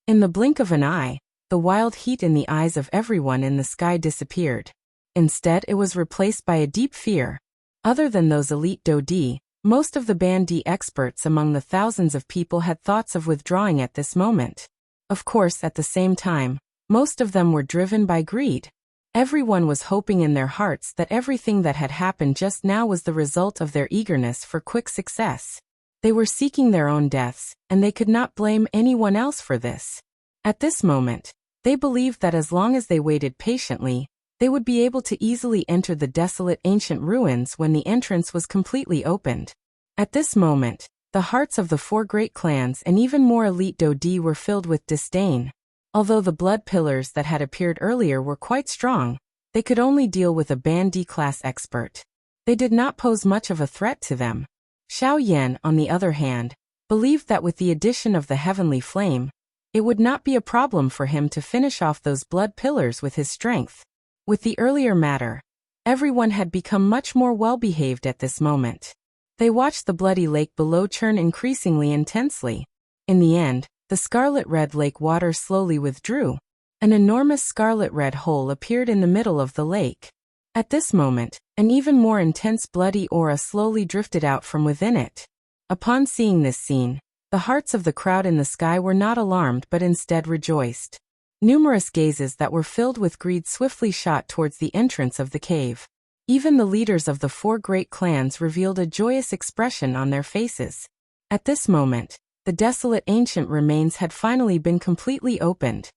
In the blink of an eye, the wild heat in the eyes of everyone in the sky disappeared. Instead, it was replaced by a deep fear. Other than those elite Do-D, most of the Band D experts among the thousands of people had thoughts of withdrawing at this moment. Of course, at the same time, most of them were driven by greed. Everyone was hoping in their hearts that everything that had happened just now was the result of their eagerness for quick success. They were seeking their own deaths, and they could not blame anyone else for this. At this moment, they believed that as long as they waited patiently, they would be able to easily enter the desolate ancient ruins when the entrance was completely opened. At this moment, the hearts of the 4 great clans and even more elite Do-D were filled with disdain. Although the blood pillars that had appeared earlier were quite strong, they could only deal with a Band D class expert. They did not pose much of a threat to them. Xiao Yan, on the other hand, believed that with the addition of the heavenly flame, it would not be a problem for him to finish off those blood pillars with his strength. With the earlier matter, everyone had become much more well-behaved at this moment. They watched the bloody lake below churn increasingly intensely. In the end, the scarlet-red lake water slowly withdrew. An enormous scarlet-red hole appeared in the middle of the lake. At this moment, an even more intense bloody aura slowly drifted out from within it. Upon seeing this scene, the hearts of the crowd in the sky were not alarmed but instead rejoiced. Numerous gazes that were filled with greed swiftly shot towards the entrance of the cave. Even the leaders of the 4 great clans revealed a joyous expression on their faces. At this moment, the desolate ancient remains had finally been completely opened.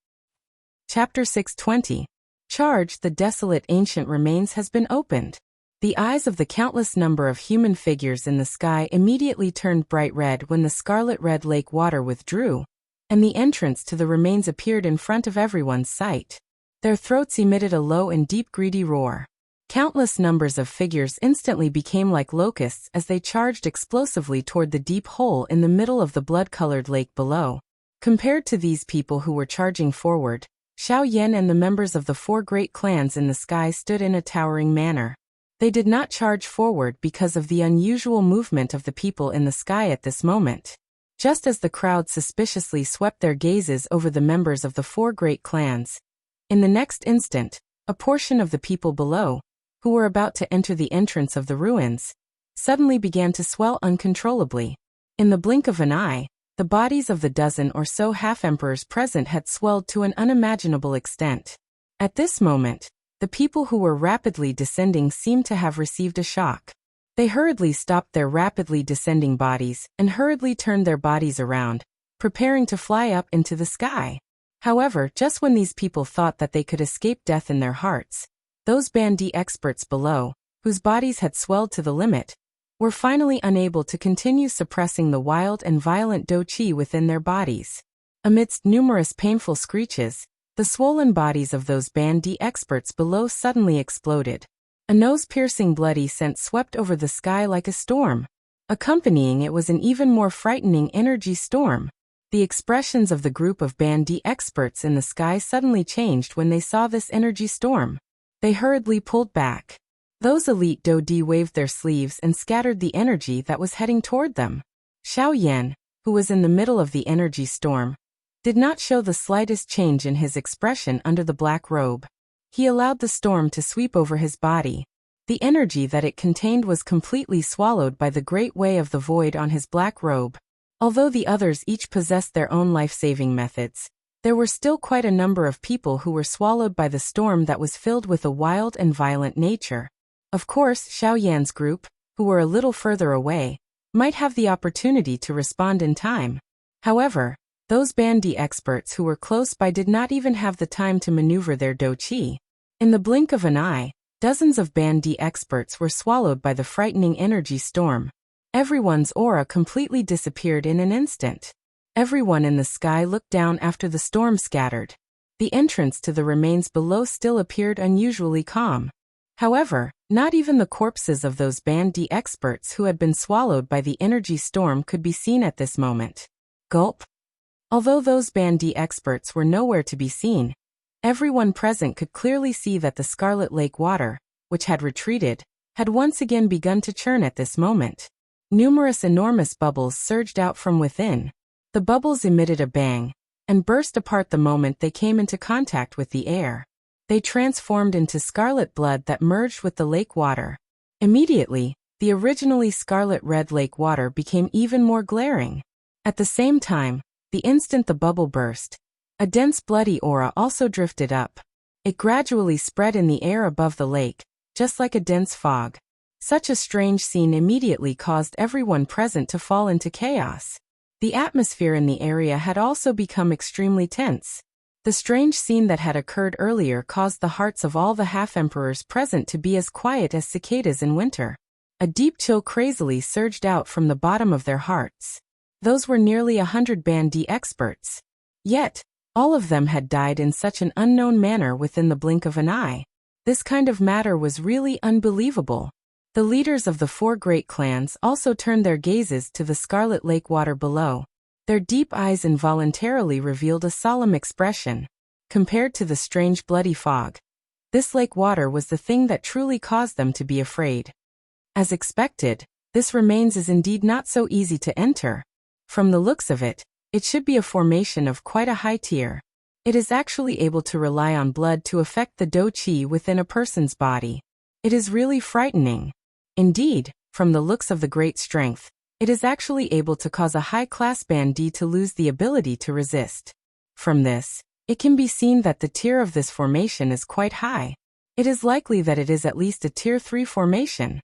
Chapter 620. Charge: the desolate ancient remains has been opened. The eyes of the countless number of human figures in the sky immediately turned bright red when the scarlet-red lake water withdrew, and the entrance to the remains appeared in front of everyone's sight. Their throats emitted a low and deep greedy roar. Countless numbers of figures instantly became like locusts as they charged explosively toward the deep hole in the middle of the blood-colored lake below. Compared to these people who were charging forward, Xiao Yan and the members of the 4 great clans in the sky stood in a towering manner. They did not charge forward because of the unusual movement of the people in the sky at this moment. Just as the crowd suspiciously swept their gazes over the members of the 4 great clans, in the next instant, a portion of the people below, who were about to enter the entrance of the ruins, suddenly began to swell uncontrollably. In the blink of an eye, the bodies of the dozen or so half-emperors present had swelled to an unimaginable extent. At this moment, the people who were rapidly descending seemed to have received a shock. They hurriedly stopped their rapidly descending bodies and hurriedly turned their bodies around, preparing to fly up into the sky. However, just when these people thought that they could escape death in their hearts, those Bandi experts below, whose bodies had swelled to the limit, were finally unable to continue suppressing the wild and violent do qi within their bodies. Amidst numerous painful screeches, the swollen bodies of those Bandi experts below suddenly exploded. A nose-piercing bloody scent swept over the sky like a storm. Accompanying it was an even more frightening energy storm. The expressions of the group of Bandi experts in the sky suddenly changed when they saw this energy storm. They hurriedly pulled back. Those elite Do-Di waved their sleeves and scattered the energy that was heading toward them. Xiao Yan, who was in the middle of the energy storm, did not show the slightest change in his expression under the black robe. He allowed the storm to sweep over his body. The energy that it contained was completely swallowed by the great way of the void on his black robe. Although the others each possessed their own life-saving methods, there were still quite a number of people who were swallowed by the storm that was filled with a wild and violent nature. Of course, Xiao Yan's group, who were a little further away, might have the opportunity to respond in time. However, those Bandi experts who were close by did not even have the time to maneuver their do qi. In the blink of an eye, dozens of Bandi experts were swallowed by the frightening energy storm. Everyone's aura completely disappeared in an instant. Everyone in the sky looked down after the storm scattered. The entrance to the remains below still appeared unusually calm. However, not even the corpses of those Bandi experts who had been swallowed by the energy storm could be seen at this moment. Gulp. Although those Bandi experts were nowhere to be seen, everyone present could clearly see that the Scarlet Lake water, which had retreated, had once again begun to churn at this moment. Numerous enormous bubbles surged out from within. The bubbles emitted a bang, and burst apart the moment they came into contact with the air. They transformed into scarlet blood that merged with the lake water. Immediately, the originally scarlet-red lake water became even more glaring. At the same time, the instant the bubble burst, a dense bloody aura also drifted up. It gradually spread in the air above the lake, just like a dense fog. Such a strange scene immediately caused everyone present to fall into chaos. The atmosphere in the area had also become extremely tense. The strange scene that had occurred earlier caused the hearts of all the half-emperors present to be as quiet as cicadas in winter. A deep chill crazily surged out from the bottom of their hearts. Those were nearly 100 Bandi experts. Yet, all of them had died in such an unknown manner within the blink of an eye. This kind of matter was really unbelievable. The leaders of the 4 great clans also turned their gazes to the Scarlet Lake water below. Their deep eyes involuntarily revealed a solemn expression. Compared to the strange bloody fog, this lake water was the thing that truly caused them to be afraid. As expected, This remains is indeed not so easy to enter. From the looks of it, it should be a formation of quite a high tier. It is actually able to rely on blood to affect the do qi within a person's body. It is really frightening. Indeed, from the looks of the great strength, it is actually able to cause a high-class bandit to lose the ability to resist. From this, it can be seen that the tier of this formation is quite high. It is likely that it is at least a Tier 3 formation.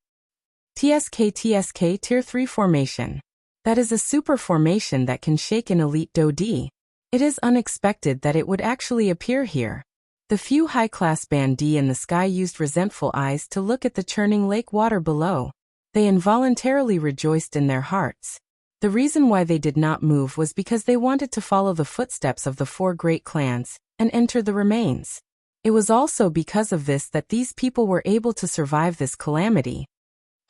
TSK Tier 3 formation. That is a super formation that can shake an elite do di. It is unexpected that it would actually appear here. The few high-class bandits in the sky used resentful eyes to look at the churning lake water below. They involuntarily rejoiced in their hearts. The reason why they did not move was because they wanted to follow the footsteps of the 4 great clans and enter the remains. It was also because of this that these people were able to survive this calamity.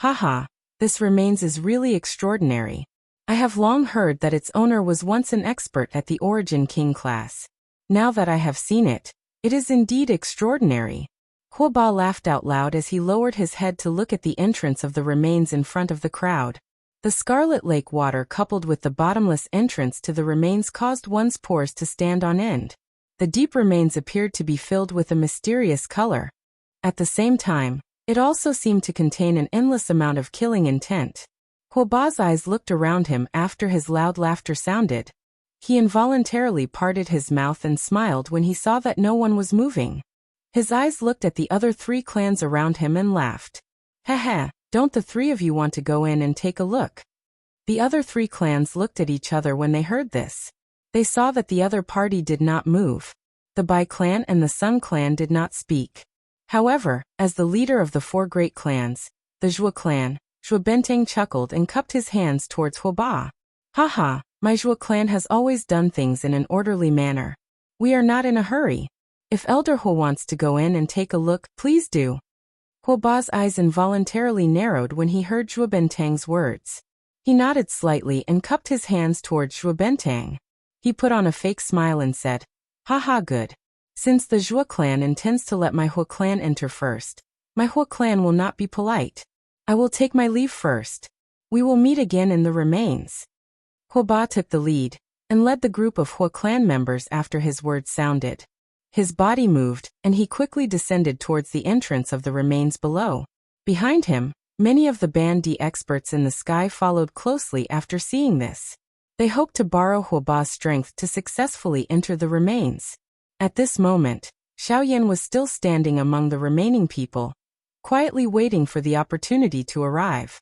Haha, this remains is really extraordinary. I have long heard that its owner was once an expert at the Origin King class. Now that I have seen it, it is indeed extraordinary. Huoba laughed out loud as he lowered his head to look at the entrance of the remains in front of the crowd. The scarlet lake water coupled with the bottomless entrance to the remains caused one's pores to stand on end. The deep remains appeared to be filled with a mysterious color. At the same time, it also seemed to contain an endless amount of killing intent. Huoba's eyes looked around him after his loud laughter sounded. He involuntarily parted his mouth and smiled when he saw that no one was moving. His eyes looked at the other 3 clans around him and laughed. Heh, don't the 3 of you want to go in and take a look? The other 3 clans looked at each other when they heard this. They saw that the other party did not move. The Bai clan and the Sun clan did not speak. However, as the leader of the 4 great clans, the Zhua clan, Zhua Benteng chuckled and cupped his hands towards Huoba. Haha, my Zhua clan has always done things in an orderly manner. We are not in a hurry. If Elder Huo wants to go in and take a look, please do. Huoba's eyes involuntarily narrowed when he heard Zhua Benteng's words. He nodded slightly and cupped his hands towards Zhua Benteng. He put on a fake smile and said, Haha, good. Since the Zhua clan intends to let my Huo clan enter first, my Huo clan will not be polite. I will take my leave first. We will meet again in the remains. Huoba took the lead and led the group of Huo clan members after his words sounded. His body moved, and he quickly descended towards the entrance of the remains below. Behind him, many of the bandit experts in the sky followed closely after seeing this. They hoped to borrow Huoba's strength to successfully enter the remains. At this moment, Xiaoyan was still standing among the remaining people, quietly waiting for the opportunity to arrive.